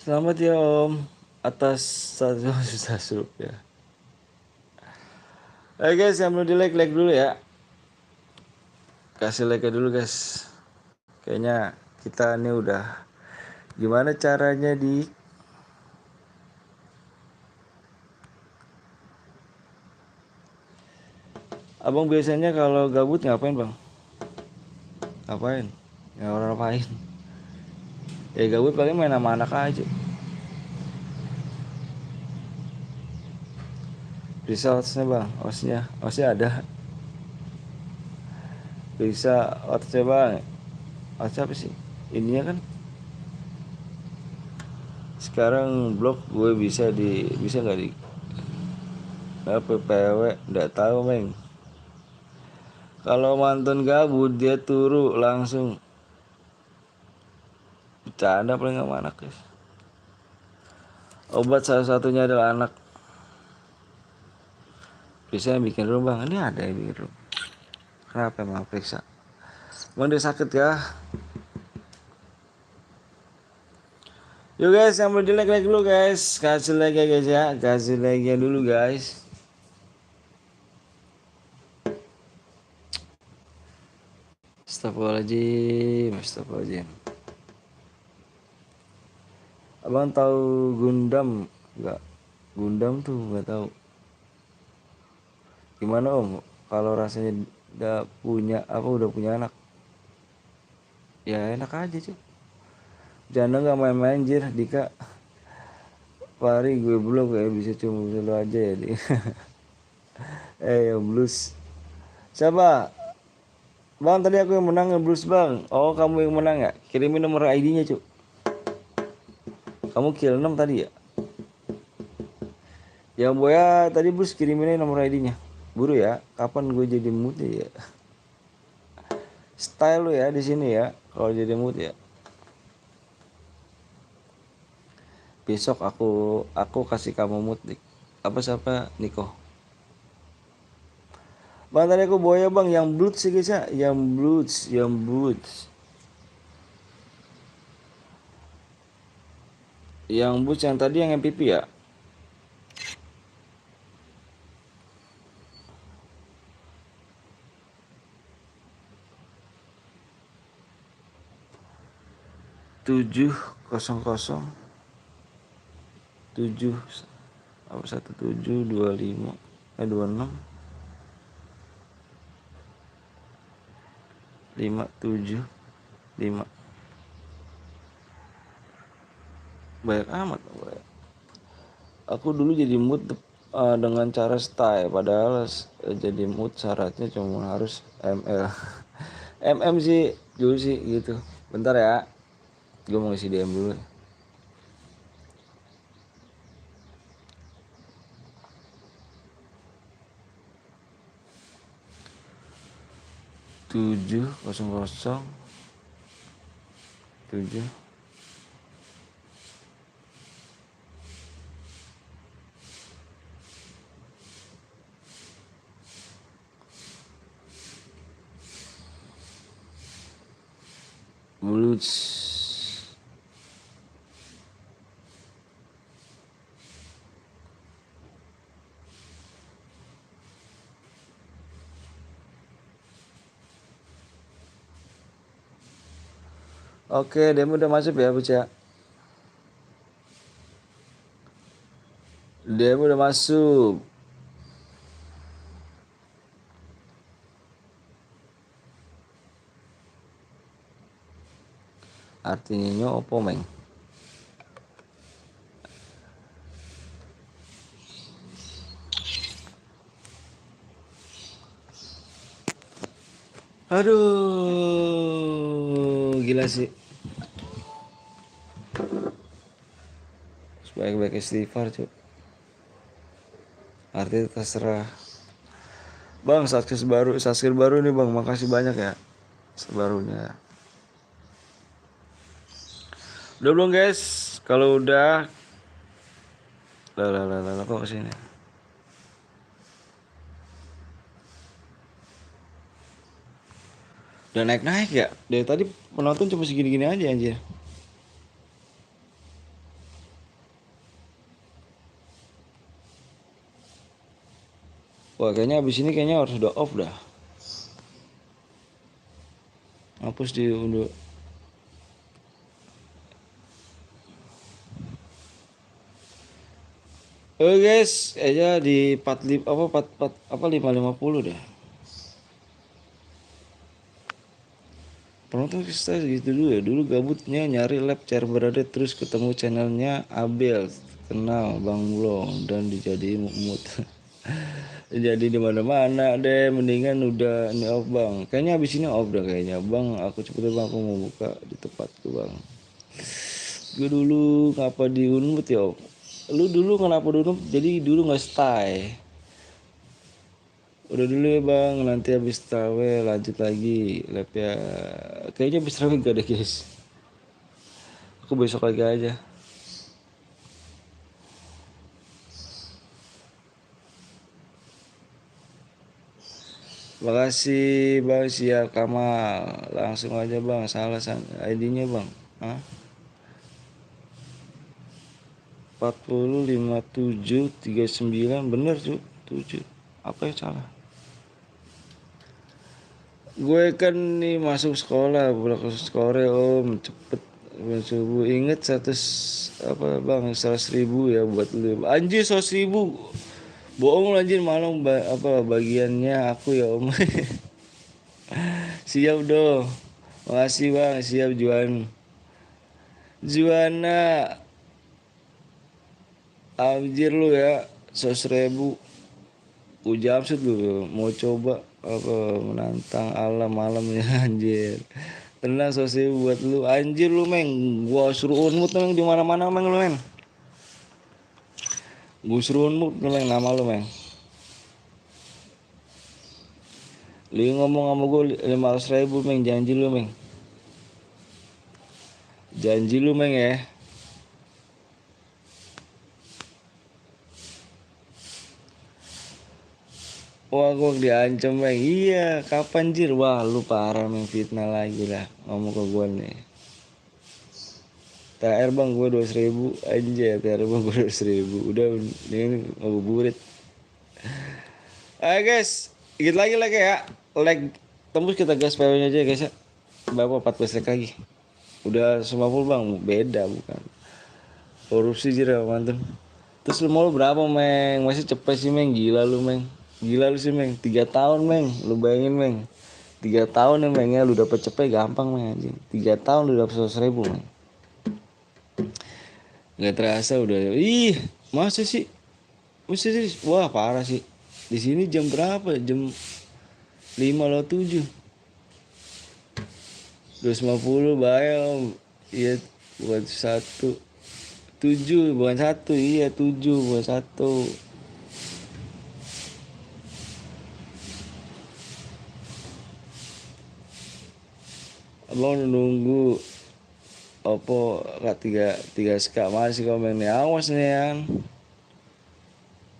A: Selamat ya om atas 1 juta sub ya. Ayo guys, yang belum di like dulu ya. Kasih like dulu guys. Kayaknya kita ini udah gimana caranya di Abang biasanya kalau gabut ngapain bang? Ngapain? Ya orang ngapain? Ya gabut paling main sama anak aja. Bisa outsnya bang, outsnya ada. Bisa outsnya bang. Outsnya apa sih? Ininya kan sekarang blog gue bisa nggak di PPW nggak tahu meng. Kalau mantan gabut dia turu langsung bercanda paling sama anak guys. Obat salah satunya adalah anak. Bisa bikin room bang, ini ada yang bikin room. Kenapa emang periksa? Emang dia sakit ya? Yuk guys, yang belum di like dulu guys. Kasih like ya guys ya. Kasih like nya dulu guys. Astagfirullahaladzim. Abang tahu Gundam nggak? Gundam tuh nggak tahu. Gimana om? Kalau rasanya udah punya anak? Ya enak aja cuy. Jangan nggak main-main jir Dika. Pari gue belum kayak bisa cuma dulu aja ya di. Yang blues. Siapa? Bang tadi aku yang menang blues bang. Oh kamu yang menang ya? Kirimin nomor ID-nya cuy. Kamu kill 6 tadi ya? Yang Boya tadi bus kirimin nomor ID-nya. Buru ya. Kapan gue jadi mood ya? Style lu ya di sini ya. Kalau jadi mood ya. Besok aku kasih kamu mood dik. Apa siapa Niko? Bang tadi aku Boya bang yang blood sih guys ya. Yang blood. Yang bus yang tadi yang MPP ya? Tujuh kosong kosong tujuh apa 1725 26 575. Banyak amat. Aku dulu jadi mood dengan cara style, padahal jadi mood syaratnya cuma harus ML. MM sih dulu sih gitu. Bentar ya, gue mau isi DM dulu. Tujuh kosong kosong tujuh Blues. Oke, demo udah masuk ya, Buca. Demo udah masuk. Artinya opo, Meng? Aduh, gila sih. Sebaik-baik istighfar, cuy. Artinya terserah. Bang, subscribe baru nih, Bang. Makasih banyak ya. Sebarunya. Udah belum, guys? Kalau udah lah kok kesini. Udah naik-naik ya. Dari tadi penonton cuma segini-gini aja anjir. Wah, kayaknya abis ini kayaknya harus udah off dah. Hapus di unduh. Oke guys, aja di 45 apa 44 apa 550 dah. Penonton kita gitu dulu ya. Dulu gabutnya nyari lab cari berada terus ketemu channelnya Abel, kenal Bang Blong dan dijadiin mut. Jadi di mana-mana deh, mendingan udah ini off Bang. Kayaknya abis ini off dah kayaknya. Bang, aku cepet Bang, aku mau buka di tempatku Bang. Gue dulu ngapa di Unmut ya? Lu dulu kenapa dulu? Jadi dulu nggak stay. Udah dulu ya Bang, nanti habis tawe lanjut lagi lab ya. Kayaknya habis tawe gak ada guys. Aku besok lagi aja. Makasih Bang Siap Kamal. Langsung aja Bang, salah ID-nya Bang. Hah? 40 57 39 bener tuh 7. Apa ya salah? Gue kan nih masuk sekolah, pulang ke sekolah Om, cepet subuh. Inget 100 apa Bang, 100.000 ya buat lu. Anjir 100.000. Bohong anjir, malam apa bagiannya aku ya Om. Siap dong. Makasih Bang, siap Juana. Anjir lu ya, 100.000. Jamsud lu mau coba apa menantang alam malamnya anjir. Tenang sosial buat lu anjir lu Meng. Gua suruh unmut Meng di mana-mana Meng lu Meng. Gua suruh unmut lu Meng nama lu Meng. Lu ngomong sama gua 500.000 Meng, janji lu Meng. Janji lu Meng ya. Wah gua diancam Meng. Iya kapan jir. Wah lu parah Meng, fitnah lagi lah ngomong ke gua nih. THR bang gue 200.000 anjay, THR bang gue 200.000 udah ini ngabuburit. Ayo guys, dikit lagi ya, like tembus kita gas PW nya aja guys ya. Berapa 14 like lagi, udah 50 bang, beda bukan korupsi jira mantan. Terus lu mau berapa meng, masih cepet sih meng, gila lu meng, gila lu sih meng, 3 tahun meng, lu bayangin meng, 3 tahun ya meng ya, lu dapet cepet gampang meng anjing, 3 tahun lu dapet 100.000 meng. Nggak terasa udah, ih masa sih, masa sih, wah parah sih. Di sini jam berapa? Jam 5:07. 250 bayar, iya bukan 7 bukan 1, iya 7 bukan 1. Abang nunggu Oppo K3 SK masih komen nih, awas nih yang.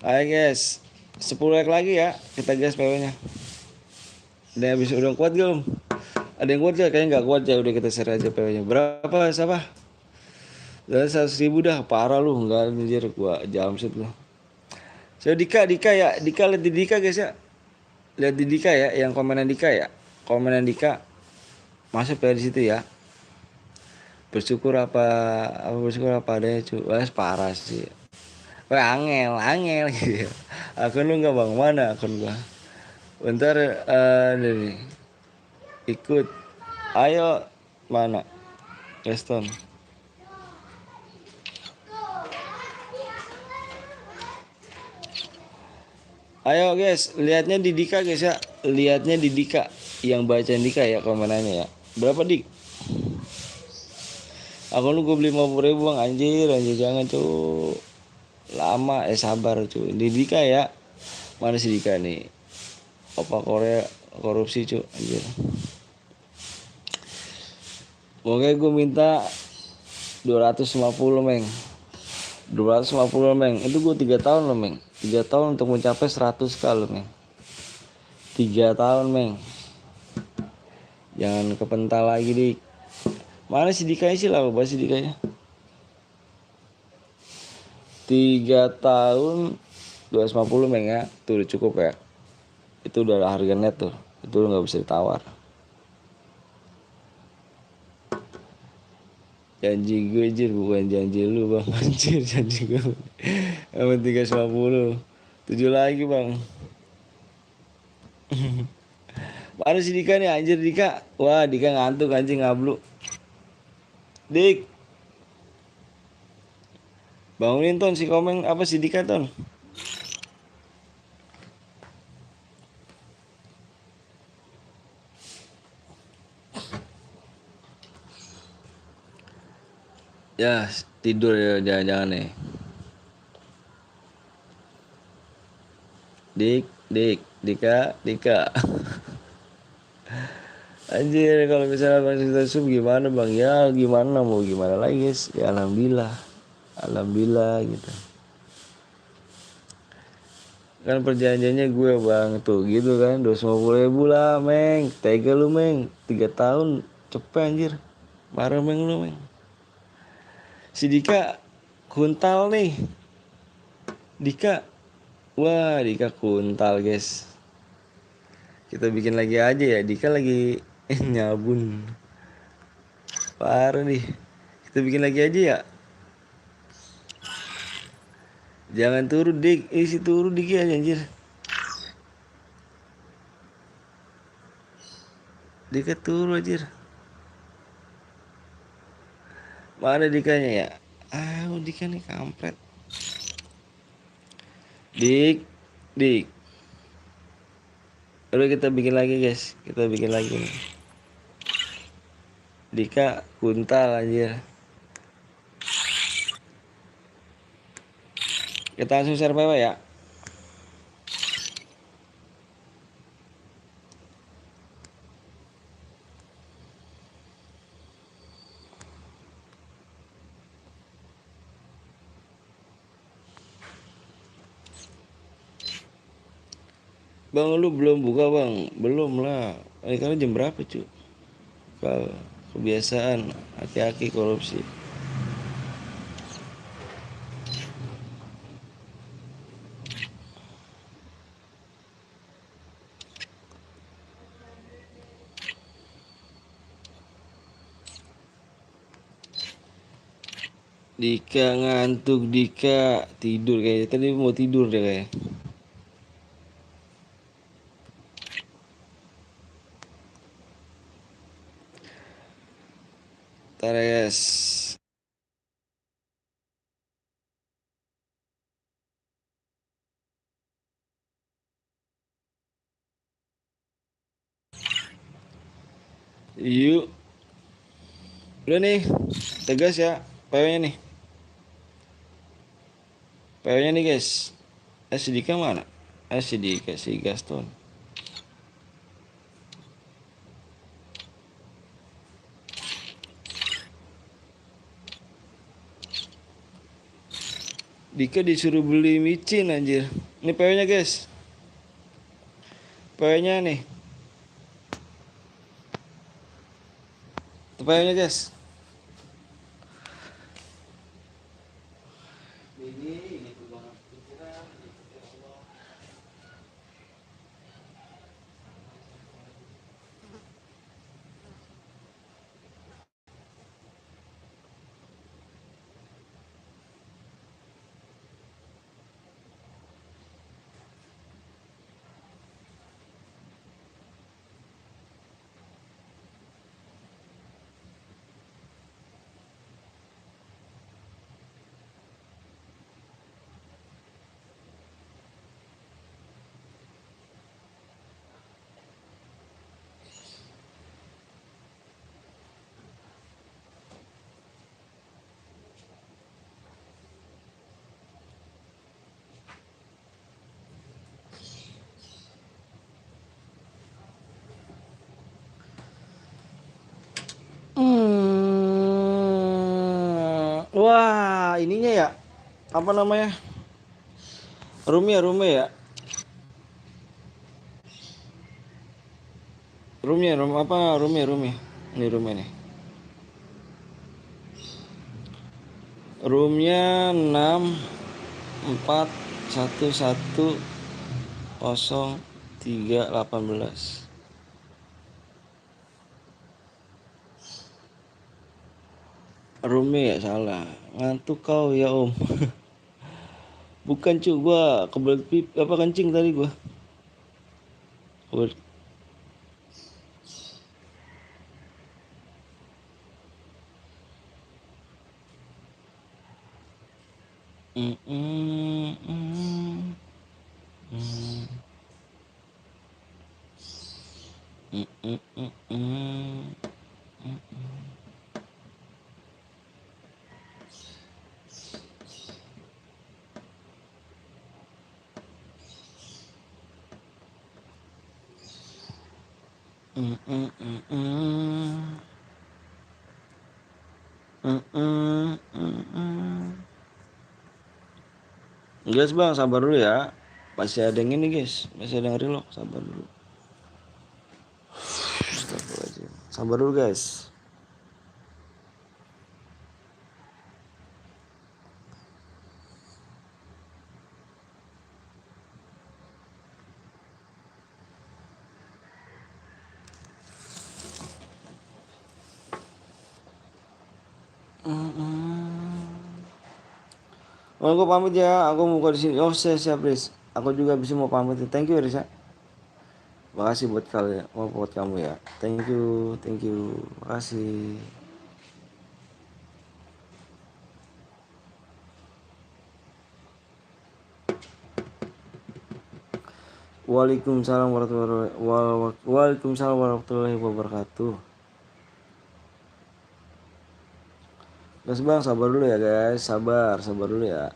A: Ayo guys, 10 like lagi ya, kita gas PW nya. Ada yang habis, udah kuat belum? Ada yang kuat gak? Kayaknya gak kuat ya, udah kita share aja PW nya. Berapa siapa? Udah 100.000 dah, parah lu, enggak anjir gua jamset lu. So Dika ya, Dika lihat di Dika guys ya. Lihat di Dika ya, yang komenan Dika ya. Komenan Dika masuk PW di situ ya. Bersyukur apa adanya cuy. Wah parah sih. Wah angel gitu. Akun lu nggak bang, mana akun gua? Bentar nih ikut. Ayo mana? Weston. Ayo guys, lihatnya di Dika guys ya. Lihatnya di Dika, yang baca Dika ya komenannya ya. Berapa dik? Aku lu gue beli 50.000 bang, anjir jangan cuy. Lama sabar cuy. Di Dika ya. Mana si Dika nih? Opa Korea korupsi cuy, anjir. Oke gue minta 250 meng. 250 meng. Itu gue 3 tahun loh meng. 3 tahun untuk mencapai 100 kali meng. 3 tahun meng. Jangan kepental lagi dik. Mana si Dikanya sih lah, bahas si Dikanya. 3 tahun 250 meng ya. Tuh udah cukup ya. Itu udah harga net tuh. Itu nggak bisa ditawar. Janji gue anjir, bukan janji lu bang. Anjir janji gue. Emang 350. 7 lagi bang. Mana si Dika nih anjir Dika. Wah Dika ngantuk anjing ngablu. Dik. Bangunin ton si komen apa si Dika ton. Ya tidur ya jangan-jangan nih. Dika. Anjir kalau misalnya bang cerita sub gimana bang? Ya gimana mau gimana lagi guys? Ya alhamdulillah gitu. Kan perjanjiannya gue bang tuh gitu kan 250.000 lah meng. Tega lu meng, 3 tahun cepet anjir. Marah meng lu meng. Si Dika kuntal nih. Wah Dika kuntal guys. Kita bikin lagi aja ya. Dika lagi nyabun. Parah nih. Kita bikin lagi aja ya. Jangan turun dik. Isi turun dik ya anjir. Dika turun anjir. Mana Dikanya ya? Dika nih kampret. Dik. Udah kita bikin lagi guys. Kita bikin lagi nih. Dika kuntal anjir. Kita langsung share PW ya. Bang lu belum buka bang? Belum lah. Karena jam berapa cuy? Kebiasaan aki-aki korupsi. Dika ngantuk, Dika tidur kayaknya. Tadi mau tidur deh kayak. Ntar ya, guys. Yuk. Udah nih. Tegas ya. PO-nya nih. PO-nya nih guys. Si Dika mana? Si Dika, si Gaston. Dika disuruh beli micin anjir. Ini PO-nya guys. PO-nya nih. Itu PO-nya guys. Wah, ininya ya. Apa namanya? Roomnya ya. Roomnya. Ini roomnya nih. Roomnya 641100318. Roomnya ya salah. Ngantuk kau ya om. Bukan cu, gua kebelet apa kencing tadi gua. Kebelet. Mm, mm, mm, mm. Mm, mm, mm, mm. Mm, mm, mm, mm. Mm, mm, mm, mm. Guys bang, sabar dulu ya. Masih ada yang ini guys, masih ada yang reload, sabar dulu. Astagfirullahaladzim. Sabar dulu guys. Oh, aku pamit ya, aku mau di sini. Oh, siap, Riz. Aku juga bisa mau pamit. Thank you, Riz ya. Makasih buat kalian, buat kamu ya. Thank you. Makasih. Waalaikumsalam warahmatullahi wabarakatuh. Guys bang, sabar dulu ya guys, sabar dulu ya.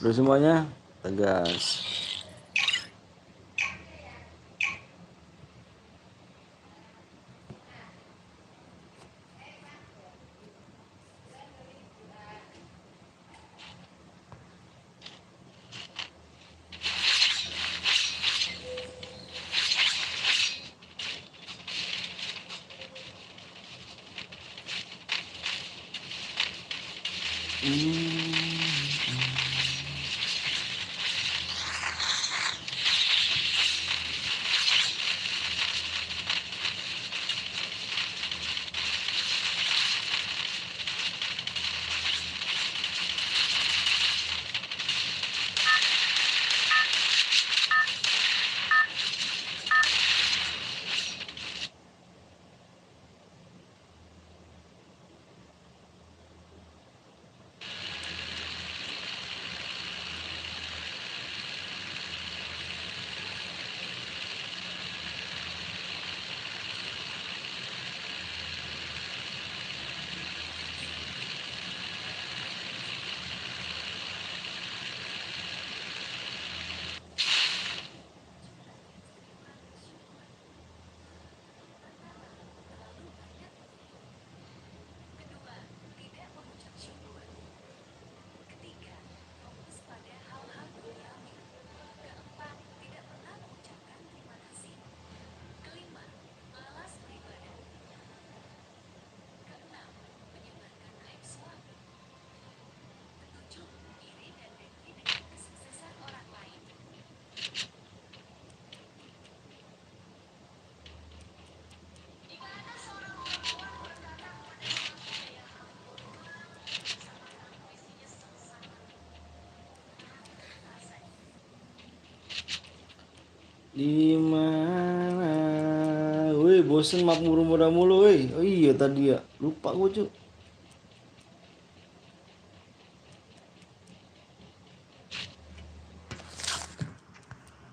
A: Udah semuanya, tegas. Di mana? Woi, bosen map murah-murah mulu, woi. Oh iya tadi ya. Lupa gue, Cuk.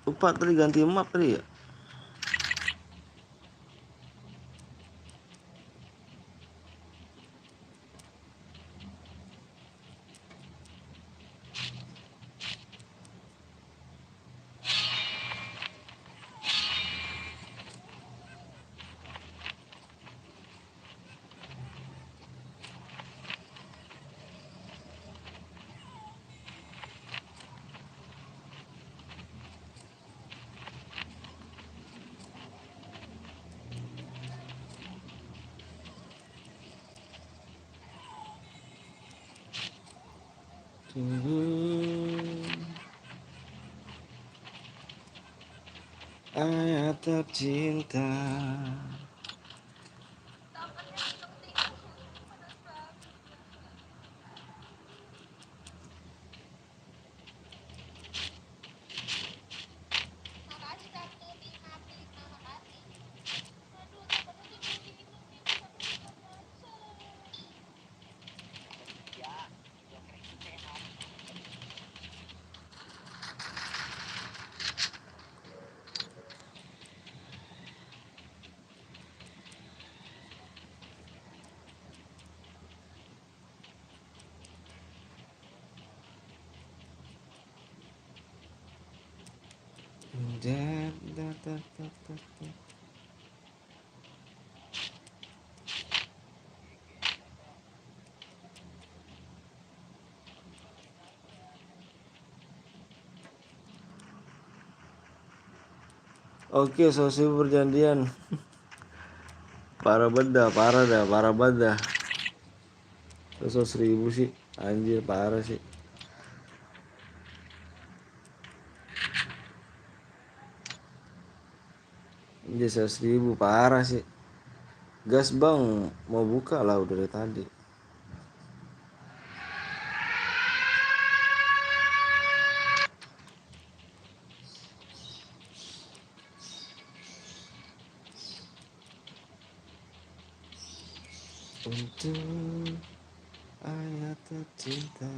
A: Lupa tadi ganti map tadi ya. Ayat tercinta. Oke, sosial perjanjian. Parah bedah, parah dah, parah bedah. Sosok 1000 sih, anjir parah sih. Anjir 100.000 parah sih. Gas bang, mau buka lah udah dari tadi. Untuk ayat tercinta.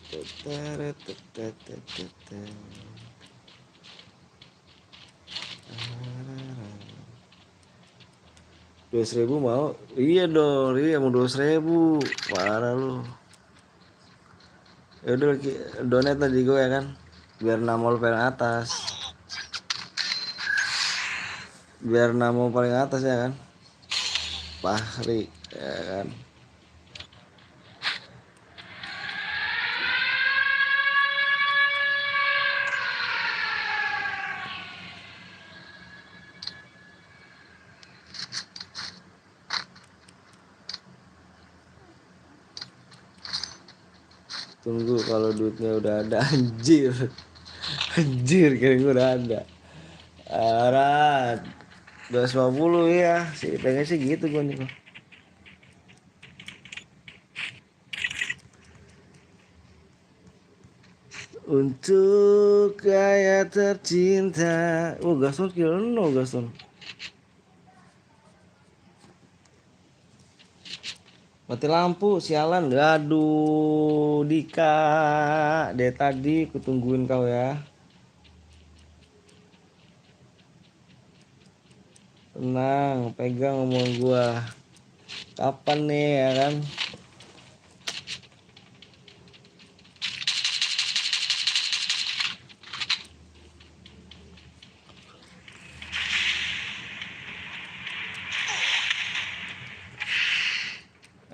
A: Teteretetetetete. 200.000 mau? Iya dong, iya mau 200.000. Parah lu. Ya udah donate tadi gue ya kan, biar nama lu paling atas. Biar nama lu paling atas ya kan. Fahri ya kan. Tunggu kalau duitnya udah ada. Anjir. Anjir kira gue udah ada. Arat 250 ya sih, pengen sih gitu gue nih. Untuk kaya tercinta. Oh Gaston kira no Gaston. Mati lampu sialan. Aduh Dika, dari tadi kutungguin kau ya. Tenang, pegang ngomong gua. Kapan nih ya kan?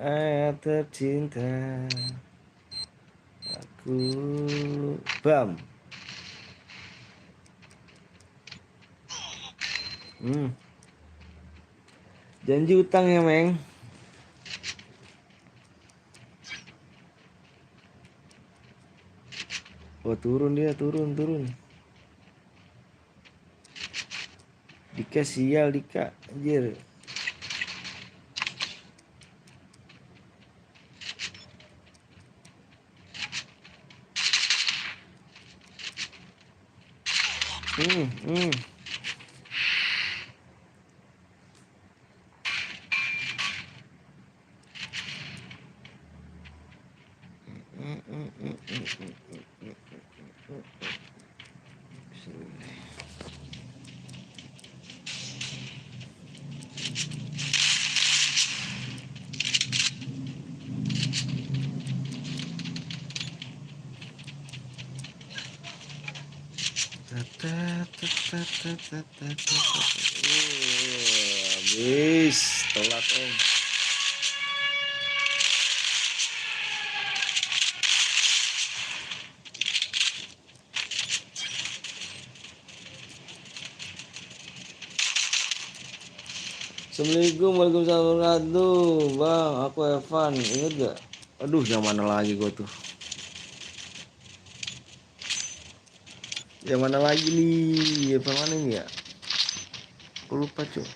A: Ayat tercinta. Aku bam. Janji utang ya, Meng. Oh, turun dia, turun. Dika sial, Dika. Anjir. Hmm, hmm. Habis telat om. Assalamualaikum, waalaikumsalam warahmatullahi wabarakatuh. Bang, aku Evan, inget gak? Aduh, yang mana lagi gua tuh? Yang mana lagi nih? Evan mana nih ya? Aku lupa cuy.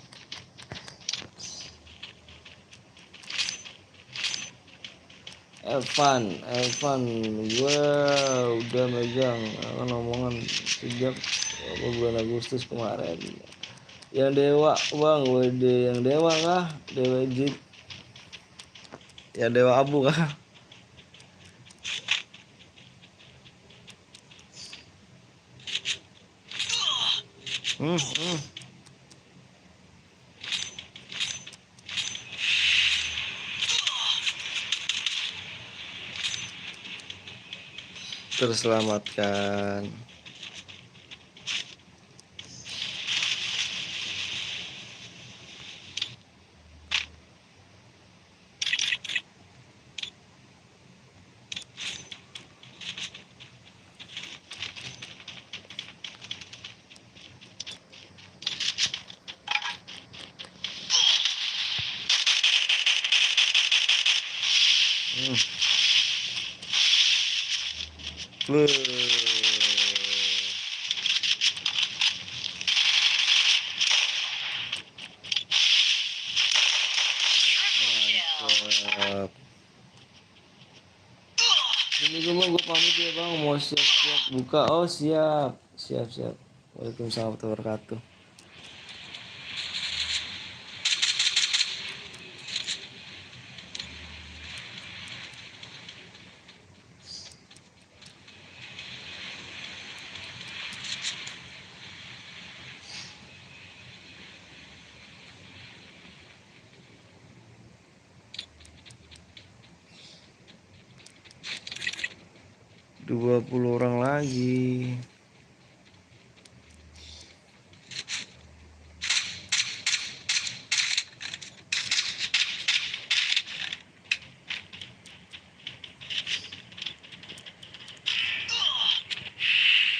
A: Evan, gue udah megang omongan sejak bulan Agustus kemarin. Yang dewa bang, WD yang dewa kah? Dewa Jit, yang dewa abu kah? Hmm. Terselamatkan. Beuh.
D: Kill.
A: Ini gue pamit ya bang, mau siap-siap buka. Oh siap. Waalaikumsalam warahmatullahi wabarakatuh. Dua 20 orang lagi.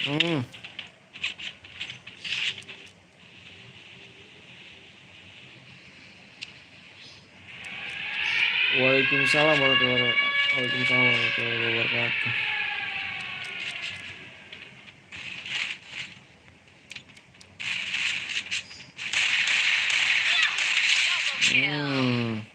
A: Hmm. Waalaikumsalam warahmatullahi wabarakatuh. Hmm.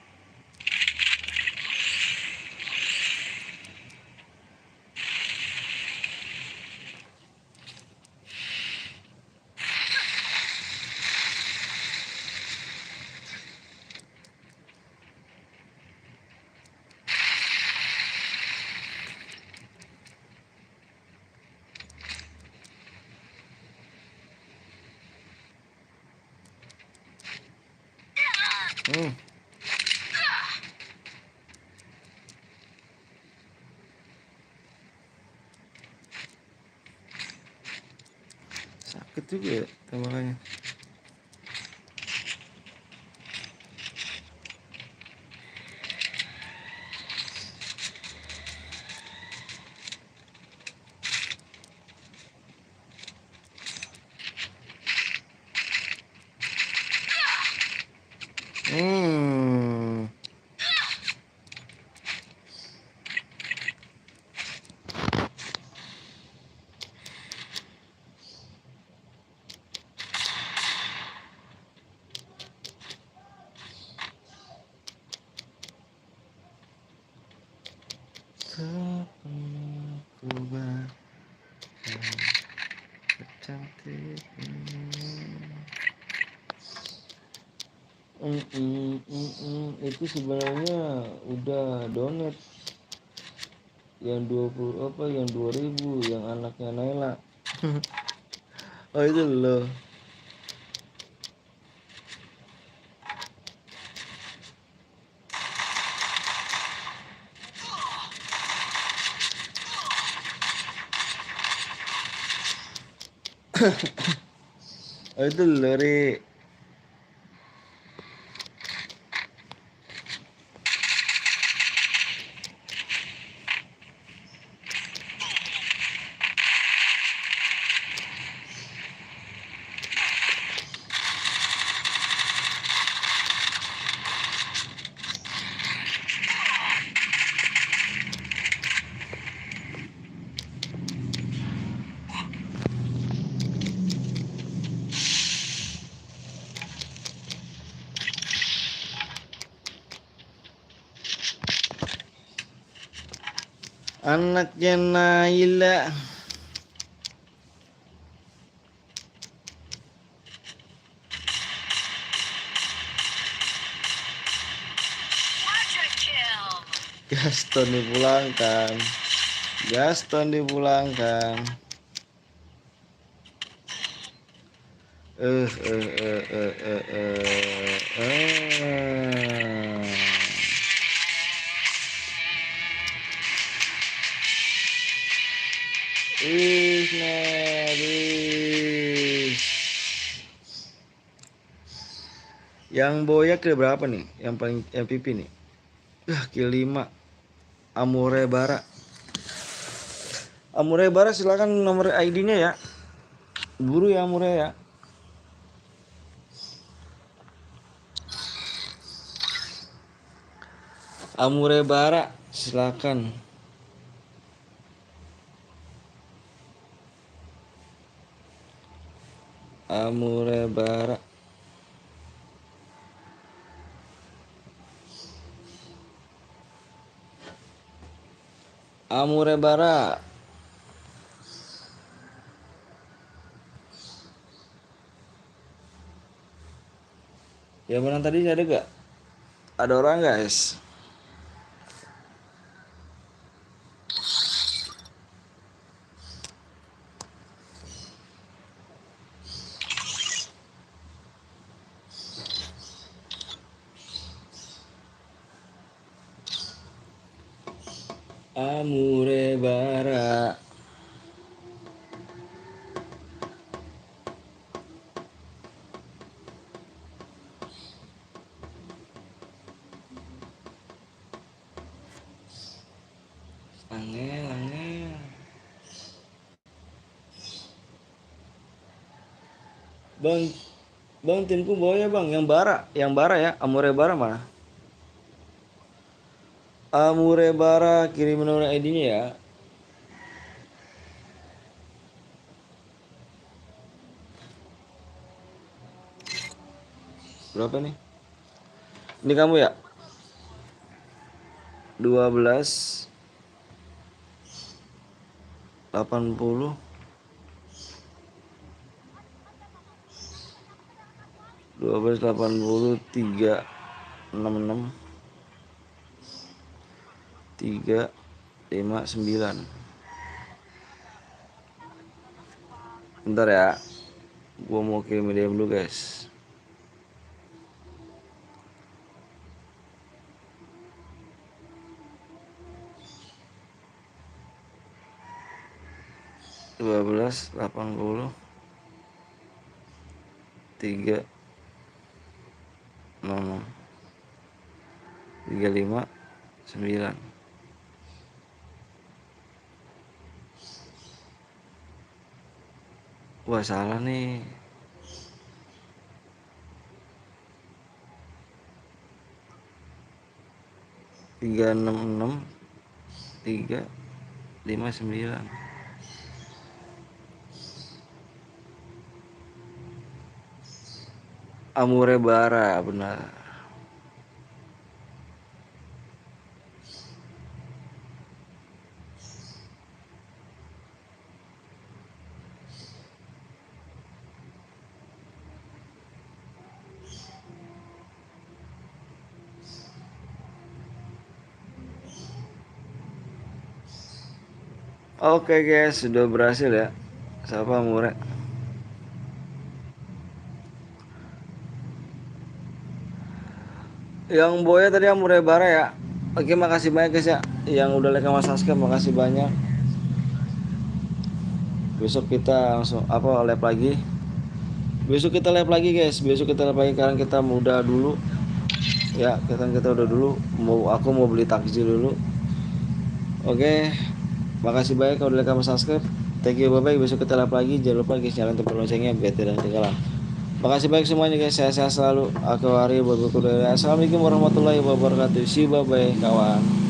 A: Hmm. Sakit juga ya tembakannya. Hmm. itu sebenarnya udah donat yang 20 apa yang 2000 yang anaknya Naila. Oh itu loh. Oh itu loh Ri. Anaknya Naila. Gaston dipulangkan. Gaston dipulangkan. Eh eh eh eh eh eh. Naris. Yang boyak kill berapa nih? Yang paling MVP nih. Kill 5. Amore Bara. Amore Bara silakan nomor ID-nya ya. Buru ya Amore ya. Amore Bara silakan. Amore Bara. Amore Bara. Yang menang tadi ada gak? Ada orang guys. Amore Bara. Angel, angel. Bang timku bawa ya bang, yang bara ya, Amore Bara mana? Amore Bara kirim nomor ID-nya ya. Berapa nih? Ini kamu ya? 12 80 12 80 366 359. Bentar ya. Gua mau kirim DM dulu guys. Dua belas 80 3 66 359. Wah salah nih. 366 359. Amore Bara benar. Oke guys, sudah berhasil ya. Siapa Mure? Yang Boya tadi yang Mure Bara ya. Oke, makasih banyak guys ya. Yang udah like sama subscribe, makasih banyak. Besok kita langsung live lagi. Besok kita live lagi guys. Besok kita live lagi karena kita udah dulu. Ya, kita udah dulu. Aku mau beli takjil dulu. Oke. Makasih banyak kalau udah like sama subscribe. Thank you, bye-bye. Besok kita live lagi. Jangan lupa guys nyalain tombol loncengnya biar tidak ketinggalan. Makasih banyak semuanya guys. Sehat-sehat selalu. Aku Ari. Assalamualaikum warahmatullahi wabarakatuh. See you, bye-bye kawan.